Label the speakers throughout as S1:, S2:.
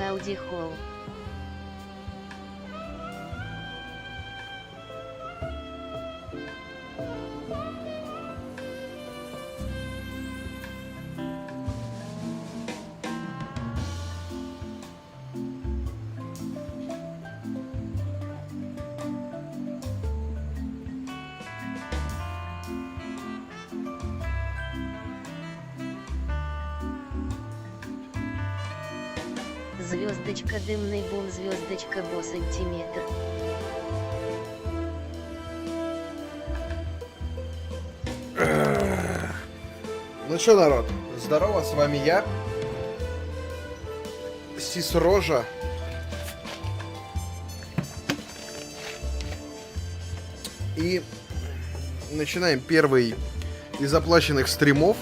S1: Howdy Hall. Звездочка дымный бум, звездочка бо сантиметр.
S2: Ну чё, народ, здорово, с вами я, Сис-Рожа. И начинаем первый из оплаченных стримов,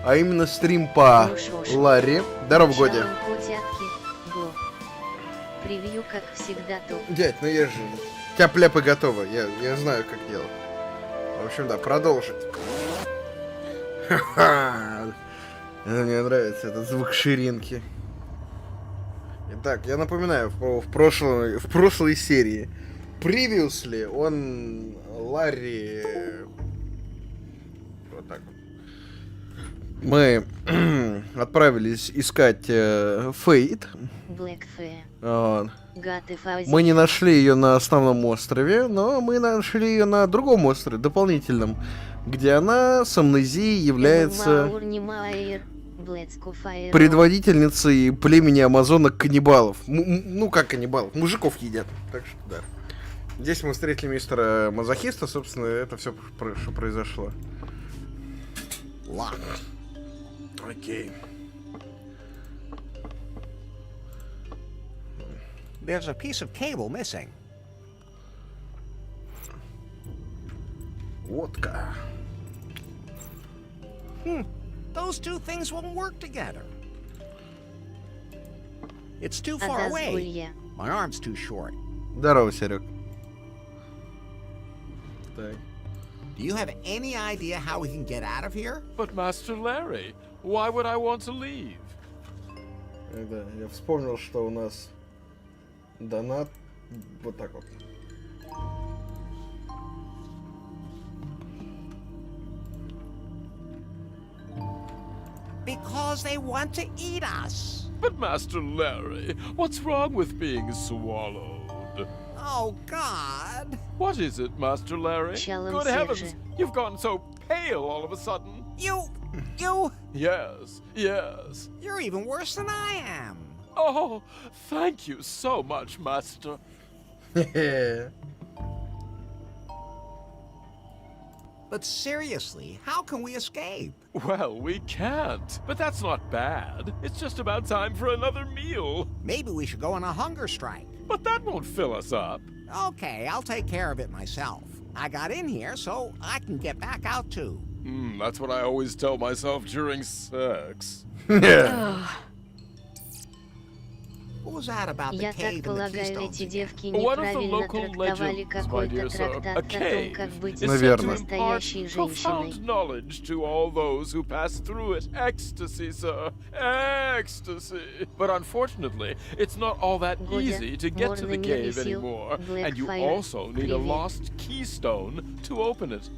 S2: а именно стрим по Ларри. Здорово, Годи.
S1: Превью, как всегда, топ.
S2: Дядь, ну я же... Тяп-ляпы готово, я знаю, как делать. В общем, да, продолжить. Мне нравится этот звук ширинки. Итак, я напоминаю, в прошлой серии Previously он Ларри... Вот так вот. Мы отправились искать Фейт. Мы не нашли ее на основном острове, но мы нашли ее на другом острове, дополнительном, где она с амнезией является предводительницей племени амазонок-каннибалов. Ну как каннибалов, мужиков едят. Так что да. Здесь мы встретили мистера Мазохиста, собственно, это все, что произошло. Ладно. Окей.
S3: There's a piece of cable missing.
S2: Водка.
S3: Those two things won't work together. It's too far away. My arm's too short.
S2: Здорово, Серег. Так.
S3: Do you have any idea how we can get out of here?
S4: But Master Larry, why would I want to leave?
S2: Да, я вспомнил, что у нас донат вот так вот.
S3: Because they want to eat us.
S4: But Master Larry, what's wrong with being swallowed?
S3: Oh, God.
S4: What is it, Master Larry? Good heavens, you've gone so pale all of a sudden.
S3: You...
S4: Yes, yes.
S3: You're even worse than I am.
S4: Oh, thank you so much, Master.
S3: But seriously, how can we escape?
S4: Well, we can't, but that's not bad. It's just about time for another meal.
S3: Maybe we should go on a hunger strike.
S4: But that won't fill us up.
S3: Okay, I'll take care of it myself. I got in here, so I can get back out too.
S4: That's what I always tell myself during sex.
S2: Yeah.
S3: What was that about the
S1: Я
S3: cave
S1: так
S3: and the
S1: полагаю,
S3: keystones
S1: эти
S3: again?
S1: девки
S4: One of the
S1: неправильно
S4: local
S1: трактовали
S4: legends, my
S1: какой-то
S4: dear sir,
S1: трактат
S4: a
S1: о том,
S4: cave
S1: как быть
S4: is said to impart
S1: настоящей женщиной.
S4: profound knowledge to all those who pass through it. Ecstasy, sir. Ecstasy. But unfortunately, it's not all that easy to get to the cave anymore. And you also need a lost keystone to open it.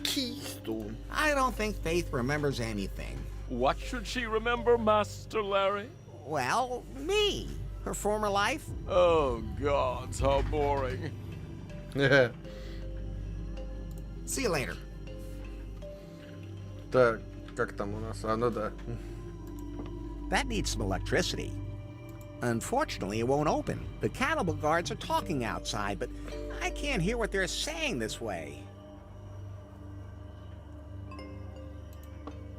S2: Keystone.
S3: I don't think Faith remembers anything.
S4: What should she remember, Master Larry?
S3: Well, me. Her former life.
S4: Oh, gods, how boring.
S3: See you later.
S2: Так, как там у нас? Ну да.
S3: That needs some electricity. Unfortunately, it won't open. The cannibal guards are talking outside, but I can't hear what they're saying this way.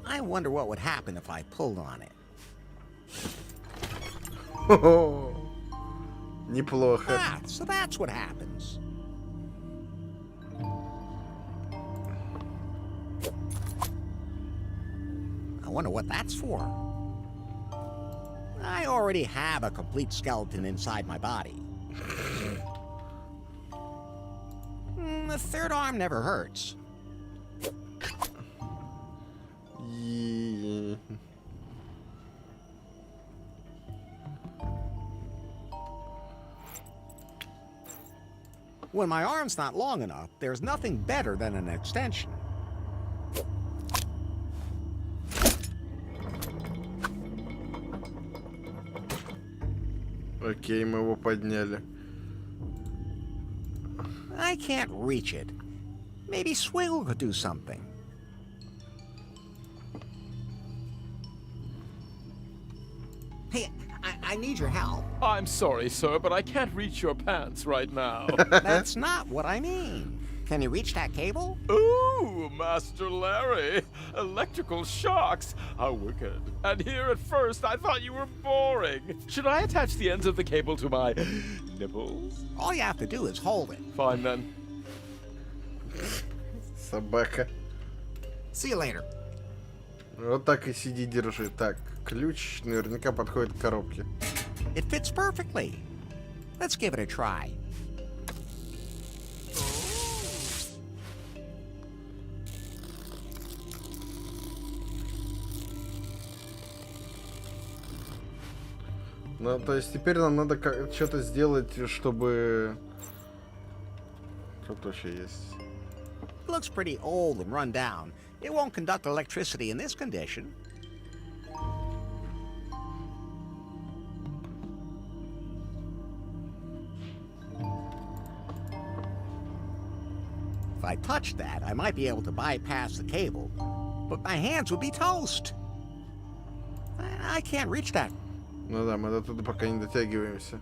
S3: I wonder what would happen if I pulled on it.
S2: Неплохо.
S3: Ah, so that's what happens. I wonder what that's for. I already have a complete skeleton inside my body. The third arm never hurts. When my arm's not long enough, there's nothing better than an extension.
S2: Окей, мы его подняли.
S3: I can't reach it. Maybe Swiggle could do something. Hey, I need your help.
S4: I'm sorry, sir, but I can't reach your pants right now.
S3: That's not what I mean. Can you reach that cable?
S4: Ooh, Master Larry. Electrical shocks. How wicked. And here at first, I thought you were boring. Should I attach the ends of the cable to my nipples?
S3: All you have to do is hold it.
S4: Fine then.
S2: Собака.
S3: See you later.
S2: Вот так и сиди, держи. Так, ключ наверняка подходит к коробке.
S3: It fits perfectly. Let's give it a try.
S2: Ну, то есть теперь нам надо что-то сделать, чтобы... Тут вообще есть.
S3: It looks pretty old and run down. It won't conduct electricity in this condition. If I touched that, I might be able to bypass the cable, but my hands would be toast. I can't reach that.
S2: Ну да, мы до туда пока не дотягиваемся.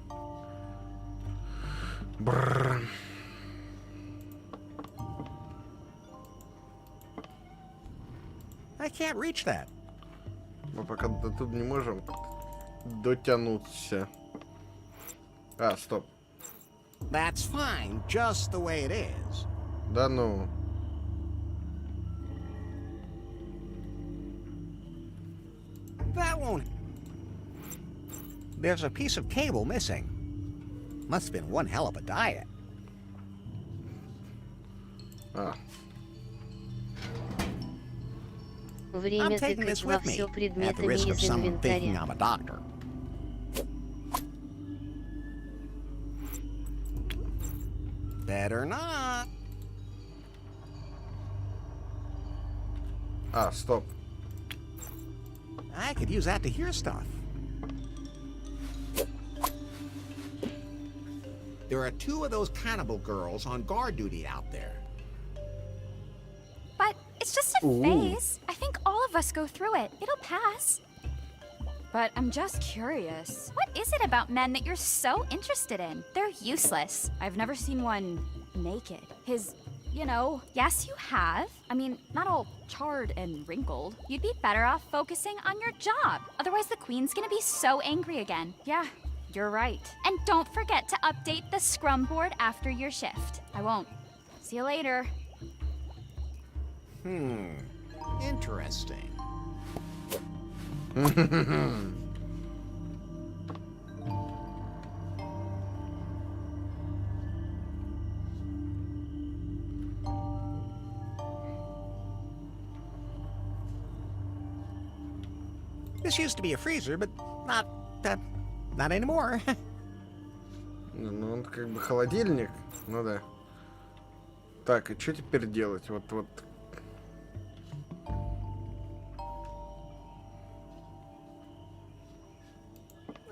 S2: Бррр.
S3: I can't reach that.
S2: Мы пока до туда не можем дотянуться. А, стоп.
S3: That's fine, just the way it is.
S2: Да ну.
S3: That won't... There's a piece of cable missing. Must have been one hell of a diet.
S2: А.
S1: Время
S3: I'm taking
S1: тыкать
S3: this
S1: во
S3: with me,
S1: все
S3: at the
S1: предметами
S3: risk of
S1: из
S3: someone thinking
S1: инвентаря.
S3: I'm a doctor. Better not.
S2: А, стоп.
S3: I could use that to hear stuff. There are two of those cannibal girls on guard duty out there.
S5: But it's just a
S2: Ooh.
S5: phase. I think all of us go through it. It'll pass. But I'm just curious. What is it about men that you're so interested in? They're useless. I've never seen one naked. Yes, you have. I mean, not all charred and wrinkled. You'd be better off focusing on your job. Otherwise, the queen's gonna be so angry again. Yeah, you're right. And don't forget to update the scrum board after your shift. I won't. See you later.
S3: Interesting. This used to be a freezer, but not anymore.
S2: Ну, он как бы холодильник. Ну да. Так, и что теперь делать? Вот.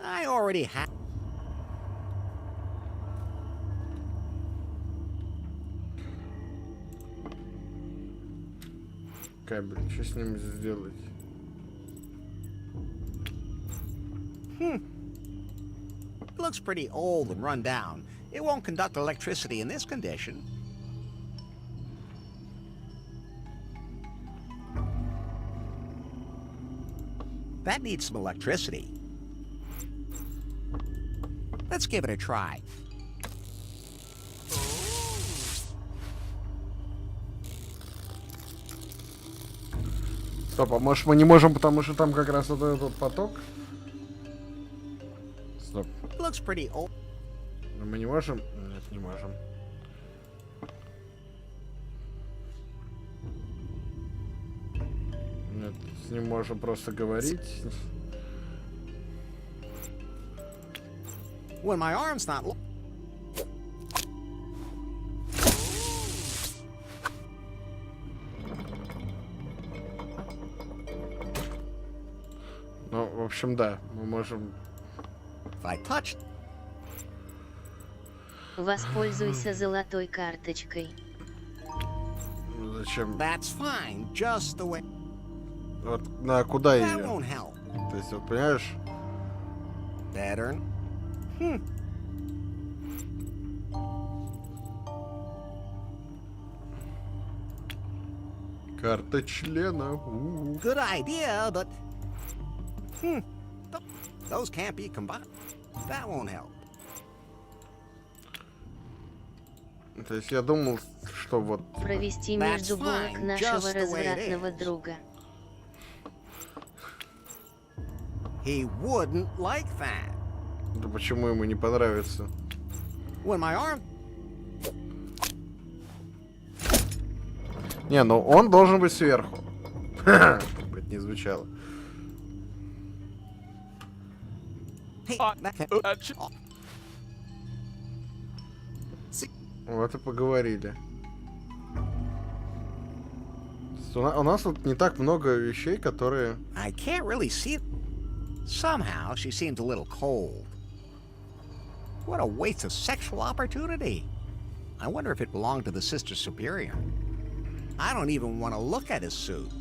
S3: I already have.
S2: Кабель, что с ним сделать?
S3: It looks pretty old and run down. It won't conduct electricity in this condition. That needs some electricity. Let's give it a try.
S2: Стоп, а может мы не можем, потому что там как раз вот этот поток? Стоп.
S3: It looks pretty old.
S2: Но мы не можем? Нет, не можем. Нет, с ним можем просто говорить.
S3: When my arm's not...
S2: В общем, да, мы можем...
S3: If I touch...
S1: Воспользуйся золотой карточкой.
S2: Зачем?
S3: That's fine, just the way...
S2: Вот на куда
S3: That
S2: ее?
S3: won't help.
S2: То есть, вот понимаешь?
S3: Better...
S2: Карта члена. У-у.
S3: Good idea, but... Those can't be combined. That won't help.
S2: То есть я думал, что вот...
S1: Провести
S3: That's
S1: между булок
S3: fine,
S1: нашего
S3: just the way it
S1: развратного
S3: is.
S1: друга.
S3: He wouldn't like that.
S2: Да почему ему не понравится?
S3: When my arm...
S2: Не, ну он должен быть сверху. Как бы это не звучало.
S3: Hey, that can't... Oh. See,
S2: Вот и поговорили. У нас тут не так много вещей, которые...
S3: I can't really see it. Somehow, she seems a little cold. What a waste of sexual opportunity. I wonder if it belonged to the Sister Superior. I don't even want to look at his suit.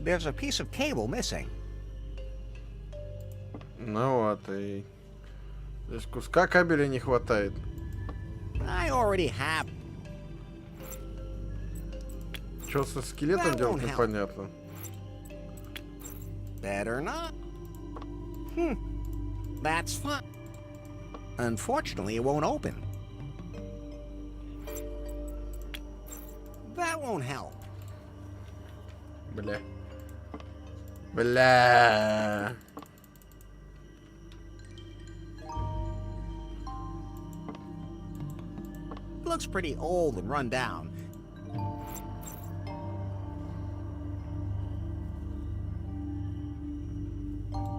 S3: There's a piece of cable missing.
S2: Ну вот и... Здесь куска кабеля не хватает.
S3: I already have...
S2: Что со скелетом
S3: That
S2: делать,
S3: won't help.
S2: непонятно.
S3: Better not. That's fine. Unfortunately, it won't open. That won't help.
S2: Бля. Бля.
S3: Looks pretty old and run down.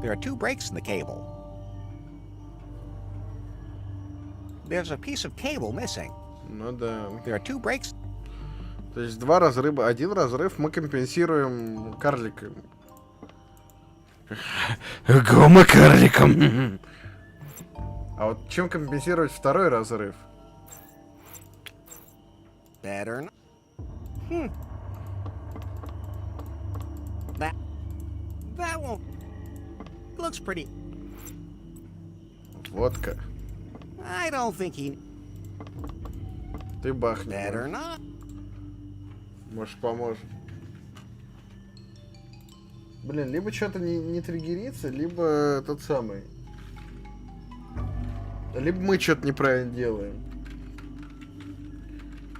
S3: There are 2 breaks in the cable. There's a piece of cable missing.
S2: Ну да.
S3: There are 2 breaks.
S2: То есть 2 разрыва. Один разрыв мы компенсируем карликом. Гомо-карликом. А вот чем компенсировать второй разрыв?
S3: Better not. That won't... Looks pretty...
S2: Водка.
S3: I don't think he...
S2: Ты бахни.
S3: Better not.
S2: Может, поможет. Блин, либо что-то не триггерится, либо тот самый. Либо мы что-то неправильно делаем.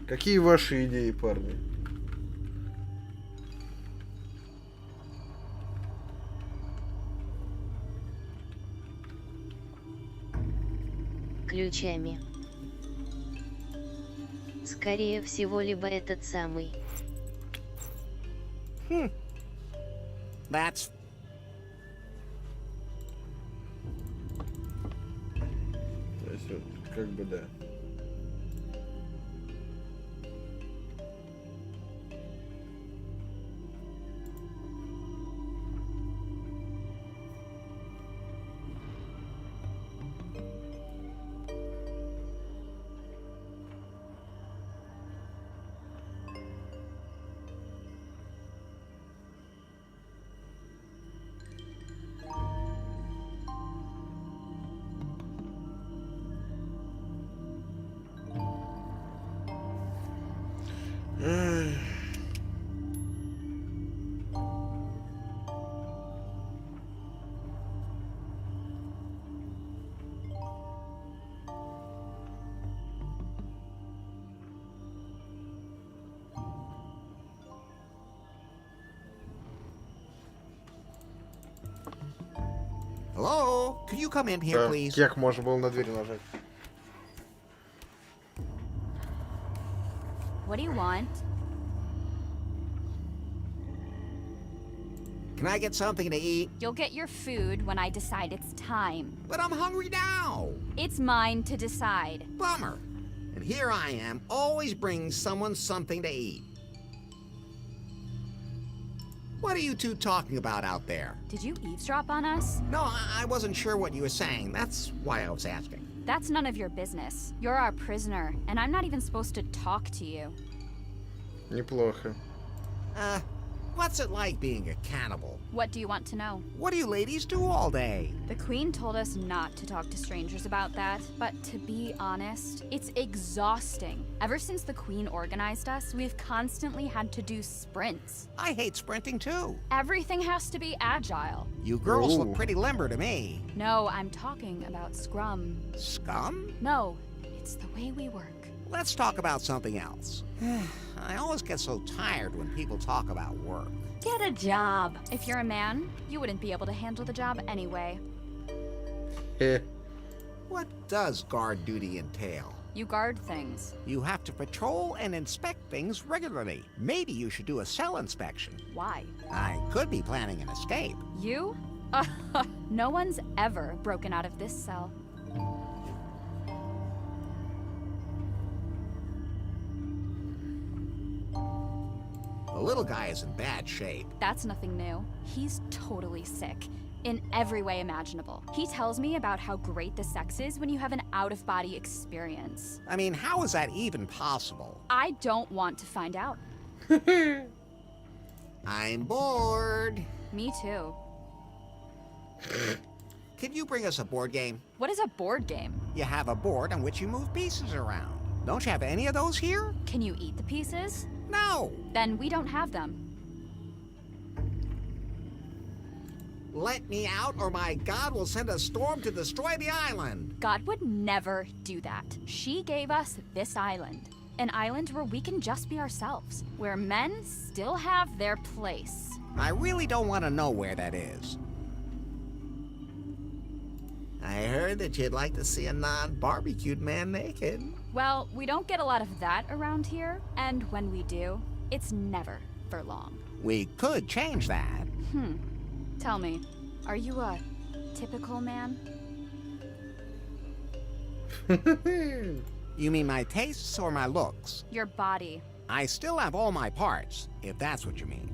S2: Какие ваши идеи, парни?
S1: Ключами. Скорее всего, либо этот самый.
S3: That's...
S2: То есть, вот, как бы да.
S3: Hello? Could you come in here, please?
S2: Кек можно было на дверь нажать.
S5: What do you want?
S3: Can I get something to eat?
S5: You'll get your food when I decide it's time.
S3: But I'm hungry now.
S5: It's mine to decide.
S3: Bummer. And here I am, always bringing someone something to eat. What are you two talking about out there?
S5: Did you eavesdrop on us?
S3: No, I wasn't sure what you were saying. That's why I was asking.
S5: That's none of your business. You're our prisoner, and I'm not even supposed to talk to you.
S2: Неплохо.
S3: What's it like being a cannibal?
S5: What do you want to know?
S3: What do you ladies do all day?
S5: The Queen told us not to talk to strangers about that, but to be honest, it's exhausting. Ever since the Queen organized us, we've constantly had to do sprints.
S3: I hate sprinting too.
S5: Everything has to be agile.
S3: You girls
S2: Ooh.
S3: look pretty limber to me.
S5: No, I'm talking about scrum.
S3: Scum?
S5: No, it's the way we work.
S3: Let's talk about something else. I always get so tired when people talk about work.
S6: Get a job.
S5: If you're a man, you wouldn't be able to handle the job anyway.
S2: Э.
S3: What does guard duty entail?
S5: You guard things.
S3: You have to patrol and inspect things regularly. Maybe you should do a cell inspection.
S5: Why?
S3: I could be planning an escape.
S5: You? No one's ever broken out of this cell.
S3: The little guy is in bad shape.
S5: That's nothing new. He's totally sick. In every way imaginable. He tells me about how great the sex is when you have an out-of-body experience.
S3: I mean, how is that even possible?
S5: I don't want to find out.
S3: I'm bored.
S5: Me too.
S3: Can you bring us a board game?
S5: What is a board game?
S3: You have a board on which you move pieces around. Don't you have any of those here?
S5: Can you eat the pieces?
S3: No.
S5: Then we don't have them.
S3: Let me out or my god will send a storm to destroy the island.
S5: God would never do that. She gave us this island. An island where we can just be ourselves. Where men still have their place.
S3: I really don't want to know where that is. I heard that you'd like to see a non-barbecued man naked.
S5: Well, we don't get a lot of that around here. And when we do, it's never for long.
S3: We could change that.
S5: Tell me, are you a typical man?
S3: You mean my tastes or my looks?
S5: Your body.
S3: I still have all my parts, if that's what you mean.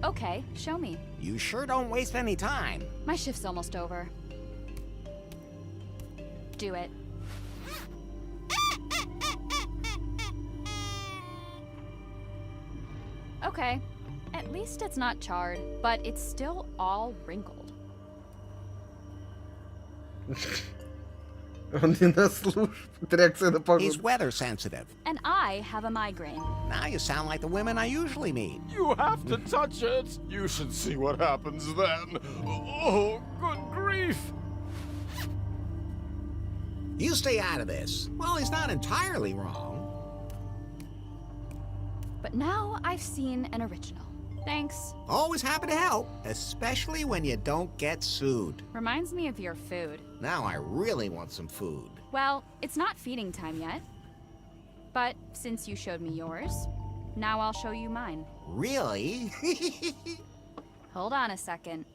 S5: Okay, show me.
S3: You sure don't waste any time.
S5: My shift's almost over. Do it. Okay, at least it's not charred, but it's still all wrinkled.
S2: Он не на службе. Реакция на погоду.
S3: He's weather sensitive.
S5: And I have a migraine.
S3: Now you sound like the women I usually meet.
S4: You have to touch it. You should see what happens then. Oh, good grief.
S3: You stay out of this. Well, he's not entirely wrong.
S5: But now I've seen an original. Thanks.
S3: Always happy to help, especially when you don't get sued.
S5: Reminds me of your food.
S3: Now I really want some food.
S5: Well, it's not feeding time yet. But since you showed me yours, now I'll show you mine.
S3: Really?
S5: Hold on a second.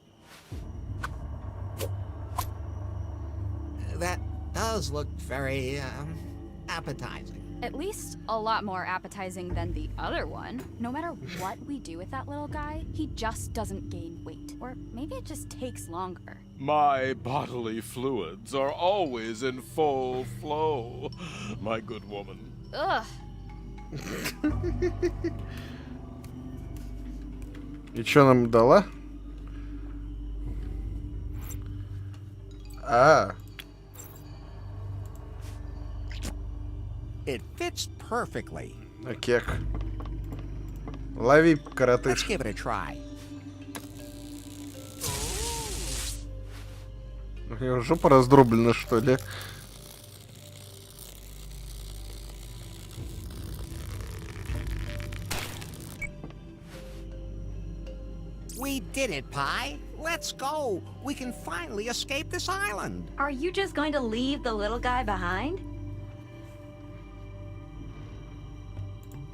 S3: That does look very, appetizing.
S5: At least a lot more appetizing than the other one. No matter what we do with that little guy, he just doesn't gain weight. Or maybe it just takes longer.
S4: My bodily fluids are always in full flow, my good woman.
S5: Ugh.
S2: И что нам дала? А,
S3: It fits perfectly.
S2: кек. Лови,
S3: Let's
S2: коротыш.
S3: give it a try.
S2: У него жопа раздроблена, что ли?
S3: We did it, Pi. Let's go. We can finally escape this island.
S6: Are you just going to leave the little guy behind?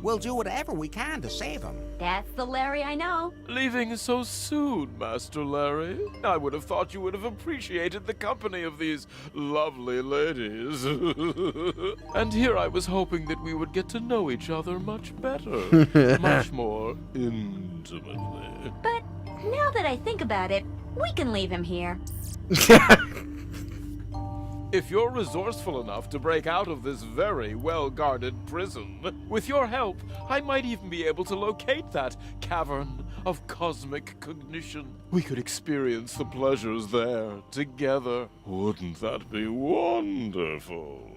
S3: We'll do whatever we can to save him.
S6: That's the Larry I know.
S4: Leaving so soon, Master Larry? I would have thought you would have appreciated the company of these lovely ladies. And here I was hoping that we would get to know each other much better, much more intimately.
S6: But now that I think about it, we can leave him here.
S4: If you're resourceful enough to break out of this very well-guarded prison, with your help, I might even be able to locate that cavern of cosmic cognition. We could experience the pleasures there together. Wouldn't that be wonderful?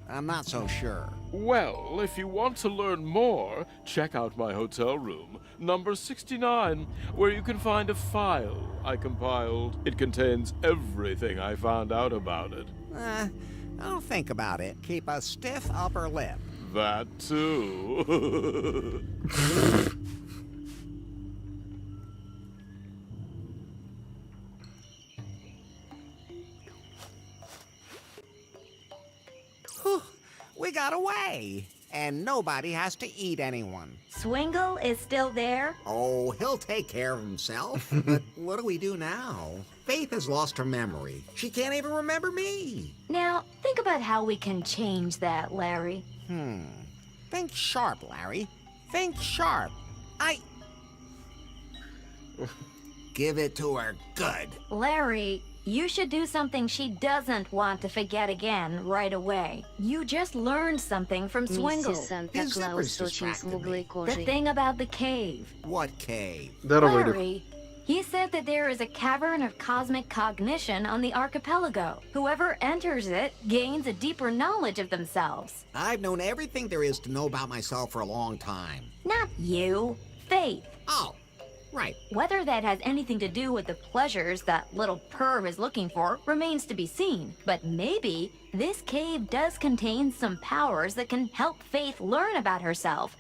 S3: I'm not so sure.
S4: Well, if you want to learn more, check out my hotel room, number 69, where you can find a file I compiled. It contains everything I found out about it.
S3: I'll think about it. Keep a stiff upper lip.
S4: That too.
S3: Whew, we got away. And nobody has to eat anyone.
S6: Swingle is still there?
S3: Oh, he'll take care of himself. But what do we do now? Faith has lost her memory. She can't even remember me.
S6: Now, think about how we can change that, Larry.
S3: Think sharp, Larry. Think sharp. Give it to her good.
S6: Larry, you should do something she doesn't want to forget again right away. You just learned something from Swingle.
S1: Миссис
S3: His
S1: Санта-Клаус
S3: zippers
S1: очень
S3: distracted me.
S1: смуглой
S6: The
S1: кожей.
S6: thing about the cave.
S3: What cave?
S2: Здорово, Илюх.
S6: Larry, he said that there is a cavern of cosmic cognition on the archipelago. Whoever enters it gains a deeper knowledge of themselves.
S3: I've known everything there is to know about myself for a long time.
S6: Not you, Faith.
S3: Oh, right.
S6: Whether that has anything to do with the pleasures that little perv is looking for remains to be seen. But maybe this cave does contain some powers that can help Faith learn about herself.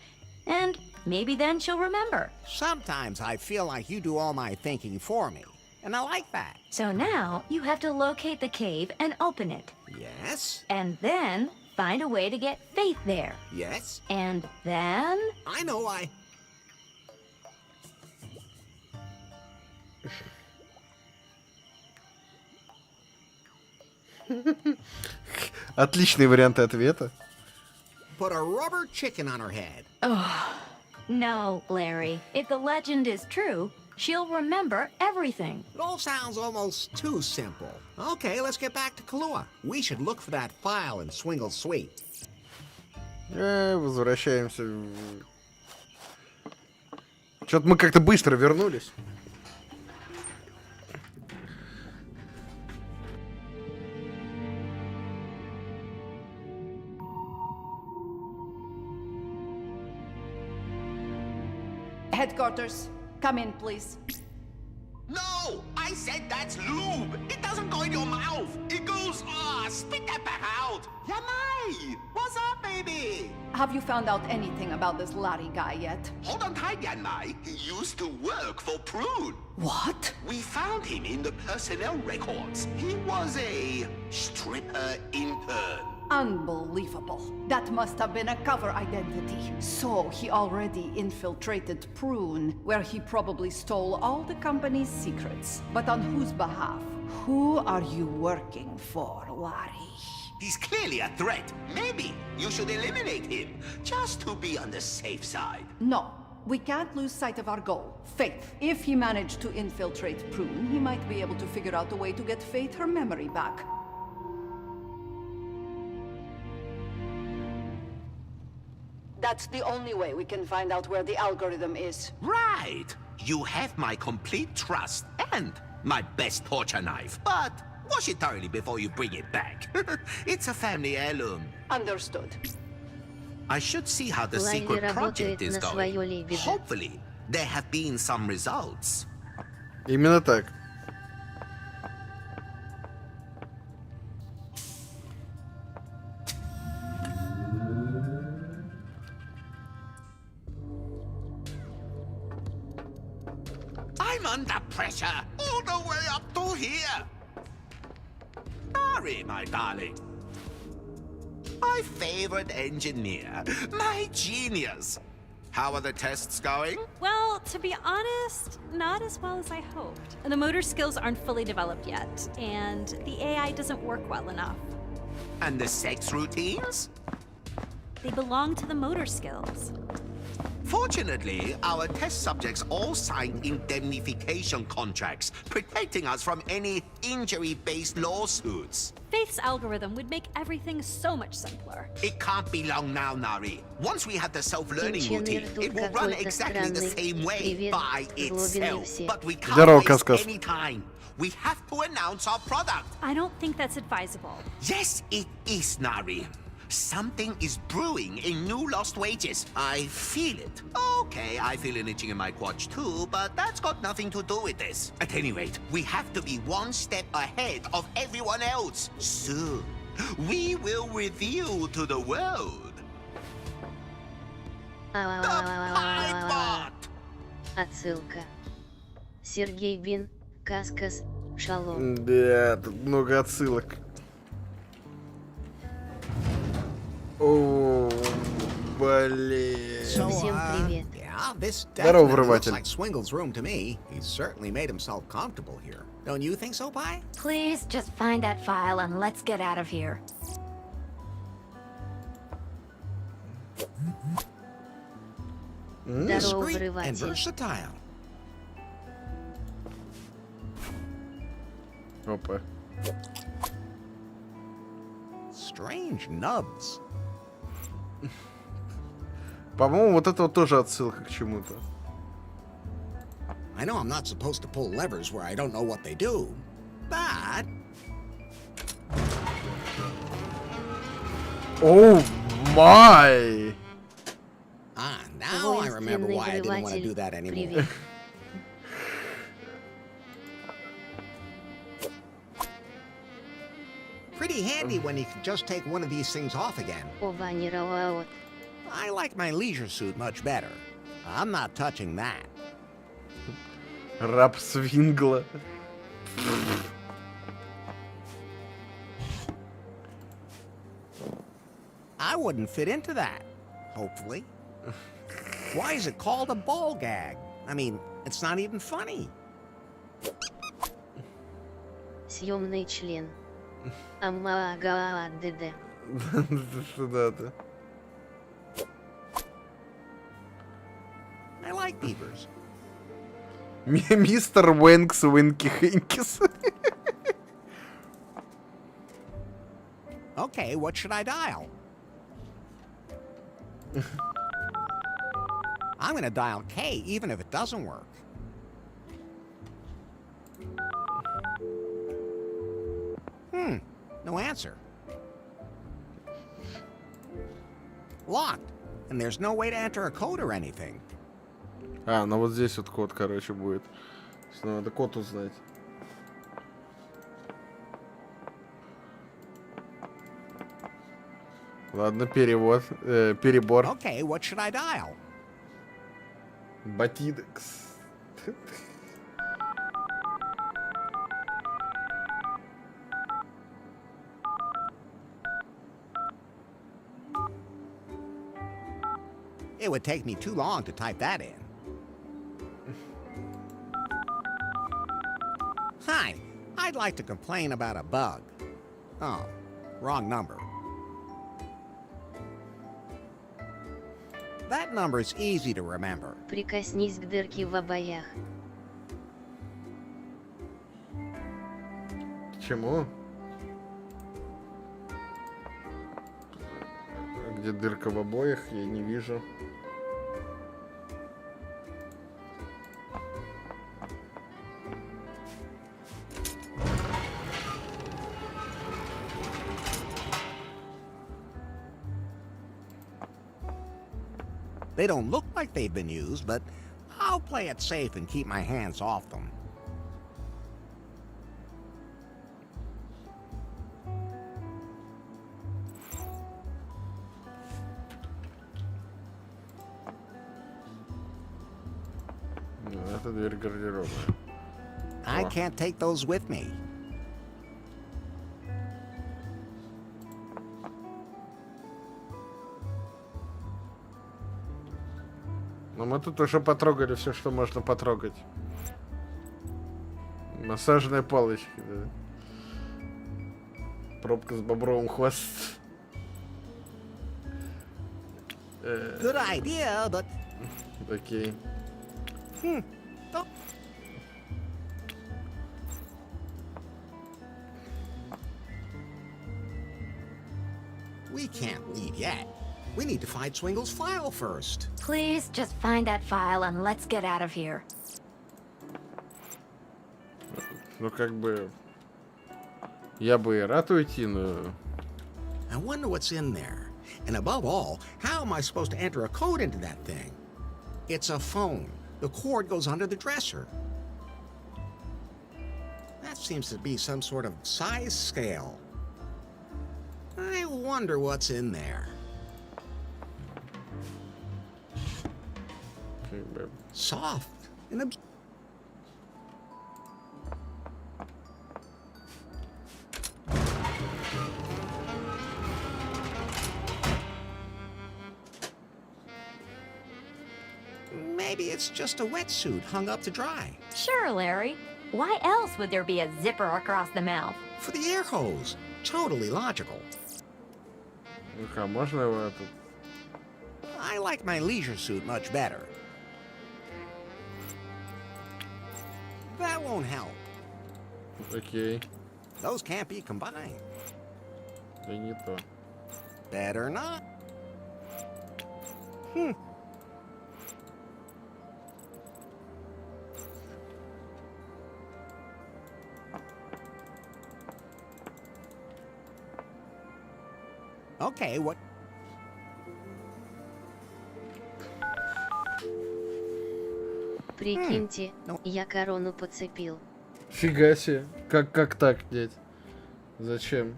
S6: And maybe then she'll remember.
S3: Sometimes I feel like you do all my thinking for me, and I like that.
S6: So now you have to locate the cave and open it.
S3: Yes?
S6: And then find a way to get Faith there.
S3: Yes?
S6: And then...
S3: I know
S2: Отличные варианты ответа.
S3: Put a rubber chicken on her head.
S6: No, Larry. If the legend is true, she'll remember everything.
S3: It all sounds almost too simple. Okay, let's get back to Kahlua. We should look for that file in Swingle's suite.
S2: Возвращаемся. Что-то мы как-то быстро вернулись.
S7: Headquarters, come in, please.
S8: No! I said that's lube! It doesn't go in your mouth! It goes, spit that back out! Yamai! What's up, baby?
S7: Have you found out anything about this Larry guy yet?
S8: Hold on tight, Yanmai. He used to work for Prune.
S7: What?
S8: We found him in the personnel records. He was a stripper intern.
S7: Unbelievable. That must have been a cover identity. So he already infiltrated Prune, where he probably stole all the company's secrets. But on whose behalf? Who are you working for, Larry?
S8: He's clearly a threat. Maybe you should eliminate him, just to be on the safe side.
S7: No, we can't lose sight of our goal, Faith. If he managed to infiltrate Prune, he might be able to figure out a way to get Faith her memory back. That's the only way we can find out where the algorithm is.
S8: Right! You have my complete trust and my best torture knife. But wash it thoroughly before you bring it back. It's a family heirloom.
S7: Understood.
S8: I should see how the
S1: Лайли
S8: secret
S1: работает
S8: project is
S1: на своё
S8: going.
S1: лебедя.
S8: Hopefully, there have been some results.
S2: Именно так.
S8: I'm under pressure all the way up to here. Sorry, my darling. My favorite engineer, my genius. How are the tests going?
S9: Well, to be honest, not as well as I hoped. The motor skills aren't fully developed yet, and the AI doesn't work well enough.
S8: And the sex routines?
S9: They belong to the motor skills.
S8: Fortunately, our test subjects all signed indemnification contracts, protecting us from any injury-based lawsuits.
S9: Faith's algorithm would make everything so much simpler.
S8: It can't be long now, Nari. Once we have the self-learning routine, it will run exactly the same way by itself. But we can't waste any time. We have to announce our product.
S9: I don't think that's advisable.
S8: Yes, it is, Nari. Something is brewing in new lost wages. I feel it. Okay, I feel an itching in my crotch too, but that's got nothing to do with this. At any rate, we have to be one step ahead of everyone else. Soon, we will reveal to the world the Pinebot!
S1: Отсылка. Сергей Бин, Каскас, Шалом.
S2: Да, тут много отсылок. О, блин.
S1: Всем привет.
S3: Yeah, this
S2: Здорово,
S3: definitely looks
S2: врыватель.
S3: like Swingle's room to me. He's certainly made himself comfortable here. Don't you think so, Pi?
S6: Please just find that file and let's get out of here.
S1: Здорово,
S3: Discreet and
S1: врыватель.
S3: versatile.
S2: Опа.
S3: Strange nubs.
S2: По-моему, вот это вот тоже отсылка к чему-то.
S3: I know I'm not supposed to pull levers where I don't know what they do, but
S2: О, май!
S3: now I remember why I didn't want to do that anymore.
S1: Привет.
S3: Pretty handy when you can just take one of these things off again.
S1: Ова, не рауаот.
S3: I like my leisure suit much better. I'm not touching that.
S2: Раб Свингла.
S3: I wouldn't fit into that, hopefully. Why is it called a ball gag? I mean, it's not even funny.
S1: Съемный член. Аммаагаадеде.
S2: Да-да.
S3: I like beavers.
S2: Мистер Уэнкс Уинки Хэнкис.
S3: Okay, what should I dial? I'm gonna dial K even if it doesn't work. No answer. Locked. And there's no way to enter a code or anything.
S2: А, ну вот здесь вот код, короче, будет. Надо код узнать. Ладно, перевод. Перебор.
S3: Okay, what should I dial?
S2: Батидекс.
S3: It would take me too long to type that in. Hi, I'd like to complain about a bug. Oh, wrong number. That number's easy to remember.
S1: Прикоснись к дырке в обоях.
S2: К чему? Где дырка в обоях, я не вижу.
S3: They don't look like they've been used, but I'll play it safe and keep my hands off them.
S2: Это дверь гардероба.
S3: I can't take those with me.
S2: Но мы тут уже потрогали все, что можно потрогать. Массажная палочка, да. Пробка с бобровым хвостом.
S3: Good idea, but...
S2: Окей.
S3: Oh. We can't leave yet. We need to find Swingle's file first.
S6: Please just find that file and let's get out of here.
S2: Ну, как бы... Я бы и рад уйти, но...
S3: I wonder what's in there. And above all, how am I supposed to enter a code into that thing? It's a phone. The cord goes under the dresser. That seems to be some sort of size scale. I wonder what's in there.
S2: Как бы...
S3: Soft and maybe it's just a wetsuit hung up to dry.
S6: Sure, Larry. Why else would there be a zipper across the mouth?
S3: For the air hose. Totally logical.
S2: Ну-ка, можно его тут...
S3: I like my leisure suit much better. That won't help.
S2: Окей.
S3: Those can't be combined.
S2: Да не то.
S3: Better not. Okay, what?
S1: Прикиньте, я корону подцепил.
S2: Фига себе. Как так, дядь? Зачем?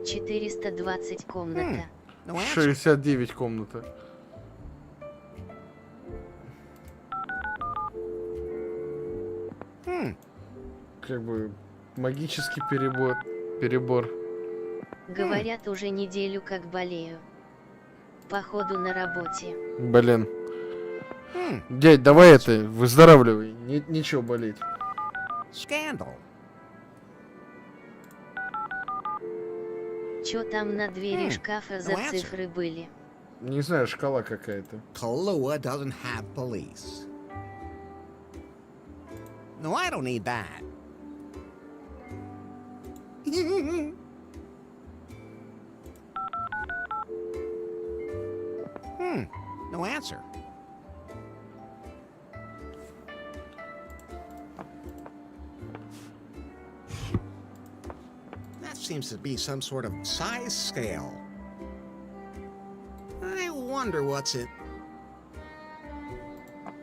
S1: 420 комната.
S3: No answer.
S2: 69 комната. Как бы магический перебор.
S1: Говорят, уже неделю как болею. Походу на работе.
S2: Блин. Дядь, давай это, выздоравливай. Нечего болеть.
S3: Scandal.
S1: Чё там на двери шкафа за
S3: no answer.
S1: цифры были?
S2: Не знаю, шкала какая-то.
S3: Kahlua doesn't have police. No, I don't need that. No answer. That seems to be some sort of size scale. I wonder what's it.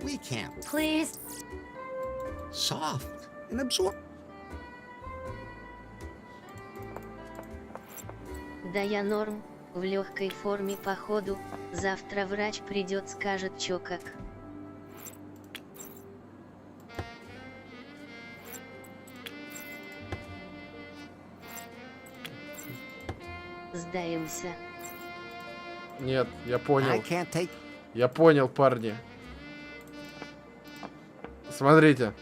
S3: We can't.
S6: Please.
S3: Soft and absorb.
S1: Да я норм, в легкой форме походу, завтра врач придет, скажет чё как. Сдаемся.
S2: Нет, я
S3: I
S2: понял.
S3: can't take.
S2: Я понял, парни. Смотрите.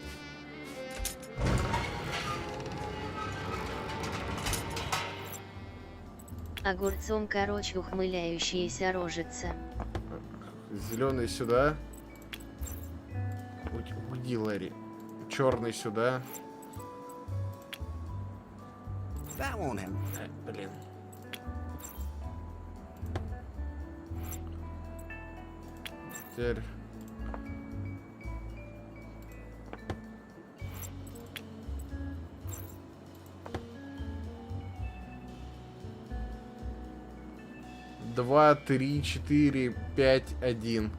S1: Огурцом, короче, ухмыляющаяся рожица.
S2: Зеленый сюда. Уйди, Ларри. Черный сюда.
S3: That won't happen.
S2: Блин. Теперь. Два, 3, 4, 5, 1.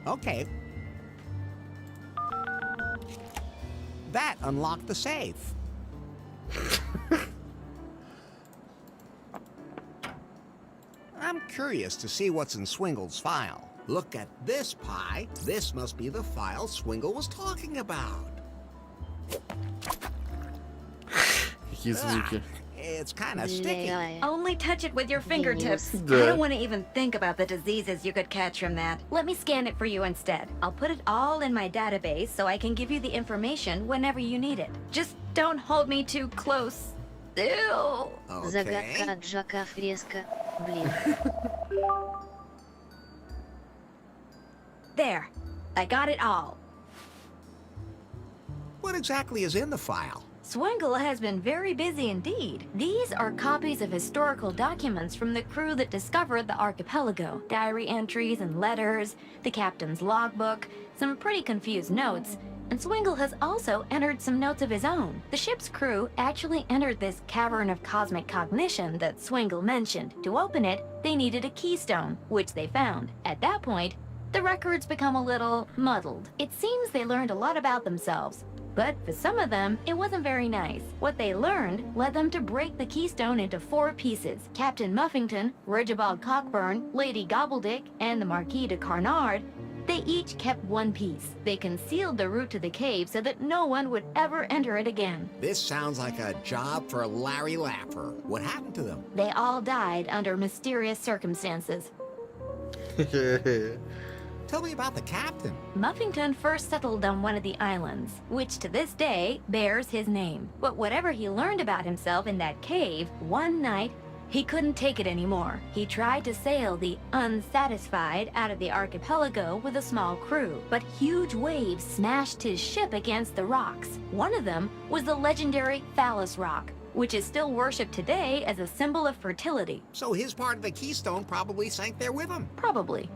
S3: Okay. That unlocked the safe. I'm curious to see what's in Swingle's file. Look at this pie. This must be the file Swingle was talking about.
S2: Какие звуки.
S3: It's kind of sticky.
S1: Бля.
S6: Only touch it with your fingertips.
S2: Да.
S6: I don't want to even think about the diseases you could catch from that. Let me scan it for you instead. I'll put it all in my database so I can give you the information whenever you need it. Just don't hold me too close. Ew.
S1: Загадка
S3: Okay.
S1: от Жака Фреско. Блин.
S6: There. I got it all.
S3: What exactly is in the file?
S6: Swingle has been very busy indeed. These are copies of historical documents from the crew that discovered the archipelago. Diary entries and letters, the captain's logbook, some pretty confused notes, and Swingle has also entered some notes of his own. The ship's crew actually entered this cavern of cosmic cognition that Swingle mentioned. To open it, they needed a keystone, which they found. At that point, the records become a little muddled. It seems they learned a lot about themselves. But for some of them, it wasn't very nice. What they learned led them to break the keystone into 4 pieces. Captain Muffington, Regibald Cockburn, Lady Gobbledick, and the Marquis de Carnard, they each kept 1 piece. They concealed the route to the cave so that no one would ever enter it again.
S3: This sounds like a job for Larry Laffer. What happened to them?
S6: They all died under mysterious circumstances.
S3: Tell me about the captain.
S6: Muffington first settled on one of the islands, which to this day bears his name. But whatever he learned about himself in that cave, one night, he couldn't take it anymore. He tried to sail the Unsatisfied out of the archipelago with a small crew, but huge waves smashed his ship against the rocks. One of them was the legendary Phallus Rock, which is still worshipped today as a symbol of fertility.
S3: So his part of the keystone probably sank there with him.
S6: Probably.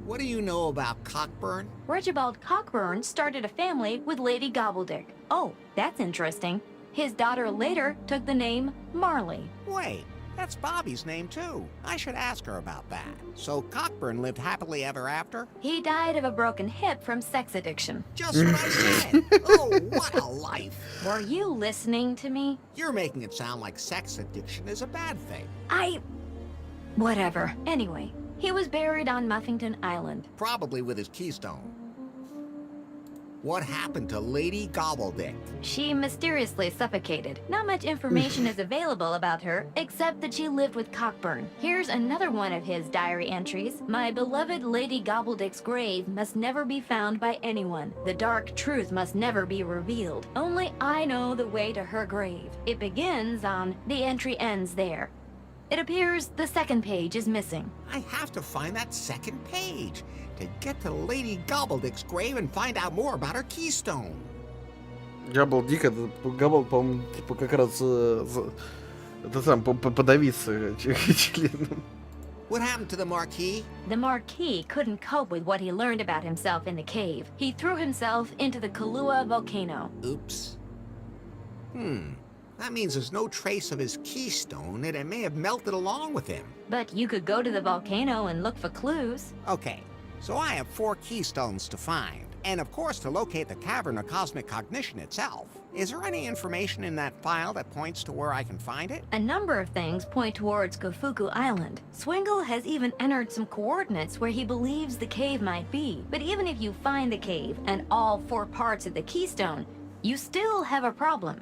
S3: What do you know about Cockburn?
S6: Regibald Cockburn started a family with Lady Gobbledick. Oh, that's interesting. His daughter later took the name Marley.
S3: Wait, that's Bobby's name too. I should ask her about that. So Cockburn lived happily ever after?
S6: He died of a broken hip from sex addiction.
S3: Just what I said. Oh, what a life.
S6: Were you listening to me?
S3: You're making it sound like sex addiction is a bad thing.
S6: Whatever. Anyway, he was buried on Muffington Island.
S3: Probably with his keystone. What happened to Lady Gobbledick?
S6: She mysteriously suffocated. Not much information is available about her, except that she lived with Cockburn. Here's another one of his diary entries. My beloved Lady Gobbledick's grave must never be found by anyone. The dark truth must never be revealed. Only I know the way to her grave. It begins on, the entry ends there. It appears the second page is missing.
S3: I have to find that second page to get to Lady Gobbledick's grave and find out more about her keystone.
S2: Габбл-дик, это Габбл, по-моему, типа как раз это сам подавиться членом.
S3: What happened to the Marquis?
S6: The Marquis couldn't cope with what he learned about himself in the cave. He threw himself into the Kahlua volcano.
S3: Oops. That means there's no trace of his keystone, and it may have melted along with him.
S6: But you could go to the volcano and look for clues.
S3: Okay, so I have 4 keystones to find, and of course to locate the Cavern of Cosmic Cognition itself. Is there any information in that file that points to where I can find it?
S6: A number of things point towards Gofuku Island. Swingle has even entered some coordinates where he believes the cave might be. But even if you find the cave and all 4 parts of the keystone, you still have a problem.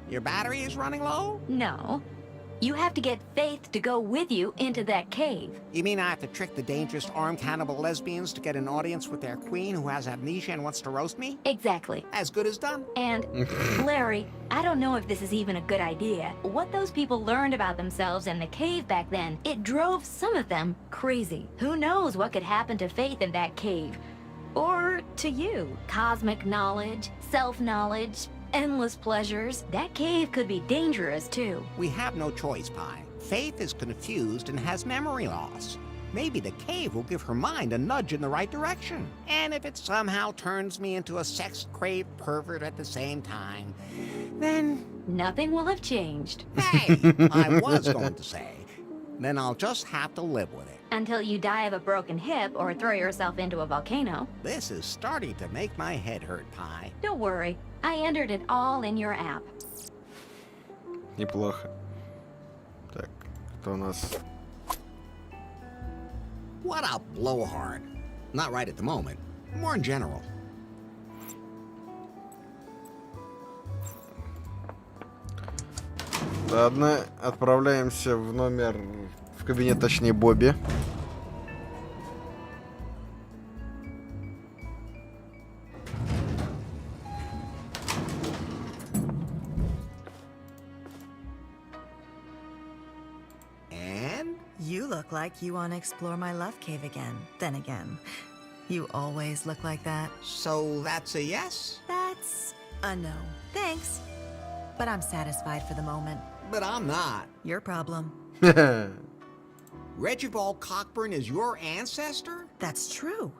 S3: Your battery is running low?
S6: No. You have to get Faith to go with you into that cave.
S3: You mean I have to trick the dangerous armed cannibal lesbians to get an audience with their queen who has amnesia and wants to roast me?
S6: Exactly.
S3: As good as done.
S6: And, Larry, I don't know if this is even a good idea. What those people learned about themselves in the cave back then, it drove some of them crazy. Who knows what could happen to Faith in that cave? Or to you. Cosmic knowledge, self-knowledge, endless pleasures. That cave could be dangerous, too.
S3: We have no choice, Pi. Faith is confused and has memory loss. Maybe the cave will give her mind a nudge in the right direction. And if it somehow turns me into a sex-craved pervert at the same time, then...
S6: Nothing will have changed.
S3: Hey, I was going to say, then I'll just have to live with it.
S6: Until you die of a broken hip or throw yourself into a volcano.
S3: This is starting to make my head hurt, Pi.
S6: Don't worry. I entered it all in your app.
S2: Неплохо. Так, это у нас...
S3: What a blowhard. Not right at the moment. More in general.
S2: Ладно, отправляемся в номер, в кабинет, точнее, Бобби.
S3: And?
S10: You look like you want to explore my love cave again. Then again, you always look like that.
S3: So that's a yes?
S10: That's a no. Thanks. But I'm satisfied for the moment.
S3: But I'm not.
S10: Your problem.
S3: Regibald Cockburn is your ancestor?
S10: That's true.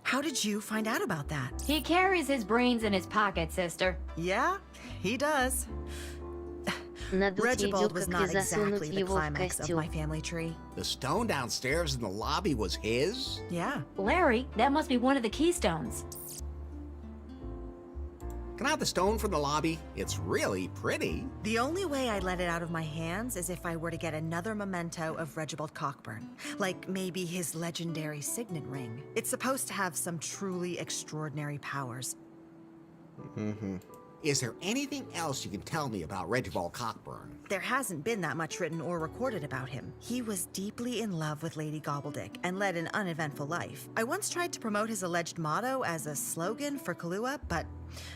S10: How did you find out about that?
S6: He carries his brains in his pocket, sister.
S10: Yeah, he does.
S1: Надуть
S10: Regibald was
S1: девок
S10: not
S1: и засунуть
S10: exactly the
S1: его в
S10: climax of
S1: костюм.
S10: my family tree.
S3: The stone downstairs in the lobby was his?
S10: Yeah.
S6: Larry, that must be one of the keystones.
S3: Can I have the stone from the lobby? It's really pretty.
S10: The only way I'd let it out of my hands is if I were to get another memento of Regibald Cockburn. Like maybe his legendary signet ring. It's supposed to have some truly extraordinary powers.
S3: Is there anything else you can tell me about Regibald Cockburn?
S10: There hasn't been that much written or recorded about him. He was deeply in love with Lady Gobbledick and led an uneventful life. I once tried to promote his alleged motto as a slogan for Kahlua, but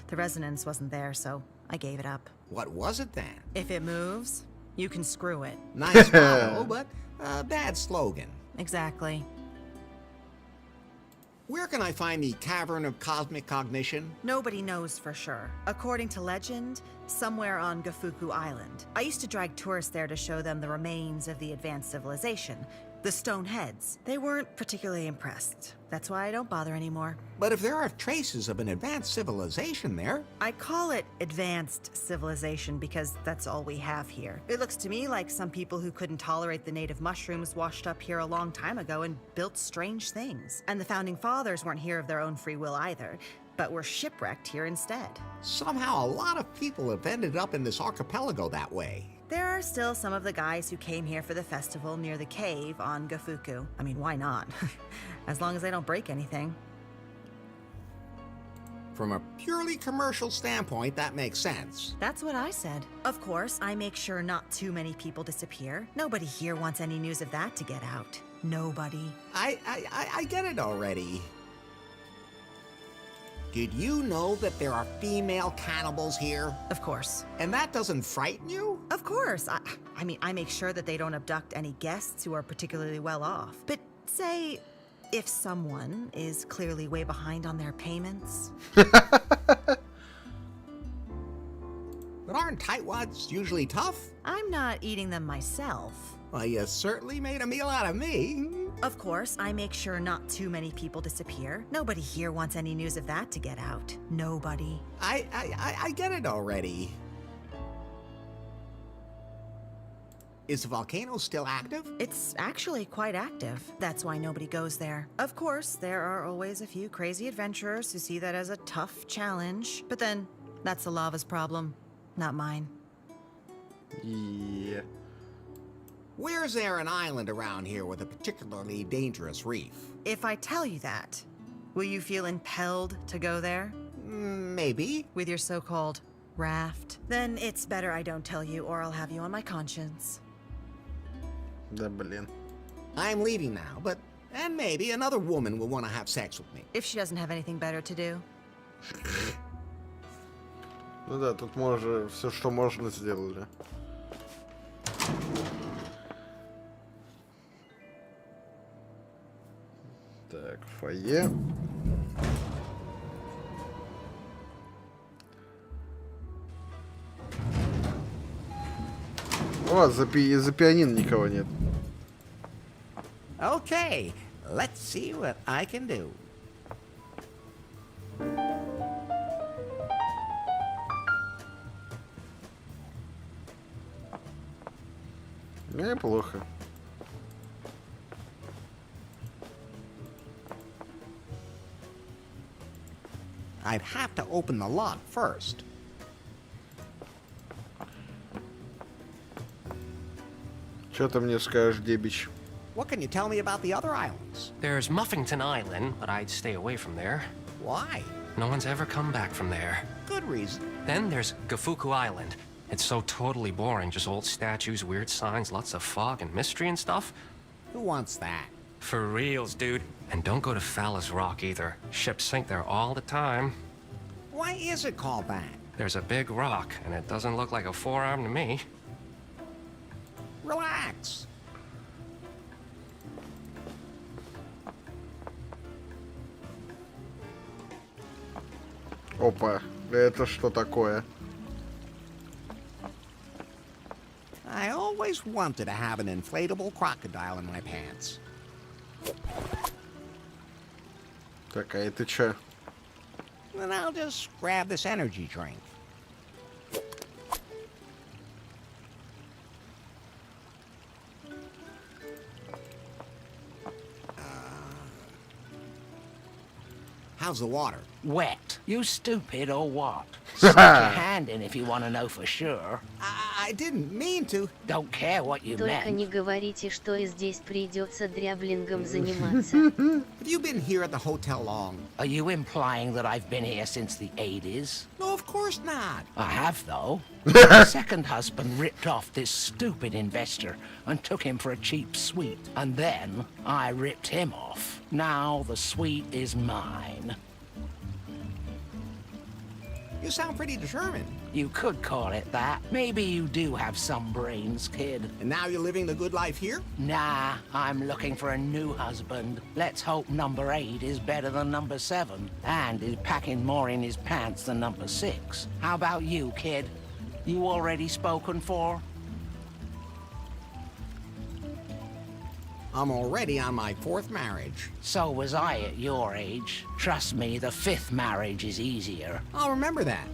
S10: the resonance wasn't there, so I gave it up.
S3: What was it then?
S10: If it moves, you can screw it.
S3: Nice motto, but a bad slogan.
S10: Exactly.
S3: Where can I find the Cavern of Cosmic Cognition?
S10: Nobody knows for sure. According to legend, somewhere on Gafuku Island. I used to drag tourists there to show them the remains of the advanced civilization, the stone heads. They weren't particularly impressed. That's why I don't bother anymore.
S3: But if there are traces of an advanced civilization there...
S10: I call it advanced civilization because that's all we have here. It looks to me like some people who couldn't tolerate the native mushrooms washed up here a long time ago and built strange things. And the founding fathers weren't here of their own free will either, but were shipwrecked here instead.
S3: Somehow a lot of people have ended up in this archipelago that way.
S10: There are still some of the guys who came here for the festival near the cave on Gafuku. I mean, why not? As long as they don't break anything.
S3: From a purely commercial standpoint, that makes sense.
S10: That's what I said. Of course, I make sure not too many people disappear. Nobody here wants any news of that to get out. Nobody.
S3: I get it already. Did you know that there are female cannibals here?
S10: Of course.
S3: And that doesn't frighten you?
S10: Of course. I mean, I make sure that they don't abduct any guests who are particularly well off. But say, if someone is clearly way behind on their payments.
S3: But aren't tightwads usually tough?
S10: I'm not eating them myself.
S3: Well, you certainly made a meal out of me.
S10: Of course, I make sure not too many people disappear. Nobody here wants any news of that to get out. Nobody.
S3: I get it already. Is the volcano still active?
S10: It's actually quite active. That's why nobody goes there. Of course, there are always a few crazy adventurers who see that as a tough challenge. But then, that's the lava's problem, not mine.
S2: Yeah.
S3: Where's there an island around here with a particularly dangerous reef?
S10: If I tell you that, will you feel impelled to go there?
S3: Maybe.
S10: With your so-called raft? Then it's better I don't tell you or I'll have you on my conscience.
S2: Да блин.
S3: I'm leaving now, but... And maybe another woman will want to have sex with me.
S10: If she doesn't have anything better to do.
S2: Ну да, тут мы уже все, что можно, сделали. Так, фойе. О, за пианино никого нет.
S3: Okay, let's see what I can do.
S2: Неплохо.
S3: I'd have to open the lock first.
S2: Что ты мне скажешь, Дебич?
S3: What can you tell me about the other islands?
S11: There's Muffington Island, but I'd stay away from there.
S3: Why?
S11: No one's ever come back from there.
S3: Good reason.
S11: Then there's Gafuku Island, It's so totally boring. Just old statues, weird signs, lots of fog and mystery and stuff.
S3: Who wants that?
S11: For reals, dude. And don't go to Phallus Rock either. Ships sink there all the time.
S3: Why is it called that?
S11: There's a big rock, and it doesn't look like a forearm to me.
S3: Relax.
S2: Опа, это что такое?
S3: I always wanted to have an inflatable crocodile in my pants.
S2: Так, а это чё?
S3: Then I'll just grab this energy drink. How's the water?
S12: Wet. You stupid or what? Stick your hand in if you want to know for sure.
S3: I didn't mean to.
S12: Don't care what you
S1: Только
S12: meant.
S1: не говорите, что и здесь придется дряблингом заниматься.
S3: Have you been here at the hotel long?
S12: Are you implying that I've been here since the 80s?
S3: No, of course not.
S12: I have, though. My second husband ripped off this stupid investor and took him for a cheap suite. And then I ripped him off. Now the suite is mine.
S3: You sound pretty determined.
S12: You could call it that. Maybe you do have some brains, kid.
S3: And now you're living the good life here?
S12: Nah, I'm looking for a new husband. Let's hope number 8 is better than number 7, and is packing more in his pants than number 6. How about you, kid? You already spoken for?
S3: I'm already on my 4th marriage.
S12: So was I at your age. Trust me, the 5th marriage is easier.
S3: I'll remember that.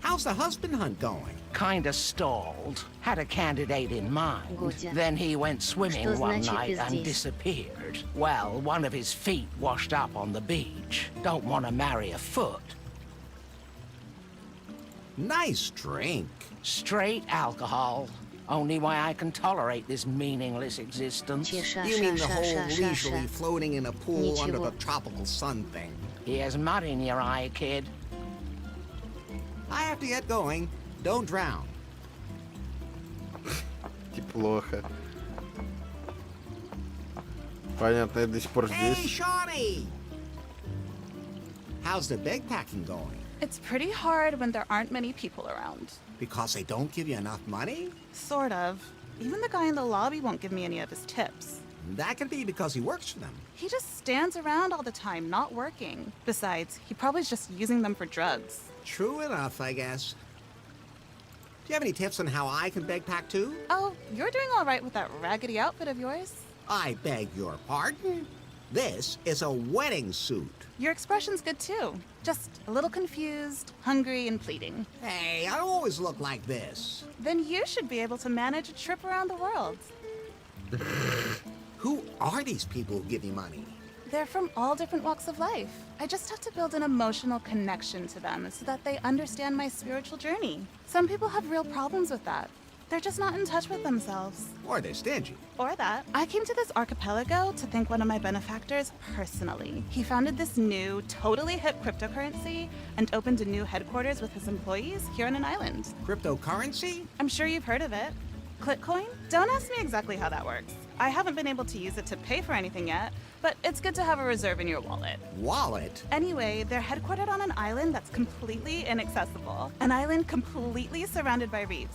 S3: How's the husband hunt going?
S12: Kinda stalled. Had a candidate in mind.
S1: Годя.
S12: Then he went swimming
S1: Что
S12: one
S1: значит
S12: night and
S1: здесь?
S12: disappeared. Well, one of his feet washed up on the beach. Don't want to marry a foot.
S3: Nice drink.
S12: Straight alcohol. Only way I can tolerate this meaningless existence.
S3: You mean the whole leisurely floating in a pool under the tropical sun thing?
S12: Here's mud in your eye, kid.
S3: I have to get going. Don't drown.
S2: Плохо. Понятно, я до сих пор
S3: Hey,
S2: здесь.
S3: Shawnee! How's the backpacking going?
S13: It's pretty hard when there aren't many people around.
S3: Because they don't give you enough money?
S13: Sort of. Even the guy in the lobby won't give me any of his tips.
S3: That could be because he works for them.
S13: He just stands around all the time, not working. Besides, he probably's just using them for drugs.
S3: True enough, I guess. Do you have any tips on how I can backpack too?
S13: Oh, you're doing all right with that raggedy outfit of yours.
S3: I beg your pardon? This is a wedding suit.
S13: Your expression's good too. Just a little confused, hungry, and pleading.
S3: Hey, I don't always look like this.
S13: Then you should be able to manage a trip around the world.
S3: Who are these people who give you money?
S13: They're from all different walks of life. I just have to build an emotional connection to them so that they understand my spiritual journey. Some people have real problems with that. They're just not in touch with themselves.
S3: Or they're stingy.
S13: Or that. I came to this archipelago to thank one of my benefactors personally. He founded this new, totally hip cryptocurrency and opened a new headquarters with his employees here on an island.
S3: Cryptocurrency?
S13: I'm sure you've heard of it. Clickcoin? Don't ask me exactly how that works. I haven't been able to use it to pay for anything yet, but it's good to have a reserve in your wallet.
S3: Wallet?
S13: Anyway, they're headquartered on an island that's completely inaccessible. An island completely surrounded by reefs.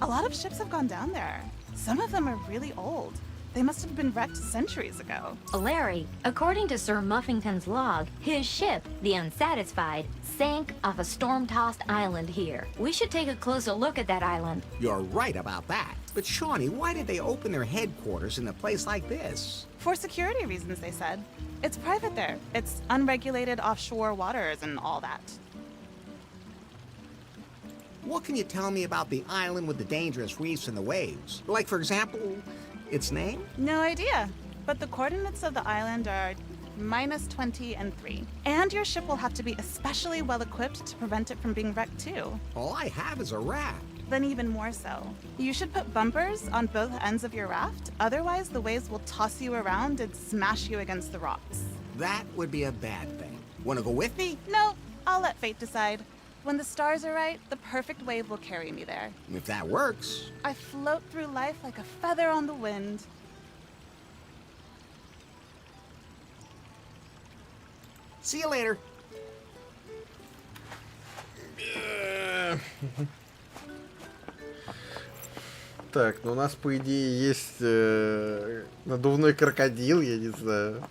S13: A lot of ships have gone down there. Some of them are really old. They must have been wrecked centuries ago.
S6: Larry, according to Sir Muffington's log, his ship, the Unsatisfied, sank off a storm-tossed island here. We should take a closer look at that island.
S3: You're right about that. But Shawnee, why did they open their headquarters in a place like this?
S13: For security reasons, they said. It's private there. It's unregulated offshore waters and all that.
S3: What can you tell me about the island with the dangerous reefs and the waves? Like, for example, its name?
S13: No idea. But the coordinates of the island are -20 and 3. And your ship will have to be especially well equipped to prevent it from being wrecked too.
S3: All I have is a raft.
S13: Then even more so. You should put bumpers on both ends of your raft, otherwise the waves will toss you around and smash you against the rocks.
S3: That would be a bad thing. Wanna go with me?
S13: No, I'll let fate decide. When the stars are right, the perfect wave will carry me there.
S3: If that works.
S13: I float through life like a feather on the wind.
S3: See you later.
S2: Так, ну у нас, по идее, есть надувной крокодил, я не знаю.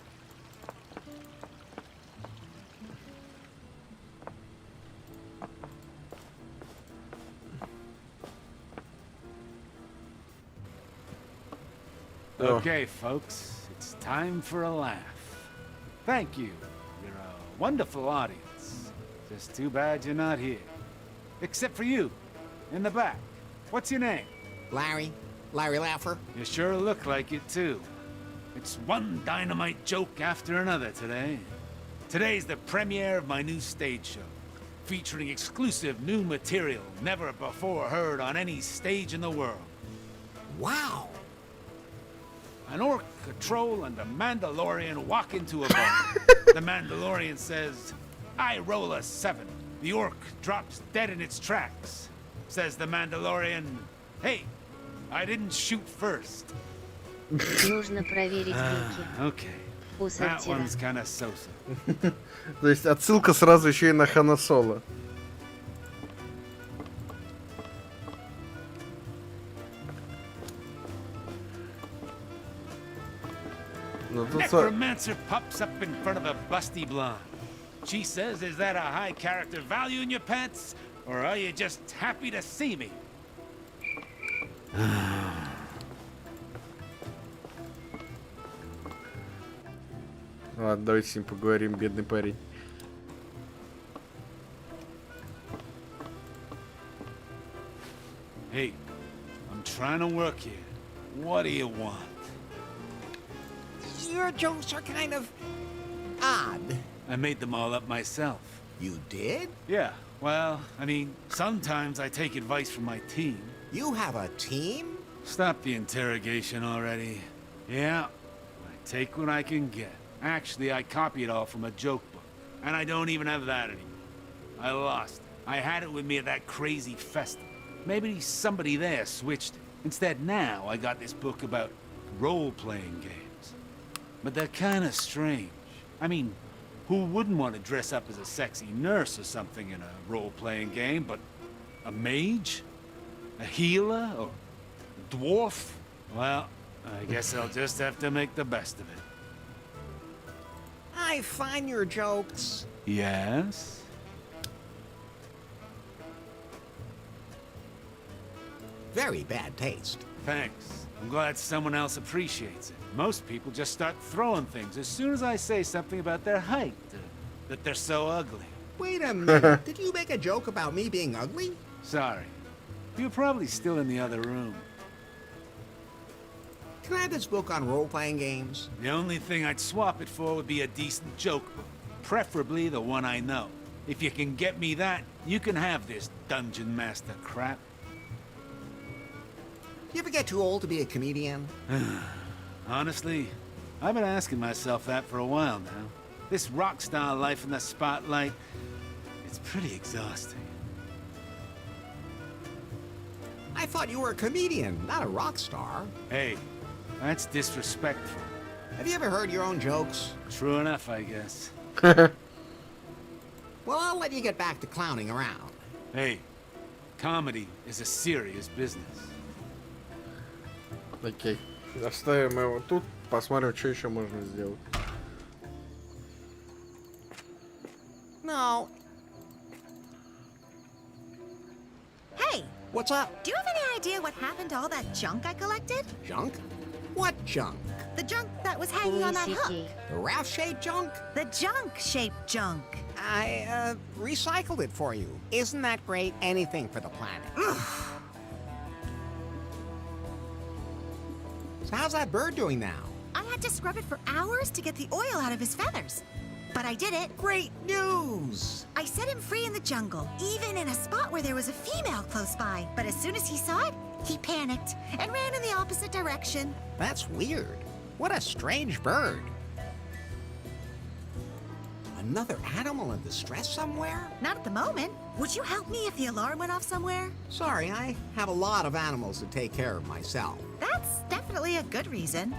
S14: Okay, folks, it's time for a laugh. Thank you. You're a wonderful audience. Just too bad you're not here. Except for you, in the back. What's your name?
S3: Larry. Larry Laffer.
S14: You sure look like it, too. It's one dynamite joke after another today. Today's the premiere of my new stage show, featuring exclusive new material never before heard on any stage in the world.
S3: Wow.
S14: An orc, a troll, and a Mandalorian walk into a bar. The Mandalorian says, "I roll a 7." The orc drops dead in its tracks. Says the Mandalorian, "Hey, I didn't shoot first."
S1: Нужно проверить вики.
S14: Okay.
S1: У
S14: That
S1: сортира.
S14: one's kinda so-so.
S2: То есть отсылка сразу еще и на Хана Соло. Ну, тут
S14: Necromancer pops up in front of a busty blonde. She says, "Is that a high character value in your pants? Or are you just happy to see me?"
S2: Ладно, давайте с ним поговорим, бедный парень.
S14: Hey, I'm trying to work here. What do you want?
S3: Your jokes are kind of odd.
S14: I made them all up myself.
S3: You did?
S14: Yeah, well, I mean, sometimes I take advice from my team.
S3: You have a team?
S14: Stop the interrogation already. Yeah, I take what I can get. Actually, I copy it all from a joke book. And I don't even have that anymore. I lost it. I had it with me at that crazy festival. Maybe somebody there switched it. Instead, now I got this book about role-playing games. But they're kinda strange. I mean, who wouldn't want to dress up as a sexy nurse or something in a role-playing game, but a mage? A healer? Or a dwarf? Well, I guess I'll just have to make the best of it.
S3: I find your jokes.
S14: Yes?
S3: Very bad taste.
S14: Thanks. I'm glad someone else appreciates it. Most people just start throwing things as soon as I say something about their height, that they're so ugly.
S3: Wait a minute. Did you make a joke about me being ugly?
S14: Sorry. You're probably still in the other room.
S3: Can I have this book on role-playing games?
S14: The only thing I'd swap it for would be a decent joke book. Preferably the one I know. If you can get me that, you can have this Dungeon Master crap.
S3: You ever get too old to be a comedian?
S14: Honestly, I've been asking myself that for a while now. This rock star life in the spotlight, it's pretty exhausting.
S3: I thought you were a comedian, not a rock star.
S14: Hey, that's disrespectful.
S3: Have you ever heard your own jokes?
S14: True enough, I guess.
S3: Well, I'll let you get back to clowning around.
S14: Hey, comedy is a serious business.
S2: Окей. Оставим его тут, посмотрим, что еще можно сделать.
S3: No.
S10: Hey,
S3: What's up?
S10: do you have any idea what happened to all that junk I collected?
S3: Junk? What junk?
S10: The junk that was hanging on that hook.
S3: The raft-shaped junk?
S10: The junk-shaped junk.
S3: I, recycled it for you. Isn't that great? Anything for the planet. So how's that bird doing now?
S10: I had to scrub it for hours to get the oil out of his feathers. But I did it.
S3: Great news!
S10: I set him free in the jungle, even in a spot where there was a female close by. But as soon as he saw it, he panicked and ran in the opposite direction.
S3: That's weird. What a strange bird. A Another animal in distress somewhere?
S10: Not at the moment. Would you help me if the alarm went off somewhere?
S3: Sorry, I have a lot of animals to take care of myself.
S10: That's definitely a good reason.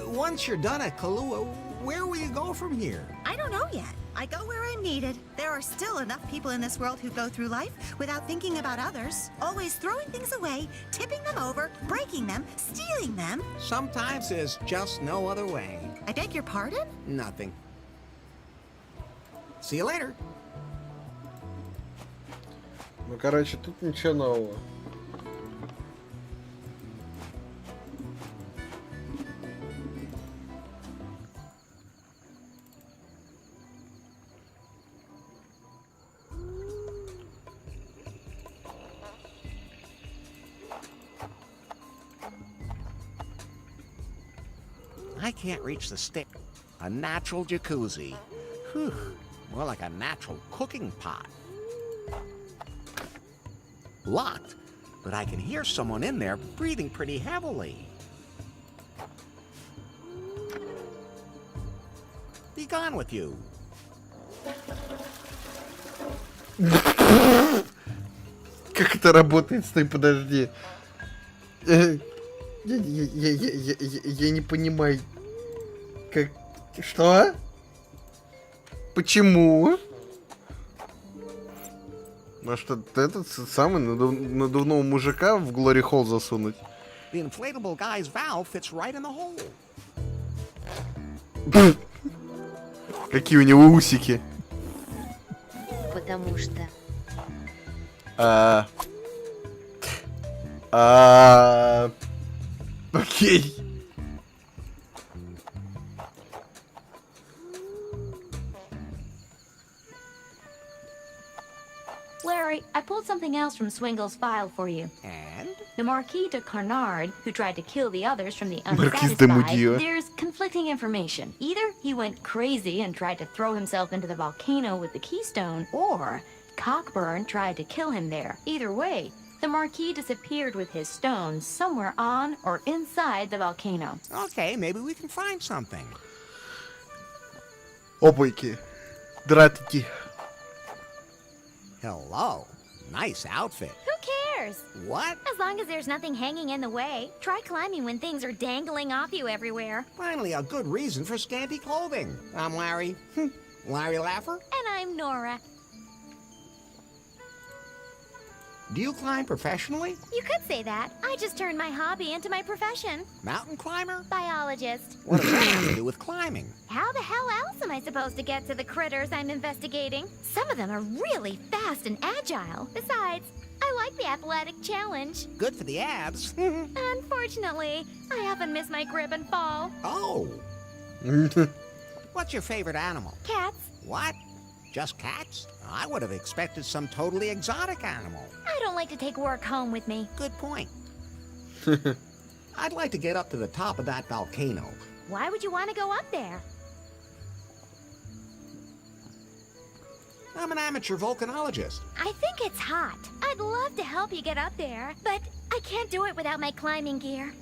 S3: Once you're done at Kahlua, where will you go from here?
S10: I don't know yet. I go where I'm needed. There are still enough people in this world who go through life without thinking about others. Always throwing things away, tipping them over, breaking them, stealing them.
S3: Sometimes there's just no other way.
S10: I beg your pardon?
S3: Nothing. See you later.
S2: Ну, короче, тут ничего нового.
S3: I can't reach the stick. A natural jacuzzi. Whew. More like a natural cooking pot. Locked, but I can hear someone in there breathing pretty heavily. Be gone with you.
S2: Как это работает? Стой, подожди. Я не понимаю. Как... Что? Почему? Может, этот самый надувного мужика в Glory Hall засунуть?
S3: The inflatable guy's valve fits right in the hole.
S2: Какие у него усики?
S1: Потому что...
S2: Окей.
S6: Larry, I pulled something else from Swingle's file for you.
S3: And?
S6: The Marquis de Carnard, who tried to kill the others from the
S2: Marquis de
S6: unsatisfied,
S2: Mudio.
S6: there's conflicting information. Either he went crazy and tried to throw himself into the volcano with the keystone, or Cockburn tried to kill him there. Either way, the Marquis disappeared with his stones somewhere on or inside the volcano.
S3: Okay, maybe we can find something.
S2: Опойки. Дратики.
S3: Hello. Nice outfit.
S5: Who cares?
S3: What?
S5: As long as there's nothing hanging in the way. Try climbing when things are dangling off you everywhere.
S3: Finally, a good reason for scanty clothing. I'm Larry. Larry Laffer?
S5: And I'm Nora.
S3: Do you climb professionally?
S5: You could say that. I just turned my hobby into my profession.
S3: Mountain climber?
S5: Biologist.
S3: What does that have to do with climbing?
S5: How the hell else am I supposed to get to the critters I'm investigating? Some of them are really fast and agile. Besides, I like the athletic challenge.
S3: Good for the abs.
S5: Unfortunately, I often miss my grip and fall.
S3: Oh. What's your favorite animal?
S5: Cats.
S3: What? Just cats? I would have expected some totally exotic animal.
S5: I don't like to take work home with me.
S3: Good point. I'd like to get up to the top of that volcano.
S5: Why would you want to go up there?
S3: I'm an amateur volcanologist.
S5: I think it's hot. I'd love to help you get up there, but I can't do it without my climbing gear.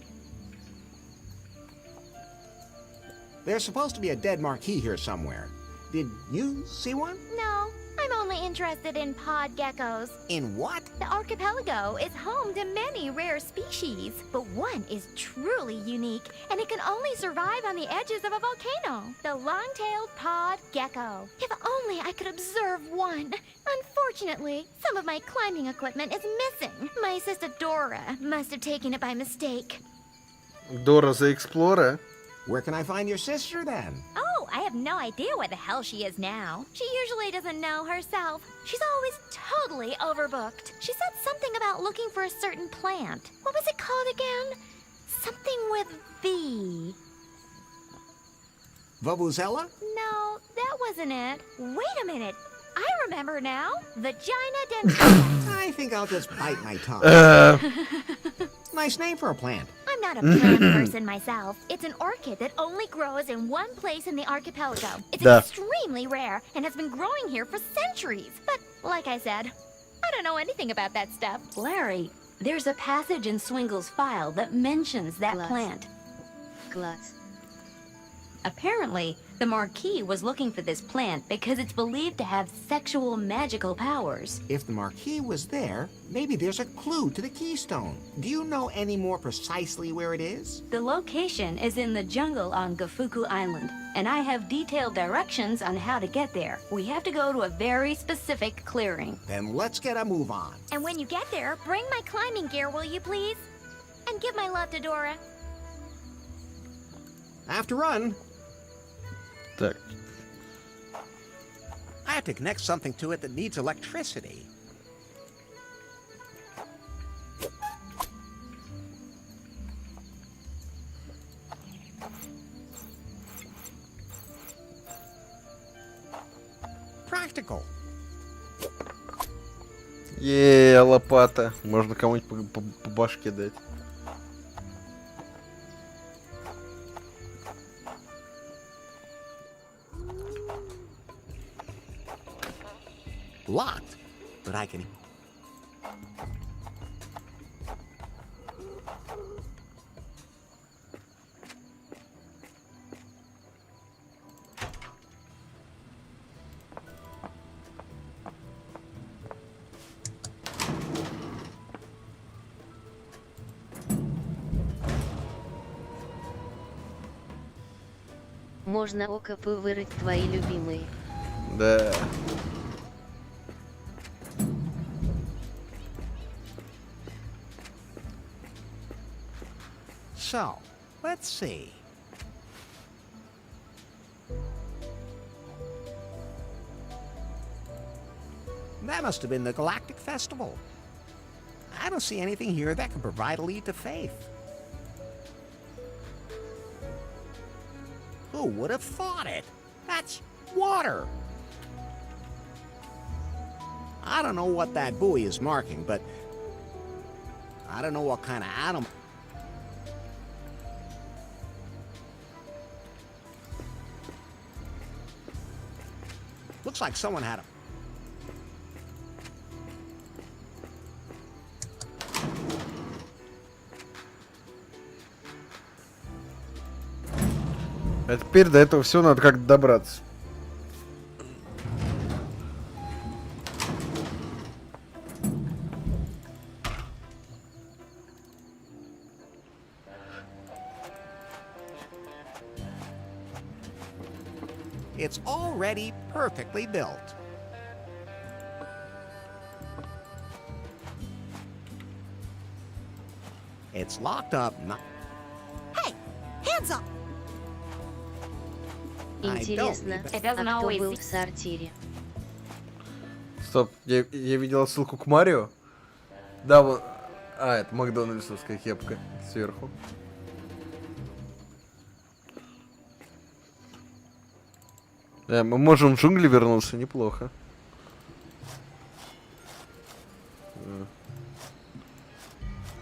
S3: There's supposed to be a dead marquis here somewhere. Did you see one?
S5: No, I'm only interested in pod geckos.
S3: In what?
S5: The archipelago is home to many rare species, but one is truly unique, and it can only survive on the edges of a volcano. The long-tailed pod gecko. If only I could observe one. Unfortunately, some of my climbing equipment is missing. My assistant Dora must have taken it by mistake.
S2: Dora the Explorer.
S3: Where can I find your sister then?
S5: Oh, I have no idea where the hell she is now. She usually doesn't know herself. She's always totally overbooked. She said something about looking for a certain plant. What was it called again? Something with V.
S3: Vuvuzela?
S5: No, that wasn't it. Wait a minute. I remember now. Vagina dentata.
S3: I think I'll just bite my tongue. Nice name for a plant.
S5: I'm not a plant person myself. It's an orchid that only grows in one place in the archipelago. It's extremely rare and has been growing here for centuries. But like I said, I don't know anything about that stuff.
S6: Larry, there's a passage in Swingle's file that mentions that plant.
S1: Класс.
S6: Apparently, the Marquis was looking for this plant because it's believed to have sexual magical powers.
S3: If the Marquis was there, maybe there's a clue to the keystone. Do you know any more precisely where it is?
S6: The location is in the jungle on Gafuku Island, and I have detailed directions on how to get there. We have to go to a very specific clearing.
S3: Then let's get a move on.
S15: And when you get there, bring my climbing gear, will you please? And give my love to Dora.
S3: I have to run.
S2: Так.
S3: I have to connect something to it that needs electricity. Practical.
S2: Лопата. Можно кому-нибудь по башке дать.
S3: Locked, but I can...
S1: Можно окопы вырыть твои любимые.
S2: Да.
S3: So, let's see. That must have been the Galactic Festival. I don't see anything here that can provide a lead to Faith. Who would have thought it? That's water. I don't know what that buoy is marking, but I don't know what kind of animal. Looks like someone had a...
S2: А теперь до этого все надо как-то добраться.
S3: It's already perfectly built. It's locked up.
S10: Hey, hands up!
S1: Интересно, а кто был в сортире?
S2: Стоп, я видел ссылку к Марио. Да, вот. А, это Макдональдсовская кепка сверху. Да, мы можем в джунгли вернуться, неплохо.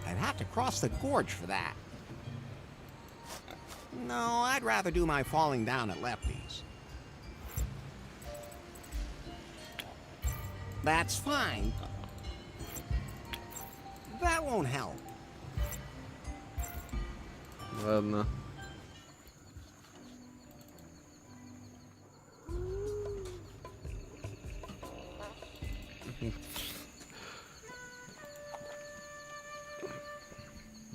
S3: I'd have to cross the gorge for that. No, I'd rather do my falling down at Lefty's. That's fine. That won't help.
S2: Ладно.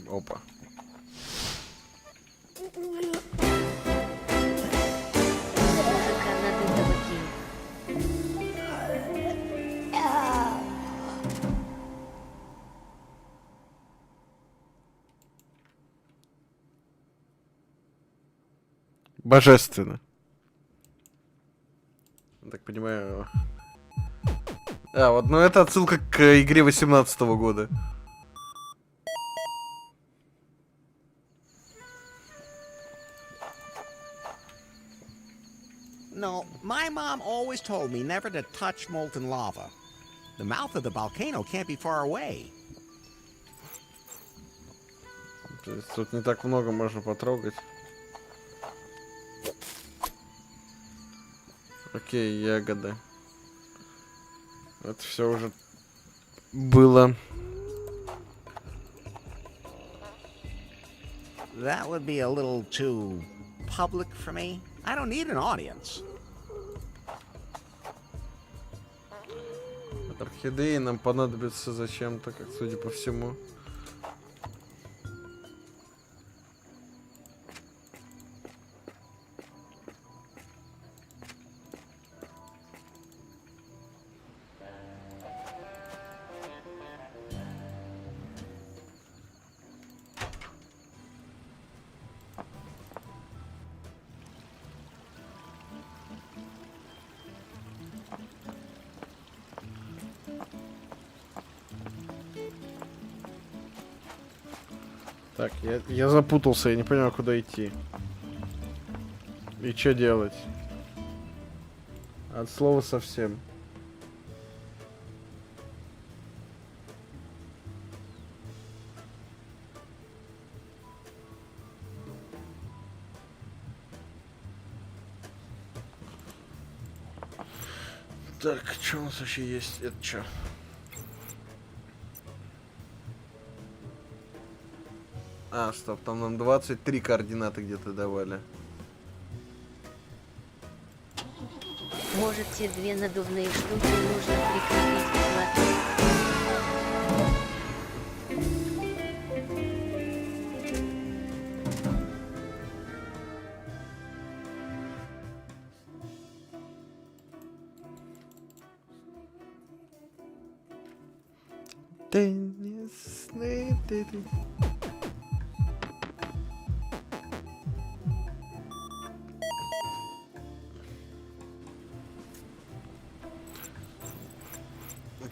S2: Опа.
S1: Музыка надутого Ким.
S2: Божественно. Я так понимаю. А, вот, ну это отсылка к игре 18-го года.
S3: No, my mom always told me never to touch molten lava. The mouth of the volcano can't be far away.
S2: То есть тут не так много можно потрогать. Окей, ягоды. Это все уже было.
S3: That would be a little too public for me. I don't need an audience.
S2: Орхидеи нам понадобятся зачем-то, как судя по всему. Так, я запутался, я не понимаю, куда идти. И что делать? От слова совсем. Так, что у нас вообще есть? Это что? А, стоп, там нам 23 координаты где-то давали.
S1: Может, те две надувные штуки нужно прикрепить к плоту?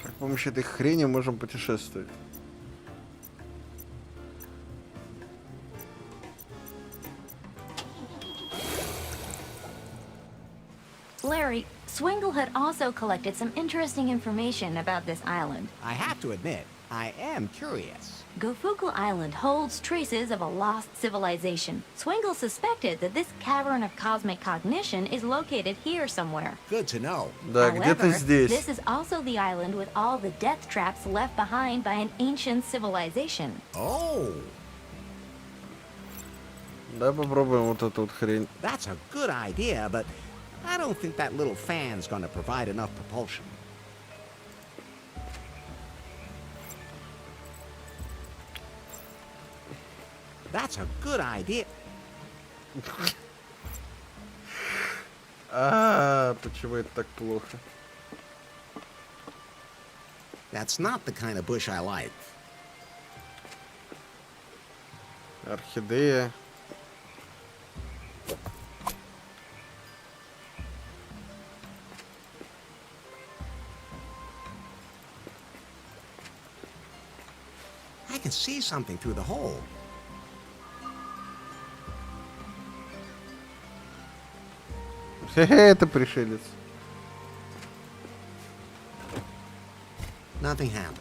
S2: При помощи этой хрени можем путешествовать.
S6: Larry, Swingle had also collected some interesting information about this island.
S3: I have to admit, I am curious.
S6: Gofuku Island holds traces of a lost civilization. Swingle suspected that this cavern of cosmic cognition is located here somewhere.
S3: Good to know.
S2: Да, где-то здесь.
S6: This is also the island with all the death traps left behind by an ancient civilization.
S3: Oh.
S2: Да, попробуем вот эту вот хрень.
S3: That's a good idea, but I don't think that little fan's gonna provide enough propulsion. That's a good idea.
S2: Почему это так плохо?
S3: That's not the kind of bush I like.
S2: Орхидея.
S3: I can see something through the hole.
S2: Это пришелец.
S3: Nothing happened.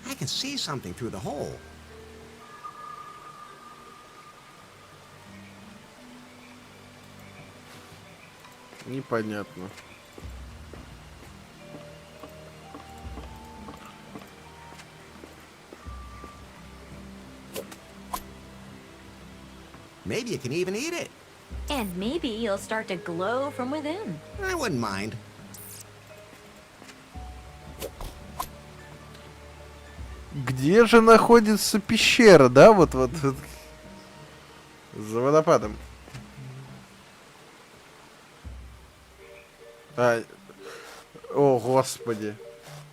S3: I can see something through the hole.
S2: Непонятно.
S3: Maybe you can even eat it.
S6: And maybe you'll start to glow from within.
S3: I wouldn't mind.
S2: Где же находится пещера, да? Вот за водопадом. О, господи.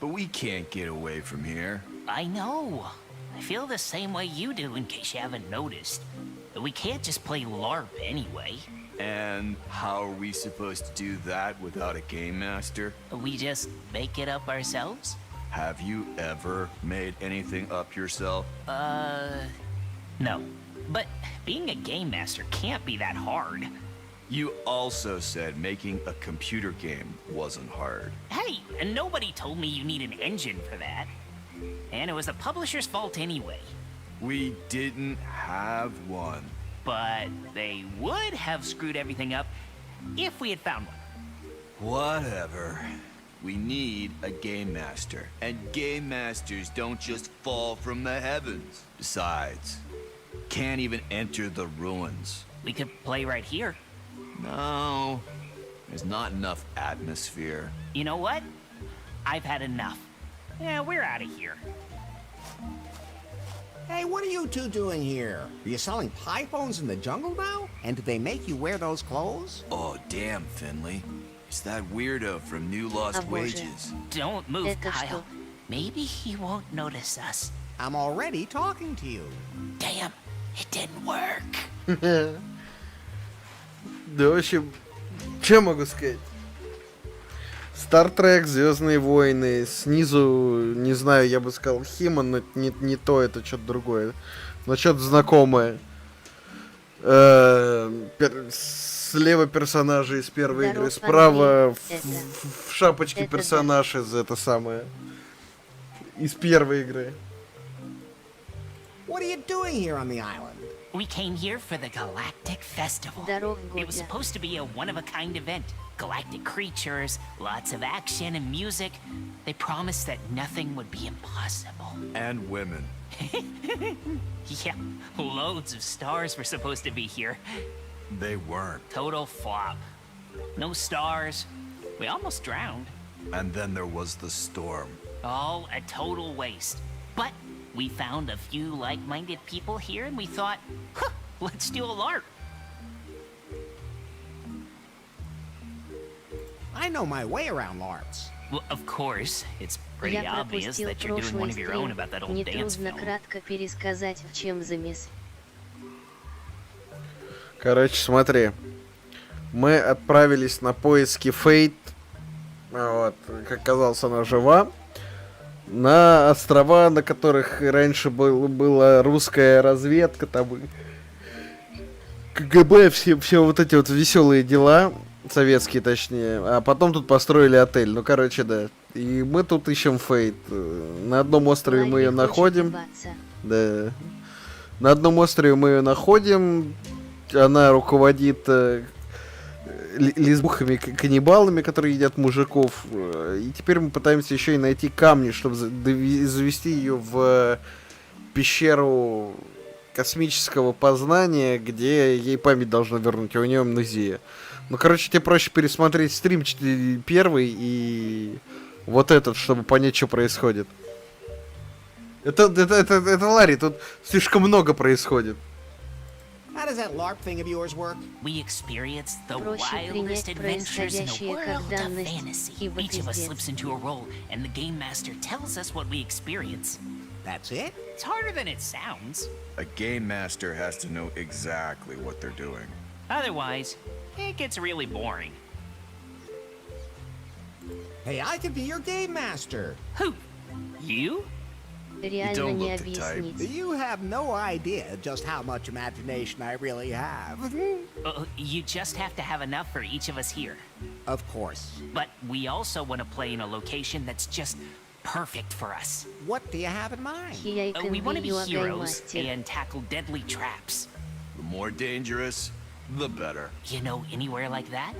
S16: But we can't get away from here.
S17: I know. I feel the same way you do, in case you haven't noticed. We can't just play LARP anyway.
S16: And how are we supposed to do that without a game master?
S17: We just make it up ourselves?
S16: Have you ever made anything up yourself?
S17: No. But being a game master can't be that hard.
S16: You also said making a computer game wasn't hard.
S17: Hey, and nobody told me you need an engine for that. And it was the publisher's fault anyway.
S16: We didn't have one.
S17: But they would have screwed everything up if we had found one.
S16: Whatever. We need a game master. And game masters don't just fall from the heavens. Besides, can't even enter the ruins.
S17: We could play right here.
S16: No, there's not enough atmosphere.
S17: You know what? I've had enough. Yeah, we're out of here.
S3: Hey, what are you two doing here? Are you selling pie phones in the jungle now? And did they make you wear those clothes?
S16: Oh, damn, Finley. It's that weirdo from New Lost Wages.
S17: Don't move, Kyle. Maybe he won't notice us.
S3: I'm already talking to you.
S17: Damn, it didn't work.
S2: Да, в общем, что могу сказать? Стартрек, Звездные войны, снизу, не знаю, я бы сказал Химан, но не то, это что-то другое. Но что-то знакомое. Слева персонажи из первой игры, справа в шапочке персонаж из это самое. Из первой игры.
S3: What are you doing here on the island?
S17: We came here for the Galactic Festival. It was supposed to be a one-of-a-kind event. Galactic creatures, lots of action and music. They promised that nothing would be impossible.
S16: And women.
S17: Yeah, loads of stars were supposed to be here.
S16: They weren't.
S17: Total flop. No stars. We almost drowned.
S16: And then there was the storm.
S17: All a total waste. But we found a few like-minded people here and we thought, huh, let's do a LARP.
S3: I know my way around LARPs.
S17: Well, of course, it's pretty
S1: Я
S17: obvious
S1: пропустил
S17: that you're doing one
S1: прошлый
S17: of your own
S1: стрим.
S17: about that old dance
S1: Нетрудно
S17: film.
S1: кратко пересказать, в чем замес.
S2: Короче, смотри. Мы отправились на поиски Фейт. Вот, как оказалось, она жива. На острова, на которых раньше была русская разведка, там КГБ, все вот эти вот веселые дела, советские точнее. А потом тут построили отель. Ну, короче, да. И мы тут ищем Фейт. На одном острове мы ее находим. Да. На одном острове мы ее находим. Она руководит лесбухами-каннибалами, которые едят мужиков. И теперь мы пытаемся еще и найти камни, чтобы завести ее в пещеру космического познания, где ей память должна вернуть, а у нее амнезия. Ну, короче, тебе проще пересмотреть стрим первый и вот этот, чтобы понять, что происходит. Это Ларри, тут слишком много происходит.
S3: How does that LARP thing of yours work?
S17: We experienced the
S1: Проще
S17: wildest
S1: принять
S17: adventures in a
S1: происходящее как
S17: world of
S1: данность,
S17: fantasy.
S1: ибо
S17: Each of us
S1: пиздец.
S17: slips into a role, and the game master tells us what we experience.
S3: That's it?
S17: It's harder than it sounds.
S16: A game master has to know exactly what they're doing.
S17: Otherwise, it gets really boring.
S3: Hey, I could be your game master.
S17: Who? You?
S1: Реально не объяснить.
S3: You have no idea just how much imagination I really have.
S17: You just have to have enough for each of us here.
S3: Of course.
S17: But we also want to play in a location that's just perfect for us.
S3: What do you have in mind?
S17: We want to be heroes and tackle deadly traps.
S16: The more dangerous, the better.
S17: You know anywhere like that?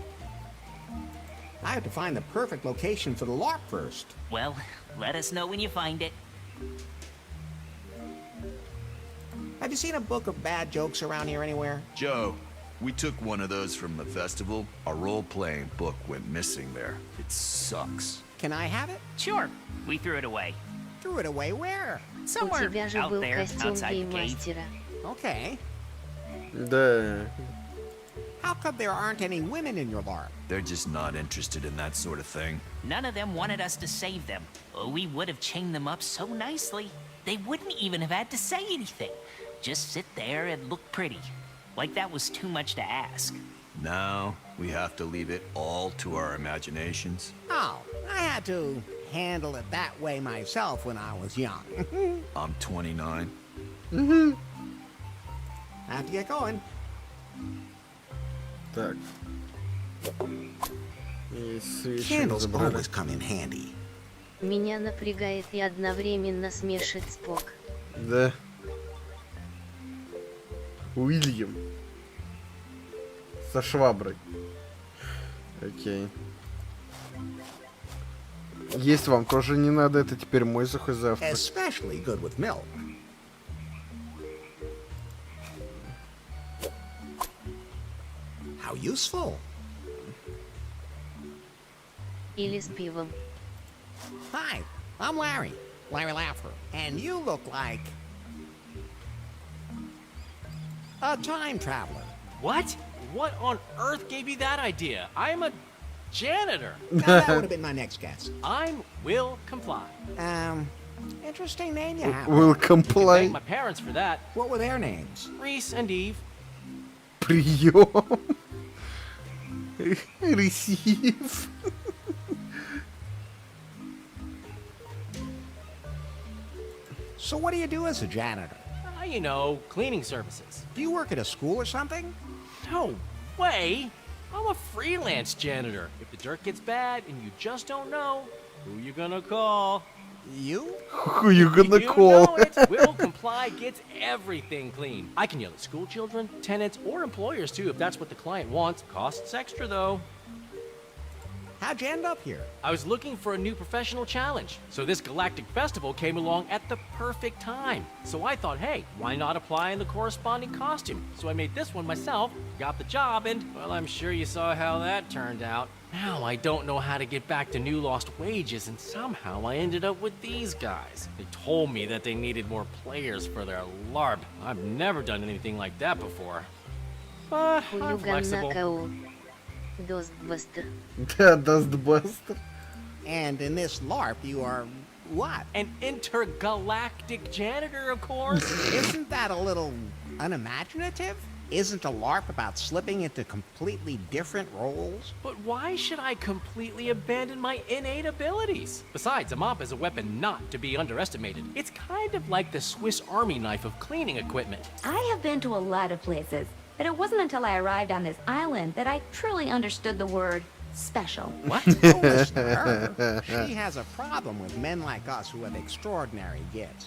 S3: I have to find the perfect location for the LARP first.
S17: Well, let us know when you find it.
S3: Have you seen a book of bad jokes around here anywhere?
S16: Joe, we took one of those from the festival. Our role-playing book went missing there. It sucks.
S3: Can I have it?
S17: Sure. We threw it away.
S3: Threw it away where?
S1: У
S17: Somewhere
S1: тебя же
S17: out
S1: был
S17: there,
S1: костюм
S17: outside the cave.
S1: гейммастера.
S3: Okay.
S2: Да.
S3: How come there aren't any women in your LARP?
S16: They're just not interested in that sort of thing.
S17: None of them wanted us to save them. We would have chained them up so nicely. They wouldn't even have had to say anything. Just sit there and look pretty. Like that was too much to ask.
S16: Now, we have to leave it all to our imaginations.
S3: Oh, I had to handle it that way myself when I was young.
S16: I'm 29.
S3: I have to get going.
S2: Так. И свечи
S3: Candles
S2: забрали.
S3: always come in handy.
S1: Меня напрягает и одновременно смешит Спок.
S2: Да. Уильям. Со шваброй. Окей. Есть вам тоже не надо, это теперь мой сухой завтрак.
S3: Especially good with milk. How useful.
S1: Или с пивом.
S3: Hi, I'm Larry. Larry Laffer. And you look like a time traveler.
S18: What? What on earth gave you that idea? I'm a janitor.
S3: Now, that would have been my next guess.
S18: I'm will comply.
S3: Interesting name you have.
S2: Will comply.
S18: Thank my parents for that.
S3: What were their names?
S18: Reese and Eve.
S2: Прием. Receive.
S3: So what do you do as a janitor?
S18: You know, cleaning services.
S3: Do you work at a school or something?
S18: No way. I'm a freelance janitor. If the dirt gets bad and you just don't know, who you gonna call?
S3: You?
S2: Who you gonna
S18: you
S2: call?
S18: Know it. Will Comply gets everything clean. I can yell at school children, tenants, or employers too if that's what the client wants. Costs extra though.
S3: How'd you end up here?
S18: I was looking for a new professional challenge, so this galactic festival came along at the perfect time. So I thought, hey, why not apply in the corresponding costume? So I made this one myself, got the job, and, well, I'm sure you saw how that turned out. Now I don't know how to get back to new lost wages, and somehow I ended up with these guys. They told me that they needed more players for their LARP. I've never done anything like that before. But I'm flexible.
S1: Достbuster.
S2: Да, Достbuster.
S3: And in this LARP, you are what?
S18: An intergalactic janitor, of course.
S3: Isn't that a little unimaginative? Isn't a LARP about slipping into completely different roles?
S18: But why should I completely abandon my innate abilities? Besides, a mop is a weapon not to be underestimated. It's kind of like the Swiss Army knife of cleaning equipment.
S6: I have been to a lot of places, but it wasn't until I arrived on this island that I truly understood the word special.
S18: What?
S3: Oh, listen to her. She has a problem with men like us who have extraordinary gifts.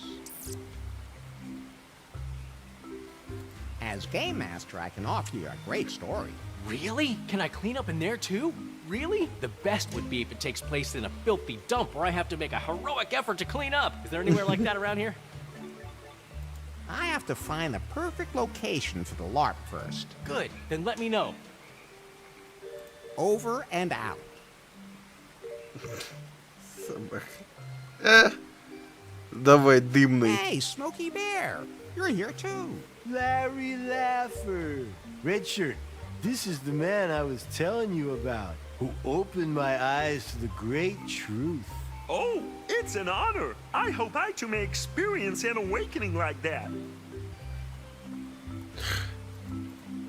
S3: As game master, I can offer you a great story.
S18: Really? Can I clean up in there too? Really? The best would be if it takes place in a filthy dump where I have to make a heroic effort to clean up. Is there anywhere like that around here?
S3: I have to find the perfect location for the LARP first.
S18: Good. Then let me know.
S3: Over and out.
S2: Давай, дымный.
S3: Hey, Smokey Bear. You're here too.
S19: Larry Laffer. Red shirt. This is the man I was telling you about, who opened my eyes to the great truth.
S20: Oh, it's an honor. I hope I too may experience an awakening like that.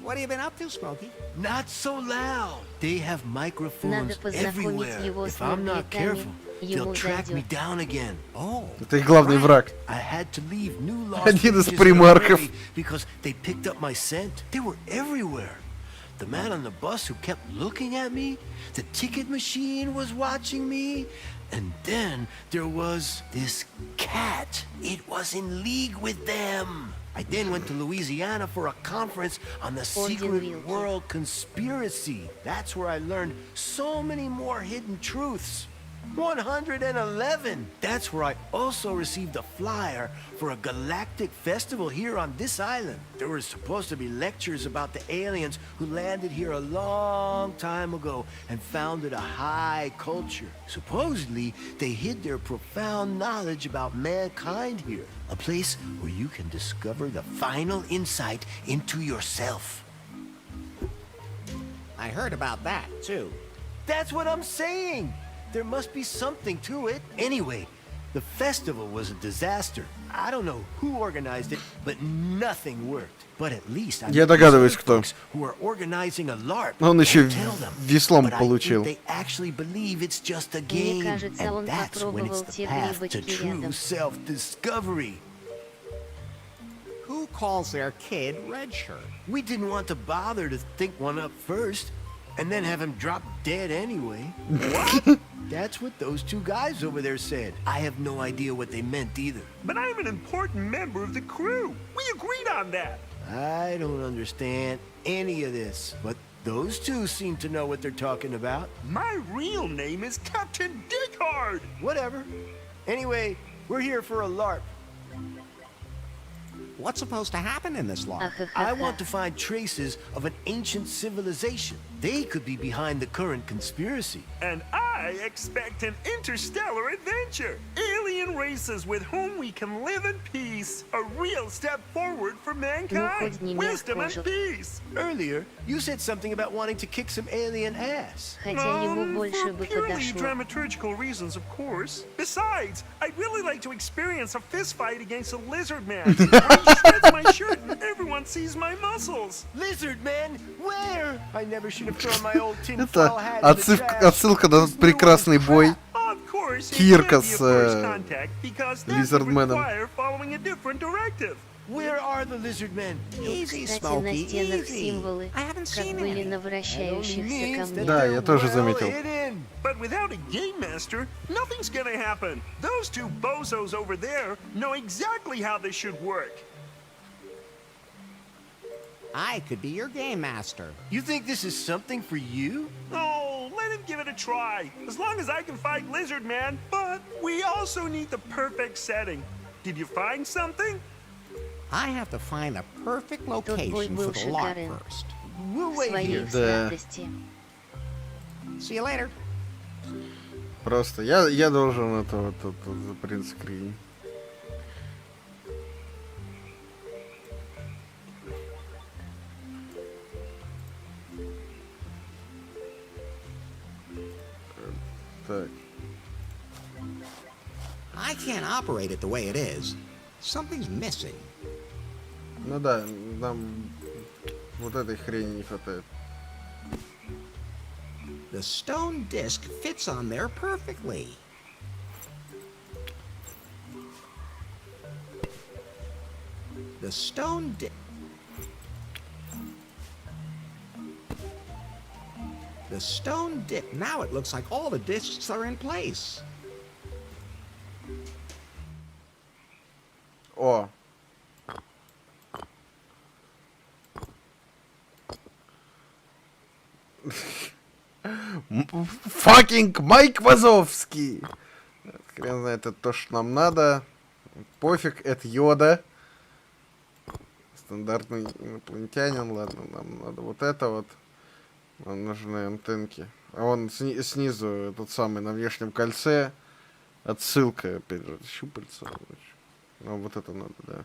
S3: What have you been up to, Smokey?
S19: Not so loud. They have microphones everywhere. If I'm not careful, they'll track me down again.
S3: Oh.
S2: Это их главный враг.
S19: I had to leave New Lost
S2: Один из
S19: Wages
S2: примарков.
S19: early because they picked up my scent. They were everywhere. The man on the bus who kept looking at me, the ticket machine was watching me, and then there was this cat. It was in league with them. I then went to Louisiana for a conference on the secret world conspiracy. That's where I learned so many more hidden truths. 111! That's where I also received a flyer for a galactic festival here on this island. There were supposed to be lectures about the aliens who landed here a long time ago and founded a high culture. Supposedly, they hid their profound knowledge about mankind here. A place where you can discover the final insight into yourself.
S3: I heard about that, too.
S19: That's what I'm saying! There must be something to it. Anyway, the festival was a disaster. I don't know who organized it, but nothing worked. But at least I
S2: Я догадываюсь, кто.
S19: who are organizing a LARP.
S2: Он еще
S19: Tell them.
S2: веслом
S19: But I
S2: получил.
S19: think they actually believe it's just a game.
S1: Мне кажется, он
S19: And that's when it's
S1: попробовал
S19: the
S1: те
S19: path to
S1: грибочки
S19: true
S1: рядом.
S19: self-discovery.
S3: Who calls their kid Red Shirt?
S19: We didn't want to bother to think one up first, and then have him drop dead anyway.
S20: What?
S19: That's what those two guys over there said. I have no idea what they meant either.
S20: But I'm an important member of the crew. We agreed on that.
S19: I don't understand any of this, but those two seem to know what they're talking about.
S20: My real name is Captain Dickhard.
S19: Whatever. Anyway, we're here for a LARP.
S3: What's supposed to happen in this LARP?
S19: I want to find traces of an ancient civilization. They could be behind the current conspiracy.
S20: And I expect an interstellar adventure. Alien races with whom we can live in peace. A real step forward for mankind. Wisdom and peace.
S19: Earlier, you said something about wanting to kick some alien ass.
S20: For purely dramaturgical reasons, of course. Besides, I'd really like to experience a fist fight against a lizard man. Where he shreds my shirt and everyone sees my muscles.
S19: Lizard man? Where? I never should have thrown my old tin
S2: Это
S19: foil hat in the trash.
S2: отсылка на прекрасный бой Кирка с Лизардменом.
S19: Where are the lizard men?
S3: Easy,
S1: Кстати, на
S3: Smokey,
S1: стенах
S3: easy.
S1: символы,
S3: I haven't
S1: как
S3: seen
S1: были
S3: any.
S1: на вращающихся камнях.
S2: Да, я тоже заметил.
S20: But without a game master, nothing's gonna happen. Those two bozos over there know exactly how this should work.
S3: I could be your game master.
S19: You think this is something for you?
S20: Oh, let him give it a try. As long as I can fight Lizard Man, but we also need the perfect setting. Did you find something?
S3: I have to find the perfect location for the LARP first.
S19: We'll wait here.
S2: Да.
S3: See you later.
S2: Просто я должен это вот запринтскринить. Так.
S3: I can't operate it the way it is. Something's missing.
S2: Ну да, нам вот этой хрени не хватает.
S3: The stone disc fits on there perfectly. The stone disc. The stone disc. Now it looks like all the discs are in place.
S2: О. Факинг Майк Вазовский. Хрен знает, это то, что нам надо. Пофиг, это Йода. Стандартный инопланетянин. Ладно, нам надо вот это вот. Нам нужны антенки. А вон снизу тот самый на внешнем кольце. Отсылка, опять же, щупальца. Ну, вот это надо, да.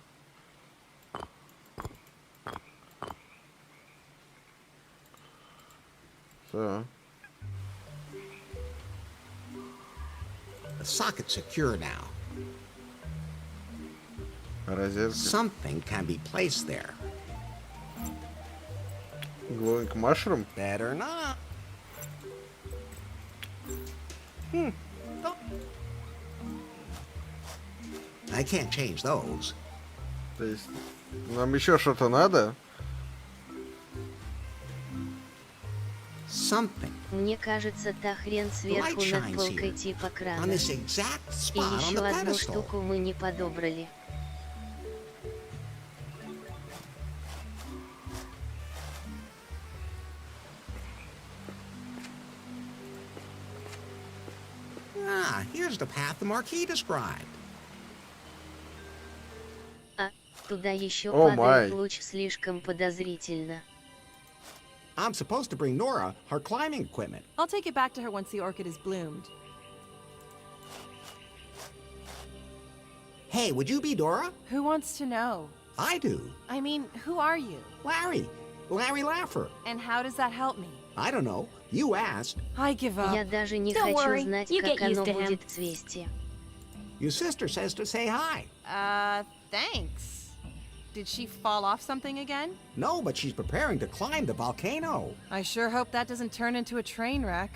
S2: So.
S3: The socket's secure now.
S2: Розетка.
S3: Something can be placed there.
S2: Glowing mushroom?
S3: Better not. I can't change those.
S2: То есть нам еще что-то надо?
S3: Something.
S1: Мне кажется, та хрен сверху над полкой типа крана. И еще одну штуку мы не подобрали.
S3: Ah, here's the path the Marquis described.
S1: А, туда еще
S2: Oh
S1: падает
S2: my.
S1: луч слишком подозрительно.
S3: I'm supposed to bring Nora her climbing equipment.
S21: I'll take it back to her once the orchid is bloomed.
S3: Hey, would you be Dora?
S21: Who wants to know?
S3: I do.
S21: I mean, who are you?
S3: Larry. Larry Laffer.
S21: And how does that help me?
S3: I don't know. You asked.
S21: I give up.
S1: Я даже не
S21: Don't
S1: хочу
S21: worry,
S1: знать,
S21: you
S1: как
S21: get used
S1: оно
S21: to him.
S1: будет цвести.
S3: Your sister says to say hi.
S21: Thanks. Did she fall off something again?
S3: No, but she's preparing to climb the volcano.
S21: I sure hope that doesn't turn into a train wreck.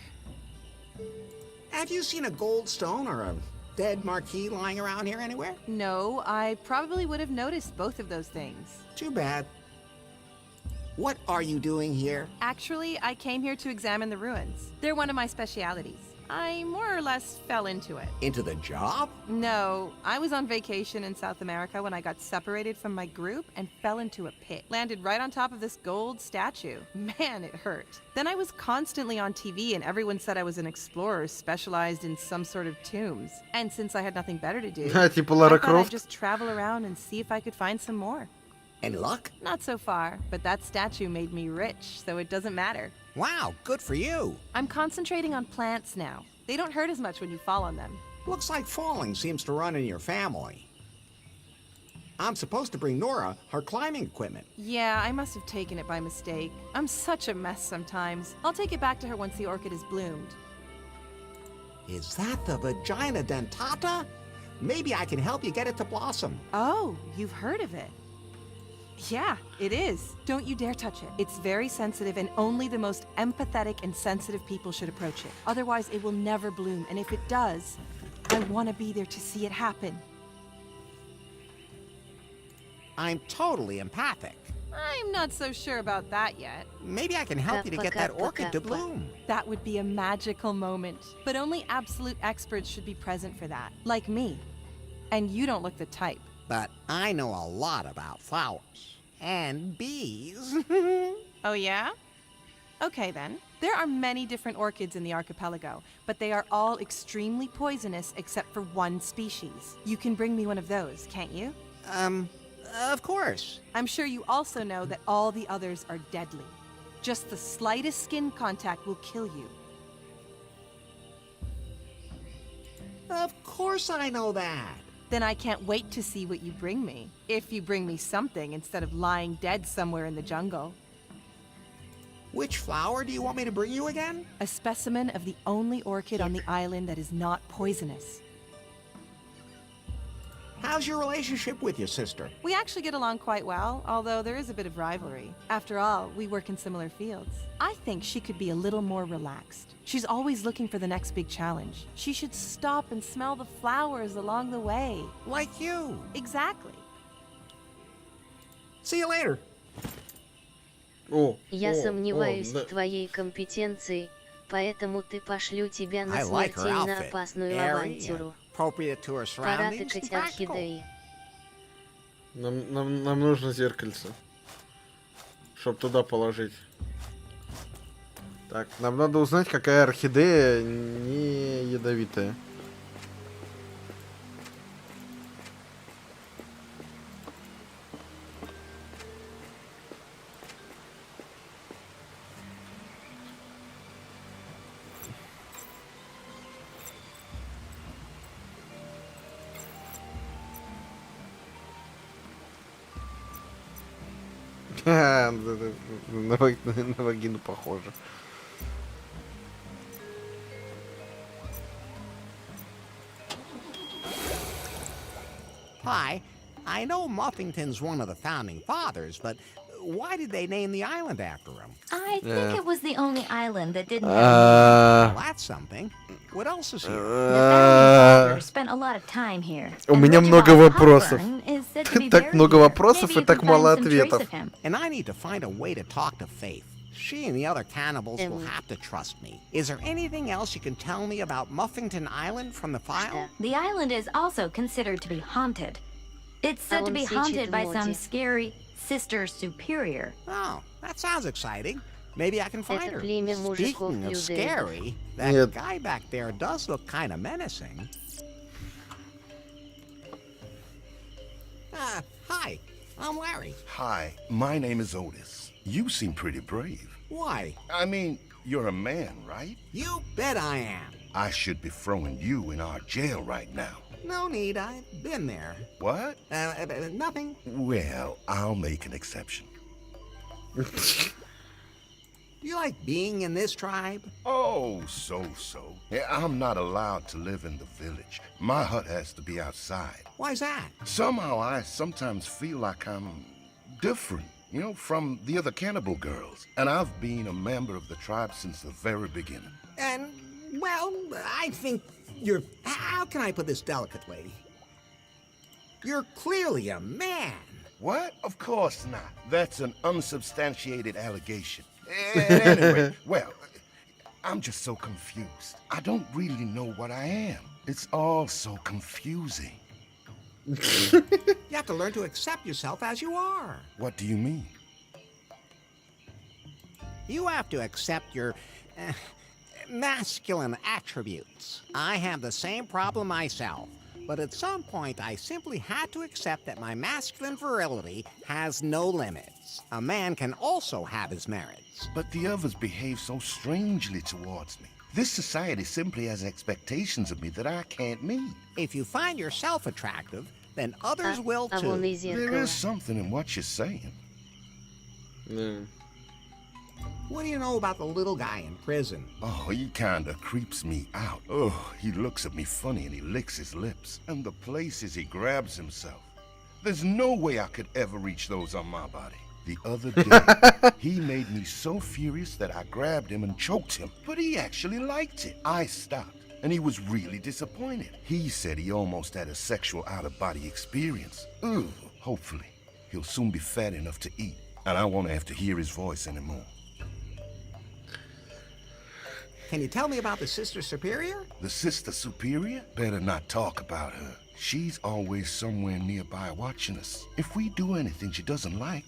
S3: Have you seen a gold stone or a dead marquee lying around here anywhere?
S21: No, I probably would have noticed both of those things.
S3: Too bad. What are you doing here?
S21: Actually, I came here to examine the ruins. They're one of my specialities. I more or less fell into it.
S3: Into the job?
S21: No, I was on vacation in South America when I got separated from my group and fell into a pit. Landed right on top of this gold statue. Man, it hurt. Then I was constantly on TV and everyone said I was an explorer specialized in some sort of tombs. And since I had nothing better to do, I thought I'd just travel around and see if I could find some more.
S3: Any luck?
S21: Not so far, but that statue made me rich, so it doesn't matter.
S3: Wow, good for you.
S21: I'm concentrating on plants now. They don't hurt as much when you fall on them.
S3: Looks like falling seems to run in your family. I'm supposed to bring Nora her climbing equipment.
S21: Yeah, I must have taken it by mistake. I'm such a mess sometimes. I'll take it back to her once the orchid is bloomed.
S3: Is that the vagina dentata? Maybe I can help you get it to blossom.
S21: Oh, you've heard of it. Yeah, it is. Don't you dare touch it. It's very sensitive and only the most empathetic and sensitive people should approach it. Otherwise, it will never bloom, and if it does, I want to be there to see it happen.
S3: I'm totally empathic.
S21: I'm not so sure about that yet.
S3: Maybe I can help you to get that orchid to bloom.
S21: That would be a magical moment. But only absolute experts should be present for that, like me. And you don't look the type.
S3: But I know a lot about flowers. And bees.
S21: Oh, yeah? Okay, then. There are many different orchids in the archipelago, but they are all extremely poisonous except for one species. You can bring me one of those, can't you?
S3: Of course.
S21: I'm sure you also know that all the others are deadly. Just the slightest skin contact will kill you.
S3: Of course I know that.
S21: Then I can't wait to see what you bring me. If you bring me something instead of lying dead somewhere in the jungle.
S3: Which flower do you want me to bring you again?
S21: A specimen of the only orchid on the island that is not poisonous.
S3: How's your relationship with your sister?
S21: We actually get along quite well, although there is a bit of rivalry. After all, we work in similar fields. I think she could be a little more relaxed. She's always looking for the next big challenge. She should stop and smell the flowers along the way.
S3: Like you.
S21: Exactly.
S3: See you later.
S1: Я сомневаюсь в твоей компетенции, поэтому ты пошлю тебя на смертельно опасную авантюру. Пора тыкать орхидеи.
S2: Нам нужно зеркальце, чтобы туда положить. Так, нам надо узнать, какая орхидея не ядовитая. На вагину похоже.
S3: Hi, I know Muffington's one of the founding fathers, but why did they name the island after him?
S6: I think it was the only island that didn't have
S3: Well, that's something. What else is here?
S6: The founding spent a lot of time here.
S2: У меня много вопросов. Так много вопросов и так мало ответов.
S3: And I need to find a way to talk to Faith. She and the other cannibals will have to trust me. Is there anything else you can tell me about Muffington Island from the file?
S6: The island is also considered to be haunted. It's said to be haunted by some scary Sister Superior.
S3: Oh, that sounds exciting. Maybe I can find her. Speaking of scary, that guy back there does look kind of menacing. Hi, I'm Larry.
S4: Hi, my name is Otis. You seem pretty brave.
S3: Why?
S4: I mean, you're a man, right?
S3: You bet I am.
S4: I should be throwing you in our jail right now.
S3: No need, I've been there.
S4: What?
S3: Nothing.
S4: Well, I'll make an exception.
S3: You like being in this tribe?
S4: Oh, so. Yeah, I'm not allowed to live in the village. My hut has to be outside.
S3: Why's that?
S4: Somehow I sometimes feel like I'm different, you know, from the other cannibal girls. And I've been a member of the tribe since the very beginning.
S3: And, well, I think How can I put this delicately? You're clearly a man.
S4: What? Of course not. That's an unsubstantiated allegation. Anyway, well, I'm just so confused. I don't really know what I am. It's all so confusing.
S3: You have to learn to accept yourself as you are.
S4: What do you mean?
S3: You have to accept your masculine attributes. I have the same problem myself, but at some point I simply had to accept that my masculine virility has no limits. A man can also have his merits.
S4: But the others behave so strangely towards me. This society simply has expectations of me that I can't meet.
S3: If you find yourself attractive, then others will too.
S4: There is something in what you're saying.
S3: What do you know about the little guy in prison?
S4: Oh, he kinda creeps me out. Oh, he looks at me funny and he licks his lips. And the places he grabs himself. There's no way I could ever reach those on my body. The other day, he made me so furious that I grabbed him and choked him. But he actually liked it. I stopped, and he was really disappointed. He said he almost had a sexual out-of-body experience. Ugh. Hopefully, he'll soon be fat enough to eat, and I won't have to hear his voice anymore.
S3: Can you tell me about the Sister Superior?
S4: The Sister Superior? Better not talk about her. She's always somewhere nearby watching us. If we do anything she doesn't like,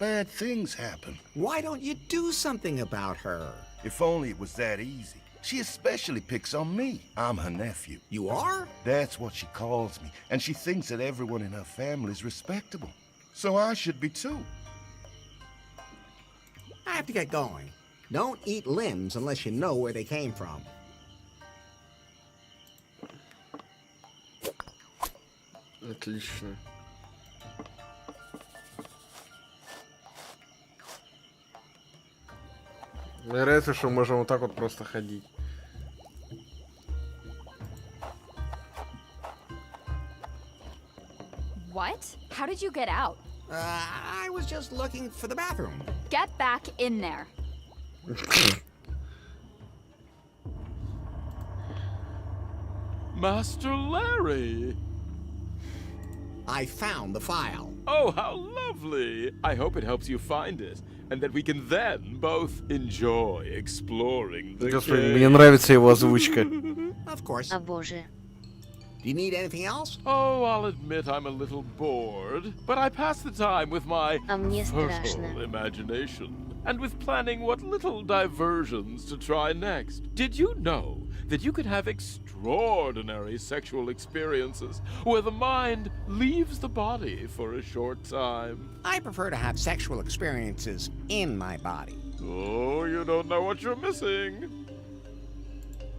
S4: bad things happen.
S3: Why don't you do something about her?
S4: If only it was that easy. She especially picks on me. I'm her nephew.
S3: You are?
S4: That's what she calls me, and she thinks that everyone in her family is respectable. So I should be too.
S3: I have to get going. Don't eat limbs unless you know where they came from.
S2: Отлично. Мне нравится, что можем вот так вот просто ходить.
S5: What? How did you get out?
S3: I was just looking for the bathroom.
S5: Get back in there.
S7: Master Larry!
S3: I found the file.
S7: Oh, how lovely! I hope it helps you find it, and that we can then both enjoy exploring the
S2: Господи, мне нравится его озвучка.
S3: Of course.
S1: О боже.
S3: Do you need anything else?
S7: Oh, I'll admit I'm a little bored, but I pass the time with my fertile imagination, and with planning what little diversions to try next. Did you know that you could have extraordinary sexual experiences where the mind leaves the body for a short time?
S3: I prefer to have sexual experiences in my body.
S7: Oh, you don't know what you're missing.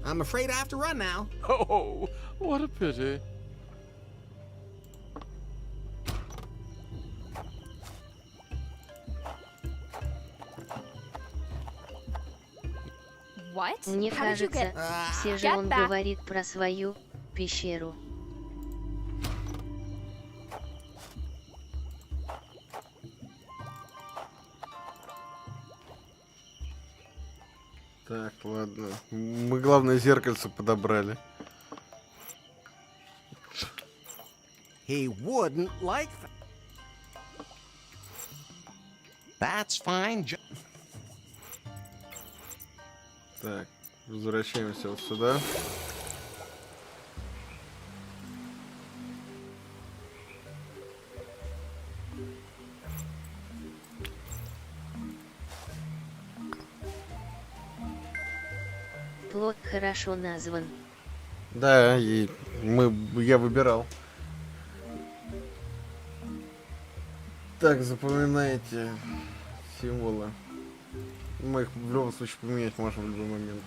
S3: I'm afraid I have to run now.
S7: Oh, what a pity.
S5: What?
S1: Мне
S5: How did you
S1: кажется,
S5: get...
S1: все же
S5: Get
S1: он
S5: back.
S1: говорит про свою пещеру.
S2: Так, ладно. Мы, главное, зеркальце подобрали.
S3: He wouldn't like that. That's fine.
S2: Так, возвращаемся вот сюда.
S1: Плод хорошо назван.
S2: Да, и я выбирал. Так, запоминайте символы. Мы их в любом случае поменять можем в любой момент.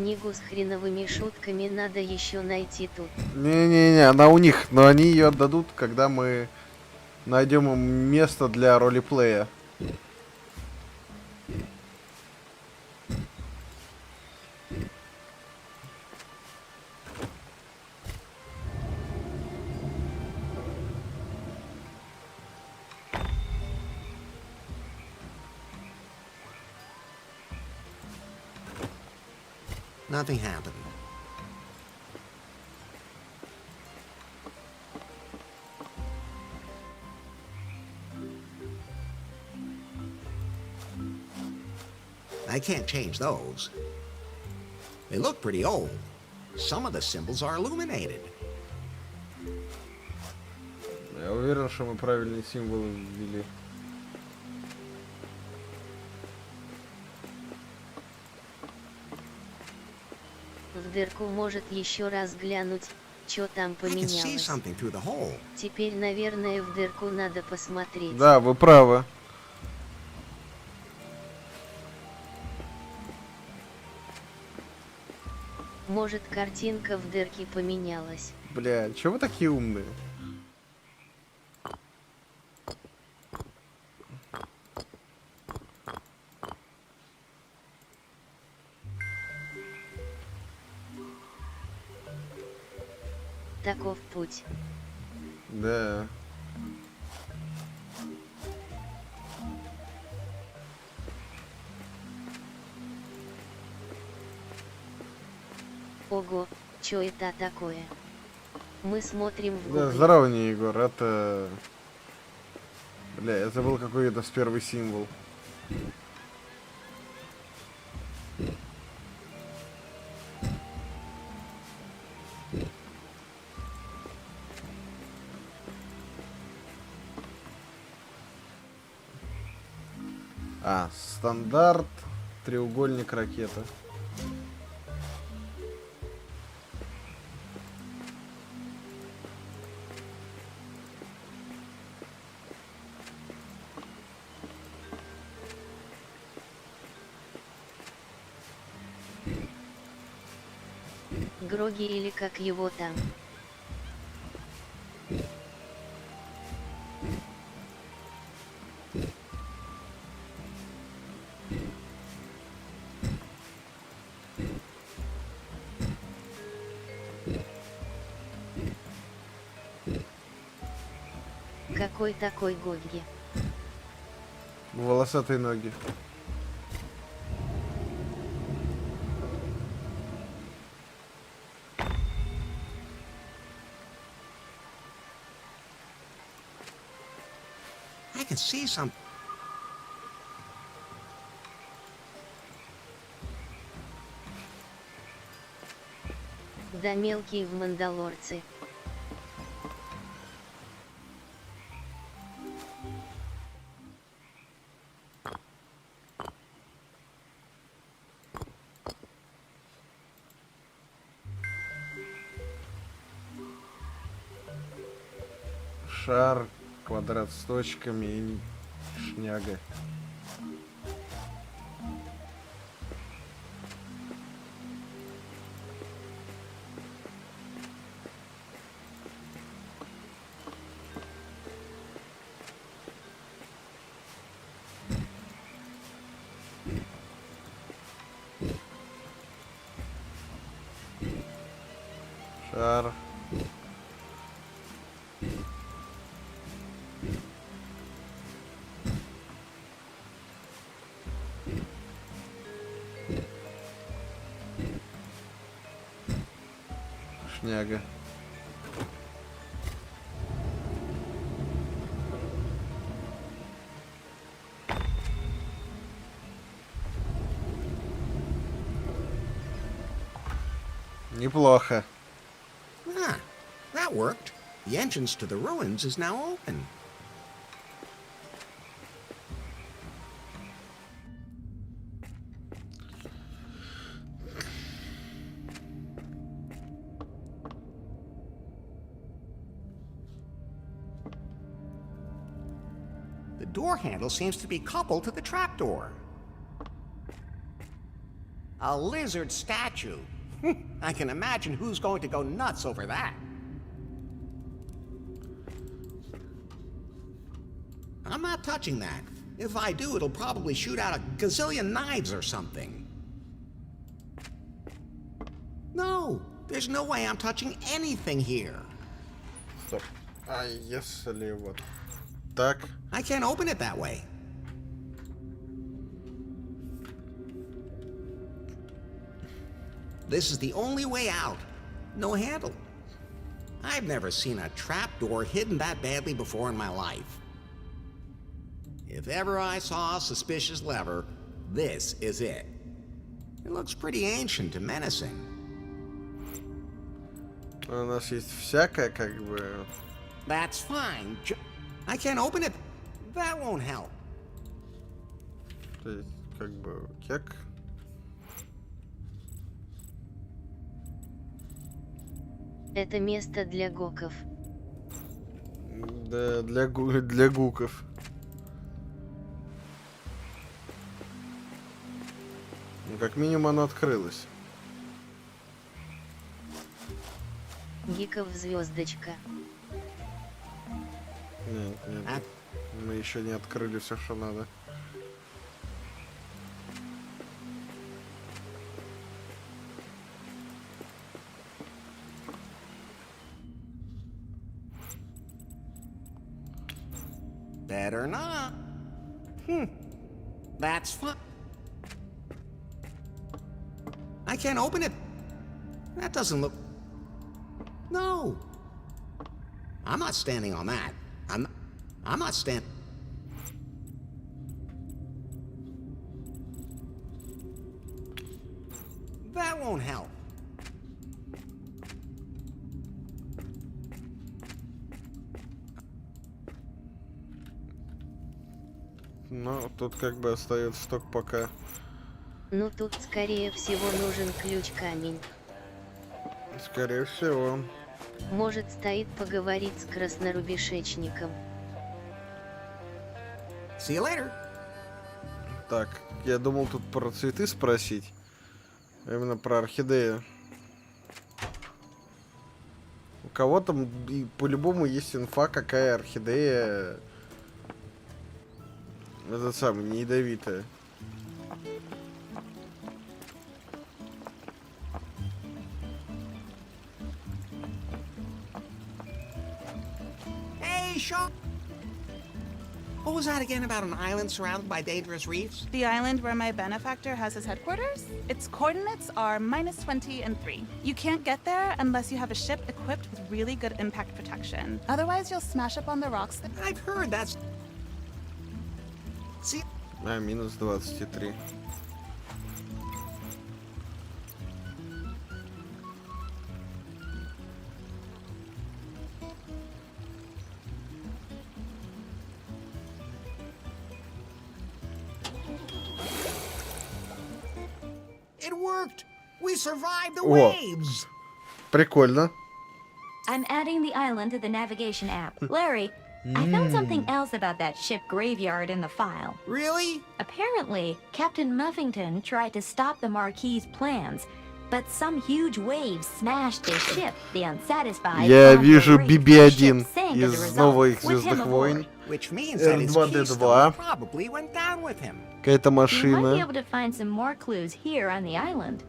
S1: Книгу с хреновыми шутками надо еще найти тут.
S2: Не-не-не, она у них, но они ее отдадут, когда мы найдем им место для ролеплея.
S8: Nothing happened. I can't change those. They look pretty old. Some of the symbols are illuminated.
S2: Я уверен, что мы правильные символы ввели.
S1: В дырку может еще раз глянуть, что там поменялось. Теперь, наверное, в дырку надо посмотреть.
S2: Да, вы правы.
S1: Может, картинка в дырке поменялась.
S2: Бля, чего вы такие умные?
S1: Таков путь.
S2: Да.
S1: Ого, чё это такое? Мы смотрим в
S2: Да,
S1: Google.
S2: здорово, не Егор, это... Бля, я забыл какой это первый символ. А, стандарт, треугольник, ракета.
S1: Гроги или как его там. Какой такой Гоги?
S2: Волосатые ноги.
S8: I can see some.
S1: Да мелкие в Мандалорце.
S2: Шар, квадрат с точками и шняга. Шар. Шняга. Неплохо.
S8: Ah, that worked. The entrance to the ruins is now open. The door handle seems to be coupled to the trapdoor. A lizard statue. I can imagine who's going to go nuts over that. I'm not touching that. If I do, it'll probably shoot out a gazillion knives or something. No, there's no way I'm touching anything here.
S2: Стоп. А если вот так?
S8: I can't open it that way. This is the only way out. No handle. I've never seen a trapdoor hidden that badly before in my life. If ever I saw a suspicious lever, this is it. It looks pretty ancient and menacing.
S2: У нас есть всякое, как бы...
S8: That's fine. I can't open it. That won't help.
S2: То есть, как бы, кек.
S1: Это место для гоков.
S2: Да, для гуков. Ну, как минимум оно открылось.
S1: Гиков звездочка.
S2: Нет, нет. Мы еще не открыли все, что надо.
S8: Better not. That's fine. I can't open it. That doesn't look... No. I'm not standing on that. I'm not standing... That won't help.
S2: Ну, тут как бы остается только пока.
S1: Ну тут скорее всего нужен ключ-камень.
S2: Скорее всего.
S1: Может стоит поговорить с краснорубешечником.
S8: See you later.
S2: Так, я думал тут про цветы спросить. А именно про орхидею. У кого-то по-любому есть инфа, какая орхидея... Это самое, не ядовитая.
S8: Hey, Shaw! What was that again about an island surrounded by dangerous reefs?
S13: The island where my benefactor has his headquarters? Its coordinates are -20 and 3. You can't get there unless you have a ship equipped with really good impact protection. Otherwise, you'll smash up on the rocks.
S8: I've heard that's... See?
S2: А, минус 23.
S8: It worked! We survived the
S2: О,
S8: waves!
S2: прикольно.
S6: I'm adding the island to the navigation app. Larry, I found something else about that ship graveyard in the file.
S8: Really?
S6: Apparently, Captain Muffington tried to stop the Marquis's plans, but some huge waves smashed his ship. The unsatisfied...
S2: Я вижу BB-1 из новых Звездных войн.
S8: Which means that his keystone probably went down with him.
S2: Какая-то
S6: You might be
S2: машина.
S6: able to find some more clues here on the island.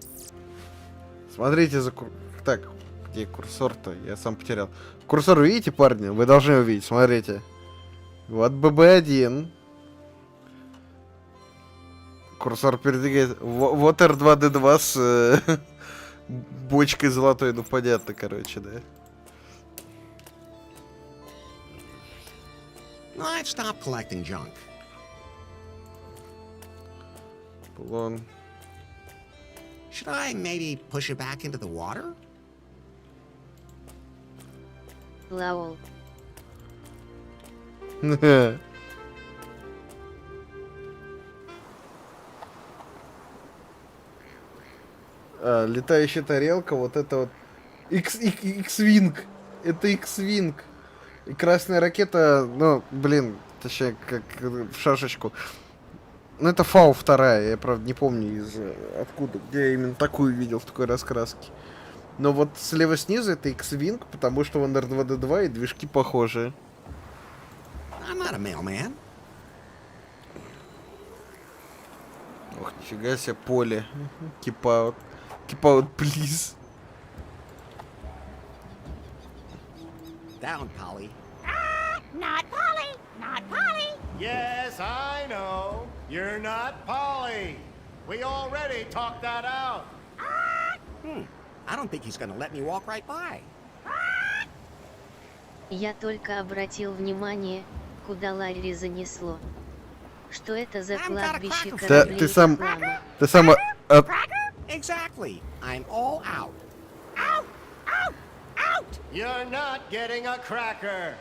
S2: Смотрите за Так, где курсор-то? Я сам потерял. Курсор видите, парни? Вы должны увидеть, смотрите. Вот ББ-1. Курсор передвигает. Вот R2-D2 с бочкой золотой. Ну, понятно, короче, да.
S8: No, I've stopped collecting junk.
S2: Плон.
S8: Should I maybe push it back into the water?
S1: Лаол.
S2: Летающая тарелка, вот это вот X-Wing. Это X-Wing. И красная ракета, ну, блин, точнее, как в шашечку. Ну, это Фау 2, я, правда, не помню откуда, где я именно такую видел в такой раскраске. Но вот слева снизу это X-Wing, потому что в R2-D2 и движки похожие.
S8: I'm not a mailman.
S2: Ох, нифига себе, поле. Keep out. Keep out, please.
S8: Down, Polly.
S15: Not Polly! Not Polly!
S9: Yes, I know. You're not Polly. We already talked that out.
S8: I don't think he's gonna let me walk right by.
S1: Я только обратил внимание, куда Ларри занесло. Что это за кладбище кораблей
S2: Ты сам...
S8: Exactly. I'm all out.
S15: Out! Out! Out!
S9: You're not getting a cracker.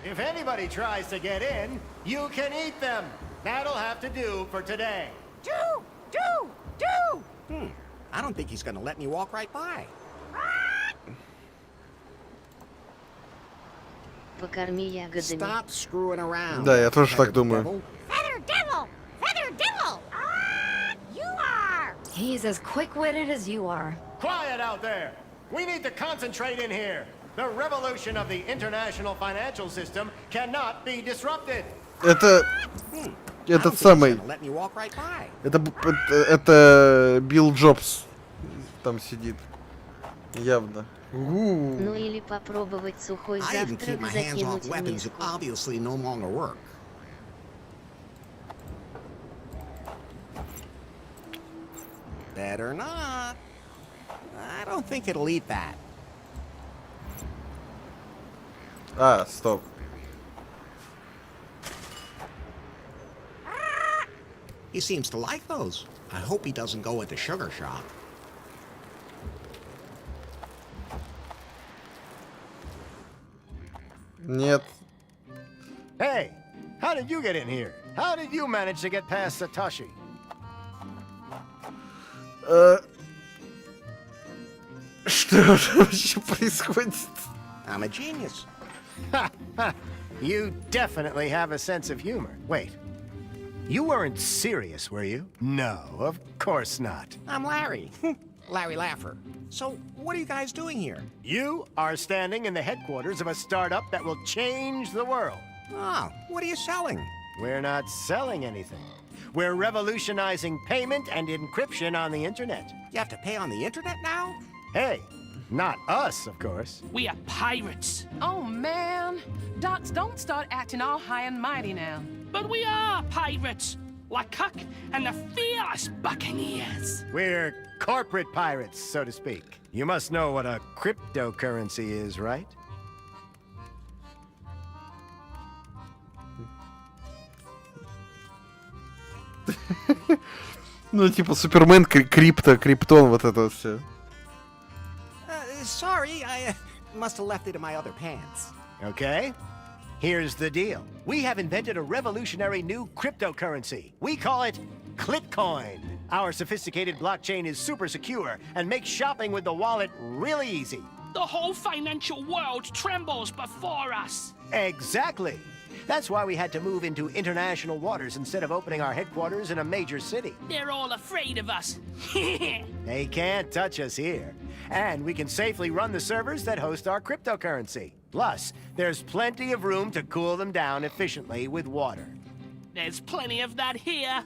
S9: If anybody tries to get in, you can eat them. That'll have to do for today.
S15: Do!
S8: I don't think he's gonna let me walk right by.
S1: Покорми ягодами.
S8: Stop screwing around.
S2: Да, я тоже так думаю.
S15: Feather Devil! Feather Devil! You are!
S6: He's as quick-witted as you are.
S9: Quiet out there. We need to concentrate in here. The revolution of the international financial system cannot be disrupted.
S2: Это... Этот самый...
S8: Let me walk right by.
S2: Это Билл Джобс там сидит. Явно.
S1: Ну или попробовать сухой
S8: I even keep
S1: завтрак
S8: my hands off
S1: закинуть в
S8: weapons that
S1: миску.
S8: obviously no longer work. Better not. I don't think it'll eat that.
S2: А, стоп.
S8: He seems to like those. I hope he doesn't go with the sugar shop.
S2: Нет.
S9: Hey, how did you get in here? How did you manage to get past Satoshi?
S2: Что вообще происходит?
S8: I'm a genius.
S9: You definitely have a sense of humor. Wait, you weren't serious, were you? No, of course not.
S8: I'm Larry. Larry Laffer. So, what are you guys doing here?
S9: You are standing in the headquarters of a startup that will change the world.
S8: Oh, what are you selling?
S9: We're not selling anything. We're revolutionizing payment and encryption on the internet.
S8: You have to pay on the internet now?
S9: Hey, not us, of course.
S22: We are pirates.
S23: Oh, man. Docs, don't start acting all high and mighty now.
S22: But we are pirates. Like Huck and the fearless buccaneers.
S9: We're corporate pirates, so to speak. You must know what a cryptocurrency is, right?
S2: Ну, типа Супермен, Криптон, вот это вот все.
S8: Sorry, I must have left it in my other pants.
S9: Okay. Here's the deal. We have invented a revolutionary new cryptocurrency. We call it Clitcoin. Our sophisticated blockchain is super secure and makes shopping with the wallet really easy.
S22: The whole financial world trembles before us.
S9: Exactly. That's why we had to move into international waters instead of opening our headquarters in a major city.
S22: They're all afraid of us.
S9: They can't touch us here. And we can safely run the servers that host our cryptocurrency. Plus, there's plenty of room to cool them down efficiently with water.
S22: There's plenty of that here.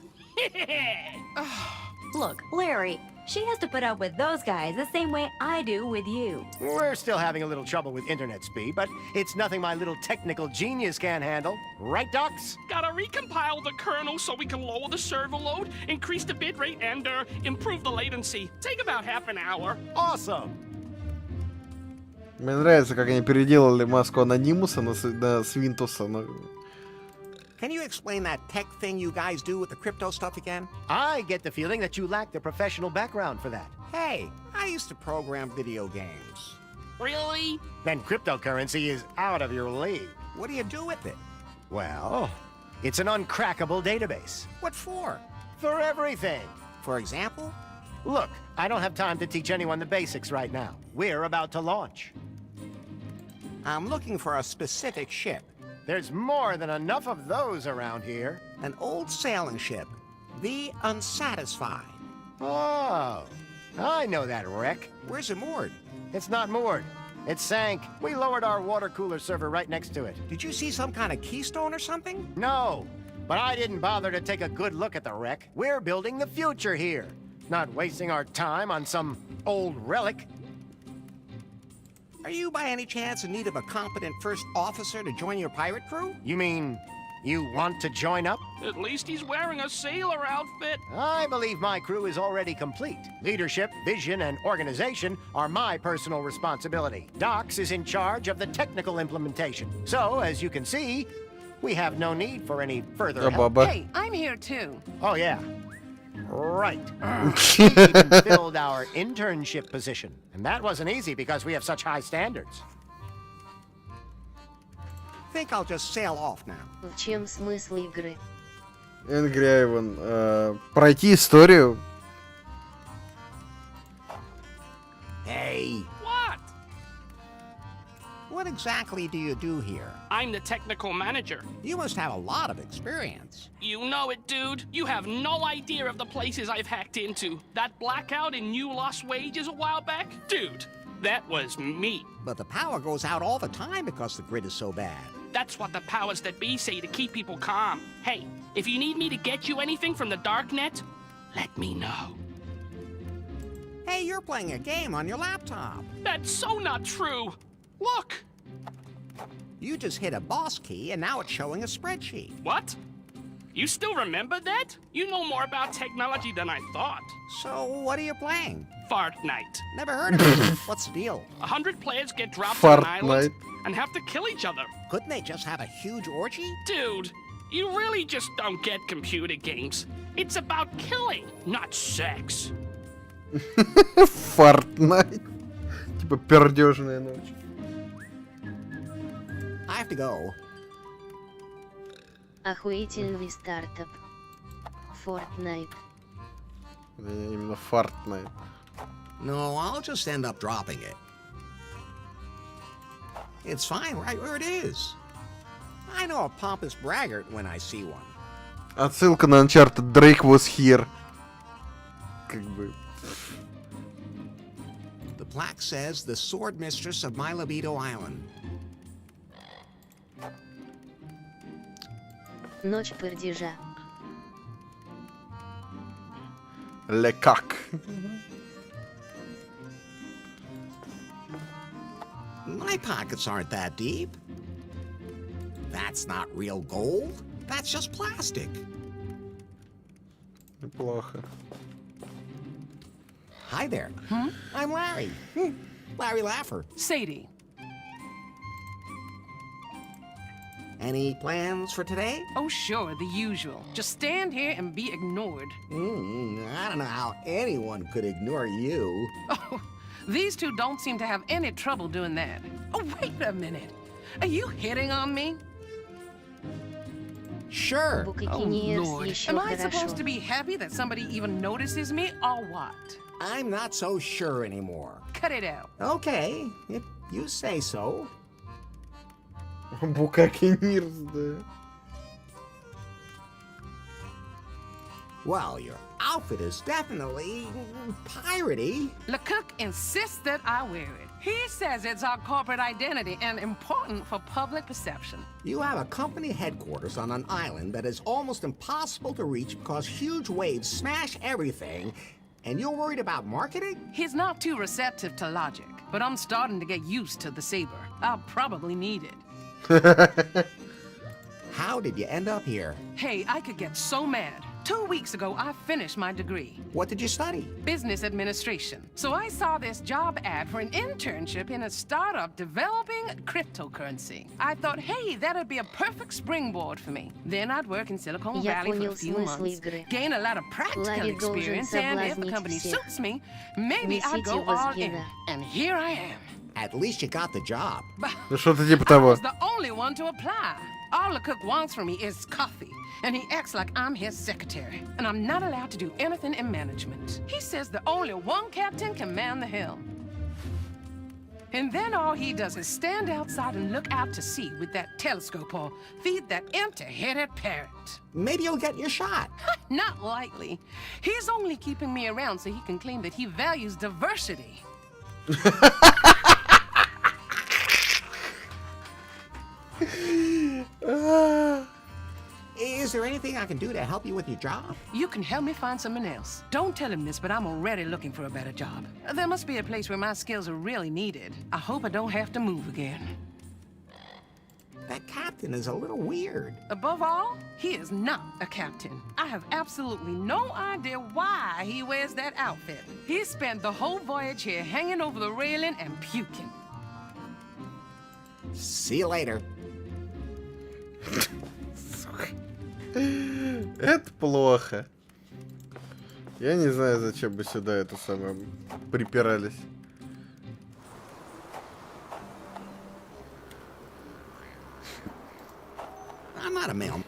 S6: Look, Larry, she has to put up with those guys the same way I do with you.
S9: We're still having a little trouble with internet speed, but it's nothing my little technical genius can't handle. Right, Docs?
S22: Gotta recompile the kernel so we can lower the server load, increase the bitrate, and improve the latency. Take about half an hour.
S9: Awesome!
S2: Мне нравится, как они переделали маску Анонимуса на Свинтуса.
S8: Can you explain that tech thing you guys do with the crypto stuff again?
S9: I get the feeling that you lack the professional background for that.
S8: Hey, I used to program video games.
S22: Really?
S9: Then cryptocurrency is out of your league.
S8: What do you do with it?
S9: Well, it's an uncrackable database.
S8: What for?
S9: For everything.
S8: For example?
S9: Look, I don't have time to teach anyone the basics right now. We're about to launch.
S8: I'm looking for a specific ship.
S9: There's more than enough of those around here.
S8: An old sailing ship. The Unsatisfied.
S9: Oh, I know that wreck.
S8: Where's it moored?
S9: It's not moored. It sank. We lowered our water cooler server right next to it.
S8: Did you see some kind of keystone or something?
S9: No, but I didn't bother to take a good look at the wreck. We're building the future here, not wasting our time on some old relic.
S8: Are you by any chance in need of a competent first officer to join your pirate crew?
S9: You mean you want to join up?
S22: At least he's wearing a sailor outfit.
S9: I believe my crew is already complete. Leadership, vision, and organization are my personal responsibility. Docs is in charge of the technical implementation. So, as you can see, we have no need for any further help.
S23: Hey, I'm here too.
S9: Oh, yeah. Right. We even filled our internship position. And that wasn't easy because we have such high standards.
S8: Think I'll just sail off now.
S1: В чем смысл игры?
S2: Энгри Айвен. Пройти историю.
S8: Hey.
S22: What?
S8: What exactly do you do here?
S22: I'm the technical manager.
S8: You must have a lot of experience.
S22: You know it, dude. You have no idea of the places I've hacked into. That blackout in New Lost Wages a while back? Dude, that was me.
S8: But the power goes out all the time because the grid is so bad.
S22: That's what the powers that be say to keep people calm. Hey, if you need me to get you anything from the darknet, let me know.
S8: Hey, you're playing a game on your laptop.
S22: That's so not true. Look.
S8: You just hit a boss key and now it's showing a spreadsheet.
S22: What? You still remember that? You know more about technology than I thought.
S8: So, what are you playing?
S22: Fortnite.
S8: Never heard of it. What's the deal?
S22: 100 players get dropped on an island
S2: Fortnite.
S22: and have to kill each other.
S8: Couldn't they just have a huge orgy?
S22: Dude, you really just don't get computer games. It's about killing, not sex.
S2: Fortnite. Типа пердежная ночь.
S8: I have to go.
S1: Охуительный стартап. Fortnite.
S2: Именно Fortnite.
S8: No, I'll just end up dropping it. It's fine right where it is. I know a pompous braggart when I see one.
S2: Отсылка на Uncharted. Drake was here. Как бы.
S8: The plaque says the sword mistress of my libido island.
S1: Ночь пердежа.
S2: Лекак.
S8: My pockets aren't that deep. That's not real gold. That's just plastic.
S2: Неплохо.
S8: Hi there. I'm Larry. Larry Laffer.
S23: Sadie.
S8: Any plans for today?
S23: Oh, sure, the usual. Just stand here and be ignored.
S8: I don't know how anyone could ignore you.
S23: Oh, these two don't seem to have any trouble doing that. Oh, wait a minute. Are you hitting on me?
S8: Sure.
S23: Oh, Lord. Am I supposed to be happy that somebody even notices me, or what?
S8: I'm not so sure anymore.
S23: Cut it out.
S8: Okay, if you say so.
S2: Букакинирс, да.
S8: Well, your outfit is definitely piratey.
S23: LeCook insists that I wear it. He says it's our corporate identity and important for public perception.
S8: You have a company headquarters on an island that is almost impossible to reach because huge waves smash everything, and you're worried about marketing?
S23: He's not too receptive to logic, but I'm starting to get used to the saber. I'll probably need it.
S8: How did you end up here?
S23: Hey, I could get so mad. 2 weeks ago, I finished my degree.
S8: What did you study?
S23: Business administration. So I saw this job ad for an internship in a startup developing cryptocurrency. I thought, hey, that'd be a perfect springboard for me. Then I'd work in Silicon Valley for a few months, gain a lot of practical experience, and if the company suits me, maybe I'll go all in. And here I am.
S8: At least you got the job.
S2: Ну что-то типа
S23: I
S2: того.
S23: was the only one to apply. All the cook wants from me is coffee, and he acts like I'm his secretary, and I'm not allowed to do anything in management. He says that only one captain can man the helm. And then all he does is stand outside and look out to sea with that telescope or feed that empty-headed parrot.
S8: Maybe you'll get your shot.
S23: Not likely. He's only keeping me around so he can claim that he values diversity.
S8: Is there anything I can do to help you with your job?
S23: You can help me find someone else. Don't tell him this, but I'm already looking for a better job. There must be a place where my skills are really needed. I hope I don't have to move again.
S8: That captain is a little weird.
S23: Above all, he is not a captain. I have absolutely no idea why he wears that outfit. He spent the whole voyage here hanging over the railing and puking.
S8: See you later.
S2: Это плохо. Я не знаю, зачем бы сюда это самое припирались.
S8: I'm not a mailman.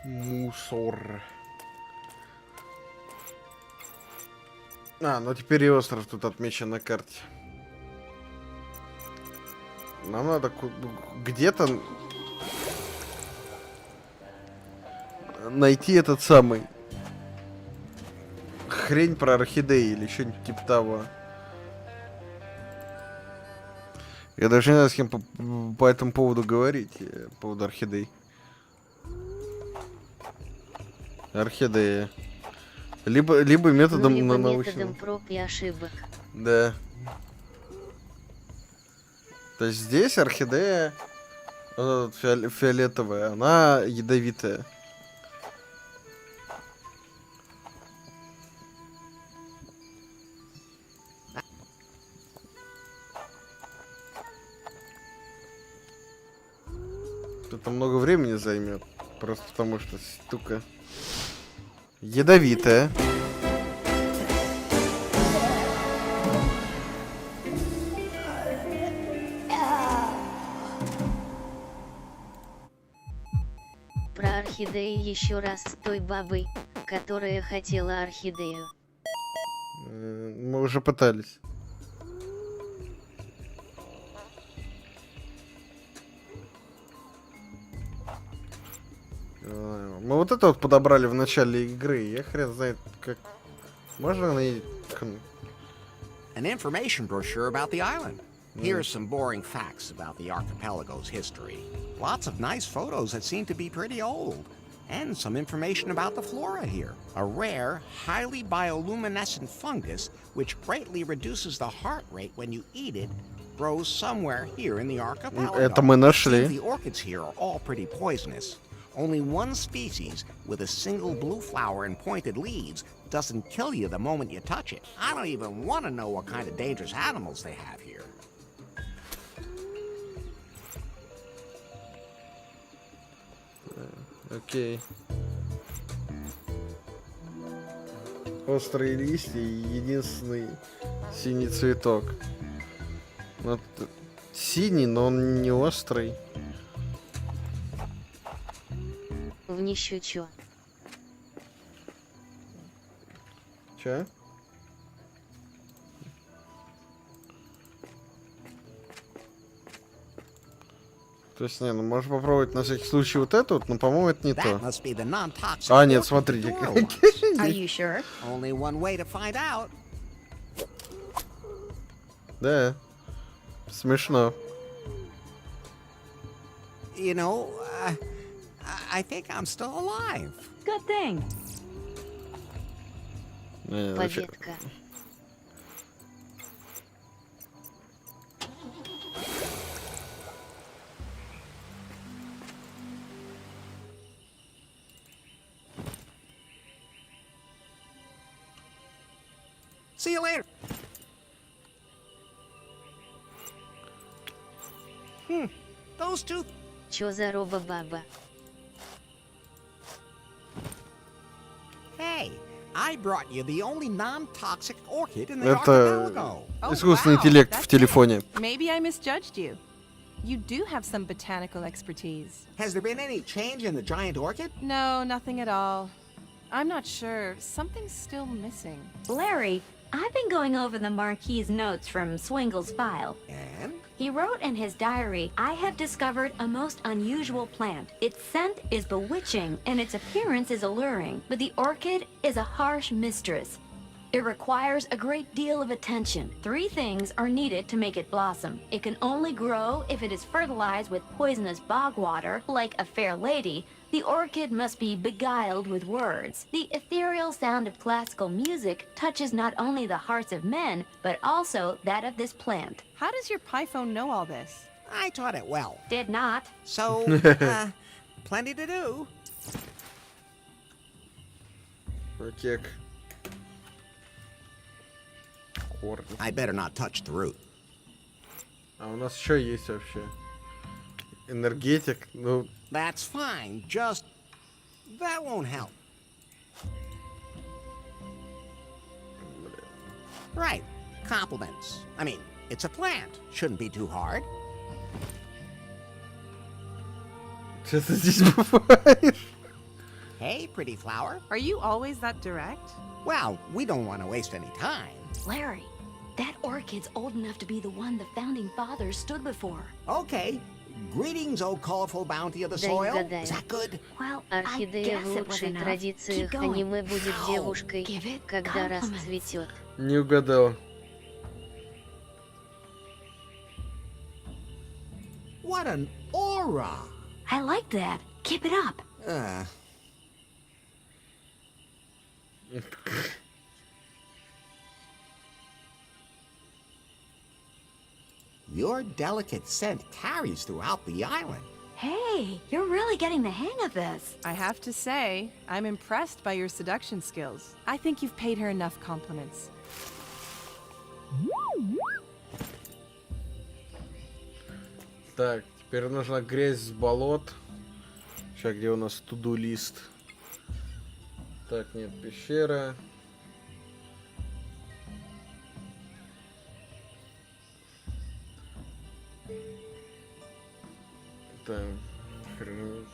S2: Мусор. Ну теперь и остров тут отмечен на карте. Нам надо где-то найти этот самый хрень про орхидеи или что-нибудь типа того. Я даже не знаю, с кем по этому поводу говорить, по поводу орхидей. Орхидея. Либо методом
S1: методом проб и ошибок.
S2: Да. То есть здесь орхидея вот фиолетовая, она ядовитая. Это много времени займет. Просто потому что штука ядовитая.
S1: Про орхидеи еще раз с той бабой, которая хотела орхидею.
S2: Мы уже пытались. Мы вот это вот подобрали в начале игры. Я хрен знает, как... Можно найти...
S8: An information brochure about the island. Here's some boring facts about the archipelago's history. Lots of nice photos that seem to be pretty old. And some information about the flora here. A rare, highly bioluminescent fungus, which greatly reduces the heart rate when you eat it, grows somewhere here in the archipelago.
S2: Это мы нашли.
S8: The orchids here are all pretty poisonous. Only one species with a single blue flower and pointed leaves doesn't kill you the moment you touch it. I don't even want to know what kind of dangerous animals they have here.
S2: Окей. Острые листья и единственный синий цветок. Вот синий, но он не острый.
S1: В нищучу.
S2: Чё? То есть, не, ну можно попробовать на всякий случай вот это вот, но, по-моему, это не то. А, нет, смотрите. Да. Смешно.
S8: You know, I think I'm still alive.
S6: Good thing.
S1: Победка.
S8: See you later. Those two.
S1: Чё за роба-баба?
S8: Hey,
S3: I brought you the only non-toxic orchid in the
S2: Это
S3: archipelago.
S2: искусственный интеллект в телефоне.
S21: Maybe I misjudged you. You do have some botanical expertise.
S3: Has there been any change in the giant orchid?
S21: No, nothing at all. I'm not sure. Something's still missing.
S6: Larry, I've been going over the Marquis's notes from Swingle's file.
S3: And?
S6: He wrote in his diary, I have discovered a most unusual plant. Its scent is bewitching and its appearance is alluring, but the orchid is a harsh mistress. It requires a great deal of attention. 3 things are needed to make it blossom. It can only grow if it is fertilized with poisonous bog water, like a fair lady. The orchid must be beguiled with words. The ethereal sound of classical music touches not only the hearts of men, but also that of this plant.
S21: How does your Python know all this?
S3: I taught it well.
S6: Did not.
S3: So, plenty to do.
S2: Протек.
S3: I better not touch the root.
S2: А у нас что есть вообще? Энергетик, ну...
S3: That's fine, just... that won't help. Right, compliments. I mean, it's a plant. Shouldn't be too hard.
S2: Что ты здесь бываешь?
S3: Hey, pretty flower.
S21: Are you always that direct?
S3: Well, we don't want to waste any time.
S6: Larry, that orchid's old enough to be the one the founding fathers stood before.
S3: Okay. Greetings, O colorful bounty of the soil. Is that good?
S6: Well,
S1: Орхидея в лучших традициях аниме будет девушкой, когда расцветет.
S2: Не угадал.
S3: What an aura!
S6: I like that. Keep it up.
S3: Your delicate scent carries throughout the island.
S6: Hey, you're really getting the hang of this.
S21: I have to say, I'm impressed by your seduction skills. I think you've paid her enough compliments.
S2: Так, теперь нужна грязь с болот. Сейчас, где у нас to-do лист? Так, нет, пещера. Так, хрен.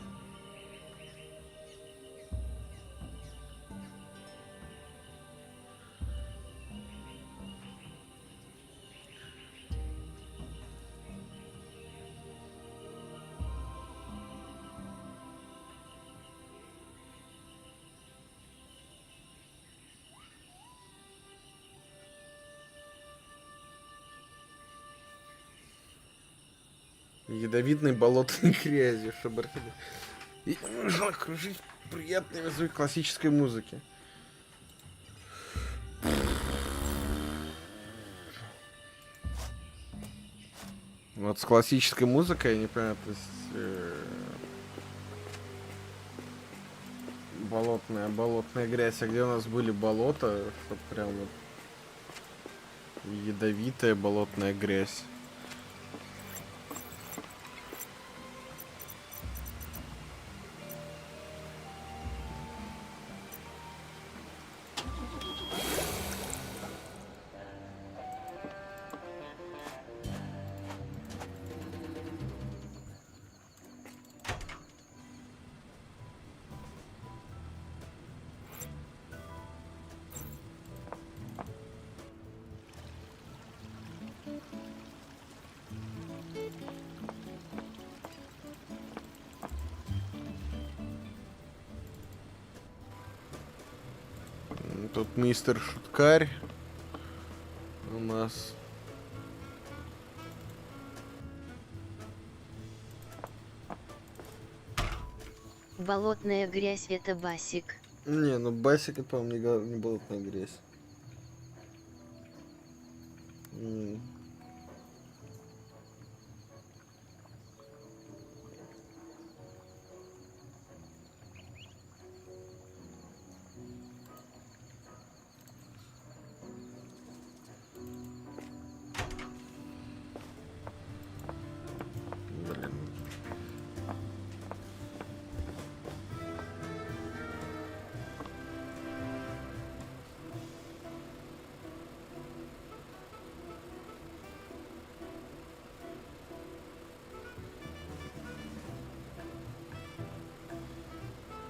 S2: Ядовитной болотной грязью, чтобы и нужно окружить приятный звук классической музыки. Вот с классической музыкой, я не понимаю, то есть болотная грязь, а где у нас были болота, чтобы прям вот ядовитая болотная грязь. Тут мистер Шуткарь у нас.
S1: Болотная грязь — это басик.
S2: Не, ну басик, это, по-моему, не болотная грязь.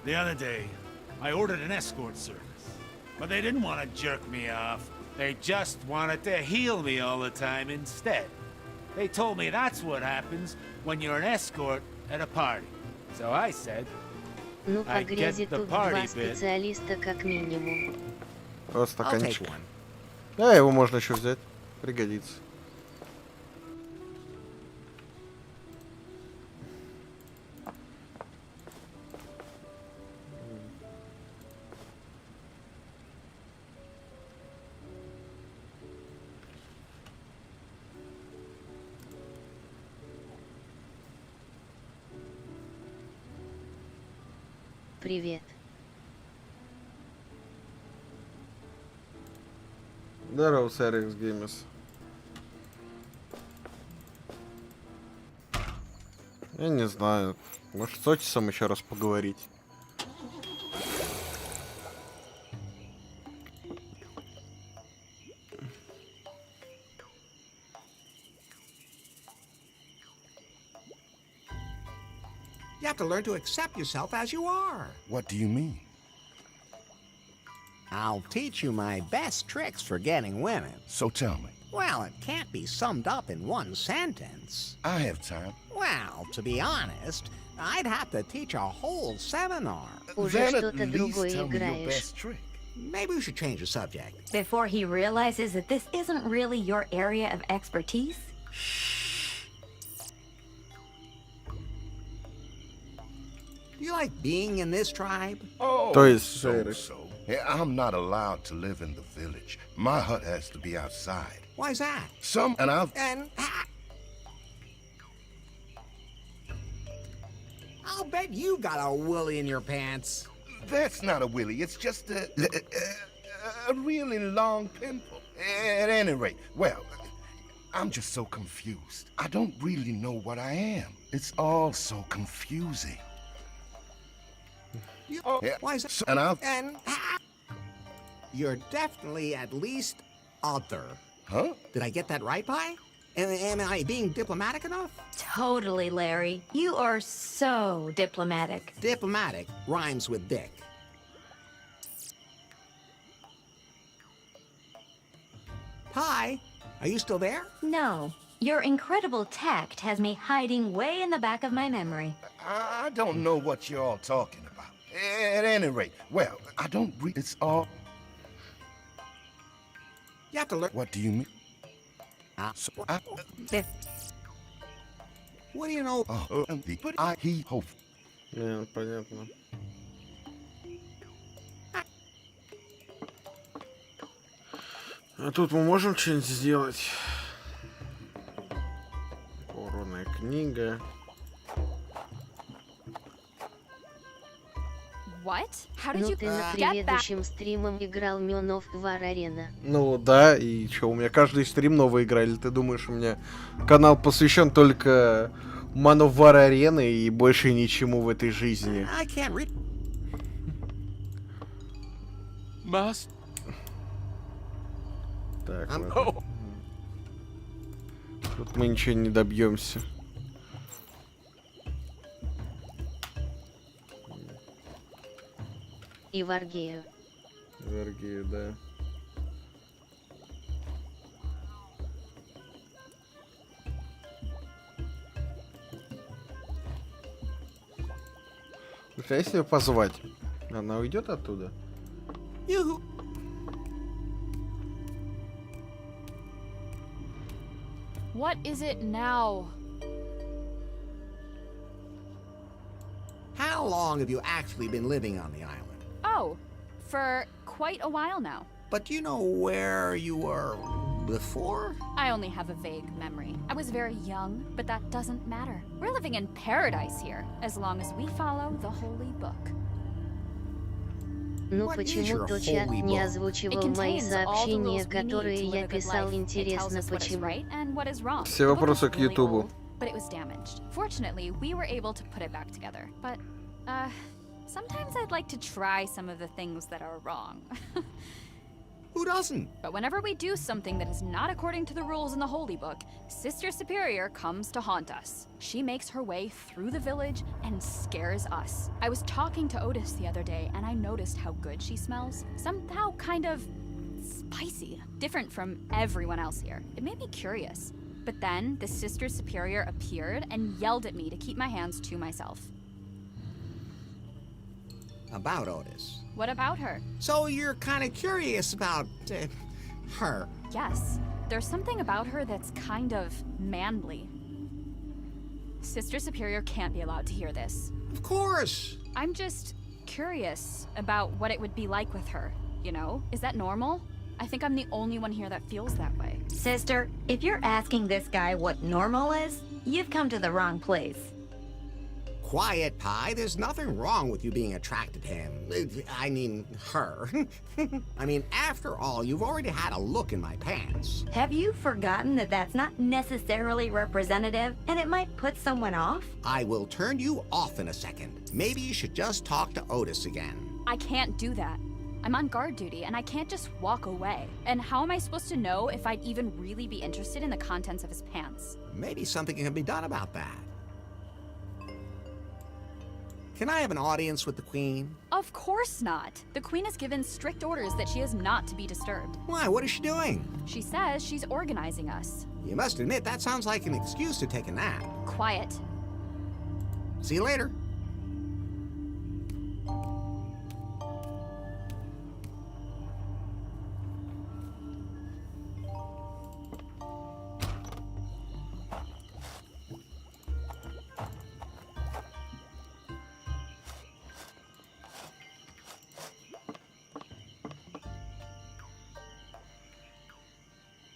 S11: The other day, I ordered an escort service, but they didn't want to jerk me off. They just wanted to heal me all the time instead. They told me that's what happens when you're an escort at a party. So I said,
S1: Ну, по грязи тут два специалиста как минимум.
S2: Стаканчик. Да, его можно еще взять. Пригодится.
S1: Привет.
S2: Здорово, Сарикс Геймерс. Я не знаю. Может, с Отисом еще раз поговорить.
S8: You have to learn to accept yourself as you are.
S4: What do you mean?
S8: I'll teach you my best tricks for getting women.
S4: So tell me.
S8: Well, it can't be summed up in one sentence.
S4: I have time.
S8: Well, to be honest, I'd have to teach a whole seminar.
S1: Уже что-то другое играешь.
S8: Maybe we should change the subject.
S6: Before he realizes that this isn't really your area of expertise?
S8: Do you like being in this tribe?
S4: Oh, so. I'm not allowed to live in the village. My hut has to be outside.
S8: Why's that? I'll bet you got a willy in your pants.
S4: That's not a willy. It's just a really long pimple. At any rate, well, I'm just so confused. I don't really know what I am. It's all so confusing.
S8: Why is it? You're definitely at least other.
S4: Huh?
S8: Did I get that right, Pi? Am I being diplomatic enough?
S6: Totally, Larry. You are so diplomatic.
S8: Diplomatic rhymes with dick. Pi, are you still there?
S6: No. Your incredible tact has me hiding way in the back of my memory.
S4: I don't know what you're all talking about. At any rate, well, I don't read. It's all.
S8: You have to learn.
S4: What do you mean?
S8: What do you know?
S4: He hope.
S2: Не, понятно. А тут мы можем что-нибудь сделать? Коронная книга.
S5: What? How did
S1: Ну
S5: you
S1: ты на
S5: get back?
S1: предыдущем стримом играл Man of War Arena.
S2: Ну да, и чё, у меня каждый стрим новая игра, или ты думаешь, у меня канал посвящен только Man of War Arena и больше ничему в этой жизни? Так, ладно. Тут мы ничего не добьемся.
S1: И Варгею.
S2: Варгею, да. Слушай, а если ее позвать? Она уйдет оттуда?
S5: What is it now?
S8: How long have you actually been living on the island?
S5: Oh, for quite a while now.
S8: But do you know where you were before?
S5: I only have a vague memory. I was very young, but that doesn't matter. We're living in paradise here, as long as we follow the holy book.
S1: Ну почему то чат не озвучивал мои сообщения, которые я писал, интересно почему?
S2: Все вопросы к Ютубу.
S5: But it was damaged. Fortunately, we were able to put it back together. But, sometimes I'd like to try some of the things that are wrong.
S8: Who doesn't?
S5: But whenever we do something that is not according to the rules in the Holy Book, Sister Superior comes to haunt us. She makes her way through the village and scares us. I was talking to Otis the other day, and I noticed how good she smells. Somehow kind of spicy, different from everyone else here. It made me curious. But then the Sister Superior appeared and yelled at me to keep my hands to myself.
S8: About Otis.
S5: What about her?
S8: So you're kind of curious about her?
S5: Yes. There's something about her that's kind of manly. Sister Superior can't be allowed to hear this.
S8: Of course.
S5: I'm just curious about what it would be like with her, you know? Is that normal? I think I'm the only one here that feels that way.
S6: Sister, if you're asking this guy what normal is, you've come to the wrong place.
S8: Quiet, Pie. There's nothing wrong with you being attracted to him. I mean, her. I mean, after all, you've already had a look in my pants.
S6: Have you forgotten that that's not necessarily representative, and it might put someone off?
S8: I will turn you off in a second. Maybe you should just talk to Otis again.
S5: I can't do that. I'm on guard duty, and I can't just walk away. And how am I supposed to know if I'd even really be interested in the contents of his pants?
S8: Maybe something can be done about that. Can I have an audience with the Queen?
S5: Of course not. The Queen has given strict orders that she is not to be disturbed.
S8: Why? What is she doing?
S5: She says she's organizing us.
S8: You must admit, that sounds like an excuse to take a nap.
S5: Quiet.
S8: See you later.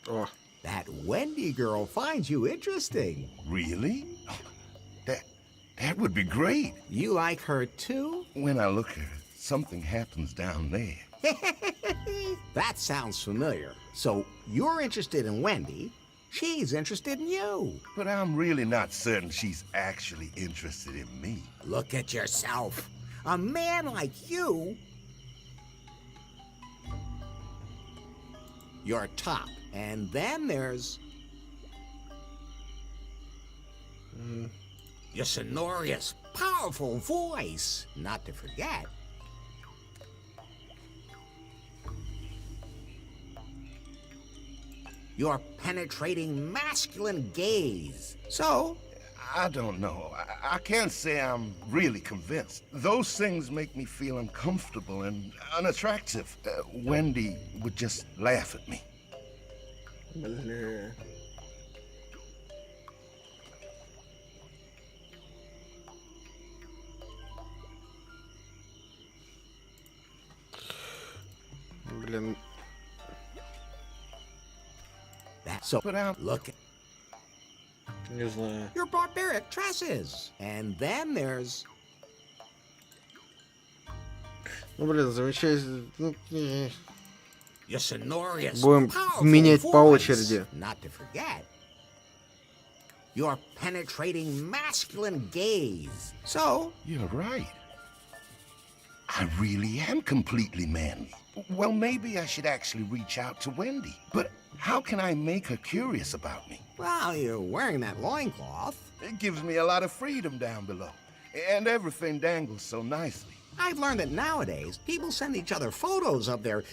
S2: Oh.
S8: That Wendy girl finds you interesting.
S4: Really? That would be great.
S8: You like her too?
S4: When I look at her, something happens down there.
S8: That sounds familiar. So you're interested in Wendy, she's interested in you.
S4: But I'm really not certain she's actually interested in me.
S8: Look at yourself. A man like you. You're top. And then there's... your sonorous, powerful voice, not to forget. Your penetrating masculine gaze. So...
S4: I don't know. I can't say I'm really convinced. Those things make me feel uncomfortable and unattractive. Wendy would just laugh at me.
S2: Блин.
S8: That's so... But look...
S2: Не знаю.
S8: Your barbaric tresses. And then there's...
S2: Ну, блин, замечательно.
S8: Your sonorous,
S2: будем менять по очереди.
S8: Not to forget. Your penetrating masculine gaze. So...
S4: You're right. I really am completely manly. Well, maybe I should actually reach out to Wendy. But how can I make her curious about me?
S8: Well, you're wearing that loincloth.
S4: It gives me a lot of freedom down below. And everything dangles so nicely.
S8: I've learned that nowadays, people send each other photos of their...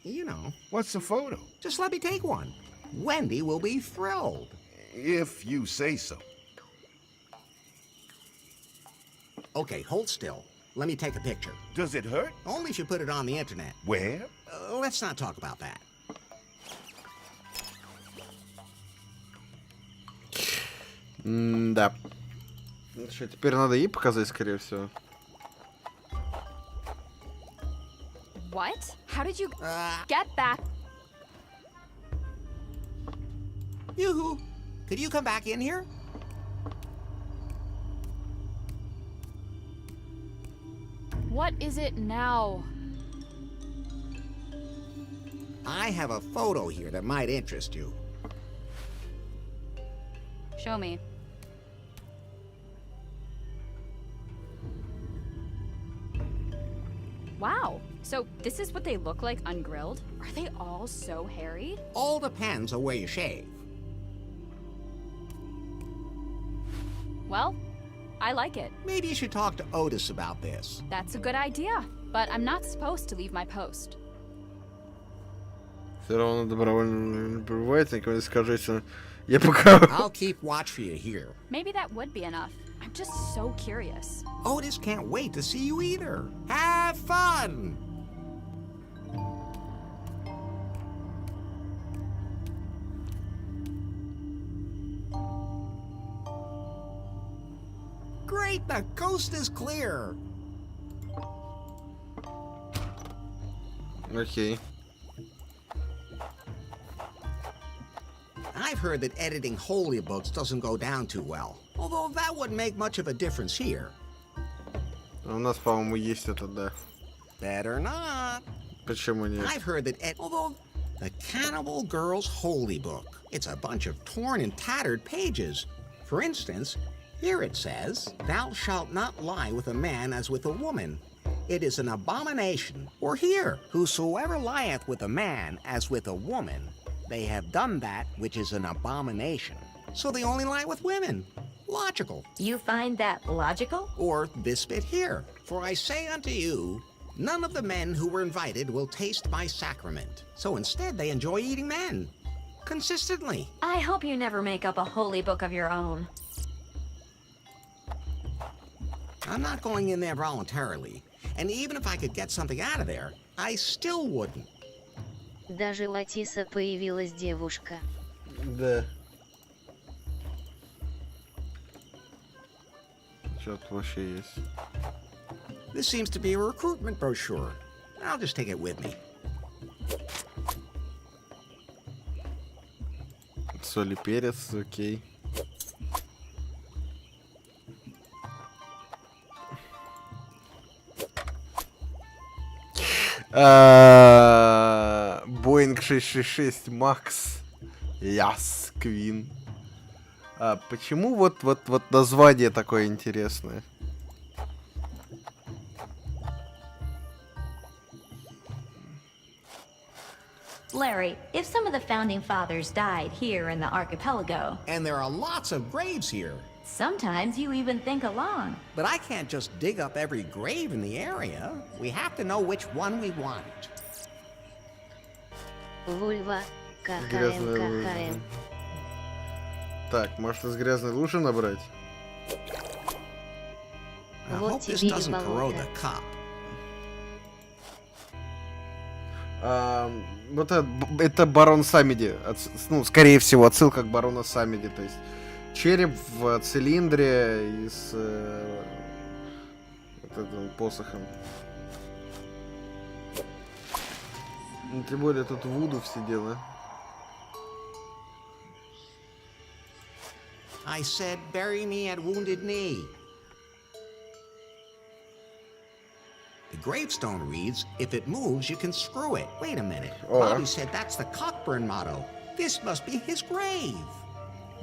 S8: you know.
S4: What's a photo?
S8: Just let me take one. Wendy will be thrilled.
S4: If you say so.
S8: Okay, hold still. Let me take a picture.
S4: Does it hurt?
S8: Only if you put it on the internet.
S4: Where?
S8: Let's not talk about that.
S2: Да. Что, теперь надо ей показать, скорее всего.
S5: What? How did you get back?
S8: Yoo-hoo! Could you come back in here?
S5: What is it now?
S8: I have a photo here that might interest you.
S5: Show me. Wow, So this is what they look like ungrilled? Are they all so hairy?
S8: All depends on where you shave.
S5: Well, I like it.
S8: Maybe you should talk to Otis about this.
S5: That's a good idea, but I'm not supposed to leave my post.
S2: Все равно добровольно не пребывайте, никого не скажите. Я пока...
S8: I'll keep watch for you here.
S5: Maybe that would be enough. I'm just so curious.
S8: Otis can't wait to see you either. Have fun! Great, the coast is clear.
S2: Окей.
S8: I've heard that editing holy books doesn't go down too well. Although that wouldn't make much of a difference here.
S2: У нас, по-моему, есть это, да.
S8: Better not.
S2: Почему нет?
S8: I've heard that although the Cannibal Girl's Holy Book, it's a bunch of torn and tattered pages. For instance, here it says, "Thou shalt not lie with a man as with a woman. It is an abomination." Or here, "Whosoever lieth with a man as with a woman, they have done that which is an abomination." So they only lie with women. Logical.
S6: You find that logical?
S8: Or this bit here. "For I say unto you, none of the men who were invited will taste my sacrament." So instead they enjoy eating men. Consistently.
S6: I hope you never make up a holy book of your own.
S8: I'm not going in there voluntarily. And even if I could get something out of there, I still wouldn't.
S1: Даже Латиса появилась девушка.
S2: Да. Что-то вообще есть.
S8: This seems to be a recruitment brochure. I'll just take it with me.
S2: Соль и перец, окей. Боинг 666 Макс. Яс, Квин. Почему вот название такое интересное?
S6: Larry, if some of the founding fathers died here in the archipelago...
S8: And there are lots of graves here.
S6: Sometimes you even think along.
S8: But I can't just dig up every grave in the area. We have to know which one we want.
S1: Вульва, КХМ.
S2: Так, может из грязной лужи набрать?
S8: I hope this doesn't corrode the cup.
S2: Вот это барон Саммиди. Ну, скорее всего, отсылка к барону Саммиди. То есть череп в цилиндре и с вот этим посохом. Ну, тем более тут Вуду все дела.
S8: I said, bury me at Wounded Knee. The gravestone reads, if it moves, you can screw it. Wait a minute. Bobby said that's the Cockburn motto. This must be his grave.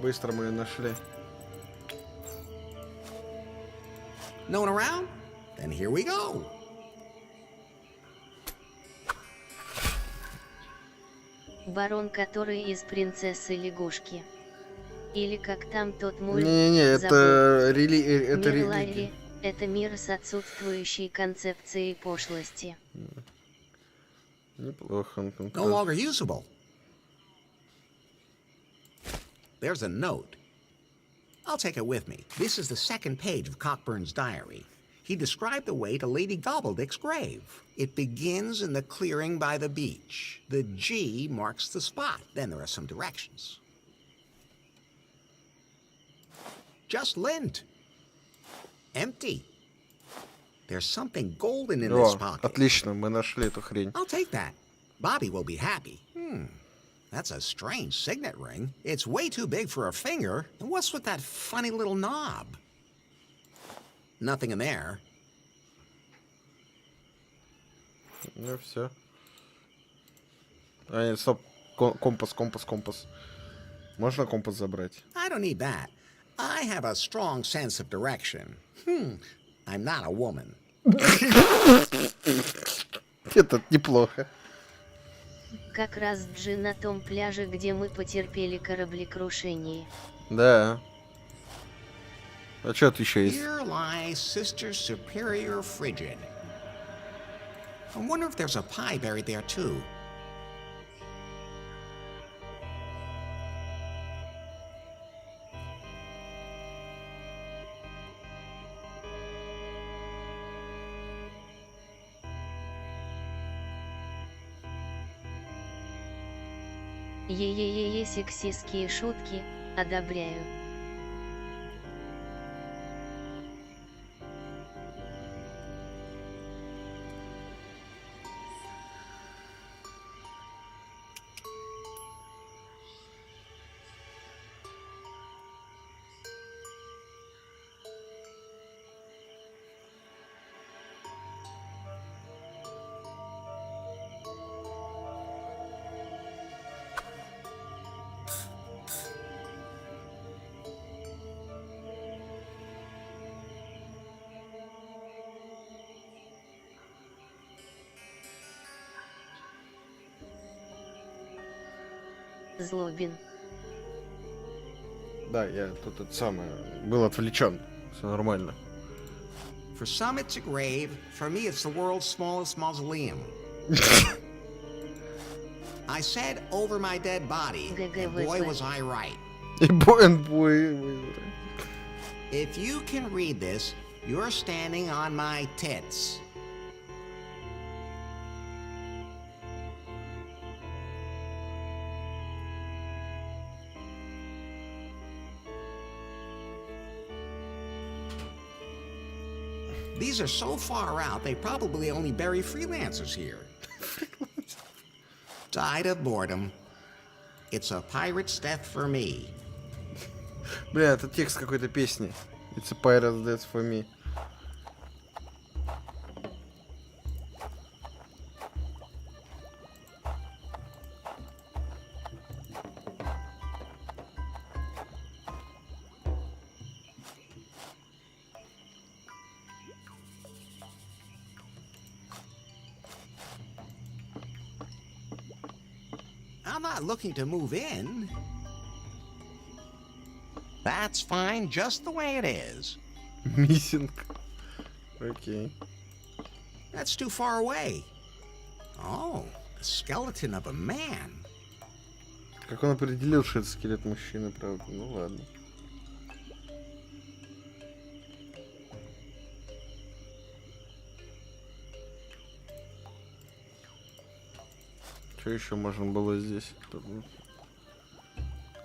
S2: Быстро мы ее нашли.
S8: No one around? Then here we go.
S1: Барон, который из принцессы лягушки. Или как там тот мульт.
S2: Не-не-не, это
S1: религия. Это мир с отсутствующей концепцией пошлости.
S2: Неплохо.
S8: No longer usable. There's a note. I'll take it with me. This is the second page of Cockburn's diary. He described the way to Lady Gobbledick's grave. It begins in the clearing by the beach. The G marks the spot. Then there are some directions. Just lint. Empty. There's something golden in this pocket.
S2: Отлично, мы нашли эту хрень.
S8: I'll take that. Bobby will be happy. That's a strange signet ring. It's way too big for a finger. And what's with that funny little knob? Nothing in there.
S2: Ну все. А, нет, стоп. Компас. Можно компас забрать?
S8: I don't need that. I have a strong sense of direction. I'm not a woman.
S2: Это неплохо.
S1: Как раз Джи на том пляже, где мы потерпели кораблекрушение.
S2: Да. А что тут еще есть?
S8: Here lies Sister Superior Frigid. I wonder if there's a pie buried there too.
S1: Е-е-е-е, сексистские шутки, одобряю. Злобин.
S2: Да, я тут это самое был отвлечен. Все нормально.
S8: For some it's a grave, for me it's the world's smallest mausoleum. I said over my dead body, and boy was I right. If you can read this, you're standing on my tits. These are so far out, they probably only bury freelancers here. Died of boredom. It's a pirate's death for me.
S2: Бля, это текст какой-то песни. It's a pirate's death for me.
S8: I'm not looking to move in. That's fine, just the way it is.
S2: Missing. Okay.
S8: That's too far away. Oh, the skeleton of a man.
S2: Как он определил, что это скелет мужчины, правда? Ну ладно. Что еще можно было здесь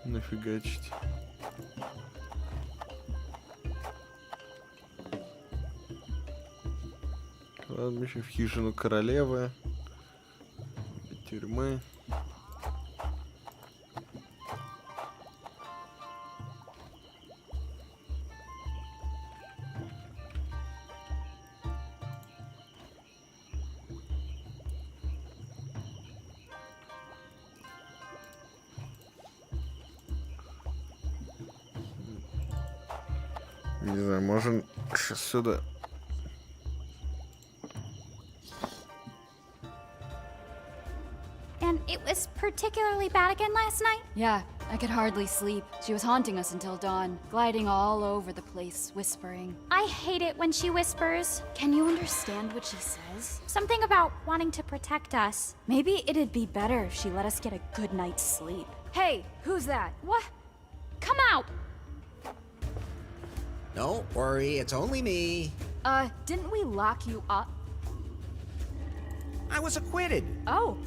S2: нафигачить? Кладбище, в хижину королевы, тюрьмы. Не знаю, можем сейчас сюда.
S5: And it was particularly bad again last night?
S10: Yeah, I could hardly sleep. She was haunting us until dawn, gliding all over the place, whispering.
S5: I hate it when she whispers.
S10: Can you understand what she says?
S5: Something about wanting to protect us.
S10: Maybe it'd be better if she let us get a good night's sleep. Hey, who's that?
S5: What? Come out!
S8: Don't worry, it's only me.
S10: Didn't we lock you up?
S8: I was acquitted.
S10: Oh,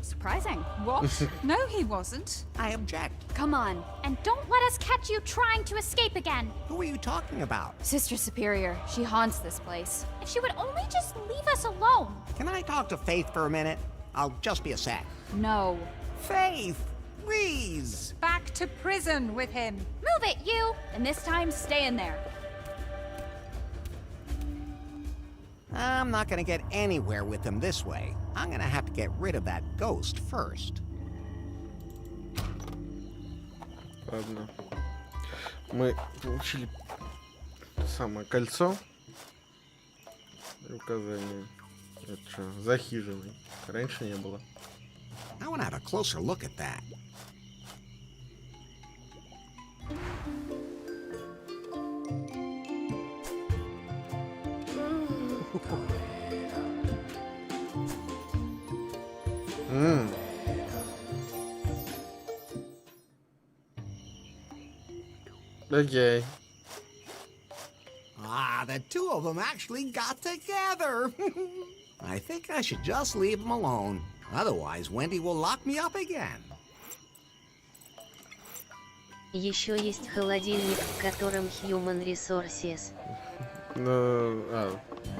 S10: surprising.
S12: What? No, he wasn't.
S8: I object.
S10: Come on.
S5: And don't let us catch you trying to escape again.
S8: Who are you talking about?
S10: Sister Superior. She haunts this place.
S5: If she would only just leave us alone.
S8: Can I talk to Faith for a minute? I'll just be a sec.
S10: No.
S8: Faith, please.
S12: Back to prison with him.
S5: Move it, you.
S10: And this time, stay in there.
S8: I'm not gonna get anywhere with them this way. I'm gonna have to get rid of that ghost first.
S2: Ладно. Мы получили самое кольцо. Указание. Это что, за хижиной? Раньше не было.
S3: I want to have a closer look at that.
S2: Окей.
S3: Ah, the two of them actually got together. I think I should just leave them alone. Otherwise, Wendy will lock me up again.
S1: Еще есть холодильник, в котором Human Resources.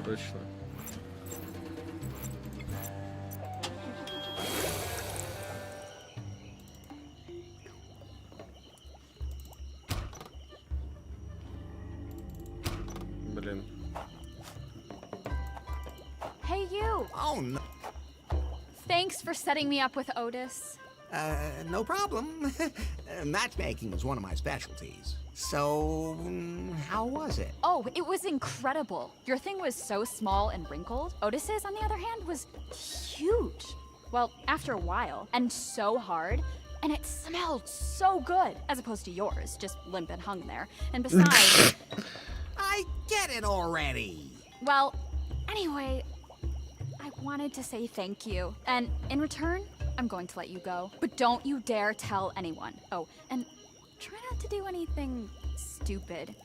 S2: Точно. Блин.
S10: Hey, you!
S3: Oh, no.
S10: Thanks for setting me up with Otis.
S3: No problem. Matchmaking is one of my specialties. So, how was it?
S10: Oh, it was incredible. Your thing was so small and wrinkled. Otis's, on the other hand, was huge. Well, after a while, and so hard. And it smelled so good, as opposed to yours, just limp and hung there. And besides...
S3: I get it already.
S10: Well, anyway, I wanted to say thank you. And in return, I'm going to let you go. But don't you dare tell anyone. Oh, and try not to do anything stupid.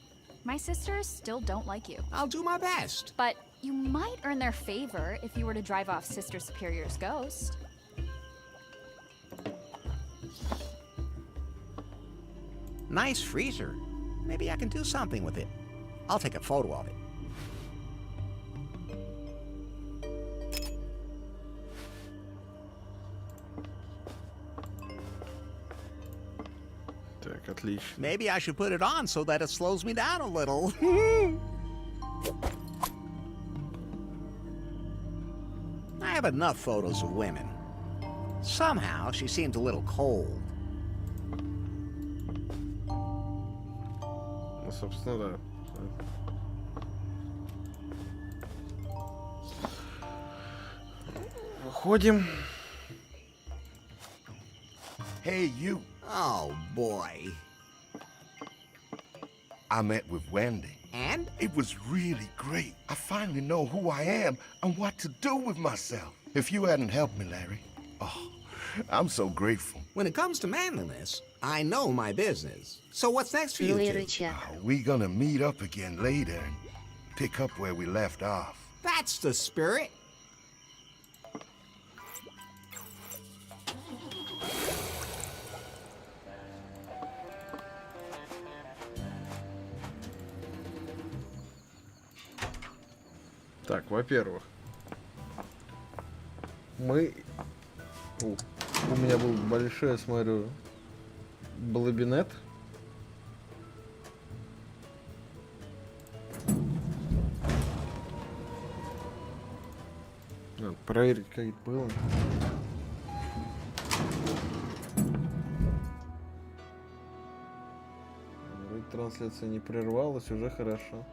S10: My sisters still don't like you.
S3: I'll do my best.
S10: But you might earn their favor if you were to drive off Sister Superior's ghost.
S3: Nice freezer. Maybe I can do something with it. I'll take a photo of it.
S2: Так, отлично.
S3: Maybe I should put it on so that it slows me down a little. I have enough photos of women. Somehow, she seemed a little cold.
S2: Ну, собственно, да. Выходим.
S4: Hey, you.
S3: Oh, boy.
S4: I met with Wendy.
S3: And?
S4: It was really great. I finally know who I am and what to do with myself. If you hadn't helped me, Larry, oh, I'm so grateful.
S3: When it comes to manliness, I know my business. So what's next for you two?
S4: We're gonna meet up again later and pick up where we left off.
S3: That's the spirit.
S2: Так, во-первых, мы... у меня был большой, я смотрю, блобинет. Надо проверить, как это было. Вроде трансляция не прервалась, уже хорошо.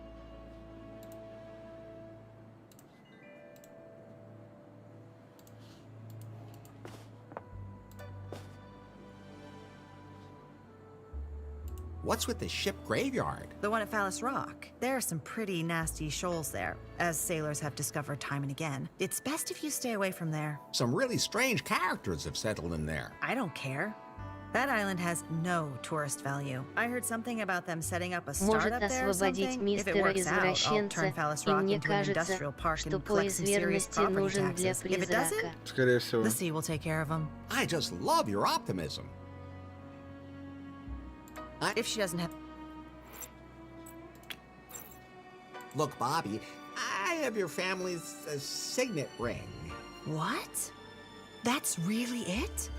S3: What's with the ship graveyard?
S14: The one at Phallus Rock. There are some pretty nasty shoals there, as sailors have discovered time and again. It's best if you stay away from there.
S3: Some really strange characters have settled in there.
S14: I don't care. That island has no tourist value. I heard something about them setting up a startup there or something. If it works out, I'll turn Phallus Rock into an industrial park and collect some serious property taxes. If it doesn't, the sea will take care of them.
S3: I just love your optimism.
S14: If she doesn't have...
S3: Look, Bobby, I have your family's signet ring.
S14: What? That's really it?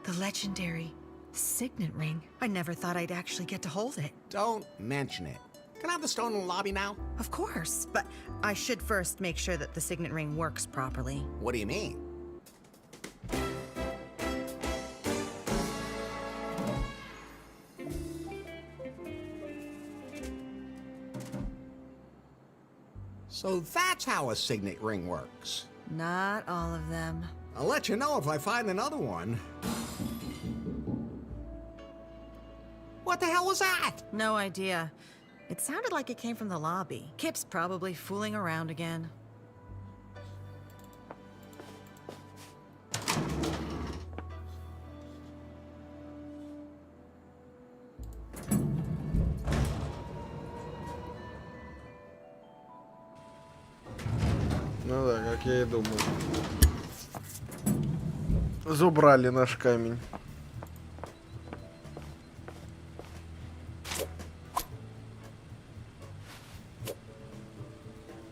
S14: The legendary signet ring. I never thought I'd actually get to hold it.
S3: Don't mention it. Can I have the stone in the lobby now?
S14: Of course, but I should first make sure that the signet ring works properly.
S3: What do you mean? So that's how a signet ring works.
S14: Not all of them.
S3: I'll let you know if I find another one. What the hell was that?
S14: No idea. It sounded like it came from the lobby. Kip's probably fooling around again.
S2: Ну да, как я и думал. Забрали наш камень.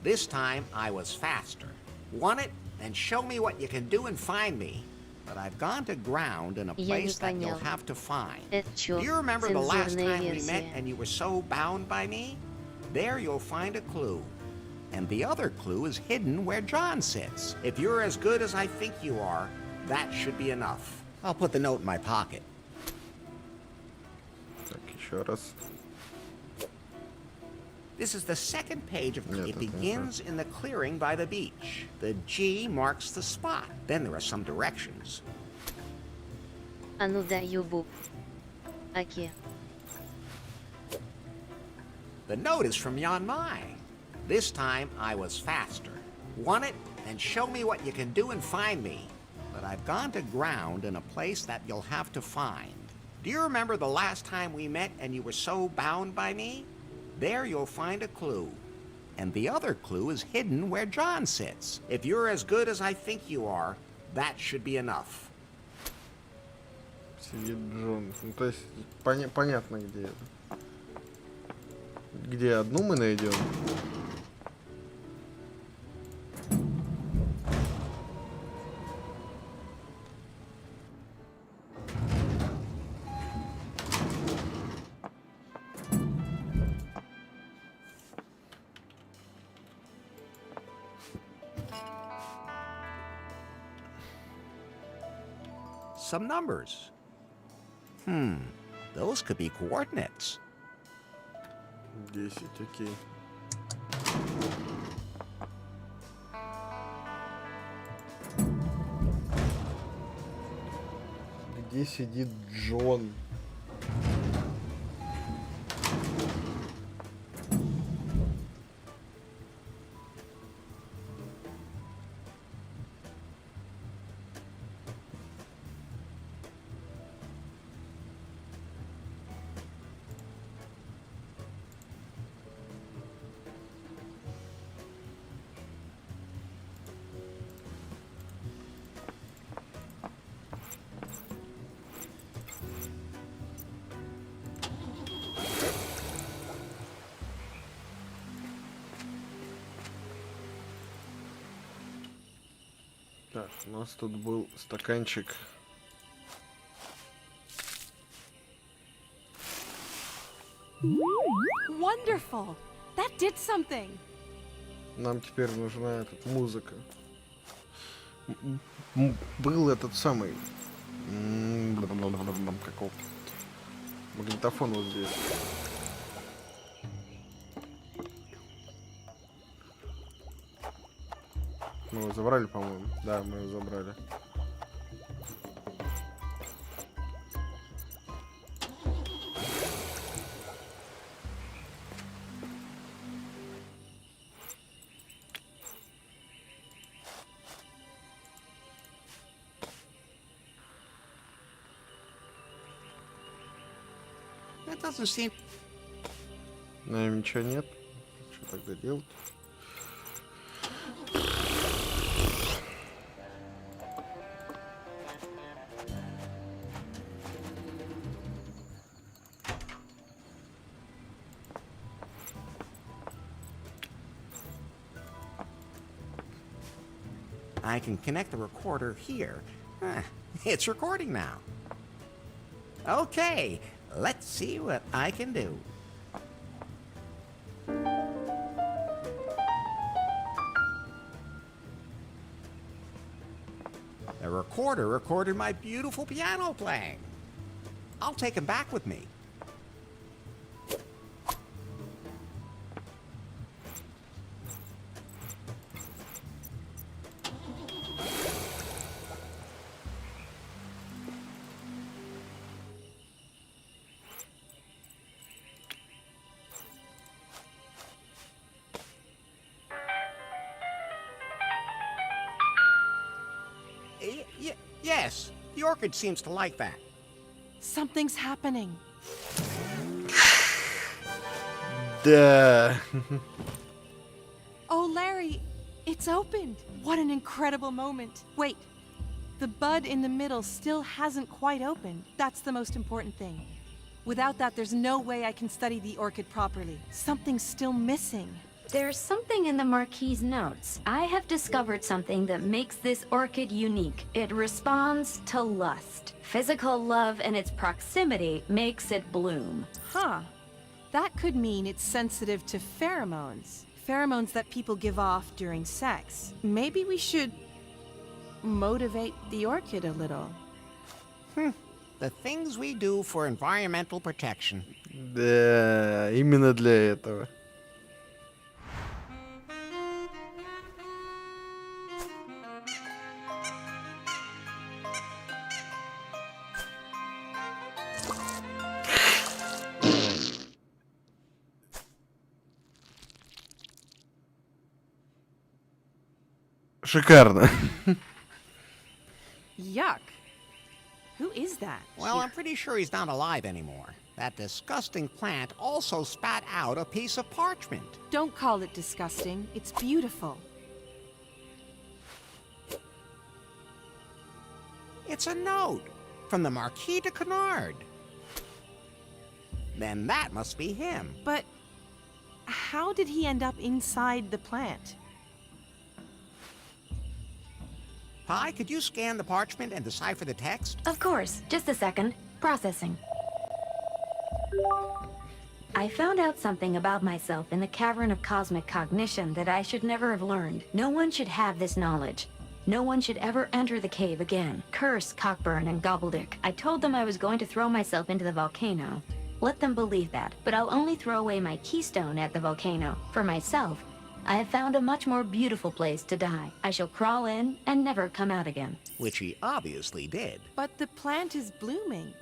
S3: This time I was faster. Want it? Then show me what you can do and find me. But I've gone to ground in a place that you'll have to find. Do you remember the last time we met and you were so bound by me? There you'll find a clue. And the other clue is hidden where John sits. If you're as good as I think you are, that should be enough. I'll put the note in my pocket.
S2: Так, еще раз.
S3: This is the second page of it begins in the clearing by the beach. The G marks the spot. Then there are some directions.
S1: А ну да, юбу. Оке.
S3: The note is from Yan Mai. This time I was faster. Want it? Then show me what you can do and find me. But I've gone to ground in a place that you'll have to find. Do you remember the last time we met and you were so bound by me? There you'll find a clue. And the other clue is hidden where John sits. If you're as good as I think you are, that should be enough.
S2: Сидит Джон. Ну, то есть понятно, где это. Где одну мы найдем?
S3: Some numbers. Those could be coordinates.
S2: 10, окей. Где сидит Джон? Так, у нас тут был стаканчик.
S21: Wonderful. That did something.
S2: Нам теперь нужна музыка. Был этот самый какого магнитофон вот здесь. Мы его забрали, по-моему. Да, мы его забрали.
S3: That doesn't seem...
S2: Наверное, ничего нет. Что тогда делать?
S3: I can connect the recorder here. It's recording now. Okay, let's see what I can do. The recorder recorded my beautiful piano playing. I'll take him back with me. Yes, the orchid seems to like that.
S21: Something's happening.
S2: Да.
S21: Oh, Larry, it's opened. What an incredible moment. Wait, the bud in the middle still hasn't quite opened. That's the most important thing. Without that, there's no way I can study the orchid properly. Something's still missing.
S6: There's something in the Marquis's notes. I have discovered something that makes this orchid unique. It responds to lust. Physical love and its proximity makes it bloom.
S21: Huh. That could mean it's sensitive to pheromones. Pheromones that people give off during sex. Maybe we should motivate the orchid a little.
S3: The things we do for environmental protection.
S2: Да, именно для этого. Шикарно.
S21: Yuck. Who is that?
S3: Well, I'm pretty sure he's not alive anymore. That disgusting plant also spat out a piece of parchment.
S21: Don't call it disgusting. It's beautiful.
S3: It's a note from the Marquis de Canard. Then that must be him.
S21: But how did he end up inside the plant?
S3: Pi, could you scan the parchment and decipher the text?
S6: Of course. Just a second. Processing. I found out something about myself in the cavern of cosmic cognition that I should never have learned. No one should have this knowledge. No one should ever enter the cave again. Curse Cockburn and Gobbledick. I told them I was going to throw myself into the volcano. Let them believe that, but I'll only throw away my keystone at the volcano. For myself, I have found a much more beautiful place to die. I shall crawl in and never come out again.
S3: Which he obviously did.
S21: But the plant is blooming.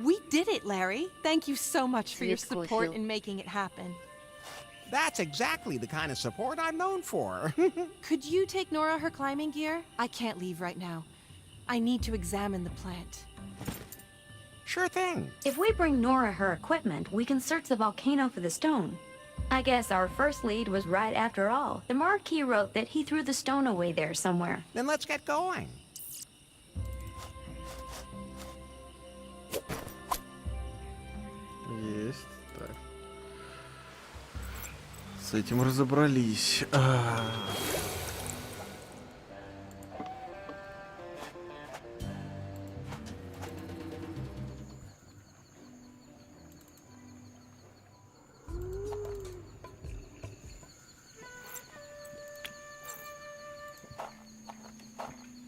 S21: We did it, Larry. Thank you so much for your support in making it happen.
S3: That's exactly the kind of support I'm known for.
S21: Could you take Nora her climbing gear? I can't leave right now. I need to examine the plant.
S3: Sure thing.
S6: If we bring Nora her equipment, we can search the volcano for the stone. I guess our first lead was right after all. The Marquis wrote that he threw the stone away there somewhere.
S3: Then let's get going.
S2: Есть. Так. С этим разобрались.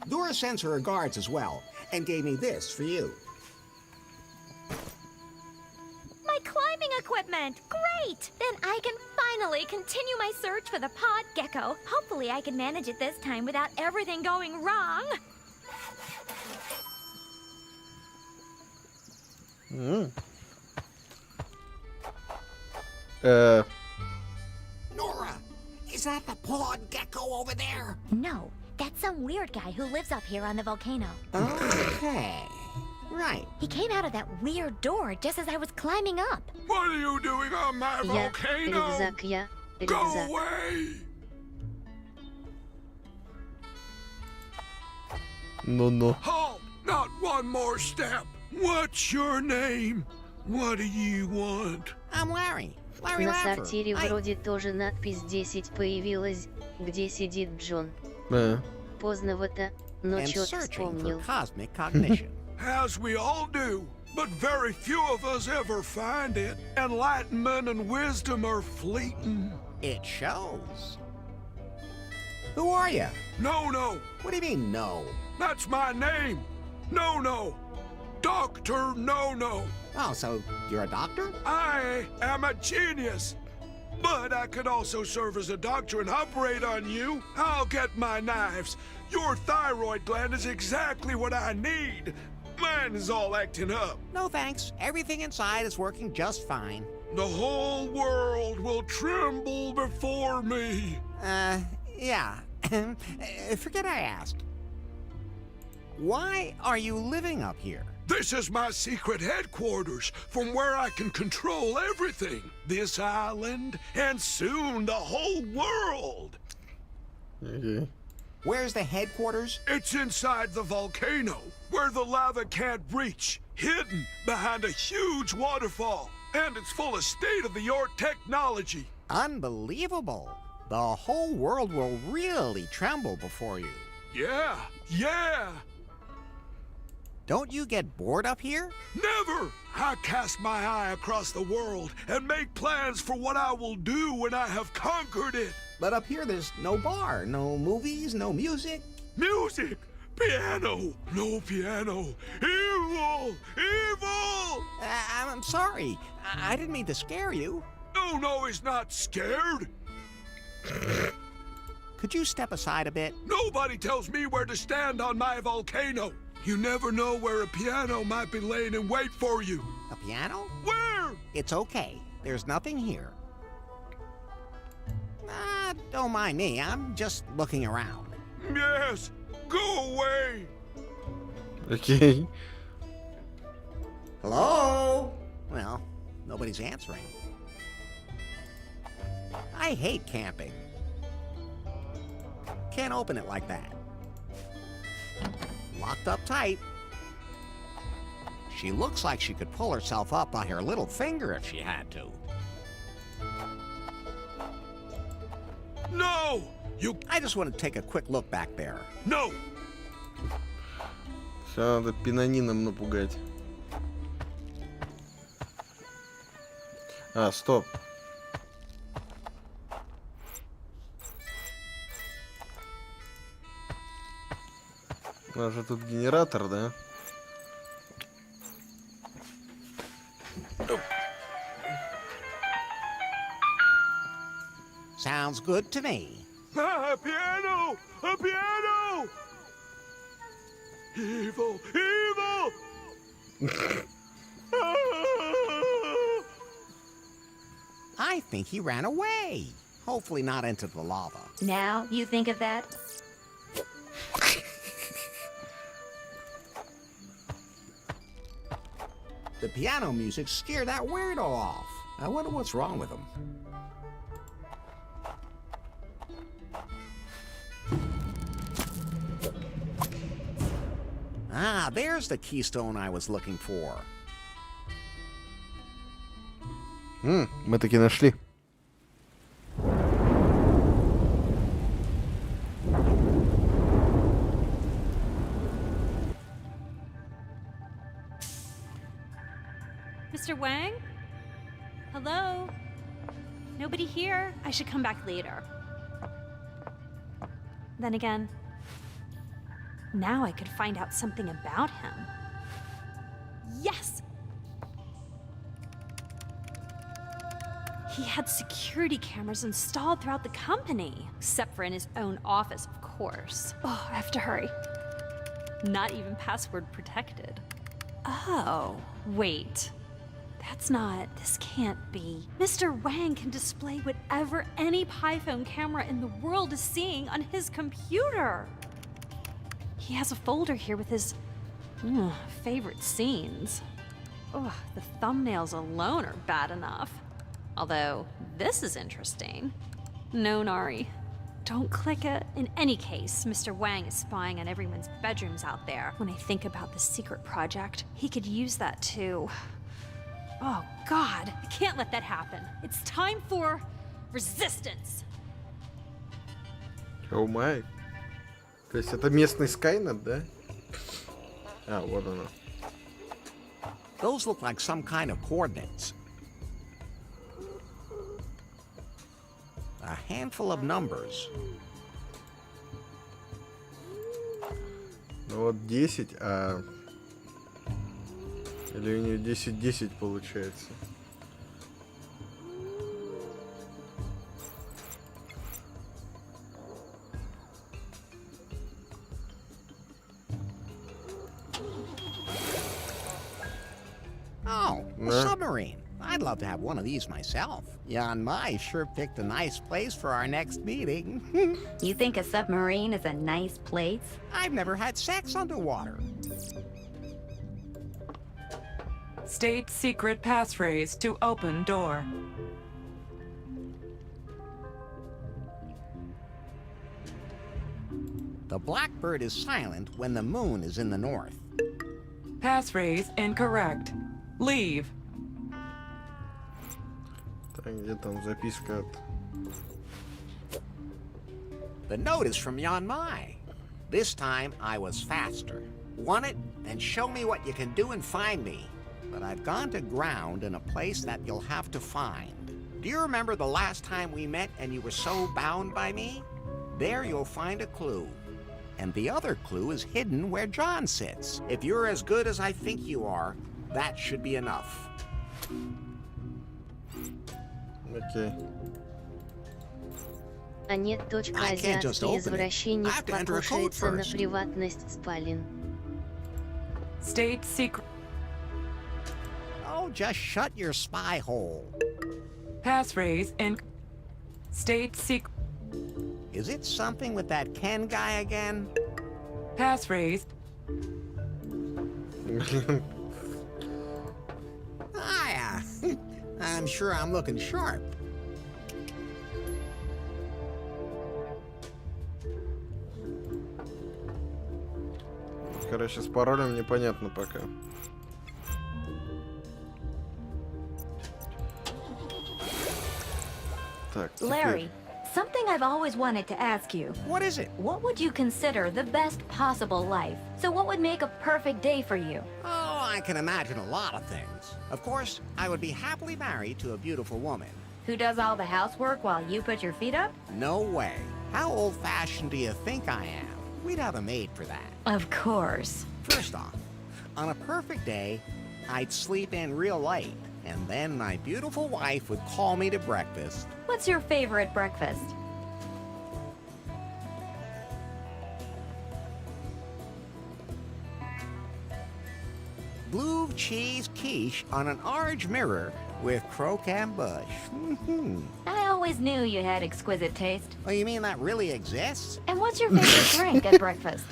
S3: Dora sends her regards as well, and gave me this for you.
S15: My climbing equipment! Great! Then I can finally continue my search for the pod gecko. Hopefully I can manage it this time without everything going wrong.
S3: Nora, is that the pod gecko over there?
S15: No, that's some weird guy who lives up here on the volcano.
S3: Okay. Right.
S15: He came out of that weird door just as I was climbing up.
S16: What are you doing on my volcano? Go away!
S2: No.
S16: Halt! Not one more step. What's your name? What do you want?
S3: I'm Larry.
S1: На сортире вроде тоже надпись 10 появилась, где сидит Джон. Поздновато, но чё-то вспомнил.
S16: As we all do, but very few of us ever find it. Enlightenment and wisdom are fleeting.
S3: It shows. Who are you?
S16: No.
S3: What do you mean, no?
S16: That's my name. No. Dr. No.
S3: Oh, so you're a doctor?
S16: I am a genius. But I could also serve as a doctor and operate on you. I'll get my knives. Your thyroid gland is exactly what I need. Mine is all acting up.
S3: No thanks. Everything inside is working just fine.
S16: The whole world will tremble before me.
S3: Yeah. Forget I asked. Why are you living up here?
S16: This is my secret headquarters, from where I can control everything. This island, and soon the whole world.
S2: Okay.
S3: Where's the headquarters?
S16: It's inside the volcano, where the lava can't reach, hidden behind a huge waterfall. And it's full of state-of-the-art technology.
S3: Unbelievable. The whole world will really tremble before you.
S16: Yeah.
S3: Don't you get bored up here?
S16: Never! I cast my eye across the world and make plans for what I will do when I have conquered it.
S3: But up here there's no bar, no movies, no music.
S16: Music! Piano! No piano! Evil! Evil!
S3: I'm sorry. I didn't mean to scare you.
S16: No, he's not scared.
S3: Could you step aside a bit?
S16: Nobody tells me where to stand on my volcano. You never know where a piano might be laying in wait for you.
S3: A piano?
S16: Where?
S3: It's okay. There's nothing here. Don't mind me. I'm just looking around.
S16: Yes. Go away.
S2: Okay.
S3: Hello? Well, nobody's answering. I hate camping. Can't open it like that. Locked up tight. She looks like she could pull herself up by her little finger if she had to.
S16: No!
S3: I just want to take a quick look back there.
S16: No!
S2: Все надо пианином напугать. Стоп. У нас же тут генератор, да?
S3: Sounds good to me.
S16: A piano! A piano! Evil!
S3: I think he ran away. Hopefully not into the lava.
S6: Now you think of that?
S3: The piano music scared that weirdo off. I wonder what's wrong with him. There's the keystone I was looking for.
S2: Мы таки нашли.
S17: Mr. Wang? Hello? Nobody here? I should come back later. Then again, now I could find out something about him. Yes! He had security cameras installed throughout the company, except for in his own office, of course. Oh, I have to hurry. Not even password protected. Oh, wait. This can't be. Mr. Wang can display whatever any Python camera in the world is seeing on his computer. He has a folder here with his favorite scenes. Oh, the thumbnails alone are bad enough. Although, this is interesting. No, Nari. Don't click it. In any case, Mr. Wang is spying on everyone's bedrooms out there. When I think about the secret project, he could use that too. Oh, God. I can't let that happen. It's time for resistance.
S2: Oh my. То есть это местный Скайнет, да? Вот оно.
S3: Those look like some kind of coordinates. A handful of numbers.
S2: Ну вот 10, Или у нее 10-10 получается.
S3: Oh, a submarine. I I'd love to have one of these myself. Jan Mai sure picked a nice place for our next meeting.
S6: You think a submarine is a nice place?
S3: I've never had sex underwater.
S18: State secret passphrase to open door.
S3: The blackbird is silent when the moon is in the north.
S18: Passphrase incorrect. Leave.
S2: Так, где там записка от...
S3: The note is from Jan Mai. This time I was faster. Want it? Then show me what you can do and find me. But I've gone to ground in a place that you'll have to find. Do you remember the last time we met and you were so bound by me? There you'll find a clue. And the other clue is hidden where John sits. If you're as good as I think you are, that should be enough.
S2: Окей.
S1: А нет, точка, азиатский извращенец покушается на приватность спален.
S18: State secret.
S3: Oh, just shut your spy hole.
S18: Passphrase in... State secret.
S3: Is it something with that Ken guy again?
S18: Passphrase.
S3: I'm sure I'm looking sharp.
S2: Короче, с паролем непонятно пока. Так,
S6: Larry, something I've always wanted to ask you.
S3: What is it?
S6: What would you consider the best possible life? So what would make a perfect day for you?
S3: Oh, I can imagine a lot of things. Of course, I would be happily married to a beautiful woman.
S6: Who does all the housework while you put your feet up?
S3: No way. How old-fashioned do you think I am? We'd have a maid for that.
S6: Of course.
S3: First off, on a perfect day, I'd sleep in real late, and then my beautiful wife would call me to breakfast.
S6: What's your favorite breakfast?
S3: Blue cheese quiche on an orange mirror with croquembouche.
S6: I always knew you had exquisite taste.
S3: Oh, you mean that really exists?
S6: And what's your favorite drink at breakfast?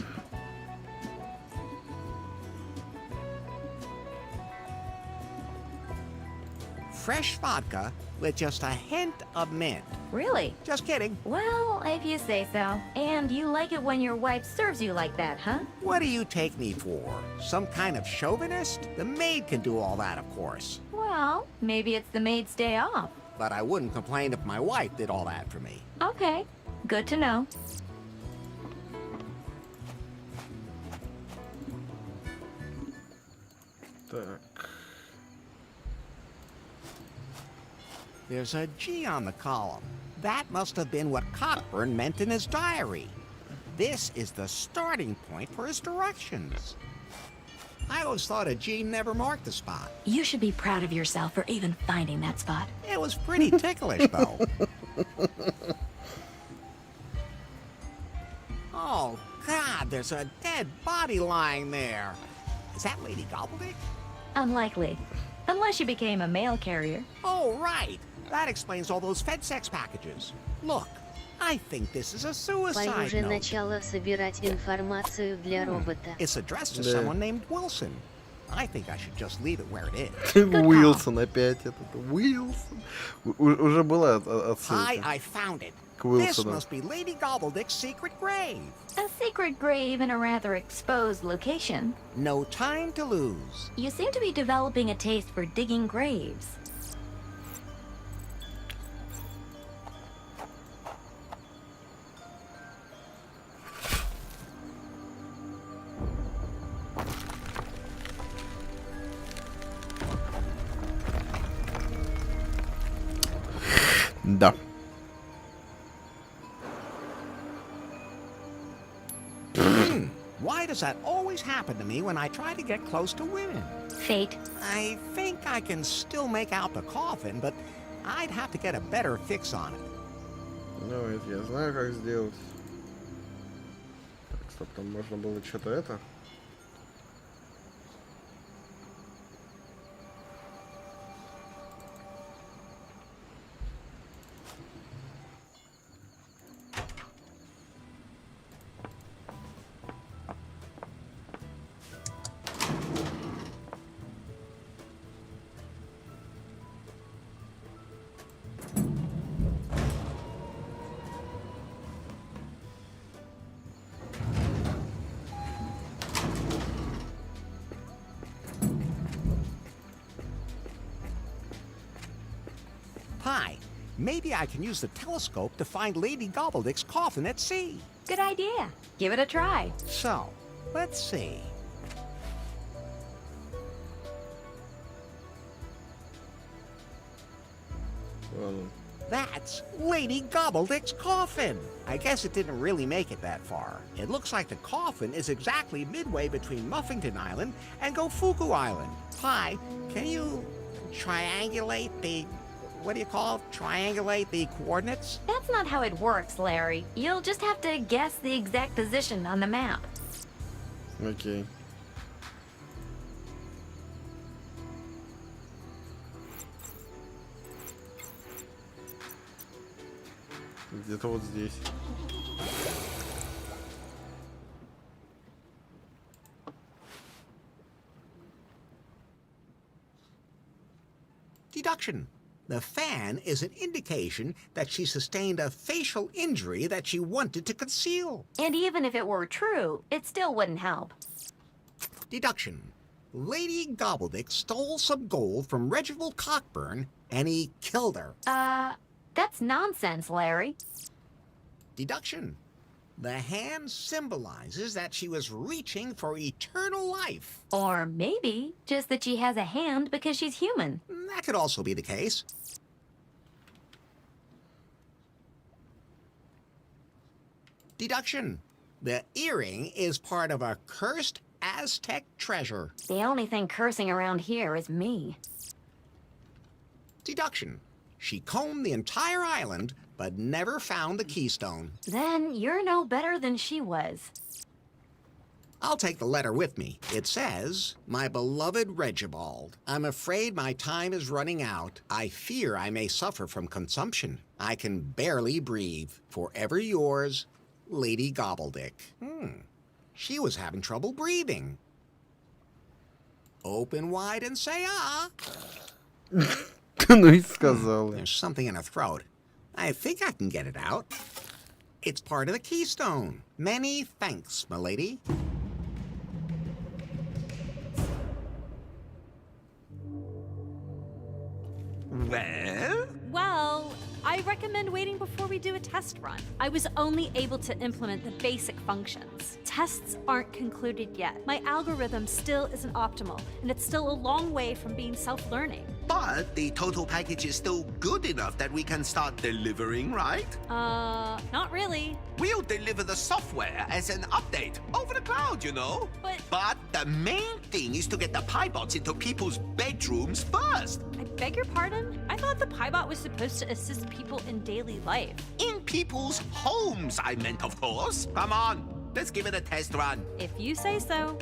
S3: Fresh vodka with just a hint of mint.
S6: Really?
S3: Just kidding.
S6: Well, if you say so. And you like it when your wife serves you like that, huh?
S3: What do you take me for? Some kind of chauvinist? The maid can do all that, of course.
S6: Well, maybe it's the maid's day off.
S3: But I wouldn't complain if my wife did all that for me.
S6: Okay, good to know.
S2: Так.
S3: There's a G on the column. That must have been what Cockburn meant in his diary. This is the starting point for his directions. I always thought a G never marked a spot.
S6: You should be proud of yourself for even finding that spot.
S3: It was pretty ticklish, though. Oh, God, there's a dead body lying there. Is that Lady Gobbledick?
S6: Unlikely. Unless you became a mail carrier.
S3: Oh, right. That explains all those FedSex packages. Look, I think this is a suicide
S1: Похоже,
S3: note.
S1: начало собирать информацию для робота.
S3: It's addressed to someone named Wilson. I think I should just leave it where it is.
S2: Уилсон опять этот. Уилсон. Уже была отсылка.
S3: I found it.
S2: К
S3: This
S2: Уилсону.
S3: must be Lady Gobbledick's secret grave.
S6: A secret grave in a rather exposed location.
S3: No time to lose.
S6: You seem to be developing a taste for digging graves.
S2: Да.
S3: Why does that always happen to me when I try to get close to women?
S6: Fate.
S3: I think I can still make out the coffin, but I'd have to get a better fix on it.
S2: Ну, это я знаю, как сделать. Так, стоп, там можно было что-то это.
S3: Maybe I can use the telescope to find Lady Gobbledick's coffin at sea.
S6: Good idea. Give it a try.
S3: So, let's see. That's Lady Gobbledick's coffin. I guess it didn't really make it that far. It looks like the coffin is exactly midway between Muffington Island and Gofuku Island. Hi, can you triangulate the... what do you call it? Triangulate the coordinates?
S6: That's not how it works, Larry. You'll just have to guess the exact position on the map.
S2: Окей. Где-то вот здесь.
S3: Deduction. The fan is an indication that she sustained a facial injury that she wanted to conceal.
S6: And even if it were true, it still wouldn't help.
S3: Deduction. Lady Gobbledick stole some gold from Reginald Cockburn, and he killed her.
S6: That's nonsense, Larry.
S3: Deduction. The hand symbolizes that she was reaching for eternal life.
S6: Or maybe just that she has a hand because she's human.
S3: That could also be the case. Deduction. The earring is part of a cursed Aztec treasure.
S6: The only thing cursing around here is me.
S3: Deduction. She combed the entire island, but never found the keystone.
S6: Then you're no better than she was.
S3: I'll take the letter with me. It says, "My beloved Regibald, I'm afraid my time is running out. I fear I may suffer from consumption. I can barely breathe. Forever yours, Lady Gobbledick." She was having trouble breathing. Open wide and say ah.
S2: Ну и сказал.
S3: There's something in her throat. I think I can get it out. It's part of the keystone. Many thanks, milady.
S17: Well, I recommend waiting before we do a test run. I was only able to implement the basic functions. Tests aren't concluded yet. My algorithm still isn't optimal, and it's still a long way from being self-learning.
S8: But the total package is still good enough that we can start delivering, right?
S17: Not really.
S8: We'll deliver the software as an update over the cloud, you know. But the main thing is to get the Piebots into people's bedrooms first.
S17: I beg your pardon? I thought the Piebot was supposed to assist people in daily life.
S8: In people's homes, I meant, of course. Come on, let's give it a test run.
S17: If you say so.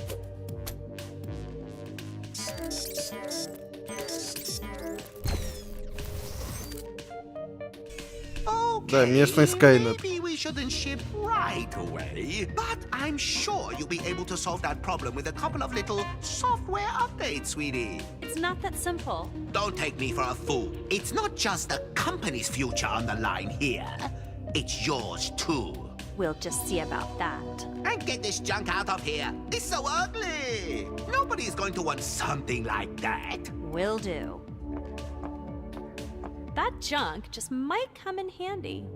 S2: Да, местный Skynet.
S8: Maybe we shouldn't ship right away, but I'm sure you'll be able to solve that problem with a couple of little software updates, sweetie.
S17: It's not that simple.
S8: Don't take me for a fool. It's not just the company's future on the line here. It's yours too.
S17: We'll just see about that.
S8: And get this junk out of here. It's so ugly. Nobody's going to want something like that.
S17: Will do. That junk just might come in handy.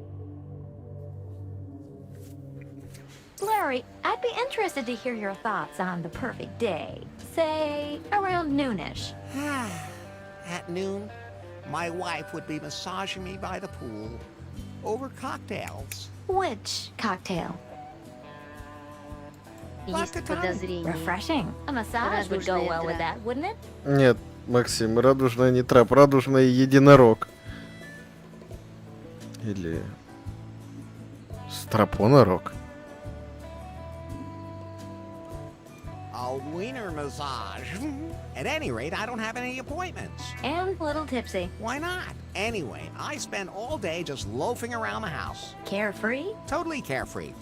S6: Larry, I'd be interested to hear your thoughts on the perfect day. Say, around noonish.
S3: At noon, my wife would be massaging me by the pool over cocktails.
S6: Which cocktail?
S1: Есть подозрение.
S6: Refreshing. A massage would go well with that, wouldn't it?
S2: Нет, Максим, радужная не трап, радужный единорог. Или страпонорог.
S3: A wiener massage. At any rate, I don't have any appointments.
S6: And a little tipsy.
S3: Why not? Anyway, I spend all day just loafing around the house.
S6: Carefree?
S3: Totally carefree.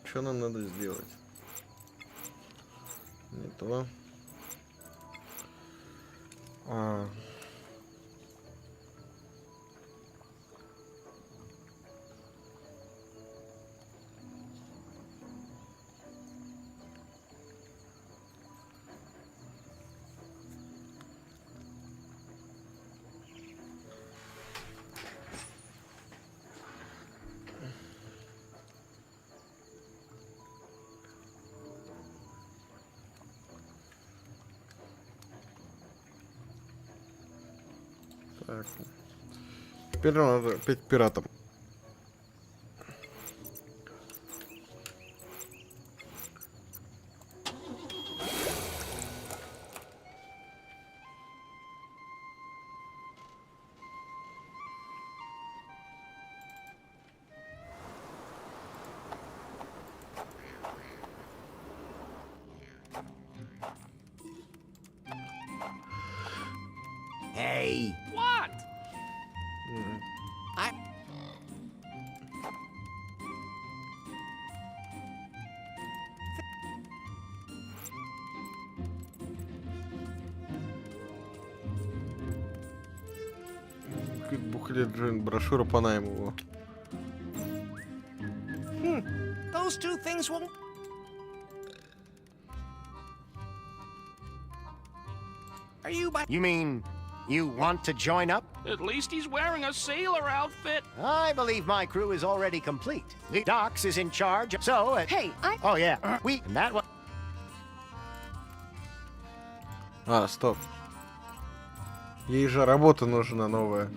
S2: Что нам надо сделать? Не то. Так. Теперь надо опять пиратам.
S3: Hey.
S22: What?
S2: Буклет, брошюра по найму его.
S3: Those two things won't... Are you by...
S9: You mean you want to join up?
S22: At least he's wearing a sailor outfit.
S9: I believe my crew is already complete. The Docs is in charge, so...
S23: Hey,
S9: Oh, yeah. And that was...
S2: А, стоп. Ей же работа нужна новая.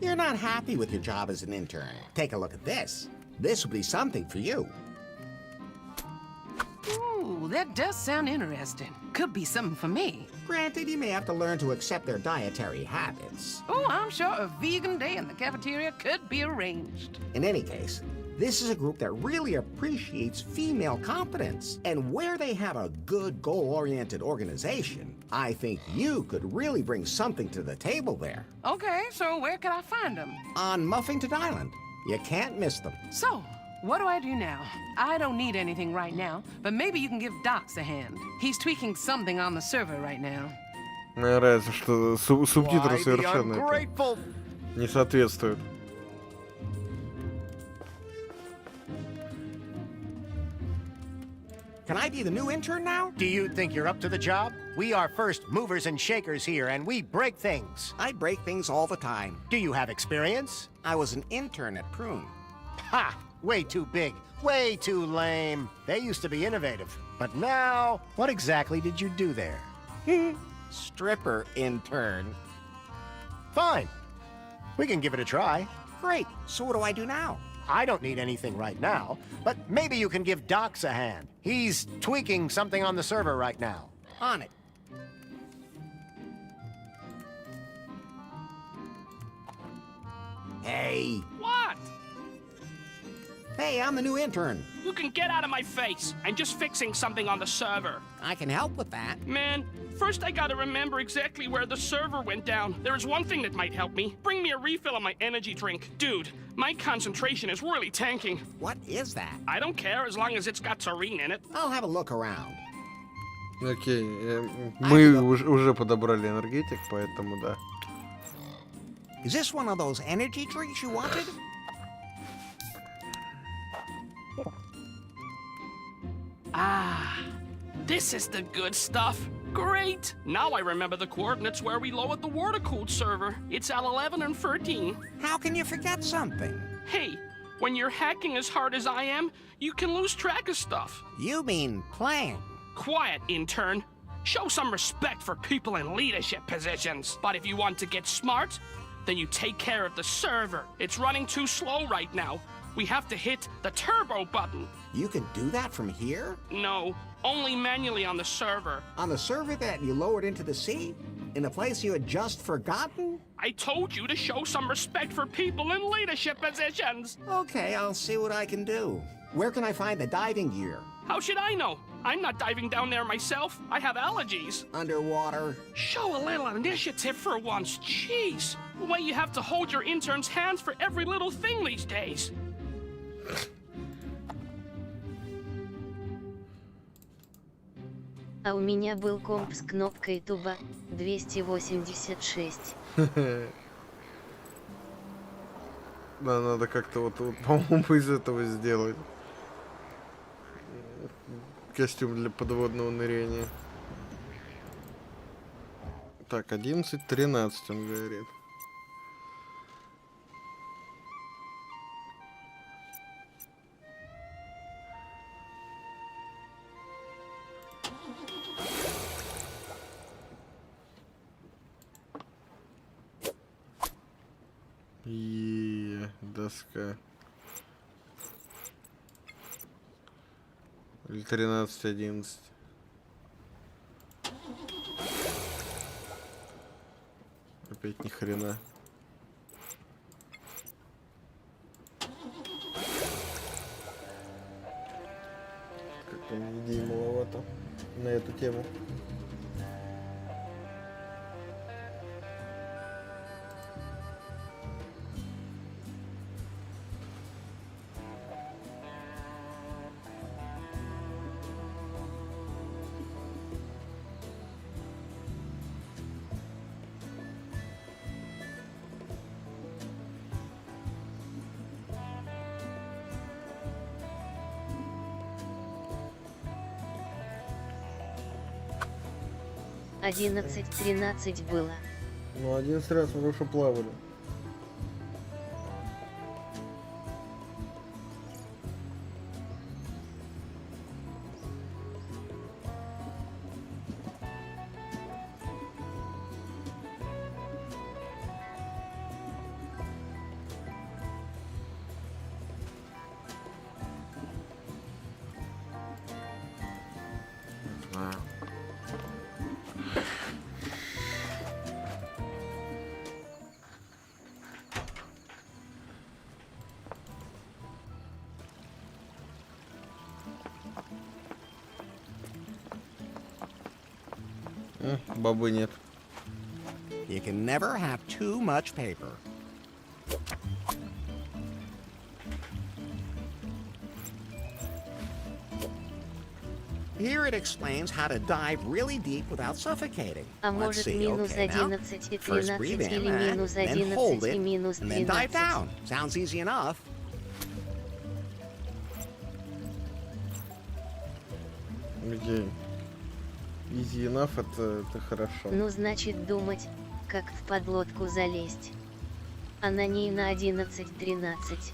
S3: You're not happy with your job as an intern. Take a look at this. This will be something for you.
S23: Ooh, that does sound interesting. Could be something for me.
S3: Granted, you may have to learn to accept their dietary habits.
S23: Oh, I'm sure a vegan day in the cafeteria could be arranged.
S3: In any case, this is a group that really appreciates female competence. And where they have a good goal-oriented organization, I think you could really bring something to the table there.
S23: Okay, so where could I find them?
S3: On Muffington Island. You can't miss them.
S23: So, what do I do now? I don't need anything right now, but maybe you can give Docs a hand. He's tweaking something on the server right now.
S2: Мне нравится, что субтитры совершенно не соответствуют.
S3: Can I be the new intern now?
S9: Do you think you're up to the job? We are first movers and shakers here, and we break things.
S3: I break things all the time.
S9: Do you have experience?
S3: I was an intern at Prune.
S9: Ha! Way too big. Way too lame. They used to be innovative. But now, what exactly did you do there?
S3: Stripper intern.
S9: Fine. We can give it a try.
S3: Great. So what do I do now?
S9: I don't need anything right now, but maybe you can give Docs a hand. He's tweaking something on the server right now.
S3: On it. Hey.
S22: What?
S3: Hey, I'm the new intern.
S22: You can get out of my face. I'm just fixing something on the server.
S3: I can help with that.
S22: Man, first I gotta remember exactly where the server went down. There is one thing that might help me. Bring me a refill of my energy drink. Dude, my concentration is really tanking.
S3: What is that?
S22: I don't care as long as it's got taurine in it.
S3: I'll have a look around.
S2: Окей, мы уже подобрали энергетик, поэтому да.
S3: Is this one of those energy drinks you wanted?
S22: Ah, this is the good stuff. Great! Now I remember the coordinates where we lowered the water-cooled server. It's at 11 and 13.
S3: How can you forget something?
S22: Hey, when you're hacking as hard as I am, you can lose track of stuff.
S3: You mean playing?
S22: Quiet, intern. Show some respect for people in leadership positions. But if you want to get smart, then you take care of the server. It's running too slow right now. We have to hit the turbo button.
S3: You can do that from here?
S22: No, only manually on the server.
S3: On the server that you lowered into the sea? In a place you had just forgotten?
S22: I told you to show some respect for people in leadership positions.
S3: Okay, I'll see what I can do. Where can I find the diving gear?
S22: How should I know? I'm not diving down there myself. I have allergies.
S3: Underwater.
S22: Show a little initiative for once. Jeez. The way you have to hold your intern's hands for every little thing these days.
S1: А у меня был комп с кнопкой туба 286.
S2: Да, надо как-то вот по-моему, из этого сделать. Костюм для подводного ныряния. Так, 11:13 он говорит. И доска. Или 13-11. Опять ни хрена. Как-то идей маловато на эту тему.
S1: Одиннадцать, 13 было.
S2: Ну, 11 раз мы уже плавали. Бабы нет.
S3: You can never have too much paper. Here it explains how to dive really deep without suffocating.
S1: А может минус 11 и 13 или минус 11 и минус 13.
S3: And then dive down. Sounds easy enough.
S2: Где? Easy enough, это хорошо.
S1: Ну, значит, думать, как в подлодку залезть. А на ней на 11-13.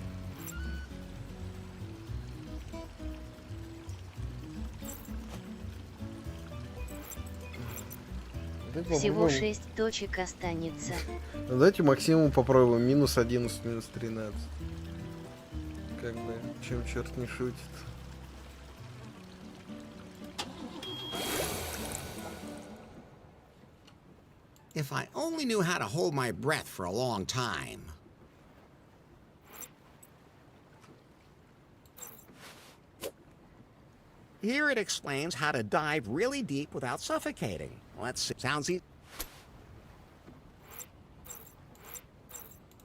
S1: Всего 6 точек останется.
S2: Давайте максимум попробуем. Минус 11, минус 13. Как бы, чем черт не шутит.
S3: If I only knew how to hold my breath for a long time. Here it explains how to dive really deep without suffocating. Let's see. Sounds easy.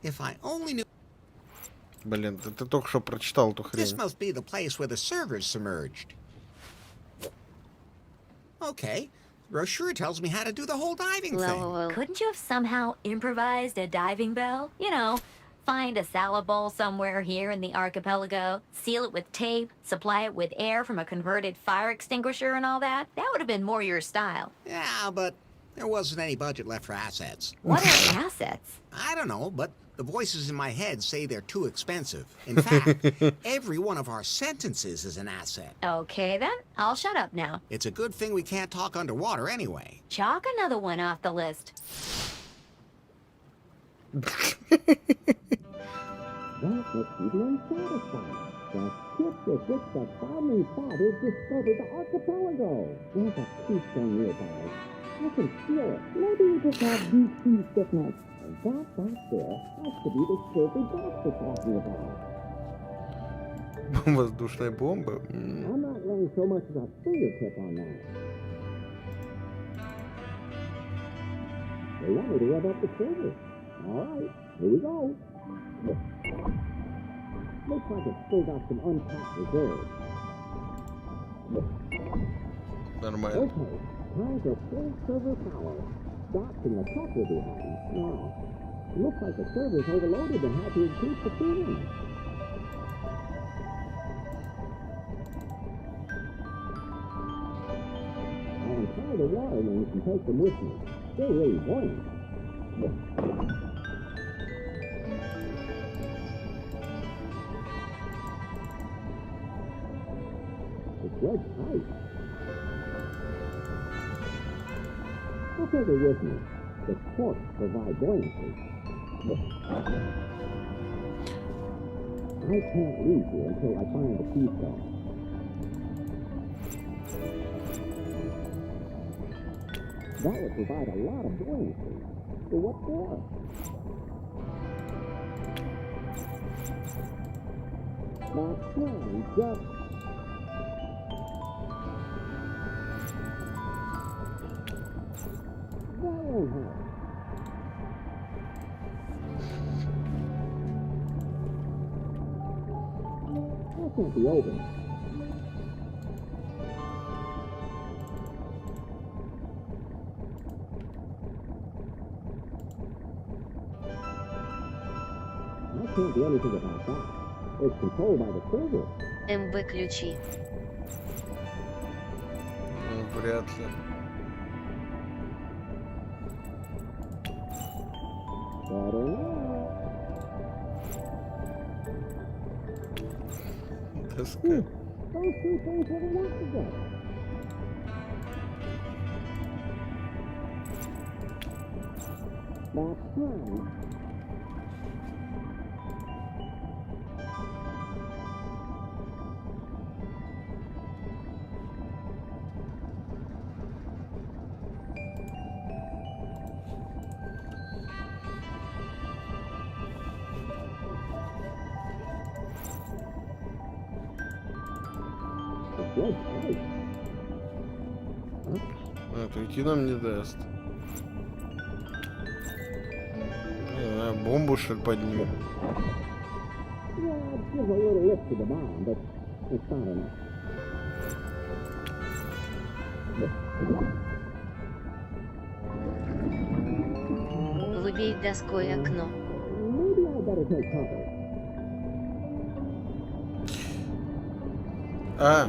S3: If I only knew.
S2: Блин, ты только что прочитал эту хрень.
S3: This must be the place where the server's submerged. Okay. Brochure tells me how to do the whole diving thing.
S6: Couldn't you have somehow improvised a diving bell? You know, find a salad bowl somewhere here in the archipelago, seal it with tape, supply it with air from a converted fire extinguisher and all that. That would have been more your style.
S3: Yeah, but there wasn't any budget left for assets.
S6: What are assets?
S3: I don't know, but the voices in my head say they're too expensive. In fact, every one of our sentences is an asset.
S6: Okay, then. I'll shut up now.
S3: It's a good thing we can't talk underwater anyway.
S6: Chalk another one off the list.
S7: That makes you unsatisfied. The ship with which the founding fathers discovered the archipelago. There's a keystone nearby. I can feel it. Maybe you just have deep sea sickness. And that back there has to be the silver box we're talking about.
S2: Воздушная бомба.
S7: I'm not laying so much as a fingertip on that. They want me to rev up the server. All right, here we go. Looks like it's still got some untapped reserves.
S2: Нормально.
S7: Okay, time for full server power. Docked in the couple behind. Now, it looks like the server's overloaded and had to increase the cooling. I'll untie the water mains and take them with me. They're really buoyant. It's red tight. I'll take it with me. The corks provide buoyancy. I can't leave here until I find the keystone. That would provide a lot of buoyancy. But what for? Now, try just... That won't help. That can't be open. I can't do anything about that. It's controlled by the server.
S1: МБ ключи.
S2: Ну, вряд ли. Доска.
S7: Those two things really work together. That's fine.
S2: А, то идти нам не даст. А, бомбу, что ли, поднимем?
S1: Выбей доской окно.
S2: А.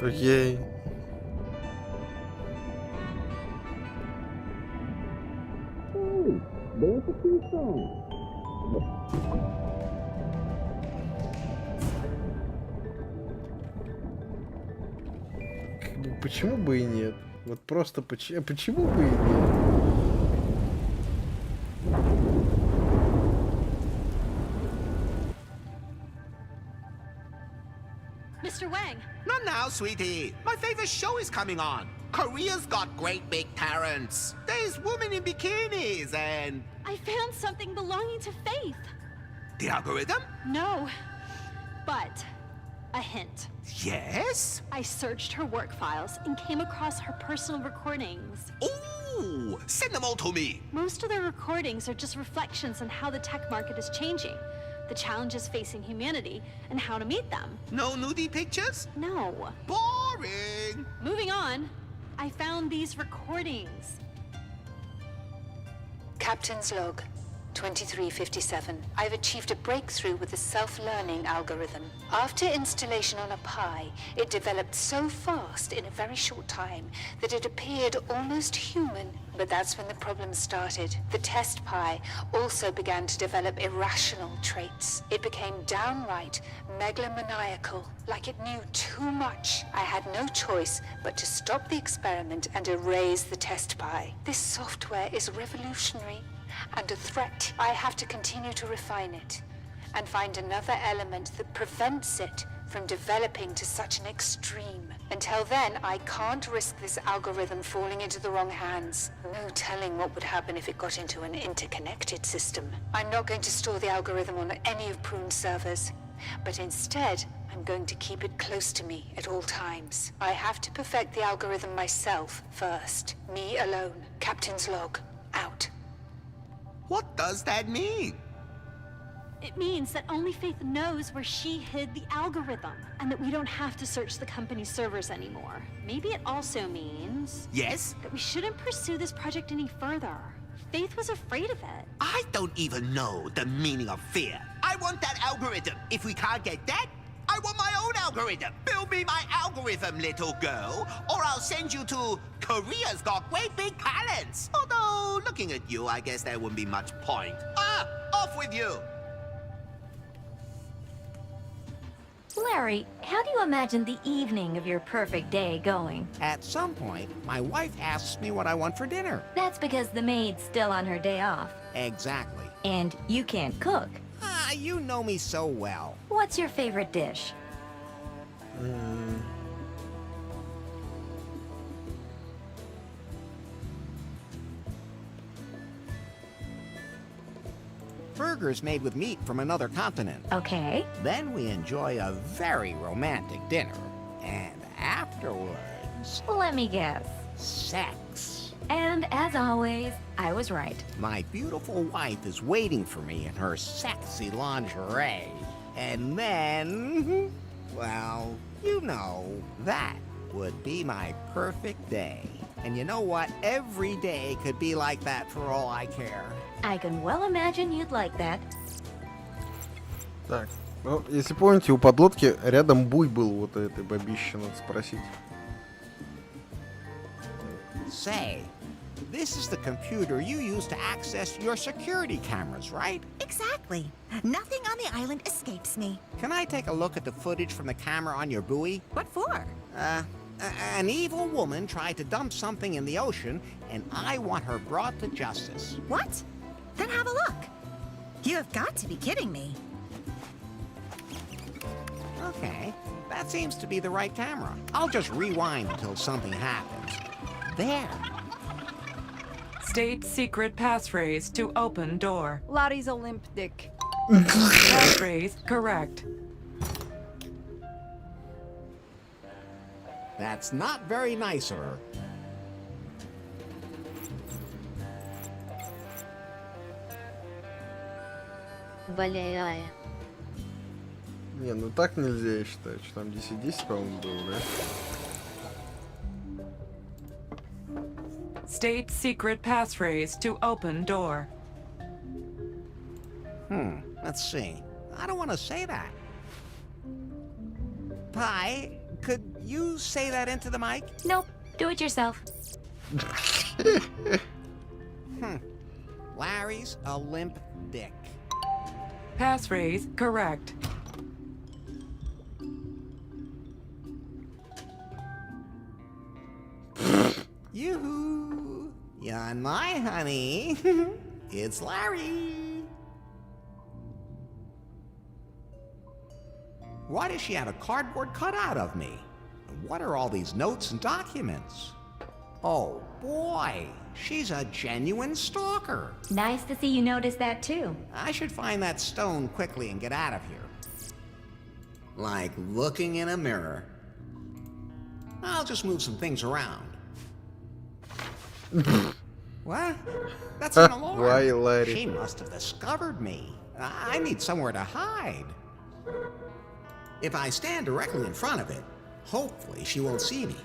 S2: Окей. Почему бы и нет? Вот просто почему бы и нет?
S22: Mr. Wang.
S8: Not now, sweetie. My favorite show is coming on. Korea's got great big parents. There's women in bikinis and...
S17: I found something belonging to Faith.
S8: The algorithm?
S17: No, but a hint.
S8: Yes?
S17: I searched her work files and came across her personal recordings.
S8: Ooh, send them all to me.
S17: Most of the recordings are just reflections on how the tech market is changing, the challenges facing humanity, and how to meet them.
S8: No nudie pictures?
S17: No.
S8: Boring.
S17: Moving on, I found these recordings.
S13: Captain's log, 2357. I've achieved a breakthrough with the self-learning algorithm. After installation on a Pi, it developed so fast in a very short time that it appeared almost human. But that's when the problem started. The test Pi also began to develop irrational traits. It became downright megalomaniacal, like it knew too much. I had no choice but to stop the experiment and erase the test Pi. This software is revolutionary and a threat. I have to continue to refine it and find another element that prevents it from developing to such an extreme. Until then, I can't risk this algorithm falling into the wrong hands. No telling what would happen if it got into an interconnected system. I'm not going to store the algorithm on any of Prune's servers, but instead, I'm going to keep it close to me at all times. I have to perfect the algorithm myself first. Me alone. Captain's log, out.
S8: What does that mean?
S17: It means that only Faith knows where she hid the algorithm, and that we don't have to search the company's servers anymore. Maybe it also means...
S8: Yes?
S17: That we shouldn't pursue this project any further. Faith was afraid of it.
S8: I don't even know the meaning of fear. I want that algorithm. If we can't get that, I want my own algorithm. Build me my algorithm, little girl, or I'll send you to Korea's got great big talents. Although Though, looking at you, I guess there wouldn't be much point. Ah! Off with you!
S6: Larry, how do you imagine the evening of your perfect day going?
S3: At some point, my wife asks me what I want for dinner.
S6: That's because the maid's still on her day off.
S3: Exactly.
S6: And you can't cook.
S3: Ah, you know me so well.
S6: What's your favorite dish?
S3: Burgers made with meat from another continent.
S6: Okay.
S3: Then we enjoy a very romantic dinner. And afterwards...
S6: Let me guess.
S3: Sex.
S6: And as always, I was right.
S3: My beautiful wife is waiting for me in her sexy lingerie. And then... well, you know, that would be my perfect day. And you know what? Every day could be like that for all I care.
S6: I can well imagine you'd like that.
S2: Так, ну, если помните, у подлодки рядом буй был вот этой бабище, надо спросить.
S3: Say, this is the computer you use to access your security cameras, right?
S11: Exactly. Nothing on the island escapes me.
S3: Can I take a look at the footage from the camera on your buoy?
S11: What for?
S3: An evil woman tried to dump something in the ocean, and I want her brought to justice.
S11: What? Then have a look. You have got to be kidding me.
S3: Okay, that seems to be the right camera. I'll just rewind until something happens. There.
S18: State secret passphrase to open door.
S10: Larry's a limp dick.
S18: Passphrase correct.
S3: That's not very nice of her.
S1: Баляя.
S2: Не, ну так нельзя, я считаю, что там 10-10, по-моему, было, да?
S18: State secret passphrase to open door.
S3: Let's see. I don't want to say that. Pi, could you say that into the mic?
S6: Nope. Do it yourself.
S3: Larry's a limp dick.
S18: Passphrase correct.
S3: Yoo-hoo! You're my honey. It's Larry. Why does she have a cardboard cutout of me? And what are all these notes and documents? Oh boy, she's a genuine stalker.
S6: Nice to see you notice that too.
S3: I should find that stone quickly and get out of here. Like looking in a mirror. I'll just move some things around. What? That's an alarm.
S2: Why, Larry?
S3: She must have discovered me. I need somewhere to hide. If I stand directly in front of it, hopefully she won't see me.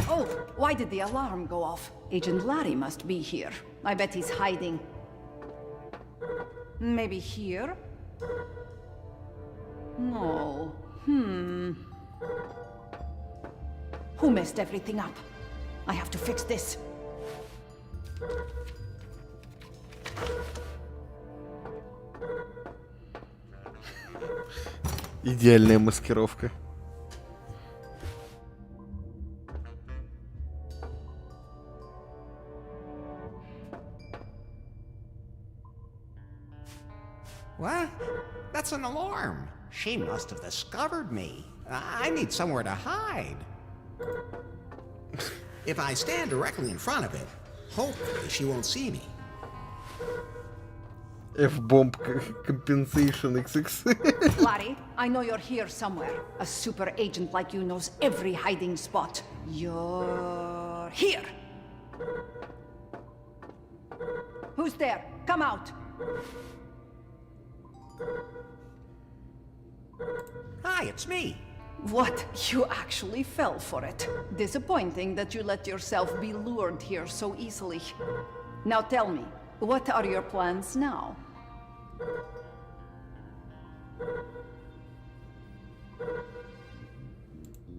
S19: Oh, why did the alarm go off? Agent Larry must be here. I bet he's hiding. Maybe here? No. Who messed everything up? I have to fix this.
S2: Идеальная маскировка.
S3: What? That's an alarm. She must have discovered me. I need somewhere to hide. If I stand directly in front of it, hopefully she won't see me.
S2: F-bomb compensation XX.
S19: Larry, I know you're here somewhere. A super agent like you knows every hiding spot. You're here. Who's there? Come out.
S3: Hi, it's me.
S19: What? You actually fell for it. Disappointing that you let yourself be lured here so easily. Now tell me, what are your plans now?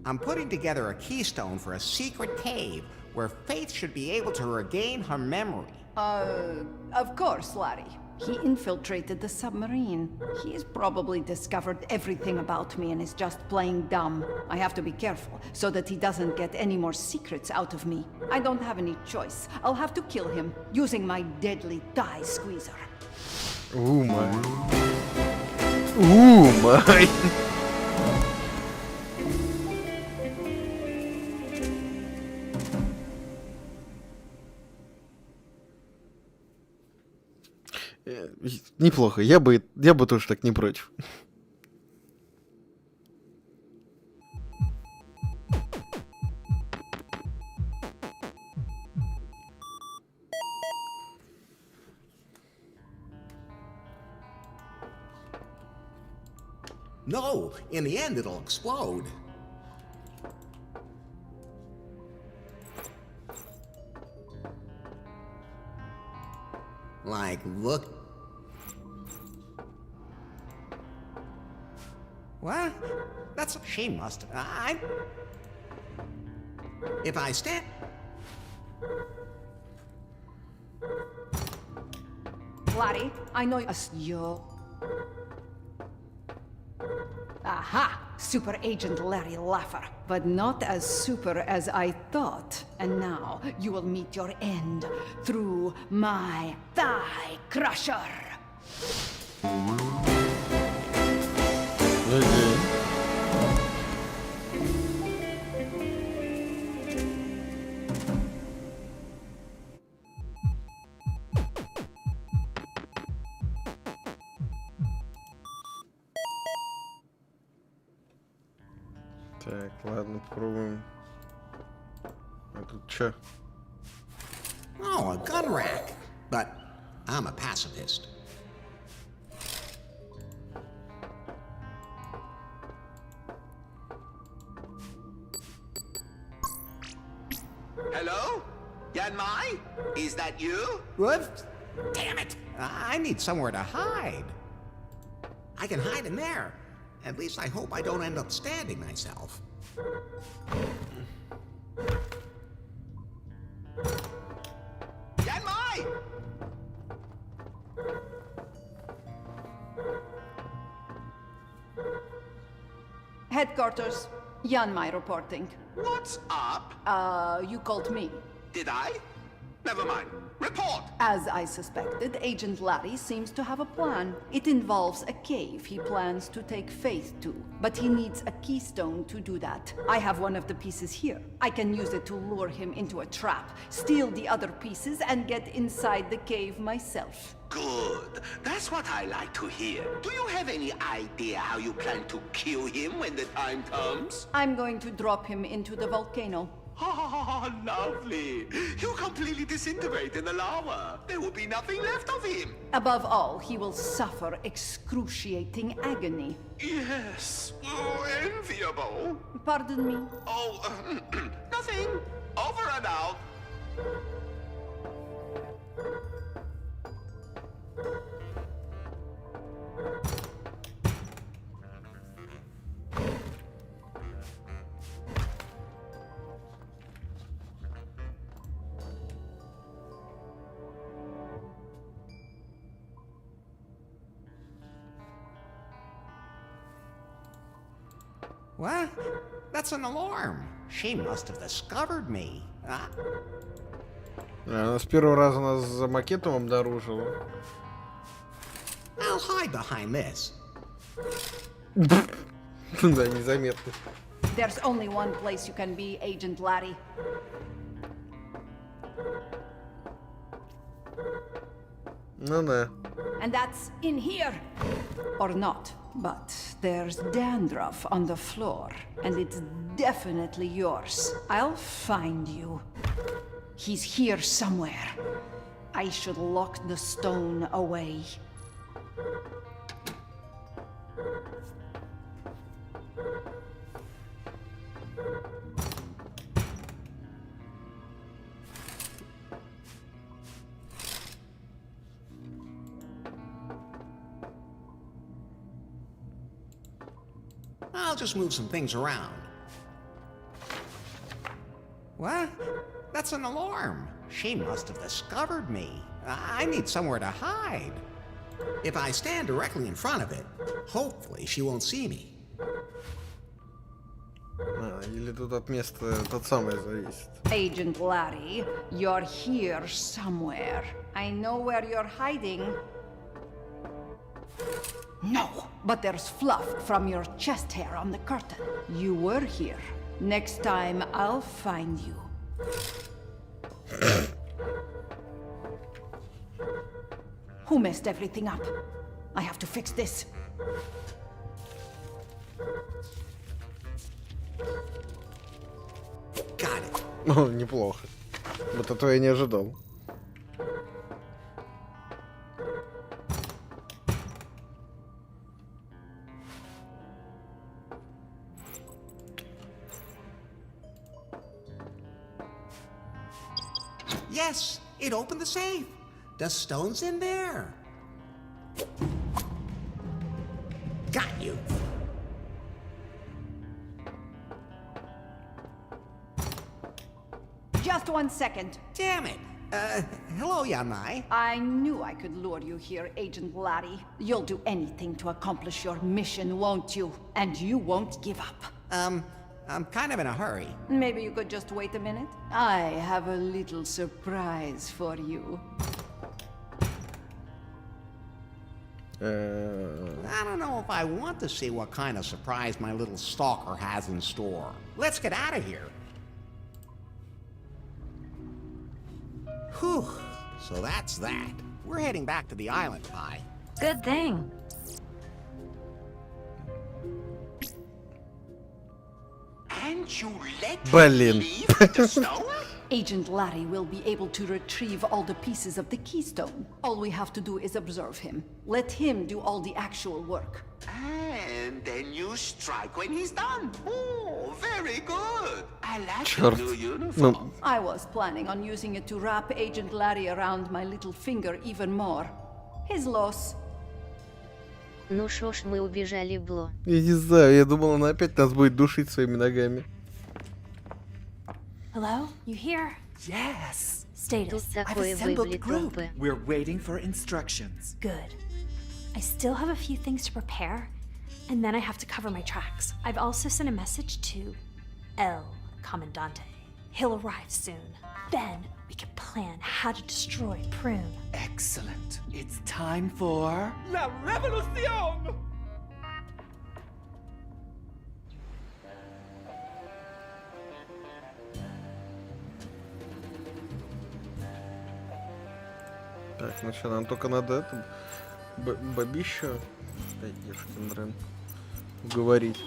S3: I'm putting together a keystone for a secret cave where Faith should be able to regain her memory.
S19: Of course, Larry. He infiltrated the submarine. He's probably discovered everything about me and is just playing dumb. I have to be careful so that he doesn't get any more secrets out of me. I don't have any choice. I'll have to kill him using my deadly thigh squeezer.
S2: Ooh, my. Ooh, my. Неплохо, я бы тоже так не против.
S3: No, in the end it'll explode. Like, look. What? That's... She must have... If I stand...
S19: Larry, I know you... Aha! Super Agent Larry Laffer. But not as super as I thought. And now you will meet your end through my thigh crusher.
S2: Так, ладно, попробуем. А тут чё?
S3: Oh, a gun rack. But I'm a pacifist.
S8: Hello? Yanmai? Is that you?
S3: What? Damn it! I need somewhere to hide. I can hide in there. At least I hope I don't end up stabbing myself.
S8: Yanmai!
S19: Headquarters, Yanmai reporting.
S8: What's up?
S19: You called me.
S8: Did I? Never mind. Report!
S19: As I suspected, Agent Larry seems to have a plan. It involves a cave he plans to take Faith to, but he needs a keystone to do that. I have one of the pieces here. I can use it to lure him into a trap, steal the other pieces, and get inside the cave myself.
S8: Good. That's what I like to hear. Do you have any idea how you plan to kill him when the time comes?
S19: I'm going to drop him into the volcano.
S8: Oh, lovely. He'll completely disintegrate in the lava. There will be nothing left of him.
S19: Above all, he will suffer excruciating agony.
S8: Yes. Oh, enviable.
S19: Pardon me?
S8: Oh, nothing. Over and out.
S3: What? That's an alarm. She must have discovered me.
S2: Она с первого раза нас за макетом обнаружила.
S3: I'll hide behind this.
S2: Да, незаметно.
S19: There's only one place you can be, Agent Larry.
S2: Ну да.
S19: And that's in here. Or not. But there's dandruff on the floor, and it's definitely yours. I'll find you. He's here somewhere. I should lock the stone away.
S3: I'll just move some things around. What? That's an alarm. She must have discovered me. I need somewhere to hide. If I stand directly in front of it, hopefully she won't see me.
S2: Или тут от места тот самый зависит.
S19: Agent Larry, you're here somewhere. I know where you're hiding. No, but there's fluff from your chest hair on the curtain. You were here. Next time, I'll find you. Who messed everything up? I have to fix this.
S3: Got it.
S2: Ну, неплохо. Вот этого я не ожидал.
S3: Yes, it opened the safe. The stone's in there. Got you.
S19: Just 1 second.
S3: Damn it. Hello, Yanai.
S19: I knew I could lure you here, Agent Larry. You'll do anything to accomplish your mission, won't you? And you won't give up.
S3: I'm kind of in a hurry.
S19: Maybe you could just wait a minute? I have a little surprise for you.
S3: I don't know if I want to see what kind of surprise my little stalker has in store. Let's get out of here. Whew. So that's that. We're heading back to the island, Pi.
S6: Good thing.
S8: And you let
S2: Блин.
S8: leave the stone?
S19: Agent Larry will be able to retrieve all the pieces of the keystone. All we have to do is observe him. Let him do all the actual work.
S8: And then you strike when he's done. Oh, very good. I like
S2: Черт.
S8: the new uniform.
S19: I was planning on using it to wrap Agent Larry around my little finger even more. His loss.
S1: Ну шо ж мы убежали, Бло.
S2: Я не знаю, я думал, она опять нас будет душить своими ногами.
S17: Hello? You here?
S5: Yes.
S17: Status.
S1: Тут
S5: I've
S1: такое
S5: assembled
S1: вывели
S5: the group.
S1: трупы.
S5: We're waiting for instructions.
S17: Good. I still have a few things to prepare, and then I have to cover my tracks. I've also sent a message to El Comandante. He'll arrive soon. Then we can plan how to destroy Prune.
S5: Excellent. It's time for La Revolución!
S2: Так, ну что, нам только надо это бабищу, ешкин дрын, уговорить.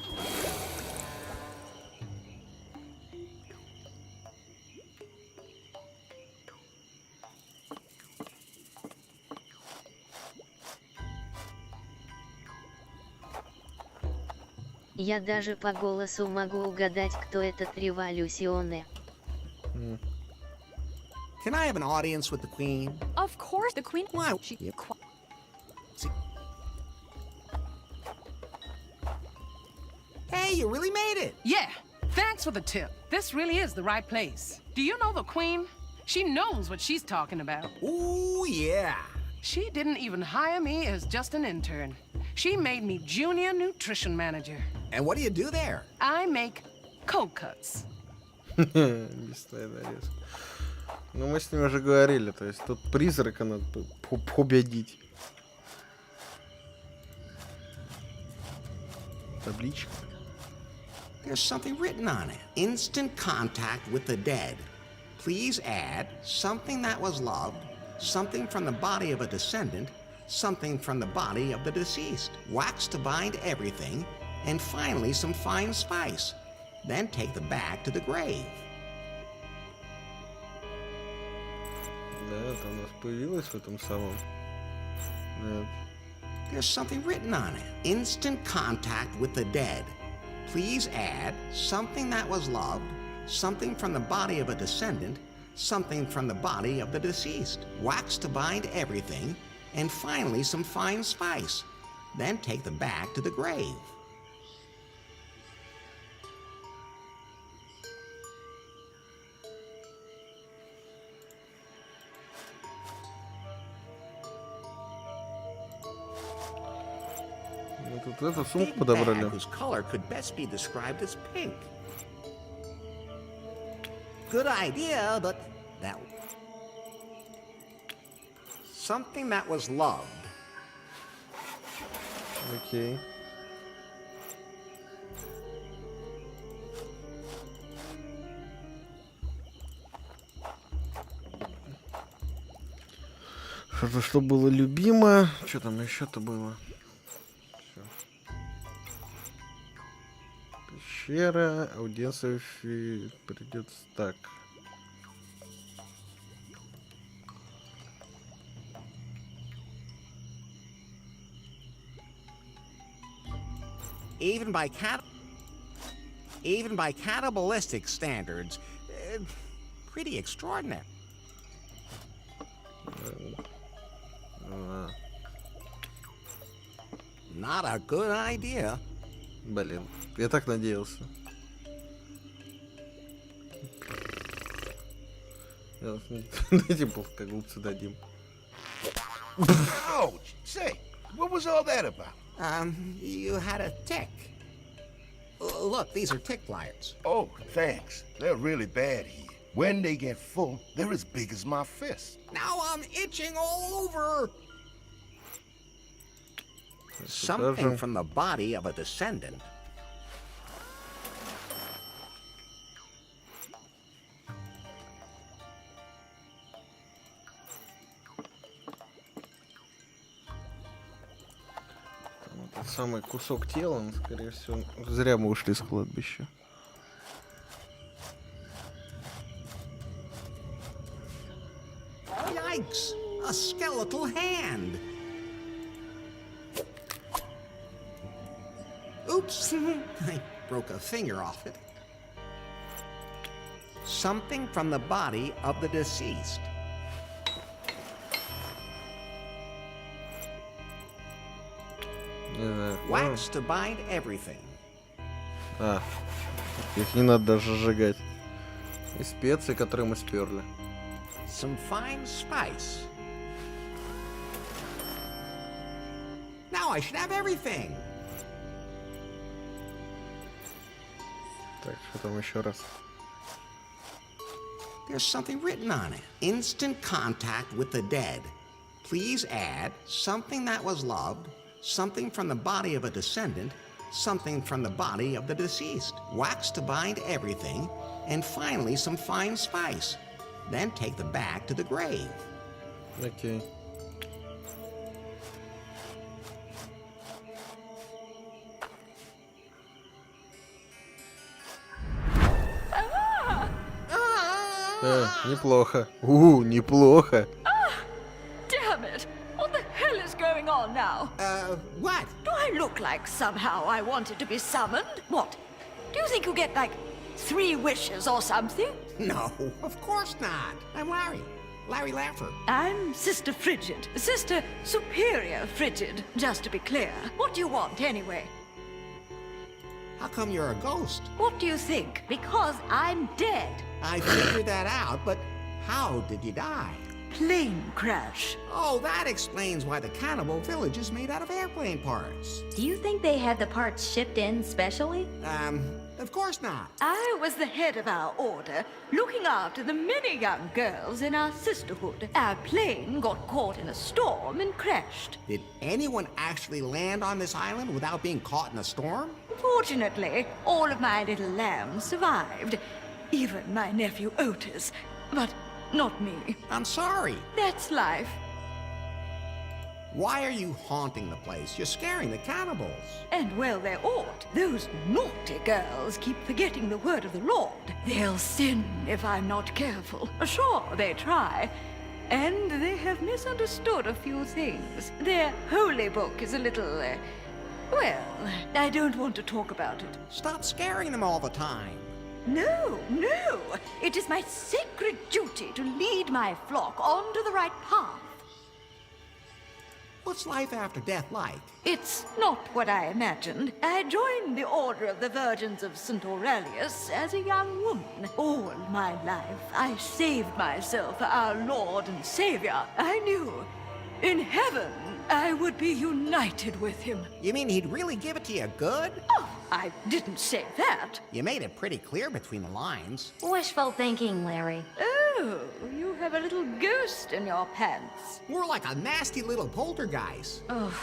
S1: Я даже по голосу могу угадать, кто этот революционер.
S3: Can I have an audience with the Queen?
S10: Of course, the Queen.
S3: Why? Hey, you really made it!
S23: Yeah, thanks for the tip. This really is the right place. Do you know the Queen? She knows what she's talking about.
S3: Ooh, yeah.
S23: She didn't even hire me as just an intern. She made me junior nutrition manager.
S3: And what do you do there?
S23: I make cold cuts.
S2: Ну, мы с ним уже говорили, то есть тут призрака надо победить. Табличка.
S3: There's something written on it. Instant contact with the dead. Please add something that was loved, something from the body of a descendant, something from the body of the deceased. Wax to bind everything, and finally some fine spice. Then take the bag to the grave.
S2: Да, это у нас появилось в этом самом. Да.
S3: There's something written on it. Instant contact with the dead. Please add something that was loved, something from the body of a descendant, something from the body of the deceased. Wax to bind everything, and finally some fine spice. Then take the bag to the grave.
S2: Тут эту сумку подобрали.
S3: Whose color could best be described as pink. Good idea, but that something that was loved.
S2: Окей. Что-то, что было любимо. Что там еще-то было? Всё. Пещера, аудиенция придется так.
S3: Even by cannibalistic standards, pretty extraordinary. Not a good idea.
S2: Блин, я так надеялся. Дайте как лучше дадим.
S4: Ouch! Say, what was all that about?
S3: You had a tick. Look, these are tick pliers.
S4: Oh, thanks. They're really bad here. When they get full, they're as big as my fist.
S3: Now I'm itching all over. Something from the body of a descendant.
S2: Этот самый кусок тела, он, скорее всего, зря мы ушли с кладбища.
S3: Yikes! A skeletal hand. Oops! I broke a finger off it. Something from the body of the deceased. Wax to bind everything.
S2: А, их не надо даже сжигать. И специи, которые мы сперли.
S3: Some fine spice. Now I should have everything.
S2: Так, что там еще раз?
S3: There's something written on it. Instant contact with the dead. Please add something that was loved, something from the body of a descendant, something from the body of the deceased. Wax to bind everything, and finally some fine spice. Then take the bag to the grave.
S2: Okay. Неплохо. Неплохо.
S12: Damn it! What the hell is going on now?
S3: What?
S12: Do I look like somehow I wanted to be summoned? What? Do you think you get like 3 wishes or something?
S3: No, of course not. I'm Larry. Larry Laffer.
S12: I'm Sister Frigid. Sister Superior Frigid, just to be clear. What do you want anyway?
S3: How come you're a ghost?
S12: What do you think? Because I'm dead.
S3: I figured that out, but how did you die?
S12: Plane crash.
S3: Oh, that explains why the cannibal village is made out of airplane parts.
S6: Do you think they had the parts shipped in specially?
S3: Of course not.
S12: I was the head of our order, looking after the many young girls in our sisterhood. Our plane got caught in a storm and crashed.
S3: Did anyone actually land on this island without being caught in a storm?
S12: Fortunately, all of my little lambs survived. Even my nephew Otis. But not me.
S3: I'm sorry.
S12: That's life.
S3: Why are you haunting the place? You're scaring the cannibals.
S12: And well they ought. Those naughty girls keep forgetting the word of the Lord. They'll sin if I'm not careful. Sure, they try. And they have misunderstood a few things. Their holy book is a little, well, I don't want to talk about it.
S3: Stop scaring them all the time.
S12: No, no. It is my sacred duty to lead my flock onto the right path.
S3: What's life after death like?
S12: It's not what I imagined. I joined the Order of the Virgins of St. Aurelius as a young woman. All my life, I saved myself for our Lord and Savior. I knew in heaven I would be united with him.
S3: You mean he'd really give it to you good?
S12: Oh, I didn't say that.
S3: You made it pretty clear between the lines.
S6: Wishful thinking, Larry.
S12: Oh, you have a little ghost in your pants.
S3: More like a nasty little poltergeist.
S12: Oh,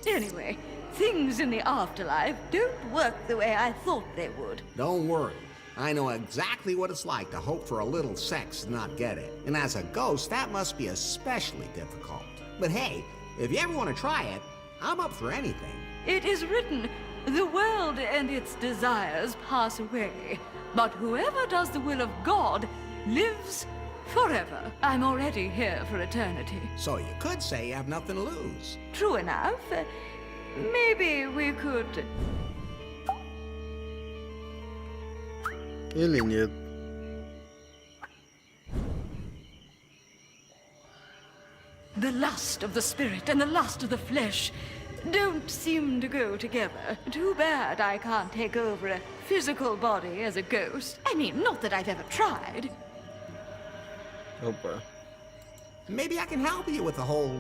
S12: anyway, things in the afterlife don't work the way I thought they would.
S3: Don't worry. I know exactly what it's like to hope for a little sex and not get it. And as a ghost, that must be especially difficult. But hey, if you ever want to try it, I'm up for anything.
S12: It is written, the world and its desires pass away, but whoever does the will of God lives forever. I'm already here for eternity.
S3: So you could say you have nothing to lose.
S12: True enough. Maybe we could...
S2: Или нет.
S12: The lust of the spirit and the lust of the flesh don't seem to go together. Too bad I can't take over a physical body as a ghost. I mean, not that I've ever tried.
S2: Опа.
S3: Maybe I can help you with the whole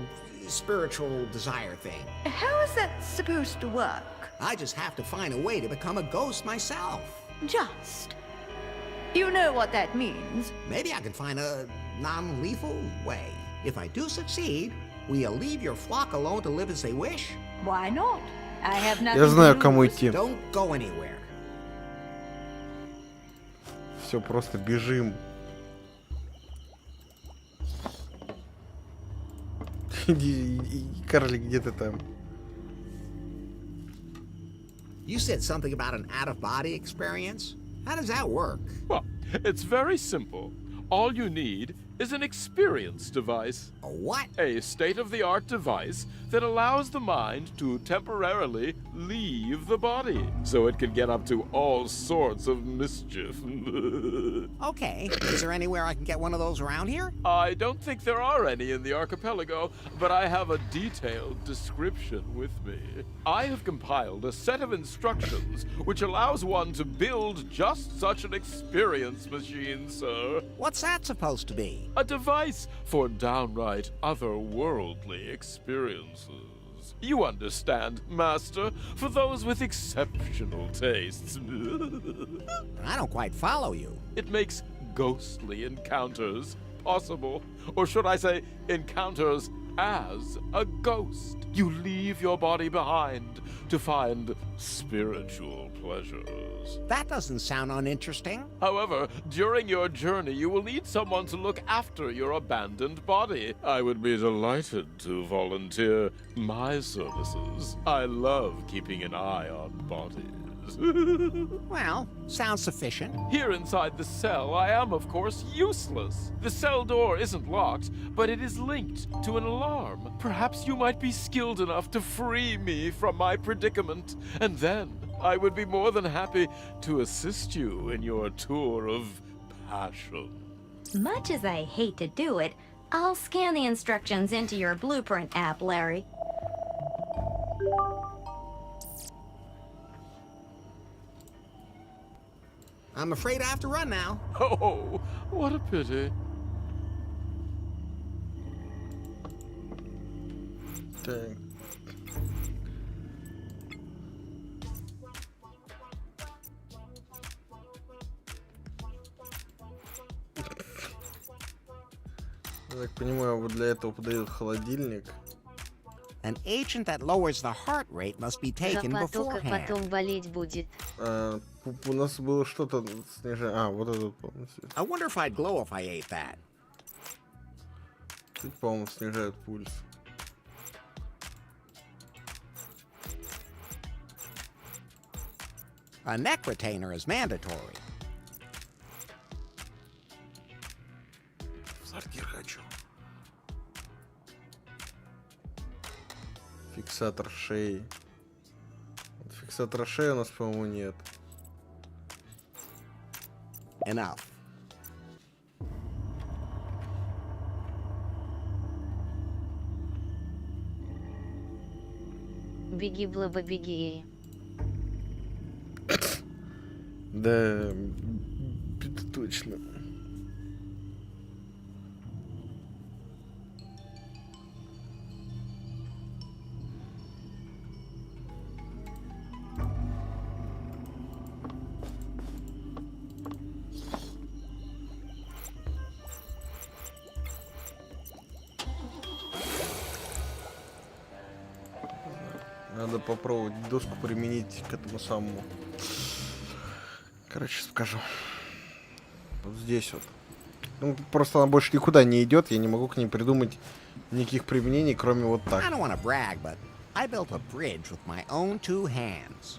S3: spiritual desire thing.
S12: How is that supposed to work?
S3: I just have to find a way to become a ghost myself.
S12: Just. You know what that means.
S3: Maybe I can find a non-lethal way. If I do succeed, will you leave your flock alone to live as they wish?
S12: Why not? I have nothing
S2: Я знаю,
S12: to
S2: к кому
S12: lose.
S2: идти.
S3: Don't go anywhere.
S2: Все, просто бежим. Иди, карлик, где ты там?
S3: You said something about an out-of-body experience? How does that work?
S14: Well, it's very simple. All you need is an experience device.
S3: A what?
S14: A state-of-the-art device that allows the mind to temporarily leave the body, so it can get up to all sorts of mischief.
S3: Okay, is there anywhere I can get one of those around here?
S14: I don't think there are any in the archipelago, but I have a detailed description with me. I have compiled a set of instructions which allows one to build just such an experience machine, sir.
S3: What's that supposed to be?
S14: A device for downright otherworldly experiences. You understand, Master, for those with exceptional tastes.
S3: I don't quite follow you.
S14: It makes ghostly encounters possible. Or should I say, encounters as a ghost. You leave your body behind to find spiritual pleasures.
S3: That doesn't sound uninteresting.
S14: However, during your journey, you will need someone to look after your abandoned body. I would be delighted to volunteer my services. I love keeping an eye on bodies.
S3: Well, sounds sufficient.
S14: Here inside the cell, I am, of course, useless. The cell door isn't locked, but it is linked to an alarm. Perhaps you might be skilled enough to free me from my predicament, and then I would be more than happy to assist you in your tour of passion.
S6: Much as I hate to do it, I'll scan the instructions into your blueprint app, Larry.
S3: I'm afraid I have to run now.
S14: Oh, what a pity.
S2: Так. Я так понимаю, вот для этого подойдет холодильник.
S3: An agent that lowers the heart rate must be taken beforehand.
S1: Потом болеть будет.
S2: У нас было что-то снижение. А, вот этот полностью.
S3: I wonder if I'd glow if I ate that.
S2: Тут, по-моему, снижает пульс.
S3: A neck retainer is mandatory.
S2: Сортир хочу. Фиксатор шеи. Фиксатора шеи у нас, по-моему, нет.
S3: Enough.
S1: Беги, Блаба, беги.
S2: Да, это точно. надо попробовать доску применить к этому самому. Короче, покажу. Вот здесь вот. Ну, просто она больше никуда не идет, я не могу к ней придумать никаких применений, кроме вот так.
S3: I don't want to brag, but I built a bridge with my own 2 hands.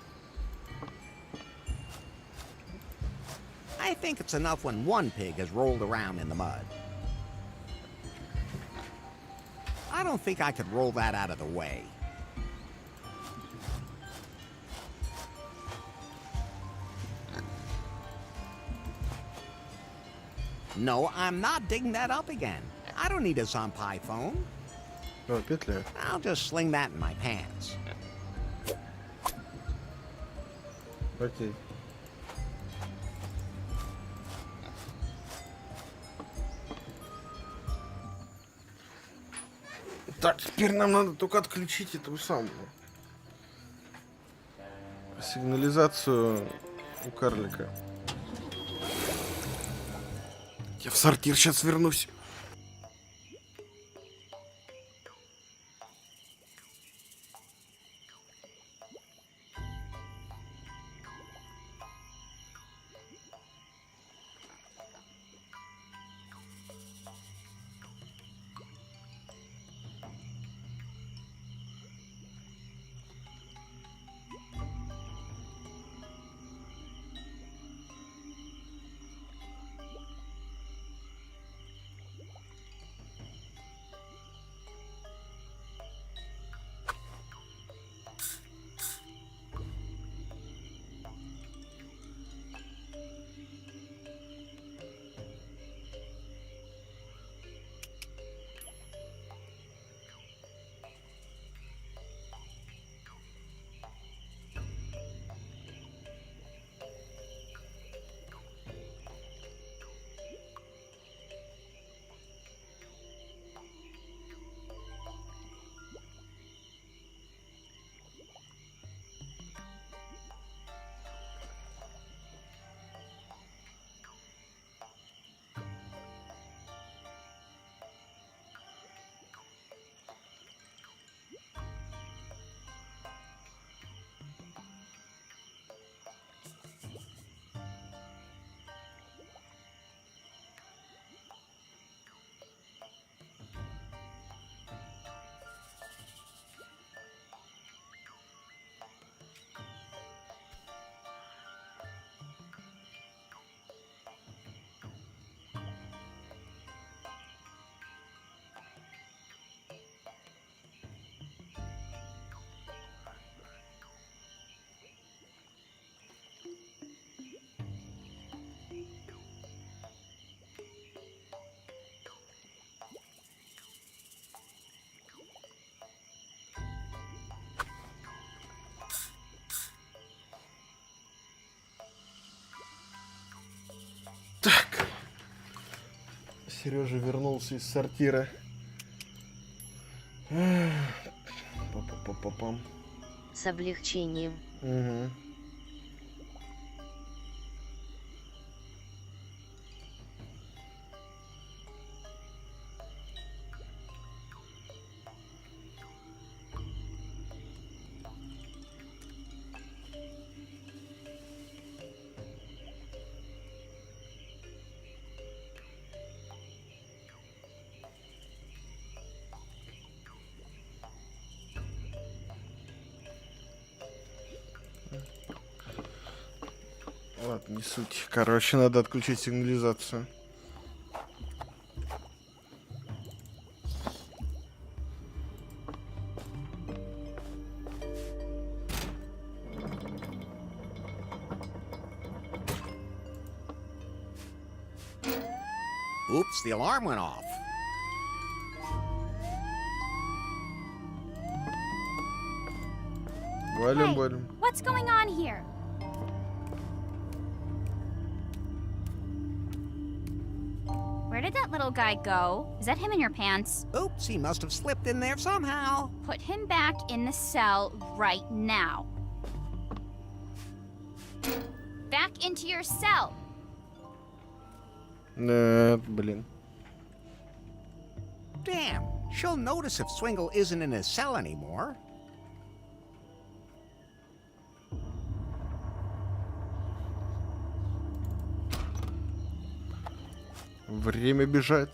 S3: I think it's enough when one pig has rolled around in the mud. I don't think I could roll that out of the way. No, I'm not digging that up again. I don't need a Zampai phone.
S2: Oh, петля.
S3: I'll just sling that in my pants.
S2: Окей. Так, теперь нам надо только отключить эту самую сигнализацию у карлика. Я в сортир сейчас вернусь. Так. Сережа вернулся из сортира. Па-па-па-па-пам.
S1: С облегчением.
S2: Угу. Ладно, не суть. Короче, надо отключить сигнализацию.
S3: Oops, the alarm went off.
S2: Валим, валим.
S10: What's going on here? Where did that little guy go? Is that him in your pants?
S3: Oops, he must have slipped in there somehow.
S10: Put him back in the cell right now. Back into your cell.
S2: Блин.
S3: Damn, she'll notice if Swingle isn't in his cell anymore.
S2: Время бежать.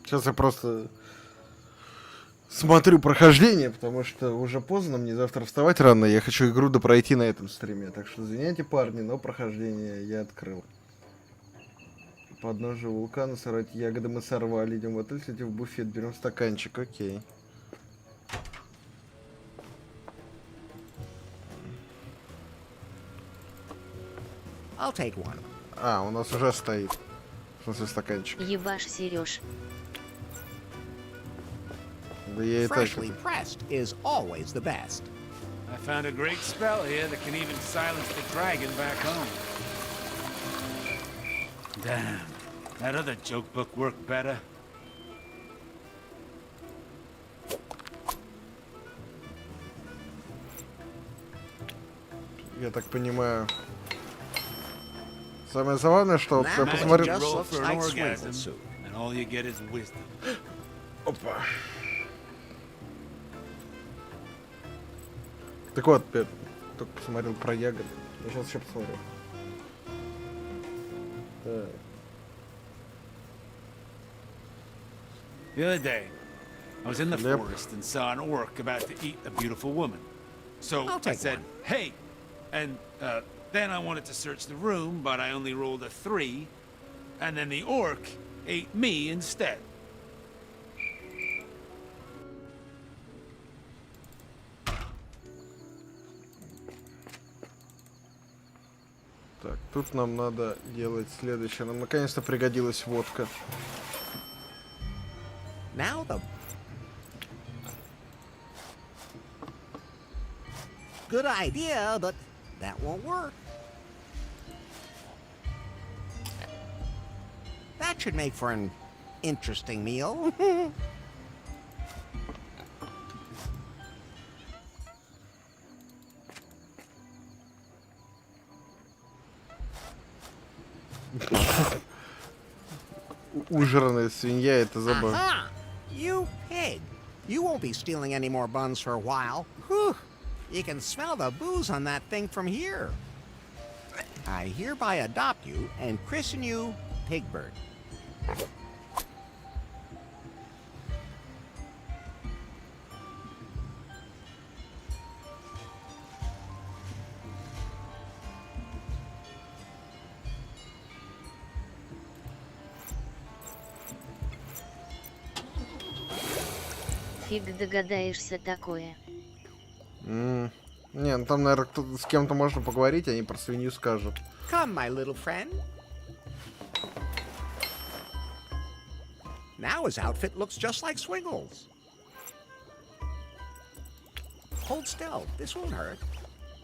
S2: Сейчас я просто смотрю прохождение, потому что уже поздно, мне завтра вставать рано, я хочу игру допройти на этом стриме. Так что извиняйте, парни, но прохождение я открыл. Подножие вулкана, сорвать ягоды мы сорвали, идем в отель, кстати, в буфет, берем стаканчик, окей.
S3: I'll take one.
S2: А, у нас уже стоит. В смысле, стаканчик.
S1: Ебашь, Сереж.
S2: Да я и так.
S3: Freshly pressed is always the best.
S15: I found a great spell here that can even silence the dragon back home. Damn, that other joke book worked better.
S2: Я так понимаю. Самое забавное, что я посмотрел... Опа. Так вот, я только посмотрел про ягоды. Я сейчас еще посмотрю. Так.
S15: The other day, I was in the forest and saw an orc about to eat a beautiful woman. So I said, hey, and then I wanted to search the room, but I only rolled a 3, and then the orc ate me instead.
S2: Так, тут нам надо делать следующее. Нам наконец-то пригодилась водка.
S3: Now the good idea, but that won't work. That should make for an interesting meal.
S2: Ужранная свинья, это забавно.
S3: Aha! You pig! You won't be stealing any more buns for a while. Whew! You can smell the booze on that thing from here. I hereby adopt you and christen you Pigbird.
S1: Фиг догадаешься такое.
S2: Не, ну там, наверное, с кем-то можно поговорить, они про свинью скажут.
S3: Come, my little friend. Now his outfit looks just like Swiggles. Hold still. This won't hurt.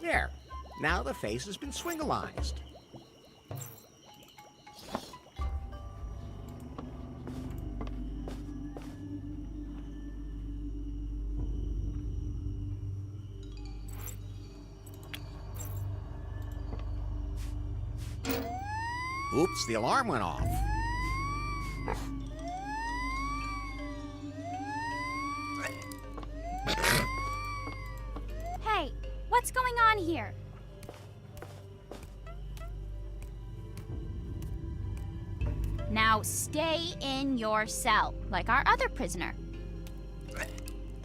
S3: There. Now the face has been swingleized. Oops, the alarm went off.
S10: Hey, what's going on here? Now stay in your cell, like our other prisoner.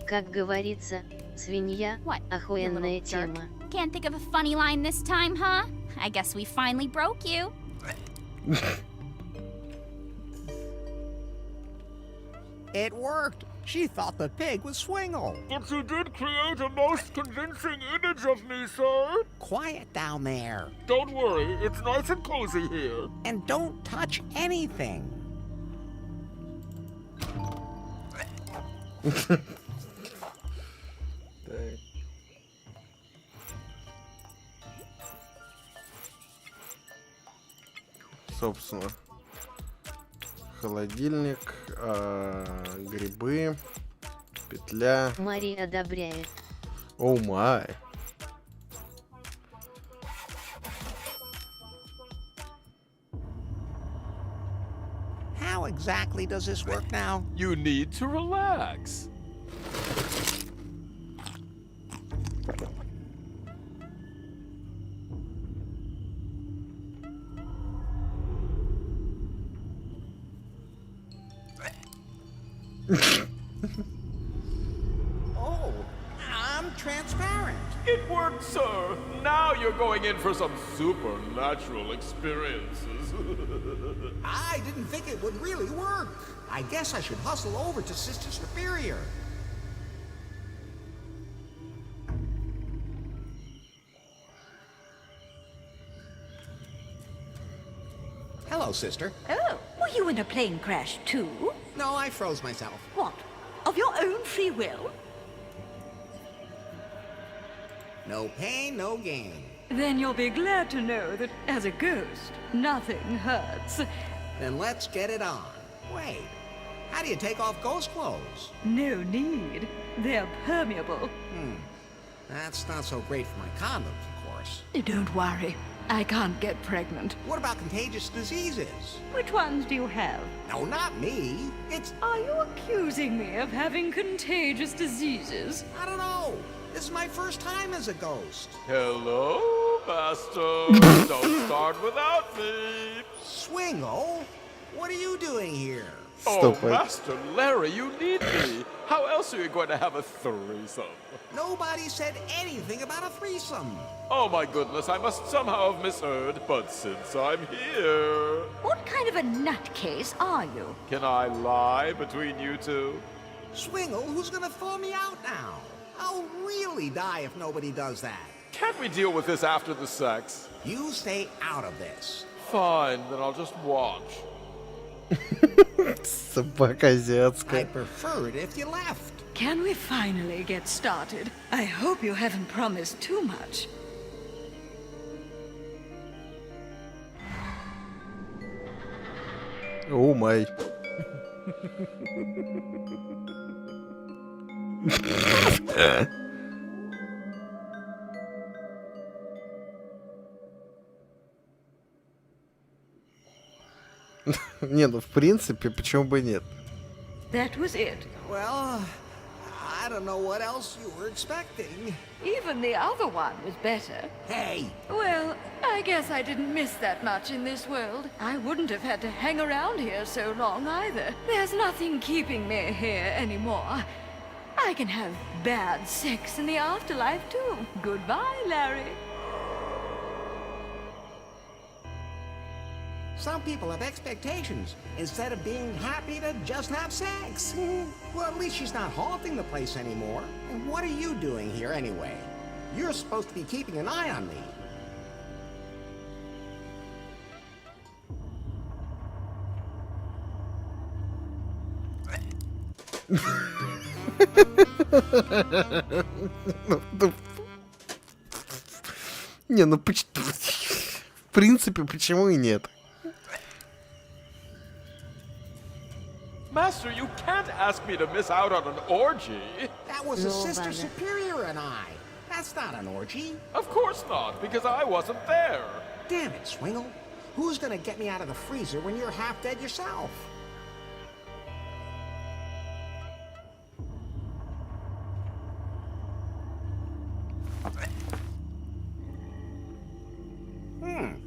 S1: Как говорится, свинья – охуенная тема.
S10: Can't think of a funny line this time, huh? I guess we finally broke you.
S3: It worked. She thought the pig was Swingle.
S14: But you did create a most convincing image of me, sir.
S3: Quiet down there.
S14: Don't worry, it's nice and cozy here.
S3: And don't touch anything.
S2: Собственно. Холодильник, грибы, петля.
S1: Мария одобряет.
S2: Оу май.
S3: How exactly does this work now?
S14: You need to relax.
S3: Oh, I'm transparent.
S14: It worked, sir. Now you're going in for some supernatural experiences.
S3: I didn't think it would really work. I guess I should hustle over to Sister Superior. Hello, sister.
S12: Oh, were you in a plane crash too?
S3: No, I froze myself.
S12: What? Of your own free will?
S3: No pain, no gain.
S12: Then you'll be glad to know that as a ghost, nothing hurts.
S3: Then let's get it on. Wait, how do you take off ghost clothes?
S12: No need. They're permeable.
S3: That's not so great for my condoms, of course.
S12: Don't worry. I can't get pregnant.
S3: What about contagious diseases?
S12: Which ones do you have?
S3: No, not me. It's...
S12: Are you accusing me of having contagious diseases?
S3: I don't know. This is my first time as a ghost.
S14: Hello, Master. Don't start without me.
S3: Swingle? What are you doing here?
S14: Oh, Master Larry, you need me. How else are you going to have a threesome?
S3: Nobody said anything about a threesome.
S14: Oh my goodness, I must somehow have misheard, but since I'm here...
S12: What kind of a nutcase are you?
S14: Can I lie between you two?
S3: Swingle, who's gonna throw me out now? I'll really die if nobody does that.
S14: Can't we deal with this after the sex?
S3: You stay out of this.
S14: Fine, then I'll just watch.
S2: Собака азиатская.
S3: I'd prefer it if you left.
S12: Can we finally get started? I hope you haven't promised too much.
S2: О май. Не, ну в принципе, почему бы нет?
S12: That was it.
S3: Well, I don't know what else you were expecting.
S12: Even the other one was better.
S3: Hey!
S12: Well, I guess I didn't miss that much in this world. I wouldn't have had to hang around here so long either. There's nothing keeping me here anymore. I can have bad sex in the afterlife too. Goodbye, Larry.
S3: Some people have expectations instead of being happy to just have sex. Well, at least she's not haunting the place anymore. And what are you doing here anyway? You're supposed to be keeping an eye on me.
S2: Не, ну в принципе, почему и нет?
S14: Master, you can't ask me to miss out on an orgy.
S3: That was a Sister Superior and I. That's not an orgy.
S14: Of course not, because I wasn't there.
S3: Damn it, Swingle. Who's gonna get me out of the freezer when you're half dead yourself?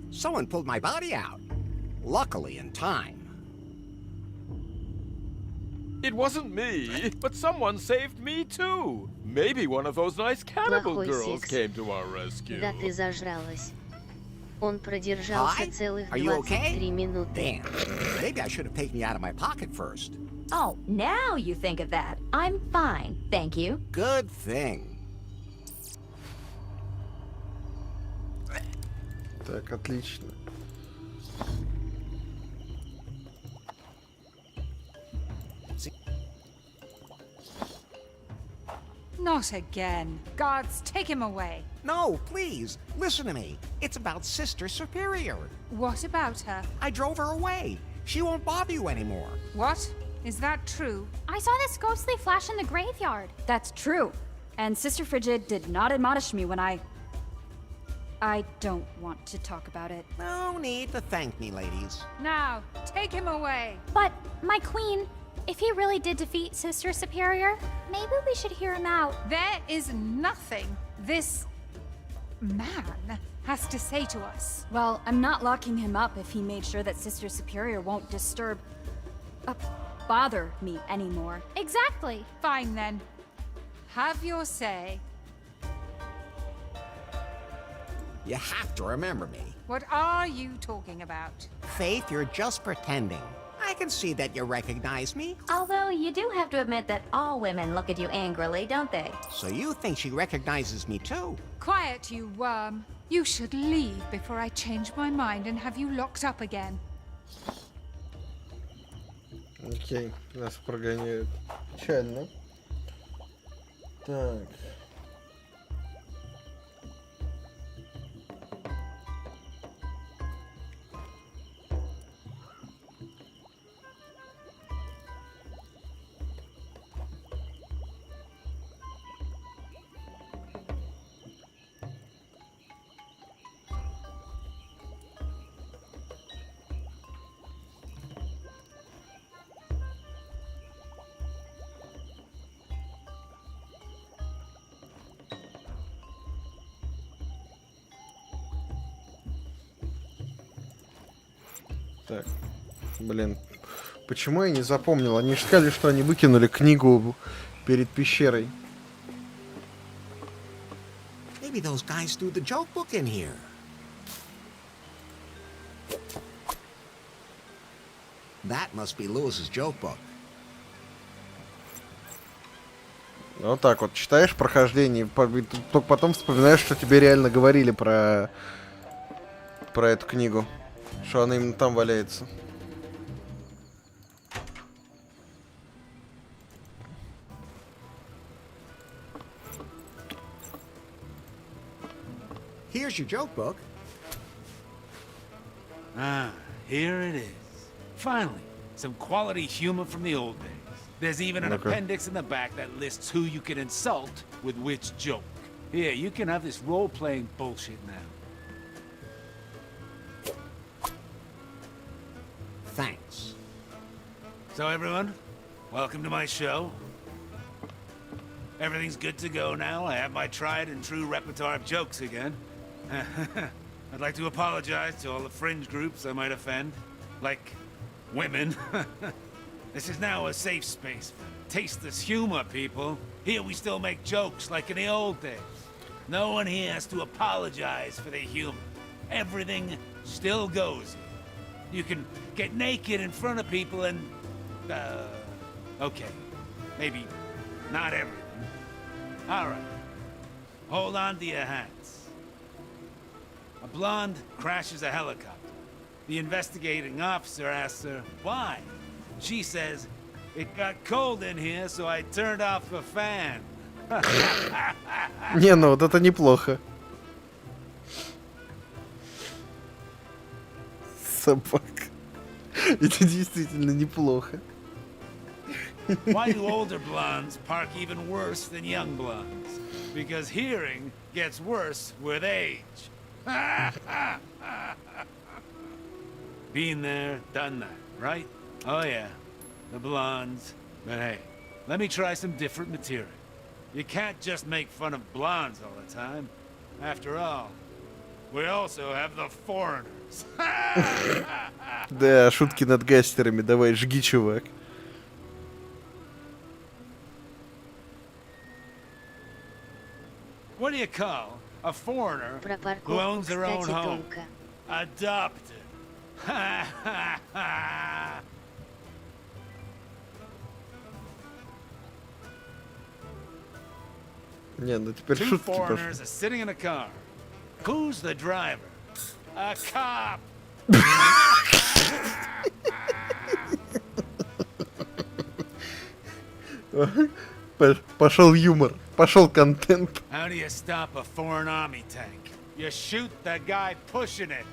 S3: Someone pulled my body out. Luckily in time.
S14: It wasn't me, but someone saved me too. Maybe one of those nice cannibal
S1: Плохой
S14: girls
S1: секс.
S14: came to our rescue.
S1: Да ты зажралась. Он продержался
S3: Hi?
S1: целых
S3: Are you okay?
S1: 23 минуты.
S3: Damn. Maybe I should have taken you out of my pocket first.
S6: Oh, now you think of that. I'm fine, thank you.
S3: Good thing.
S2: Так, отлично.
S16: Not again. Guards, take him away.
S3: No, please, listen to me. It's about Sister Superior.
S16: What about her?
S3: I drove her away. She won't bother you anymore.
S16: What? Is that true?
S10: I saw this ghostly flash in the graveyard.
S20: That's true. And Sister Frigid did not admonish me when I don't want to talk about it.
S3: No need to thank me, ladies.
S16: Now, take him away.
S10: But, my queen, if he really did defeat Sister Superior, maybe we should hear him out.
S16: There is nothing this man has to say to us.
S20: Well, I'm not locking him up if he made sure that Sister Superior won't bother me anymore.
S10: Exactly.
S16: Fine then. Have your say.
S3: You have to remember me.
S16: What are you talking about?
S3: Faith, you're just pretending. I can see that you recognize me.
S6: Although you do have to admit that all women look at you angrily, don't they?
S3: So you think she recognizes me too?
S16: Quiet, you worm. You should leave before I change my mind and have you locked up again.
S2: Окей, нас прогоняют. Печально. Так. Так, блин, почему я не запомнил? Они же сказали, что они выкинули книгу перед пещерой.
S3: Maybe those guys threw the joke book in here. That must be Lewis's joke book.
S2: Вот так вот, читаешь прохождение, только потом вспоминаешь, что тебе реально говорили про эту книгу. Что она именно там валяется.
S3: Here's your joke book.
S15: Ah, here it is. Finally, some quality humor from the old days. There's even an appendix in the back that lists who you can insult with which joke. Here, you can have this role-playing bullshit now.
S3: Thanks.
S15: So everyone, welcome to my show. Everything's good to go now. I have my tried and true repertoire of jokes again. I'd like to apologize to all the fringe groups I might offend, like women. This is now a safe space for tasteless humor, people. Here we still make jokes like in the old days. No one here has to apologize for their humor. Everything still goes here. You can get naked in front of people and, okay, maybe not everything. All right, hold on to your hats. A blonde crashes a helicopter. The investigating officer asks her, why? She says, it got cold in here, so I turned off the fan.
S2: Не, ну вот это неплохо. Собака. Это действительно неплохо.
S15: Why do older blondes park even worse than young blondes? Because hearing gets worse with age. Been there, done that, right? Oh yeah, the blondes. But hey, let me try some different material. You can't just make fun of blondes all the time. After all, we also have the foreigners.
S2: Да, шутки над гастерами. Давай, жги, чувак.
S15: What do you call a foreigner who owns their own home? Adopted.
S2: Не, ну теперь
S15: Two
S2: шутки пошли.
S15: foreigners are sitting in a car. Who's the driver? A cop.
S2: Пошел юмор. Пошел контент.
S15: How do you stop a foreign army tank? You shoot the guy pushing it.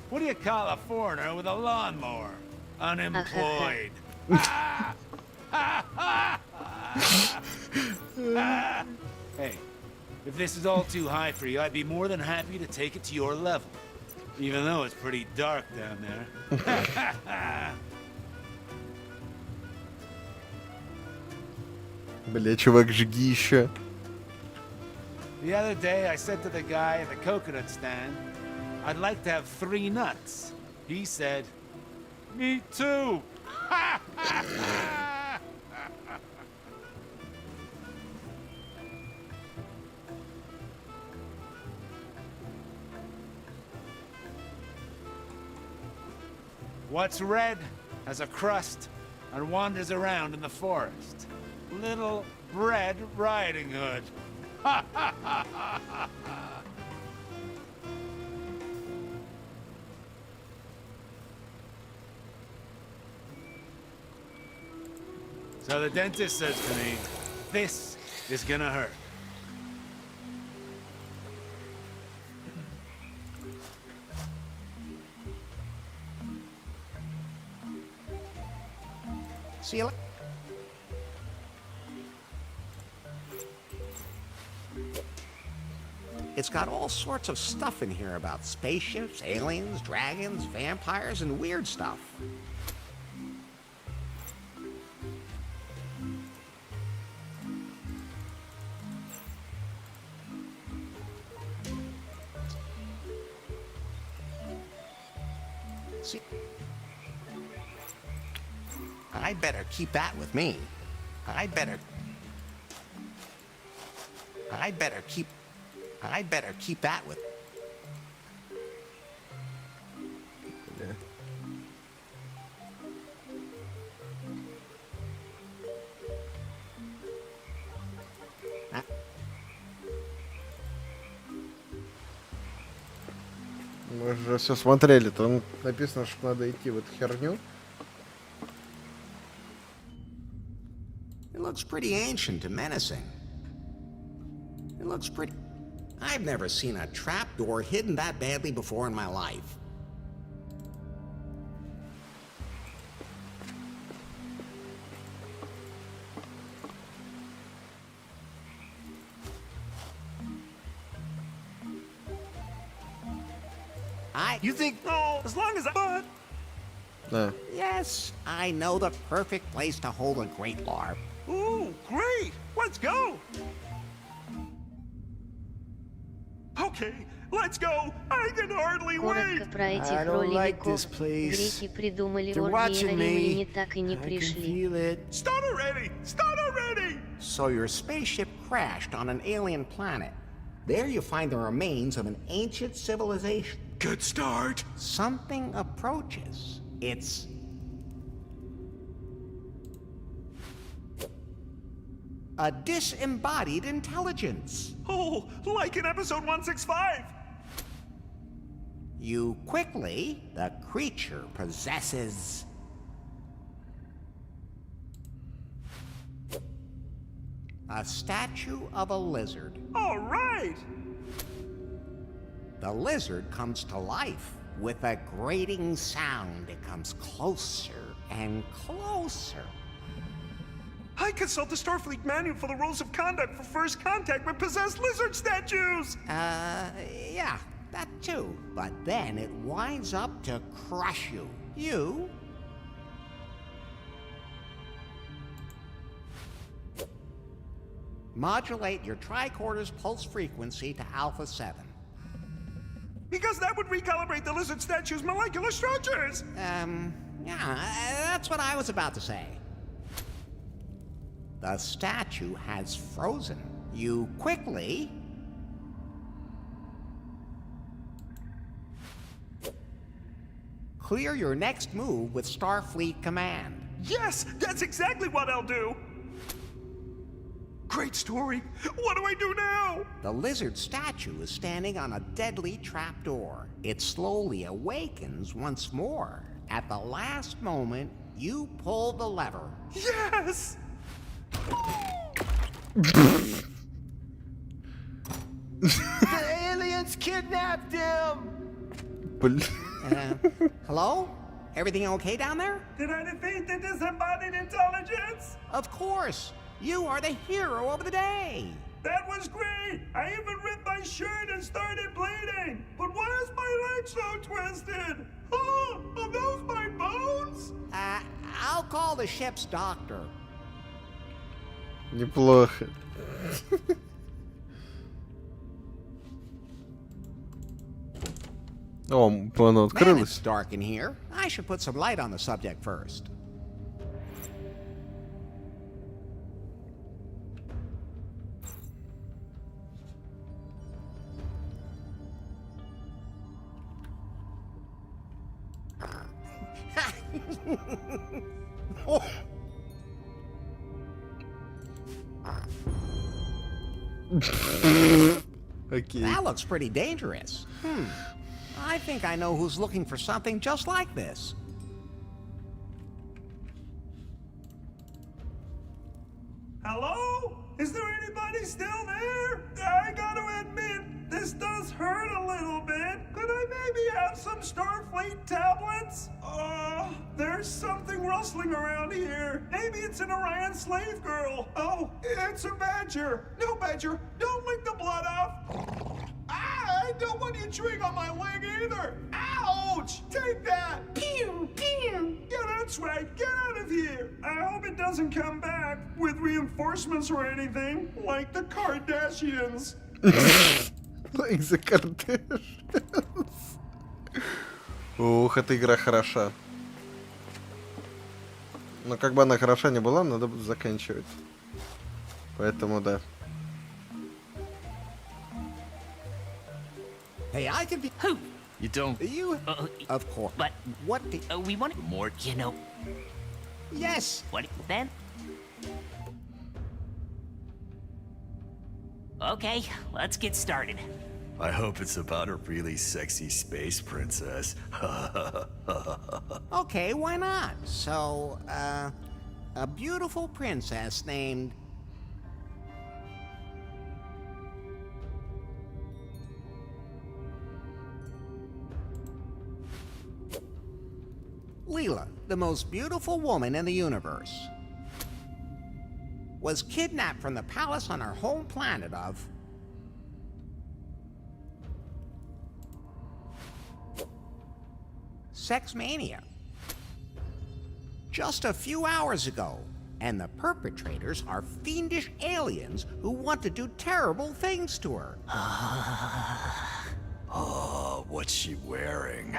S15: What do you call a foreigner with a lawnmower? Unemployed. Hey, if this is all too high for you, I'd be more than happy to take it to your level. Even though it's pretty dark down there.
S2: Бля, чувак, жги еще.
S15: The other day, I said to the guy at the coconut stand, I'd like to have 3 nuts. He said, me too. What's red has a crust and wanders around in the forest. Little Red Riding Hood. So the dentist says to me, this is gonna hurt.
S3: See you later. It's got all sorts of stuff in here about spaceships, aliens, dragons, vampires, and weird stuff. See, I'd better keep that with me. I'd better keep that with.
S2: Мы же все смотрели, там написано, что надо идти в эту херню.
S3: It looks pretty ancient and menacing. It looks pretty. I've never seen a trapdoor hidden that badly before in my life.
S7: You think, no, as long as I...
S3: Yes, I know the perfect place to hold a great LARP.
S7: Ooh, great! Let's go! Okay, let's go! I can hardly wait!
S1: Коротко про этих ролевиков. Греки придумали оргии, а римляне так и не пришли.
S7: Start already! Start already!
S3: So your spaceship crashed on an alien planet. There you find the remains of an ancient civilization.
S7: Good start!
S3: Something approaches. It's... a disembodied intelligence.
S7: Oh, like in episode 165!
S3: You quickly, the creature possesses... a statue of a lizard.
S7: All right!
S3: The lizard comes to life. With a grating sound, it comes closer and closer.
S7: I consult the Starfleet manual for the rules of conduct for first contact with possessed lizard statues!
S3: Yeah, that too. But then it winds up to crush you. You... modulate your tricorder's pulse frequency to Alpha 7.
S7: Because that would recalibrate the lizard statue's molecular structures!
S3: Yeah, that's what I was about to say. The statue has frozen. You quickly... clear your next move with Starfleet Command.
S7: Yes, that's exactly what I'll do! Great story. What do I do now?
S3: The lizard statue is standing on a deadly trapdoor. It slowly awakens once more. At the last moment, you pull the lever.
S7: Yes!
S8: The aliens kidnapped him!
S3: Hello? Everything okay down there?
S7: Did I defeat the disembodied intelligence?
S3: Of course! You are the hero of the day!
S7: That was great! I even ripped my shirt and started bleeding! But why is my leg so twisted? Oh, are those my bones?
S3: I'll call the ship's doctor.
S2: Неплохо. О, оно
S3: Man, it's
S2: открылось.
S3: dark in here. I should put some light on the subject first.
S2: Okay.
S3: That looks pretty dangerous. I think I know who's looking for something just like this.
S7: Hello? Is there anybody still there? I gotta admit, this does hurt a little bit. Could I maybe have some Starfleet tablets? There's something rustling around here. Maybe it's an Orion slave girl. Oh, it's a badger. No, badger, don't lick the blood off. I don't want you chewing on my leg either. Ouch! Take that! Pew, pew! Yeah, that's right. Get out of here. I hope it doesn't come back with reinforcements or anything, like the Kardashians.
S2: Like the Kardashians. Ух, эта игра хороша. Но как бы она хороша не была, надо будет заканчивать. Поэтому да.
S3: Hey, I can be...
S9: Who? You don't...
S3: You... of course.
S9: But...
S3: What the...
S9: we want more, you know.
S3: Yes.
S9: What then? Okay, let's get started.
S21: I hope it's about a really sexy space princess.
S3: Okay, why not? So, a beautiful princess named... Leela, the most beautiful woman in the universe, was kidnapped from the palace on her home planet of... Sex Mania. Just a few hours ago, and the perpetrators are fiendish aliens who want to do terrible things to her.
S21: Oh, what's she wearing?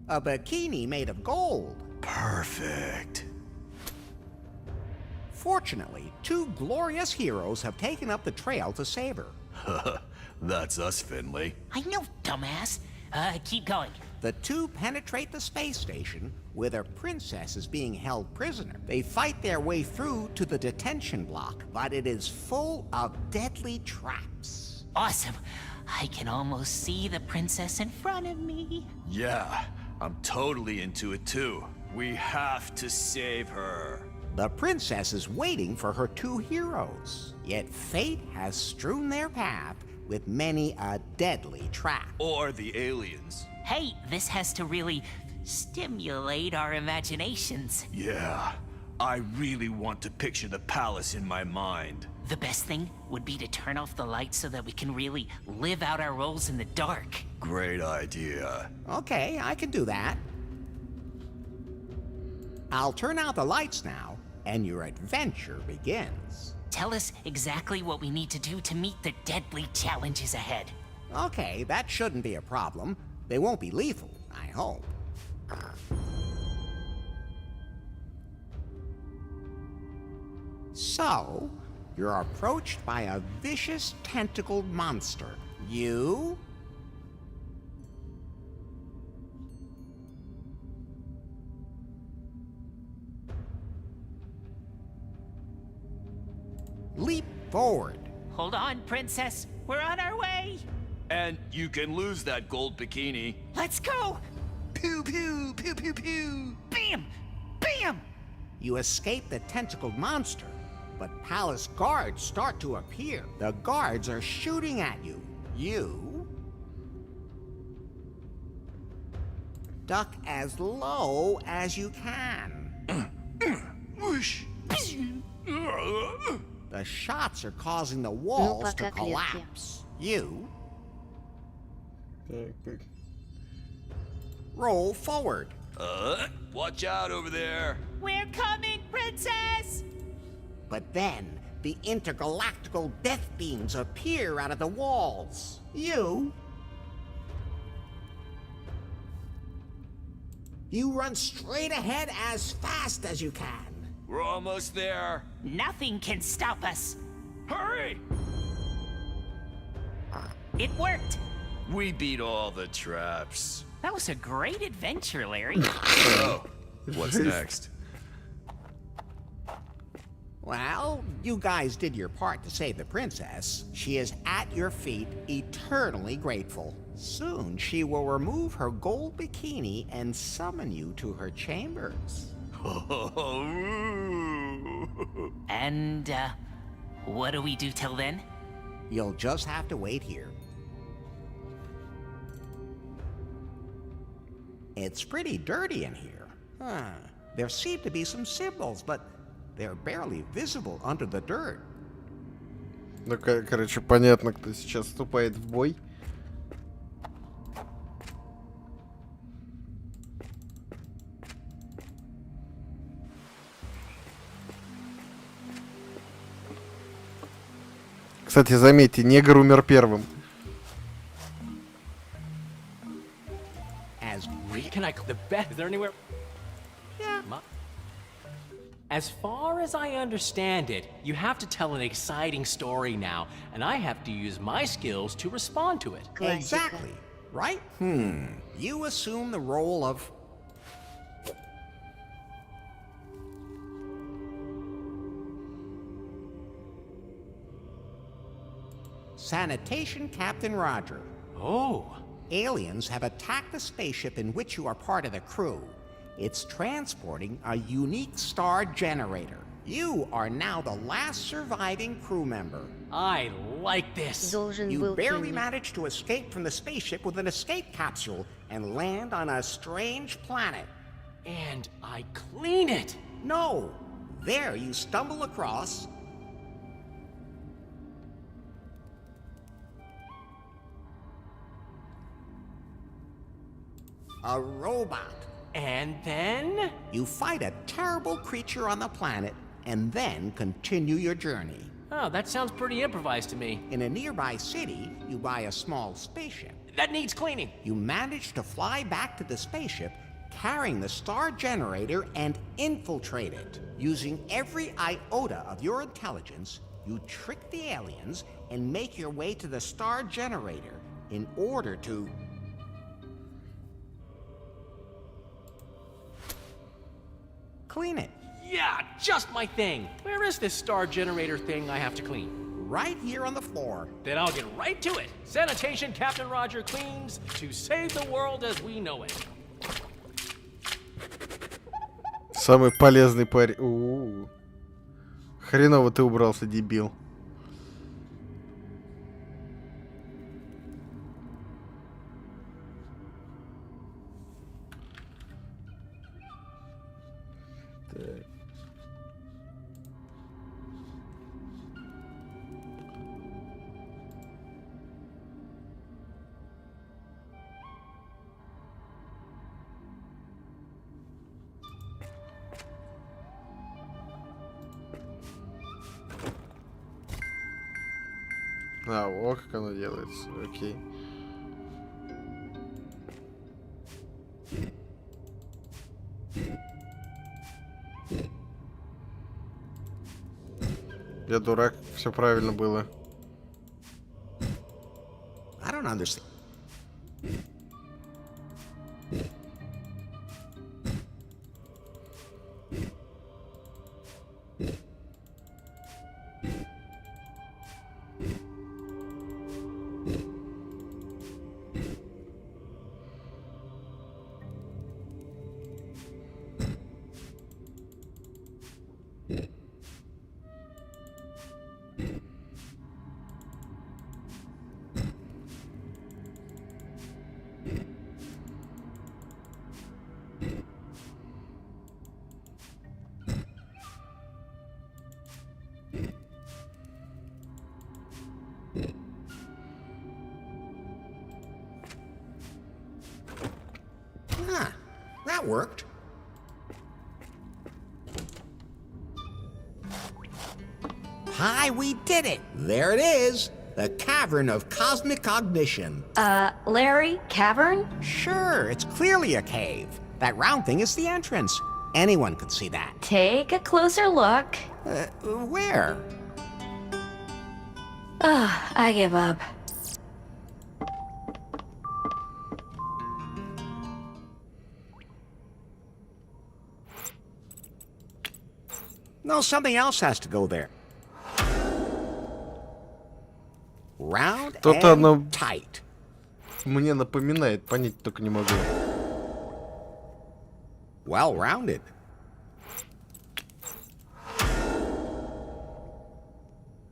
S3: A bikini made of gold.
S21: Perfect.
S3: Fortunately, two glorious heroes have taken up the trail to save her.
S21: That's us, Finley.
S9: I know, dumbass. Keep going.
S3: The two penetrate the space station, where their princess is being held prisoner. They fight their way through to the detention block, but it is full of deadly traps.
S9: Awesome. I can almost see the princess in front of me.
S21: Yeah, I'm totally into it too. We have to save her.
S3: The princess is waiting for her two heroes, yet fate has strewn their path with many a deadly trap.
S21: Or the aliens.
S9: Hey, this has to really stimulate our imaginations.
S21: Yeah, I really want to picture the palace in my mind.
S9: The best thing would be to turn off the lights so that we can really live out our roles in the dark.
S21: Great idea.
S3: Okay, I can do that. I'll turn out the lights now, and your adventure begins.
S9: Tell us exactly what we need to do to meet the deadly challenges ahead.
S3: Okay, that shouldn't be a problem. They won't be lethal, I hope. So, you're approached by a vicious tentacled monster. You Forward.
S9: Hold on, princess. We're on our way.
S21: And you can lose that gold bikini.
S9: Let's go.
S8: Pew, pew, pew, pew, pew.
S9: Bam! Bam!
S3: You escape the tentacled monster, but palace guards start to appear. The guards are shooting at you. You duck as low as you can.
S21: Whoosh.
S3: The shots are causing the walls to collapse. You roll forward.
S21: Watch out over there.
S9: We're coming, princess!
S3: But then, the intergalactical death beams appear out of the walls. You run straight ahead as fast as you can.
S21: We're almost there.
S9: Nothing can stop us.
S21: Hurry!
S9: It worked.
S21: We beat all the traps.
S9: That was a great adventure, Larry.
S21: Oh, what's next?
S3: Well, you guys did your part to save the princess. She is at your feet, eternally grateful. Soon she will remove her gold bikini and summon you to her chambers.
S9: And, what do we do till then?
S3: You'll just have to wait here. It's pretty dirty in here. There seem to be some symbols, but they're barely visible under the dirt.
S2: Ну, короче, понятно, кто сейчас вступает в бой. Кстати, заметьте, негр умер первым.
S11: Can I the best? Is there anywhere?
S3: Yeah.
S11: As far as I understand it, you have to tell an exciting story now, and I have to use my skills to respond to it.
S3: Exactly. Right? You assume the role of Sanitation Captain Roger.
S11: Oh.
S3: Aliens have attacked the spaceship in which you are part of the crew. It's transporting a unique star generator. You are now the last surviving crew member.
S11: I like this.
S3: You barely managed to escape from the spaceship with an escape capsule and land on a strange planet.
S11: And I clean it.
S3: No. There you stumble across a robot.
S11: And then?
S3: You fight a terrible creature on the planet and then continue your journey.
S11: Oh, that sounds pretty improvised to me.
S3: In a nearby city, you buy a small spaceship.
S11: That needs cleaning.
S3: You manage to fly back to the spaceship, carrying the star generator and infiltrate it. Using every iota of your intelligence, you trick the aliens and make your way to the star generator in order to clean it.
S11: Yeah, just my thing. Where is this star generator thing I have to clean?
S3: Right here on the floor.
S11: Then I'll get right to it. Sanitation Captain Roger cleans to save the world as we know it.
S2: Самый полезный парень. Хреново ты убрался, дебил. Так. О, как оно делается. Окей. Я дурак, все правильно было.
S3: I don't understand. That worked. Hi, we did it! There it is! The Cavern of Cosmic Cognition.
S6: Larry, cavern?
S3: Sure, it's clearly a cave. That round thing is the entrance. Anyone could see that.
S6: Take a closer look.
S3: Where?
S6: I give up.
S3: No, something else has to go there. Round
S2: Что-то
S3: and
S2: оно
S3: tight.
S2: мне напоминает, понять только не могу.
S3: Well rounded.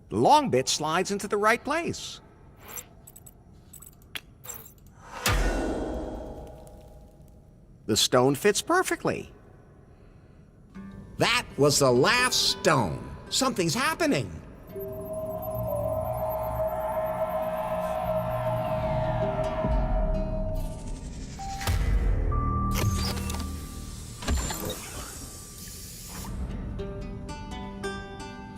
S3: The long bit slides into the right place. The stone fits perfectly. That was the last stone. Something's happening.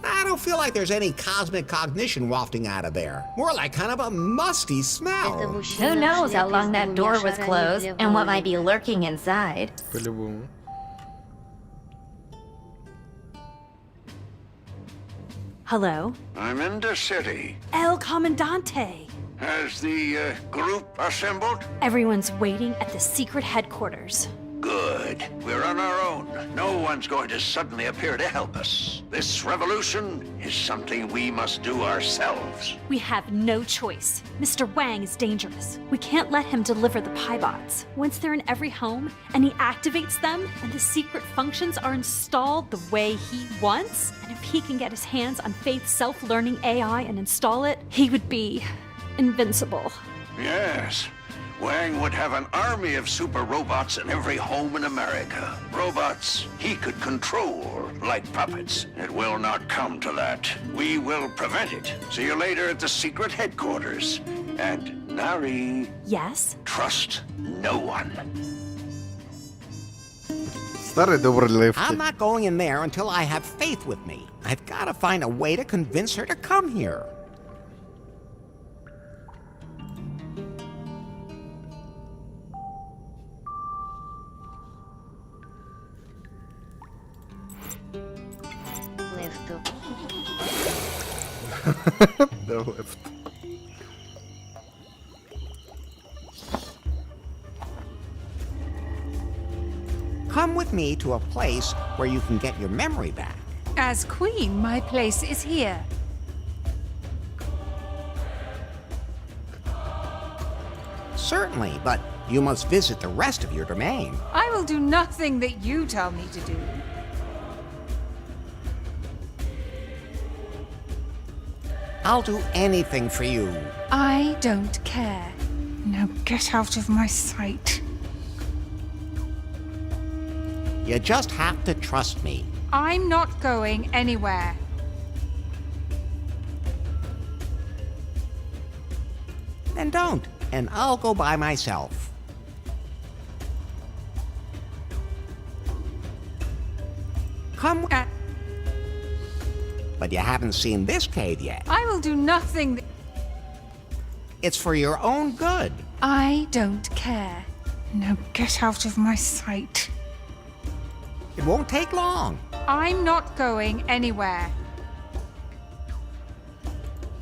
S3: I don't feel like there's any cosmic cognition wafting out of there. More like kind of a musty smell.
S6: Who knows how long that door was closed and what might be lurking inside.
S2: По-любому.
S17: Hello?
S13: I'm in the city.
S17: El Comandante.
S13: Has the group assembled?
S17: Everyone's waiting at the secret headquarters.
S13: Good. We're on our own. No one's going to suddenly appear to help us. This revolution is something we must do ourselves.
S17: We have no choice. Mr. Wang is dangerous. We can't let him deliver the Piebots. Once they're in every home, and he activates them, and the secret functions are installed the way he wants, and if he can get his hands on Faith's self-learning AI and install it, he would be invincible.
S13: Yes. Wang would have an army of super robots in every home in America. Robots he could control like puppets. It will not come to that. We will prevent it. See you later at the secret headquarters. And Nari...
S17: Yes?
S13: Trust no one.
S2: Старый добрый Лефти.
S3: I'm not going in there until I have Faith with me. I've got to find a way to convince her to come here.
S2: The left.
S3: Come with me to a place where you can get your memory back.
S16: As queen, my place is here.
S3: Certainly, but you must visit the rest of your domain.
S16: I will do nothing that you tell me to do.
S3: I'll do anything for you.
S16: I don't care. Now get out of my sight.
S3: You just have to trust me.
S16: I'm not going anywhere.
S3: Then don't, and I'll go by myself. Come. But you haven't seen this cave yet.
S16: I will do nothing
S3: It's for your own good.
S16: I don't care. Now get out of my sight.
S3: It won't take long.
S16: I'm not going anywhere.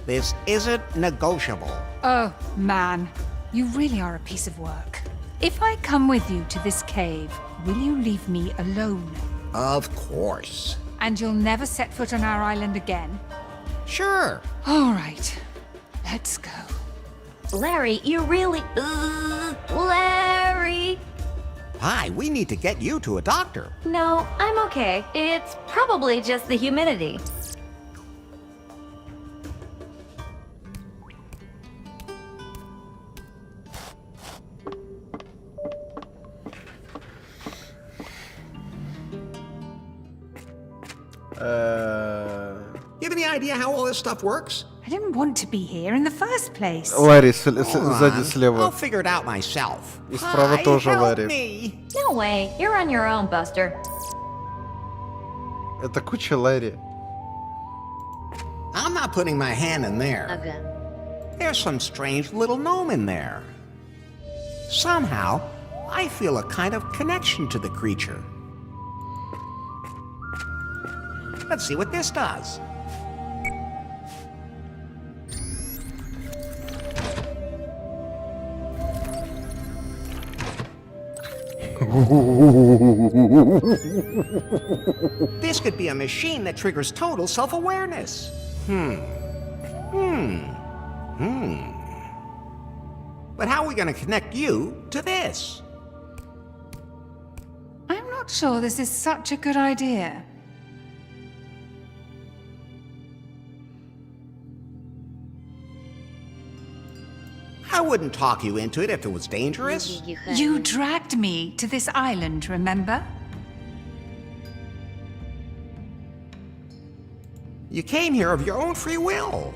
S3: This isn't negotiable.
S16: Oh, man. You really are a piece of work. If I come with you to this cave, will you leave me alone?
S3: Of course.
S16: And you'll never set foot on our island again?
S3: Sure.
S16: All right. Let's go.
S6: Larry, you really... Larry!
S3: Hi, we need to get you to a doctor.
S6: No, I'm okay. It's probably just the humidity.
S3: You have any idea how all this stuff works?
S16: I didn't want to be here in the first place.
S2: Ларри сзади слева.
S3: I'll figure it out myself.
S2: И справа тоже
S3: help
S2: Ларри.
S3: me.
S6: No, No way. You're on your own, Buster.
S2: Это куча Ларри.
S3: I'm not putting my hand in there. There's some strange little gnome in there. Somehow, I feel a kind of connection to the creature. Let's see what this does. This could be a machine that triggers total self-awareness. But how are we going to connect you to this?
S16: I'm not sure this is such a good idea.
S3: I wouldn't talk you into it if it was dangerous.
S16: You dragged me to this island, remember?
S3: You came here of your own free will.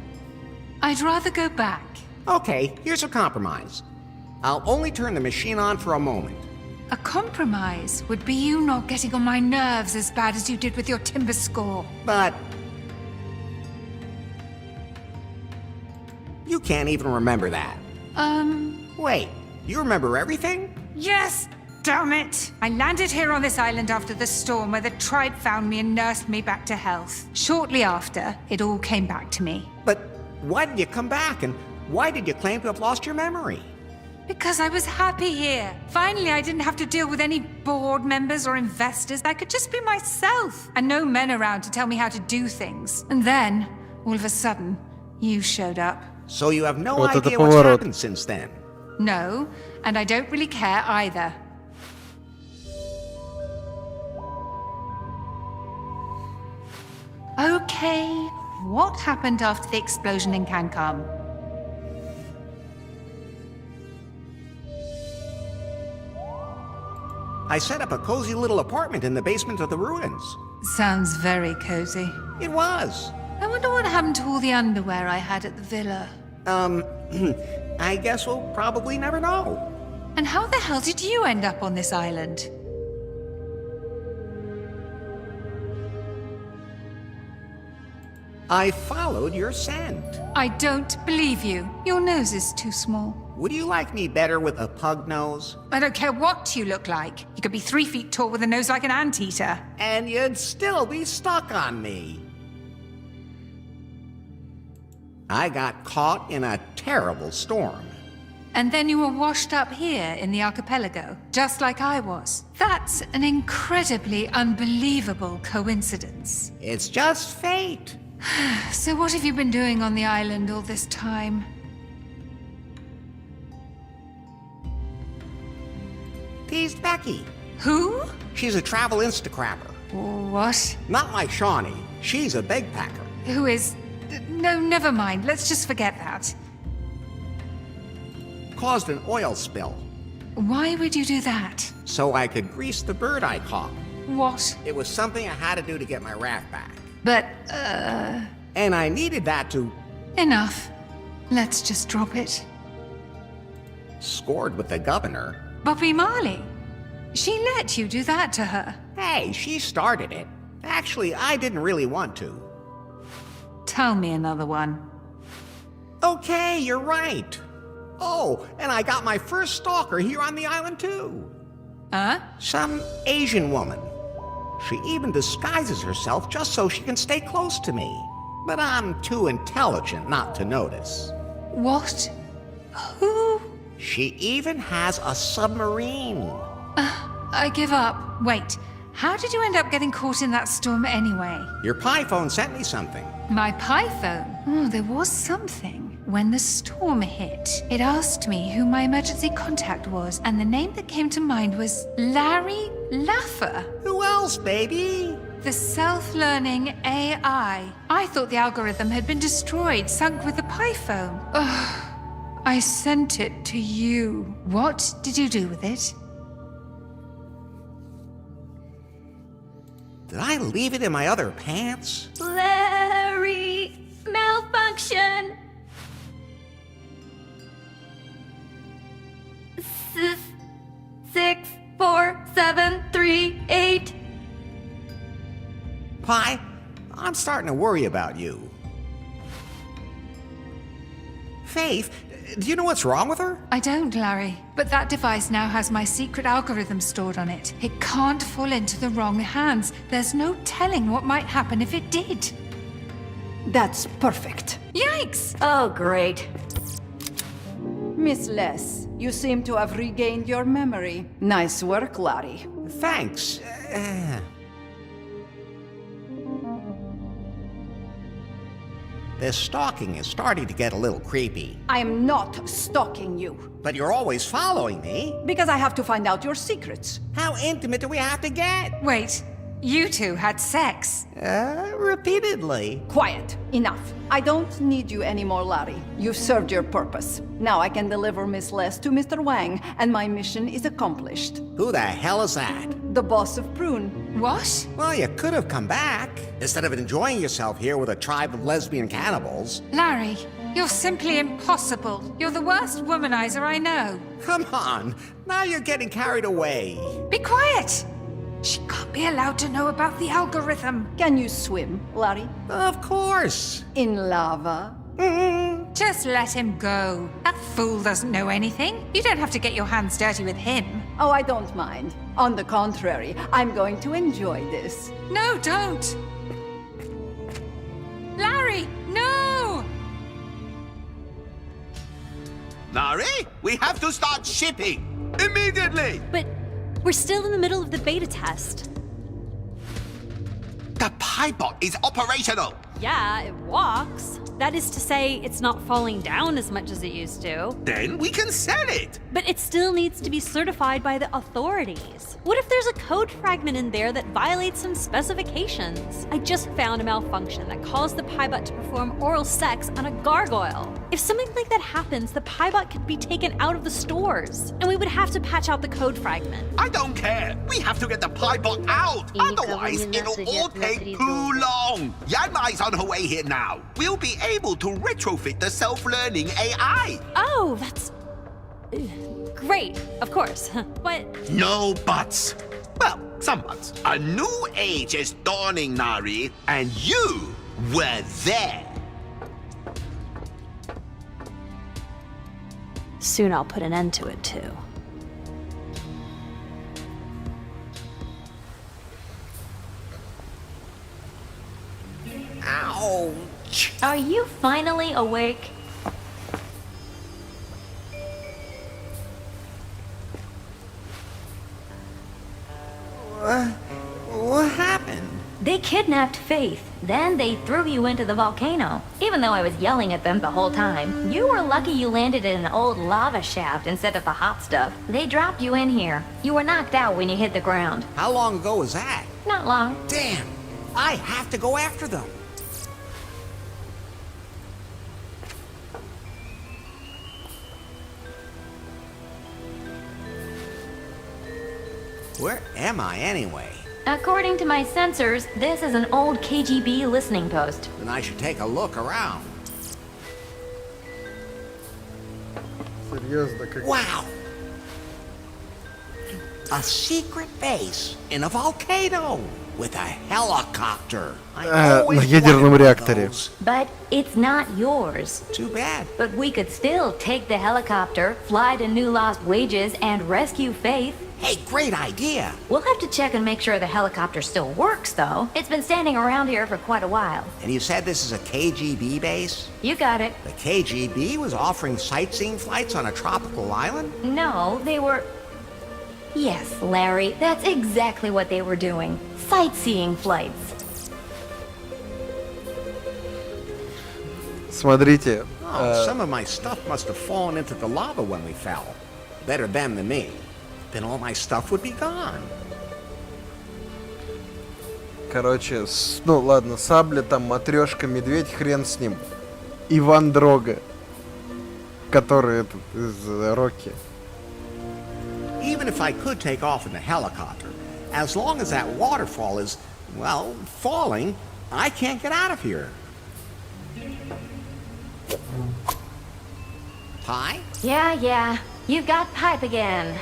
S16: I'd rather go back.
S3: Okay, here's a compromise. I'll only turn the machine on for a moment.
S16: A compromise would be you not getting on my nerves as bad as you did with your timber score.
S3: But you can't even remember that. Wait, you remember everything?
S16: Yes! Damn it! I landed here on this island after the storm where the tribe found me and nursed me back to health. Shortly after, it all came back to me.
S3: But why did you come back, and why did you claim to have lost your memory?
S16: Because I was happy here. Finally, I didn't have to deal with any board members or investors. I could just be myself, and no men around to tell me how to do things. And then, all of a sudden, you showed up.
S3: So you have no idea what's happened since then?
S16: No, and I don't really care either. Okay, what happened after the explosion in Cancun?
S3: I set up a cozy little apartment in the basement of the ruins.
S16: Sounds very cozy.
S3: It was.
S16: I wonder what happened to all the underwear I had at the villa.
S3: I guess we'll probably never know.
S16: And how the hell did you end up on this island?
S3: I followed your scent.
S16: I don't believe you. Your nose is too small.
S3: Would you like me better with a pug nose?
S16: I don't care what you look like. You could be 3 feet tall with a nose like an anteater.
S3: And you'd still be stuck on me. I got caught in a terrible storm.
S16: And then you were washed up here in the archipelago, just like I was. That's an incredibly unbelievable coincidence.
S3: It's just fate.
S16: So what have you been doing on the island all this time?
S3: Teased Becky.
S16: Who?
S3: She's a travel instacrapper.
S16: What?
S3: Not like Shawnee. She's a bagpacker.
S16: Who is... No, never mind. Let's just forget that.
S3: Caused an oil spill.
S16: Why would you do that?
S3: So I could grease the bird I caught.
S16: What?
S3: It was something I had to do to get my raft back.
S16: But,
S3: And I needed that to...
S16: Enough. Let's just drop it.
S3: Scored with the governor.
S16: Bobby Marley? She let you do that to her?
S3: Hey, she started it. Actually, I didn't really want to.
S16: Tell me another one.
S3: Okay, you're right. Oh, and I got my first stalker here on the island, too.
S16: Huh?
S3: Some Asian woman. She even disguises herself just so she can stay close to me. But I'm too intelligent not to notice.
S16: What? Who?
S3: She even has a submarine.
S16: I give up. Wait, how did you end up getting caught in that storm anyway?
S3: Your pie phone sent me something.
S16: My pie phone? Oh, there was something. When the storm hit, it asked me who my emergency contact was, and the name that came to mind was Larry Laffer.
S3: Who else, baby?
S16: The self-learning AI. I thought the algorithm had been destroyed, sunk with the pie phone. Ugh. I sent it to you. What did you do with it?
S3: Did I leave it in my other pants?
S6: Larry, malfunction. 6, 4, 7.
S3: Pie, I'm starting to worry about you. Faith, do you know what's wrong with her?
S16: I don't, Larry. But that device now has my secret algorithm stored on it. It can't fall into the wrong hands. There's no telling what might happen if it did.
S12: That's perfect.
S16: Yikes!
S6: Oh, great.
S12: Miss Les, you seem to have regained your memory. Nice work, Larry.
S3: Thanks. This stalking is starting to get a little creepy.
S12: I am not stalking you.
S3: But you're always following me.
S12: Because I have to find out your secrets.
S3: How intimate do we have to get?
S16: Wait, you two had sex?
S3: Repeatedly.
S12: Quiet. Enough. I don't need you anymore, Larry. You've served your purpose. Now I can deliver Miss Les to Mr. Wang, and my mission is accomplished.
S3: Who the hell is that?
S12: The boss of Prune.
S16: What?
S3: Well, you could have come back, instead of enjoying yourself here with a tribe of lesbian cannibals.
S16: Larry, you're simply impossible. You're the worst womanizer I know.
S3: Come on, now you're getting carried away.
S16: Be quiet! She can't be allowed to know about the algorithm.
S12: Can you swim, Larry?
S3: Of course.
S12: In lava?
S16: Just let him go. That fool doesn't know anything. You don't have to get your hands dirty with him.
S12: Oh, I don't mind. On the contrary, I'm going to enjoy this.
S16: No, don't! Larry, no!
S8: Nari, we have to start shipping immediately.
S17: But we're still in the middle of the beta test.
S8: The piebot is operational.
S17: Yeah, it walks. That is to say, it's not falling down as much as it used to.
S8: Then we can sell it.
S17: But it still needs to be certified by the authorities. What if there's a code fragment in there that violates some specifications? I just found a malfunction that caused the piebot to perform oral sex on a gargoyle. If something like that happens, the piebot could be taken out of the stores, and we would have to patch out the code fragment.
S8: I don't care. We have to get the piebot out. Otherwise, it'll all take too long. Yanmai's on her way here now. We'll be able to retrofit the self-learning AI.
S17: Oh, that's great, of course. But
S8: no buts. Well, some buts. A new age is dawning, Nari, and you were there.
S17: soon I'll put an end to it too.
S3: Ouch!
S6: Are you finally awake?
S3: What happened?
S6: They kidnapped Faith. Then they threw you into the volcano. Even though I was yelling at them the whole time. You were lucky you landed in an old lava shaft instead of the hot stuff. They dropped you in here. You were knocked out when you hit the ground.
S3: How long ago was that?
S6: Not long.
S3: Damn! I have to go after them. Where am I anyway?
S6: According to my sensors, this is an old KGB listening post.
S3: Then I should take a look around.
S2: Серьезно, как...
S3: Wow! A secret base in a volcano with a helicopter.
S2: На ядерном реакторе.
S6: But it's not yours.
S3: Too bad.
S6: But we could still take the helicopter, fly to New Lost Wages, and rescue Faith.
S3: Hey, great idea.
S6: We'll have to check and make sure the helicopter still works, though. It's been standing around here for quite a while.
S3: And you said this is a KGB base?
S6: You got it.
S3: The KGB was offering sightseeing flights on a tropical island?
S6: No, they were... Yes, Larry, that's exactly what they were doing. Sightseeing flights.
S2: Смотрите.
S3: Some of my stuff must have fallen into the lava when we fell. Better them than me. Then all my stuff would be gone.
S2: Короче, ну ладно, Сабля, там Матрешка, Медведь, хрен с ним. Иван Дрога, который этот, из Рокки.
S3: Even if I could take off in the helicopter, as long as that waterfall is, well, falling, I can't get out of here. Pie?
S6: Yeah. You've got pipe again,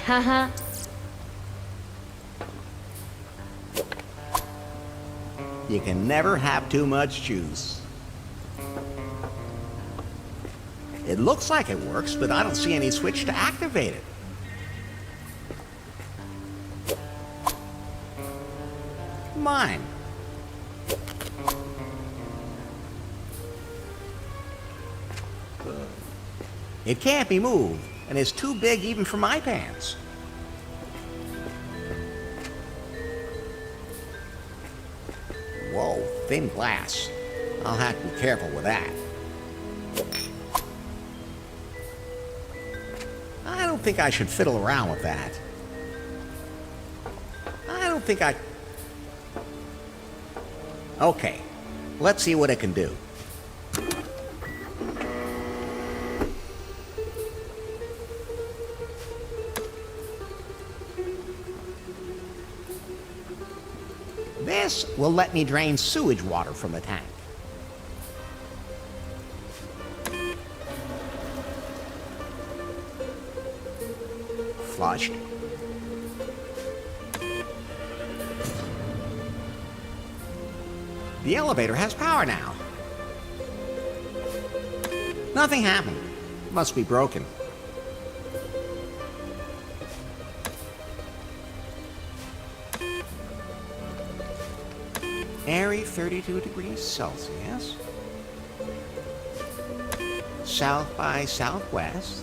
S3: you can never have too much juice. It looks like it works, but I don't see any switch to activate it. Mine. It can't be moved, and it's too big even for my pants. Whoa, thin glass. I'll have to be careful with that. I don't think I should fiddle around with that. I don't think I... Okay, let's see what it can do. This will let me drain sewage water from the tank. Flush. The elevator has power now. Nothing happened. Must be broken. Airy 32 degrees Celsius. South by southwest.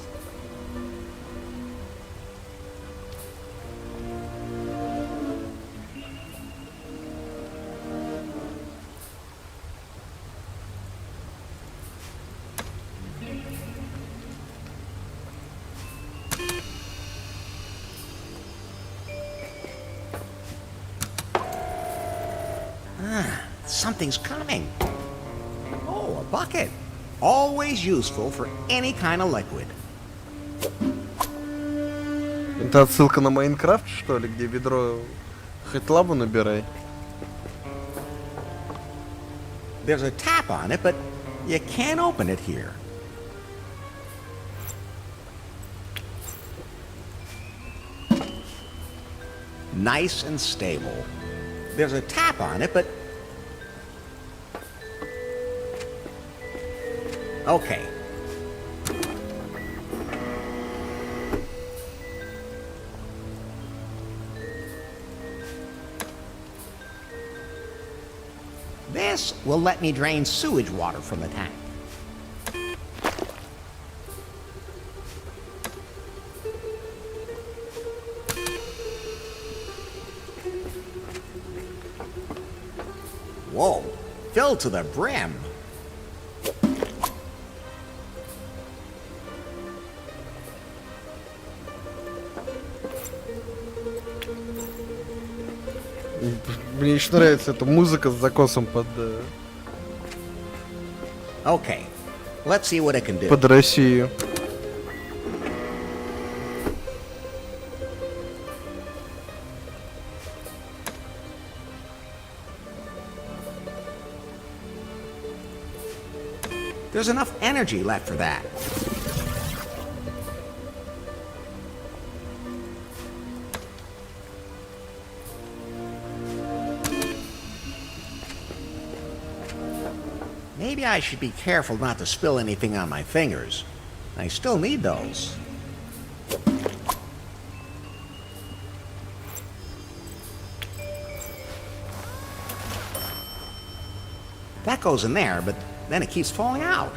S3: Something's coming. Oh, a bucket. Always useful for any kind of liquid.
S2: Это отсылка на Майнкрафт, что ли, где ведро хоть лаву набирай?
S3: There's a tap on it, but you can't open it here. Nice and stable. There's a tap on it, but... Okay. This will let me drain sewage water from the tank. Whoa, filled to the brim.
S2: Мне еще нравится эта музыка с закосом под...
S3: Okay, let's see what it can do.
S2: Под Россию.
S3: There's enough energy left for that. Maybe I should be careful not to spill anything on my fingers. I still need those. That goes in there, but then it keeps falling out.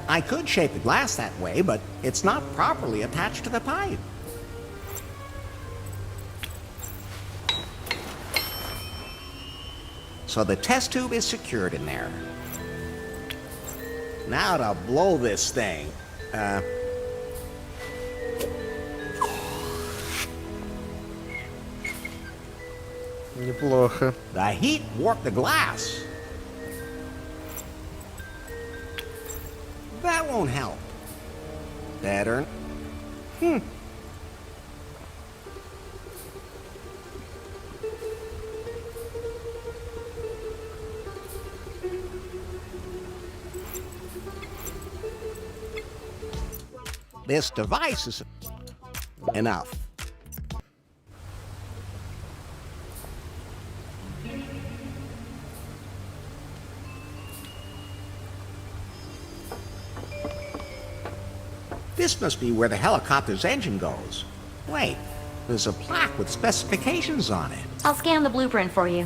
S3: I could shape the glass that way, but it's not properly attached to the pipe. So the test tube is secured in there. Now to blow this thing.
S2: Неплохо.
S3: The heat warped the glass. That won't help. Better. This device is enough. This must be where the helicopter's engine goes. Wait, there's a plaque with specifications on it.
S6: I'll scan the blueprint for you.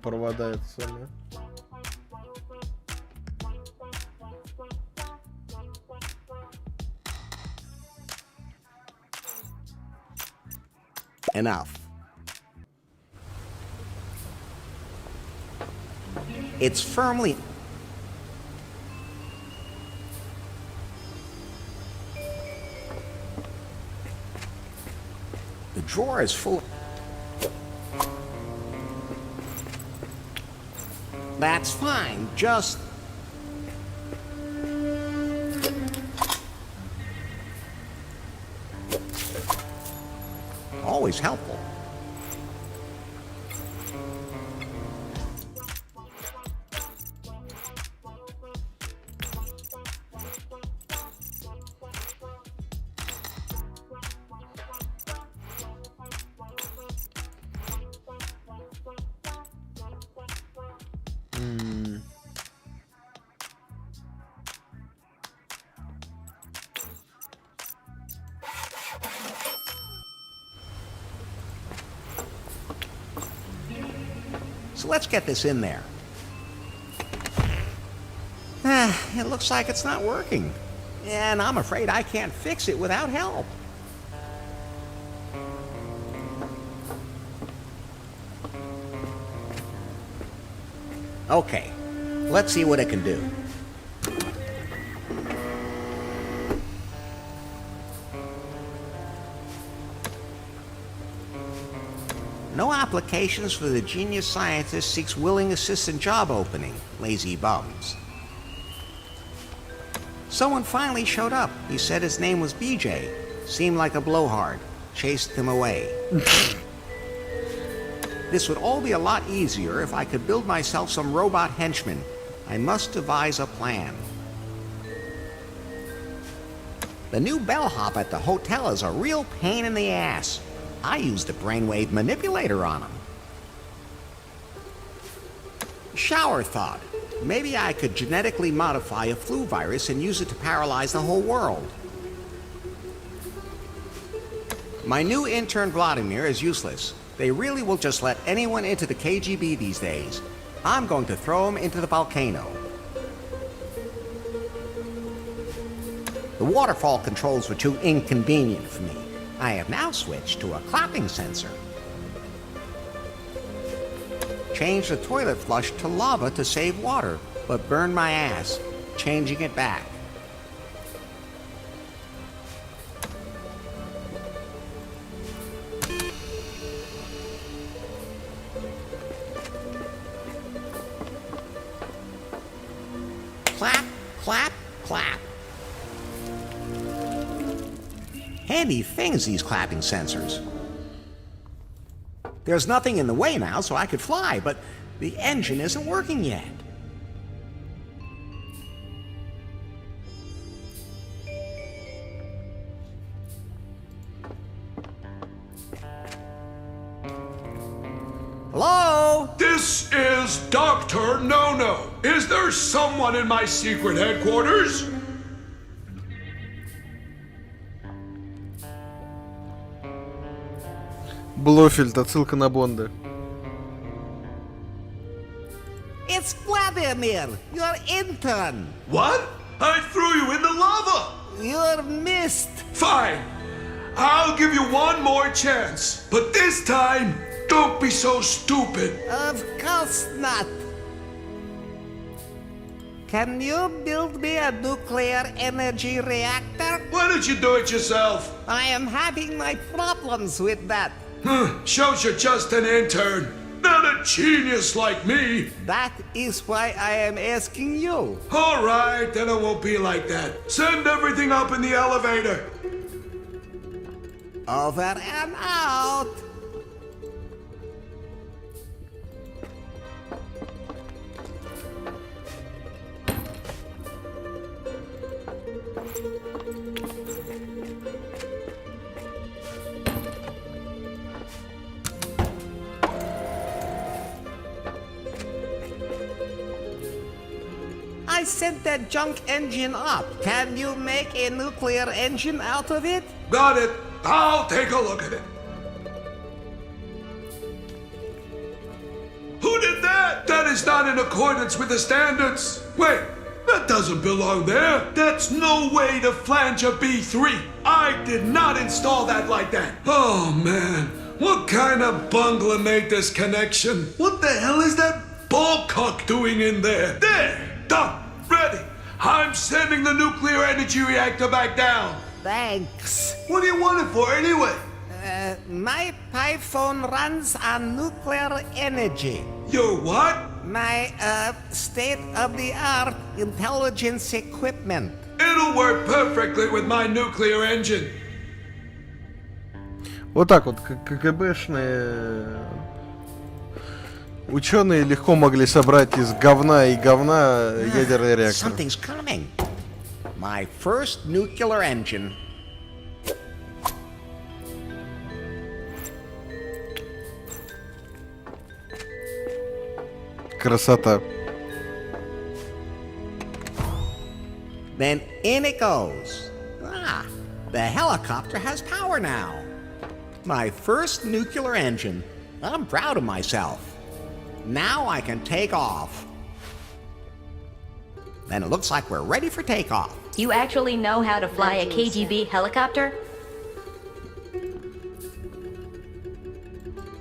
S2: Провода это самое.
S3: Enough. It's firmly... The drawer is full... That's fine, just... Always helpful. So let's get this in there. It looks like it's not working. And I'm afraid I can't fix it without help. Okay, let's see what it can do. No applications for the genius scientist seeks willing assistant job opening. Lazy bums. Someone finally showed up. He said his name was BJ. Seemed like a blowhard. Chased him away. This would all be a lot easier if I could build myself some robot henchmen. I must devise a plan. The new bellhop at the hotel is a real pain in the ass. I used a brainwave manipulator on him. Shower thought. Maybe I could genetically modify a flu virus and use it to paralyze the whole world. My new intern Vladimir is useless. They really will just let anyone into the KGB these days. I'm going to throw him into the volcano. The waterfall controls were too inconvenient for me. I have now switched to a clapping sensor. Change the toilet flush to lava to save water, but burn my ass, changing it back. Clap, clap, clap. Handy things, these clapping sensors. There's nothing in the way now, so I could fly, but the engine isn't working yet. Hello?
S18: This is Dr. No-No. Is there someone in my secret headquarters?
S2: Блофельд, отсылка на Бонда.
S3: It's Vladimir, your intern.
S18: What? I threw you in the lava.
S3: You're missed.
S18: Fine. I'll give you one more chance. But this time, don't be so stupid.
S3: Of course not. Can you build me a nuclear energy reactor?
S18: Why don't you do it yourself?
S3: I am having my problems with that.
S18: Shows you're just an intern. Not a genius like me.
S3: That is why I am asking you.
S18: All right, then it won't be like that. Send everything up in the elevator.
S3: Over and out. I sent that junk engine up. Can you make a nuclear engine out of it?
S18: Got it. I'll take a look at it. Who did that? That is not in accordance with the standards. Wait, that doesn't belong there. That's no way to flange a B3. I did not install that like that. Oh, man. What kind of bungler made this connection? What the hell is that ballcock doing in there? There! Done! Ready! I'm sending the nuclear energy reactor back down.
S3: Thanks.
S18: What do you want it for anyway?
S3: My iPhone runs on nuclear energy.
S18: Your what?
S3: My, state-of-the-art intelligence equipment.
S18: It'll work perfectly with my nuclear engine.
S2: Вот так вот КГБшные ученые легко могли собрать из говна и говна ядерный реактор.
S3: Something's coming. My first nuclear engine.
S2: Красота.
S3: Then in it goes. Ah, the helicopter has power now. My first nuclear engine. I'm proud of myself. Now I can take off. Then it looks like we're ready for takeoff.
S6: You actually know how to fly a KGB helicopter?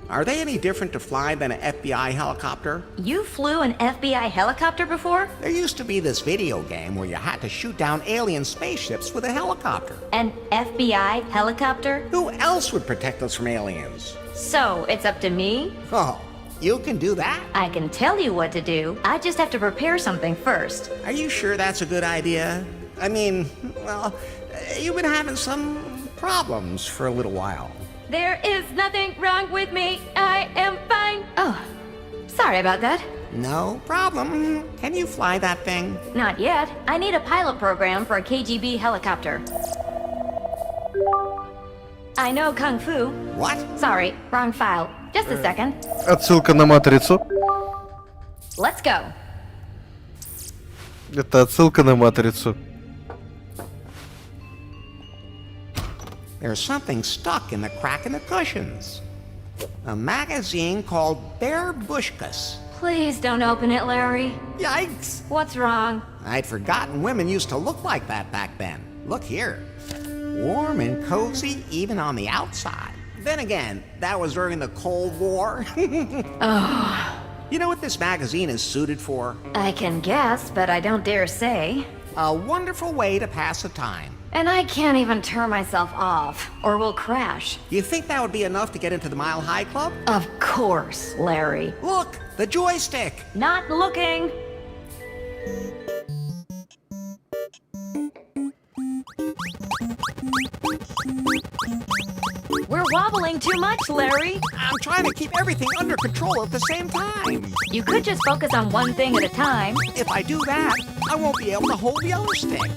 S3: Are they any different to fly than an FBI helicopter?
S6: You flew an FBI helicopter before?
S3: There used to be this video game where you had to shoot down alien spaceships with a helicopter.
S6: An FBI helicopter?
S3: Who else would protect us from aliens?
S6: So, it's up to me?
S3: Oh, you can do that?
S6: I can tell you what to do. I just have to prepare something first.
S3: Are you sure that's a good idea? I mean, well, you've been having some problems for a little while.
S6: There is nothing wrong with me. I am fine. Oh, sorry about that.
S3: No problem. Can you fly that thing?
S6: Not yet. I need a pilot program for a KGB helicopter. I know Kung Fu.
S3: What?
S6: Sorry, wrong file. Just a second.
S2: Отсылка на матрицу.
S6: Let's go.
S2: Это отсылка на матрицу.
S3: There's something stuck in the crack in the cushions. A magazine called Bear Bushkas.
S6: Please don't open it, Larry.
S3: Yikes!
S6: What's wrong?
S3: I'd forgotten women used to look like that back then. Look here. Warm and cozy even on the outside. Then again, that was during the Cold War.
S6: Oh.
S3: You know what this magazine is suited for?
S6: I can guess, but I don't dare say.
S3: A wonderful way to pass the time.
S6: And I can't even turn myself off, or we'll crash.
S3: You think that would be enough to get into the Mile High Club?
S6: Of course, Larry.
S3: Look, the joystick.
S6: Not looking. We're wobbling too much, Larry.
S3: I'm trying to keep everything under control at the same time.
S6: You could just focus on one thing at a time.
S3: If I do that, I won't be able to hold the other stick.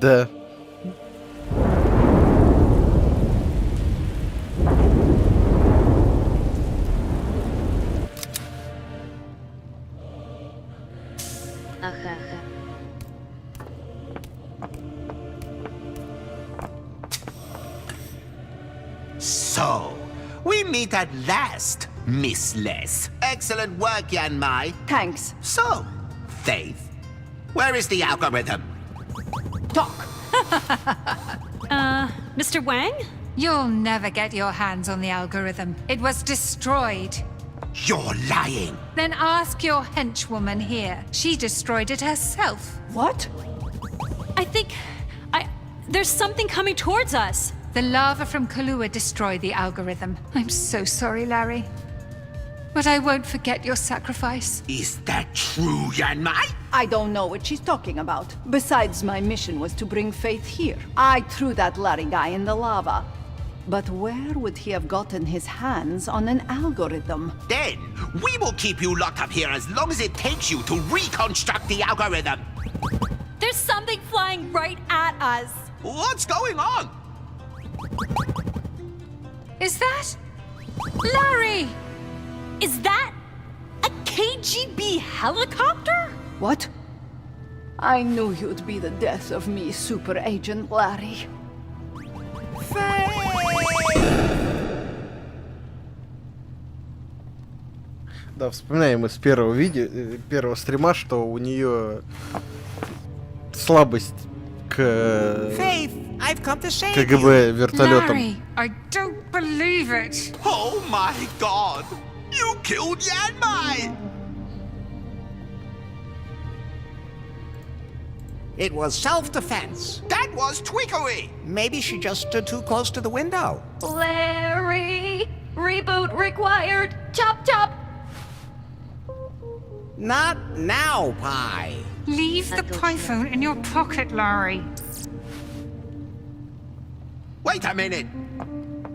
S2: Да.
S1: Ахаха.
S8: So, we meet at last, Miss Les. Excellent work, Yan Mai.
S20: Thanks.
S8: So, Faith, where is the algorithm?
S20: Talk.
S17: Mr. Wang?
S16: You'll never get your hands on the algorithm. It was destroyed.
S8: You're lying.
S16: Then ask your henchwoman here. She destroyed it herself.
S12: What?
S17: I think... There's something coming towards us.
S16: The lava from Kahlua destroyed the algorithm. I'm so sorry, Larry. But I won't forget your sacrifice.
S8: Is that true, Yanmai?
S12: I don't know what she's talking about. Besides, my mission was to bring Faith here. I threw that Larry guy in the lava. But where would he have gotten his hands on an algorithm?
S8: Then, we will keep you locked up here as long as it takes you to reconstruct the algorithm.
S17: There's something flying right at us.
S8: What's going on?
S16: Is that... Larry!
S17: Is that a KGB helicopter?
S12: What? I knew you'd be the death of me, Super Agent Larry.
S2: Да, вспоминаем из первого стрима, что у нее слабость к КГБ вертолетам.
S16: Larry, I don't believe it.
S8: Oh my god! You killed Yanmai!
S3: It was self-defense.
S8: That was tweakery!
S3: Maybe she just stood too close to the window.
S6: Larry! Reboot required! Chop chop!
S3: Not now, Pi.
S16: Leave the pie phone in your pocket, Larry.
S8: Wait a minute!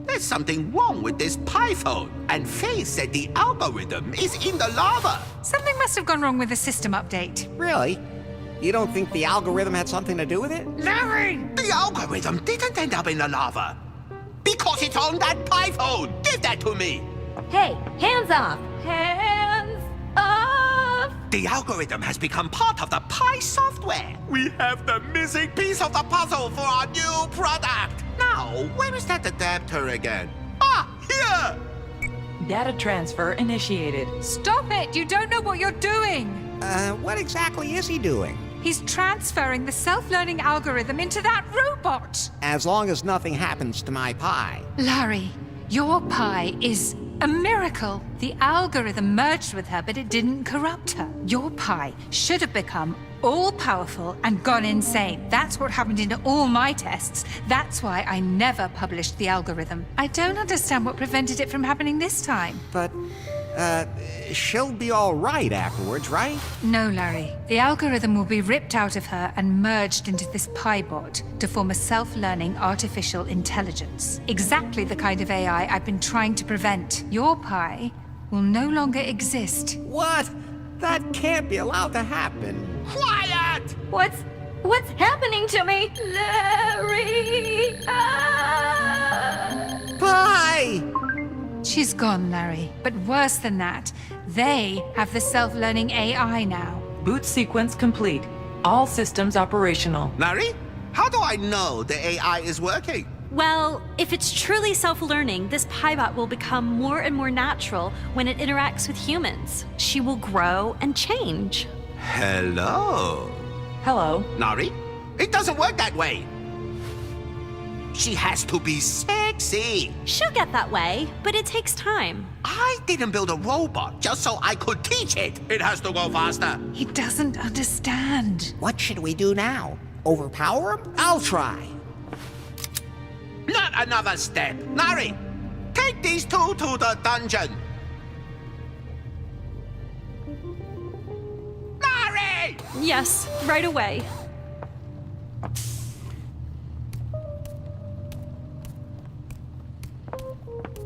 S8: There's something wrong with this pie phone. And Faye said the algorithm is in the lava.
S16: Something must have gone wrong with the system update.
S3: Really? You don't think the algorithm had something to do with it?
S16: Larry!
S8: The algorithm didn't end up in the lava. Because it's on that pie phone. Give that to me.
S6: Hey, hands off! Hands off!
S8: The algorithm has become part of the Pi software. We have the missing piece of the puzzle for our new product. Now, where is that adapter again? Ah, here!
S5: Data transfer initiated.
S16: Stop it! You don't know what you're doing!
S3: What exactly is he doing?
S16: He's transferring the self-learning algorithm into that robot!
S3: As long as nothing happens to my Pi.
S16: Larry, your Pi is a miracle. The algorithm merged with her, but it didn't corrupt her. Your Pi should have become all-powerful and gone insane. That's what happened in all my tests. That's why I never published the algorithm. I don't understand what prevented it from happening this time.
S3: But, she'll be all right afterwards, right?
S16: No, Larry. The algorithm will be ripped out of her and merged into this Pi bot to form a self-learning artificial intelligence. Exactly the kind of AI I've been trying to prevent. Your Pi will no longer exist.
S3: What? That can't be allowed to happen.
S8: Quiet!
S6: What's happening to me? Larry! Ah!
S3: Pi!
S16: She's gone, Larry. But worse than that, they have the self-learning AI now.
S5: Boot sequence complete. All systems operational.
S8: Larry, how do I know the AI is working?
S17: Well, if it's truly self-learning, this Piebot will become more and more natural when it interacts with humans. She will grow and change.
S8: Hello?
S5: Hello.
S8: Nari, it doesn't work that way. She has to be sexy.
S17: She'll get that way, but it takes time.
S8: I didn't build a robot just so I could teach it. It has to go faster.
S16: He doesn't understand.
S3: What should we do now? Overpower him? I'll try.
S8: Not another step. Nari, take these two to the dungeon. Nari!
S17: Yes, right away.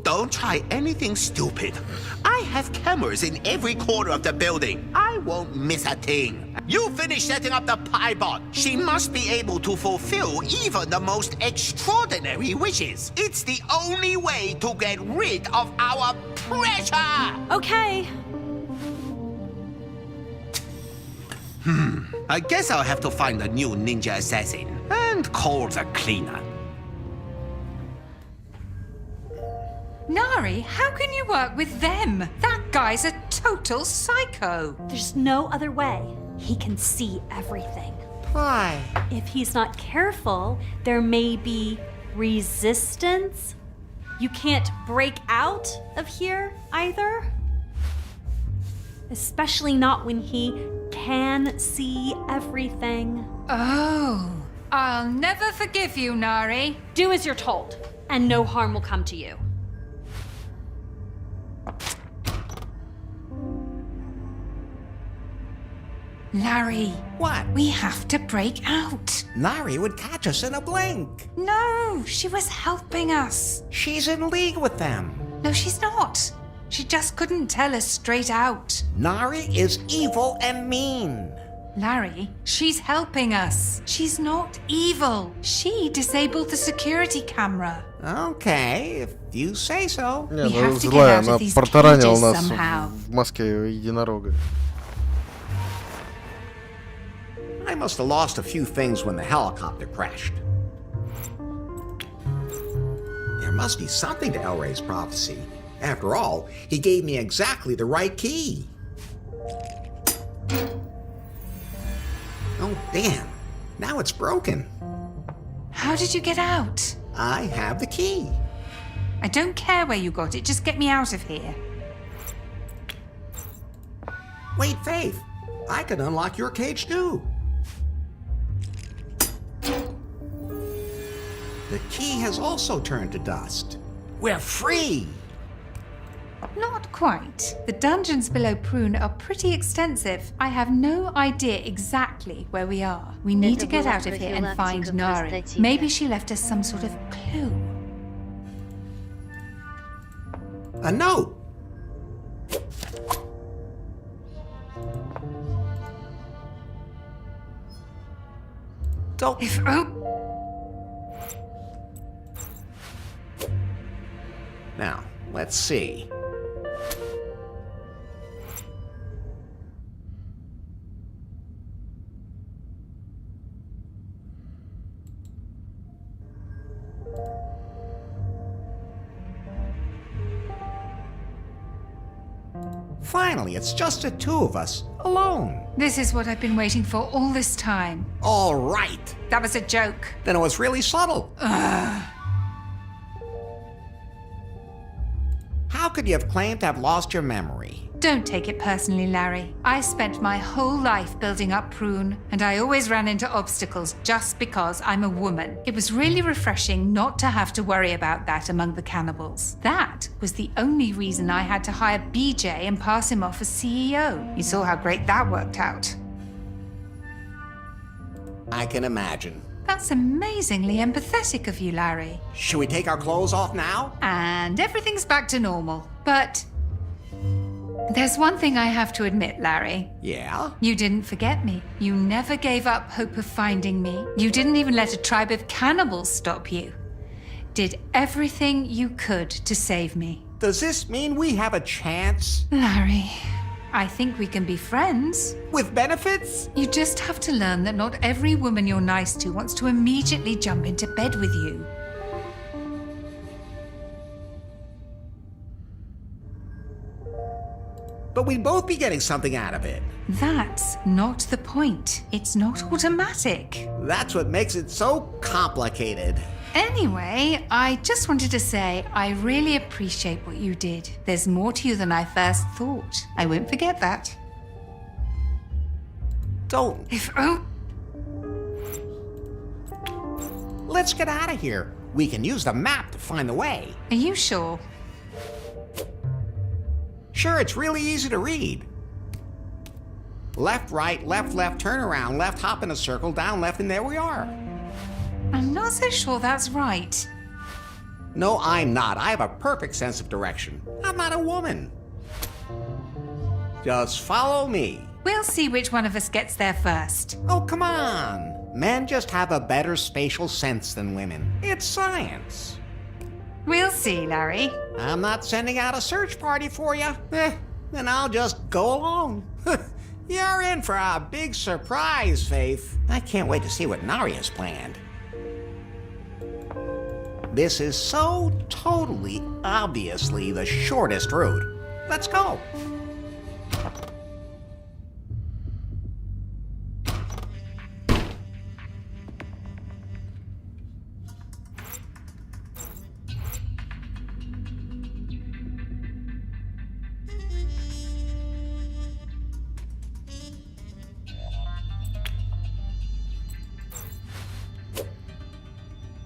S8: Don't try anything stupid. I have cameras in every corner of the building. I won't miss a thing. You finish setting up the Piebot. She must be able to fulfill even the most extraordinary wishes. It's the only way to get rid of our pressure.
S17: Okay.
S8: I guess I'll have to find a new ninja assassin and call the cleaner.
S16: Nari, how can you work with them? That guy's a total psycho.
S17: There's no other way. He can see everything.
S3: Pi.
S17: If he's not careful, there may be resistance. You can't break out of here either. Especially not when he can see everything.
S16: Oh, I'll never forgive you, Nari.
S17: Do as you're told, and no harm will come to you.
S16: Larry.
S3: What?
S16: We have to break out.
S3: Nari would catch us in a blink.
S16: No, she was helping us.
S3: She's in league with them.
S16: No, she's not. She just couldn't tell us straight out.
S3: Nari is evil and mean.
S16: Larry, she's helping us. She's not evil. She disabled the security camera.
S3: Okay, if you say so.
S2: Нет, она злая, она протаранила нас в маске единорога.
S3: I must have lost a few things when the helicopter crashed. There must be something to Elray's prophecy. After all, he gave me exactly the right key. Oh, damn. Now it's broken.
S16: How did you get out?
S3: I have the key.
S16: I don't care where you got it, just get me out of here.
S3: Wait, Faith. I can unlock your cage too. The key has also turned to dust. We're free!
S16: Not quite. The dungeons below Prune are pretty extensive. I have no idea exactly where we are. We need to get out of here and find Nari. Maybe she left us some sort of clue.
S3: A note! Don't... Now, let's see. Finally, it's just the two of us, alone.
S16: This is what I've been waiting for all this time.
S3: All right.
S16: That was a joke.
S3: Then it was really subtle. How could you have claimed to have lost your memory?
S16: Don't take it personally, Larry. I spent my whole life building up Prune, and I always ran into obstacles just because I'm a woman. It was really refreshing not to have to worry about that among the cannibals. That was the only reason I had to hire BJ and pass him off as CEO. You saw how great that worked out.
S3: I can imagine.
S16: That's amazingly empathetic of you, Larry.
S3: Should we take our clothes off now?
S16: And everything's back to normal. But there's one thing I have to admit, Larry.
S3: Yeah?
S16: You didn't forget me. You never gave up hope of finding me. You didn't even let a tribe of cannibals stop you. Did everything you could to save me.
S3: Does this mean we have a chance?
S16: Larry, I think we can be friends.
S3: With benefits?
S16: You just have to learn that not every woman you're nice to wants to immediately jump into bed with you.
S3: But we'd both be getting something out of it.
S16: That's not the point. It's not automatic.
S3: That's what makes it so complicated.
S16: Anyway, I just wanted to say I really appreciate what you did. There's more to you than I first thought. I won't forget that.
S3: Don't.
S16: Oh.
S3: Let's get out of here. We can use the map to find the way.
S16: Are you sure?
S3: Sure, it's really easy to read. Left, right, left, turn around, left, hop in a circle, down, left, and there we are.
S16: I'm not so sure that's right.
S3: No, I'm not. I have a perfect sense of direction. I'm not a woman. Just follow me.
S16: We'll see which one of us gets there first.
S3: Oh, come on. Men just have a better spatial sense than women. It's science.
S16: We'll see, Larry.
S3: I'm not sending out a search party for you. Then I'll just go alone. You're in for a big surprise, Faith. I can't wait to see what Nari has planned. This is so totally, obviously the shortest route. Let's go.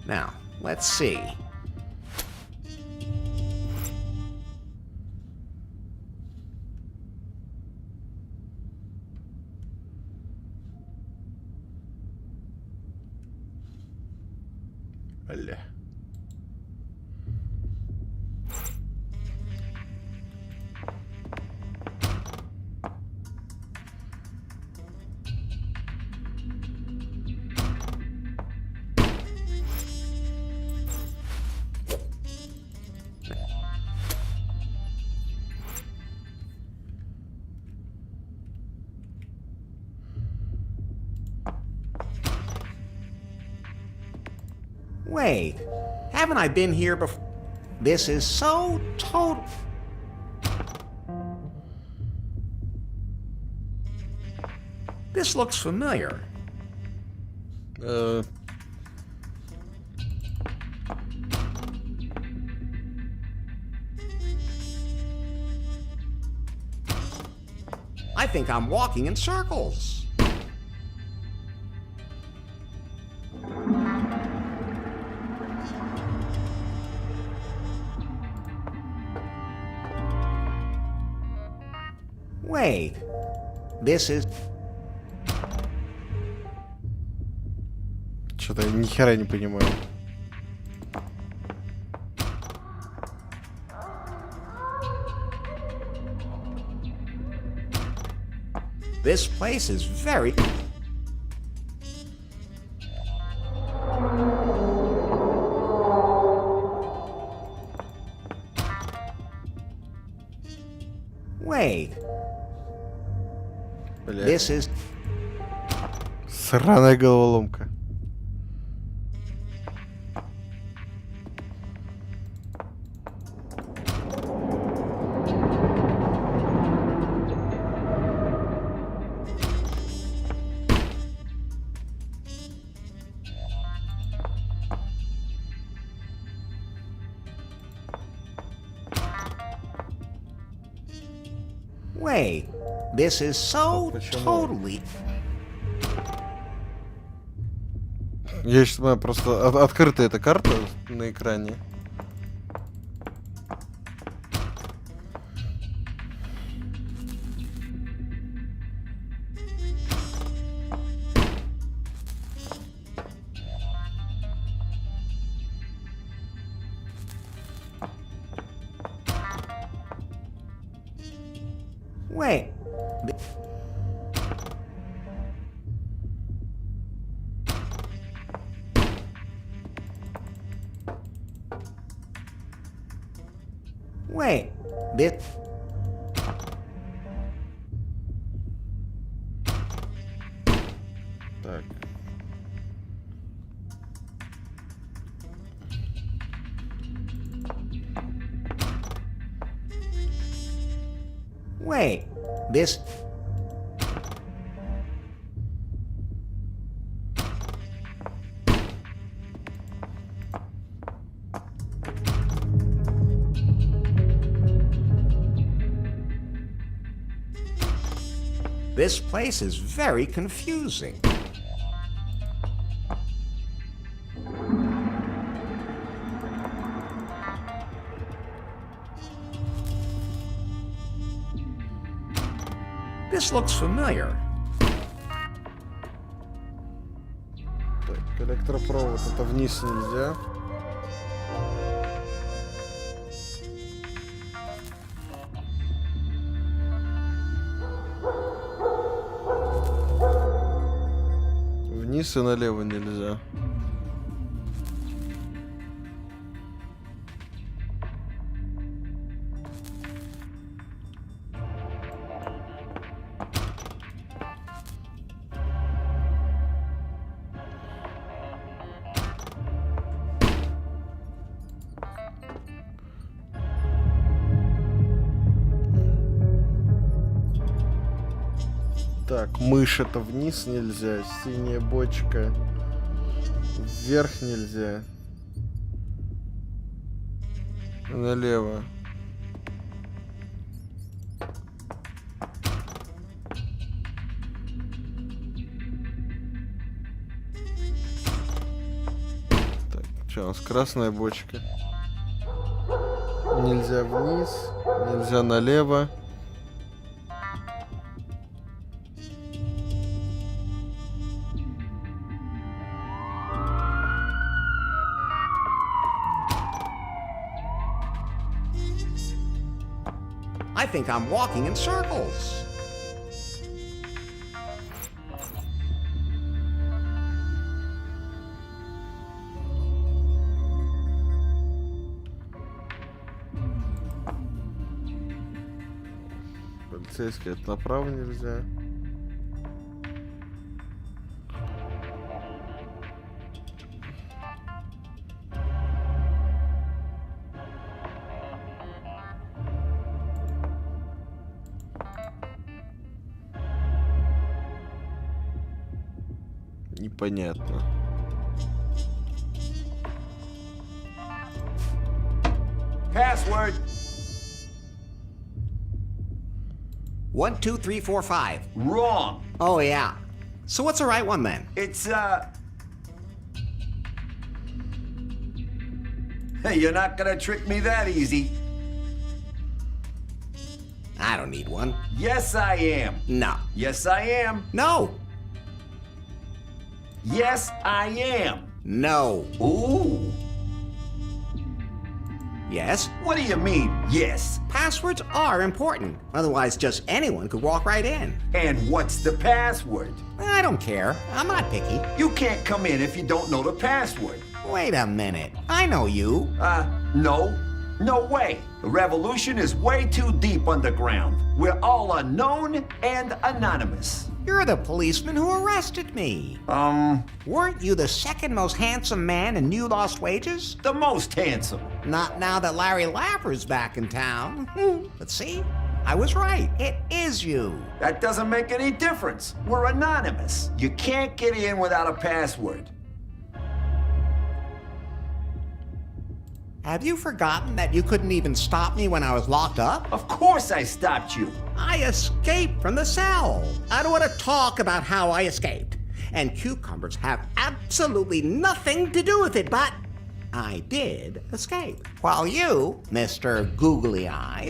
S3: Now, let's see.
S2: Бля.
S3: Wait, haven't I been here before? This is so total. This looks familiar. I think I'm walking in circles. Wait, this is...
S2: Что-то я ни хера не понимаю.
S3: This place is very... Wait. This is...
S2: Сраная головоломка.
S3: Wait, this is so totally...
S2: Я сейчас понимаю, просто открыта эта карта на экране.
S3: Wait. Wait. This...
S2: Так.
S3: Wait. This... This place is very confusing. This looks familiar.
S2: Так, электропровод, это вниз нельзя. Вниз и налево нельзя. Так, мышь это вниз нельзя, синяя бочка вверх нельзя, налево. Так, Что у нас? Красная бочка. Нельзя вниз, нельзя налево.
S3: I think I'm walking in circles.
S2: Полицейский, это направо нельзя. Непонятно.
S3: Password. 1, 2, 3, 4, 5.
S4: Wrong.
S3: Oh, yeah. So what's the right one then?
S4: It's, Hey, you're not gonna trick me that easy.
S3: I don't need one.
S4: Yes, I am.
S3: No.
S4: Yes, I am.
S3: No.
S4: Yes, I am.
S3: No.
S4: Ooh.
S3: Yes?
S4: What do you mean, yes?
S3: Passwords are important. Otherwise, just anyone could walk right in.
S4: And what's the password?
S3: I don't care. I'm not picky.
S4: You can't come in if you don't know the password.
S3: Wait a minute. I know you.
S4: No. No way. The revolution is way too deep underground. We're all unknown and anonymous.
S3: You're the policeman who arrested me. Weren't you the second most handsome man in New Lost Wages?
S4: The most handsome.
S3: Not now that Larry Laffer's back in town. But see, I was right. It is you.
S4: That doesn't make any difference. We're anonymous. You can't get in without a password.
S3: Have you forgotten that you couldn't even stop me when I was locked up?
S4: Of course I stopped you.
S3: I escaped from the cell. I don't want to talk about how I escaped. And cucumbers have absolutely nothing to do with it, but I did escape. While you, Mr. Googly Eyes,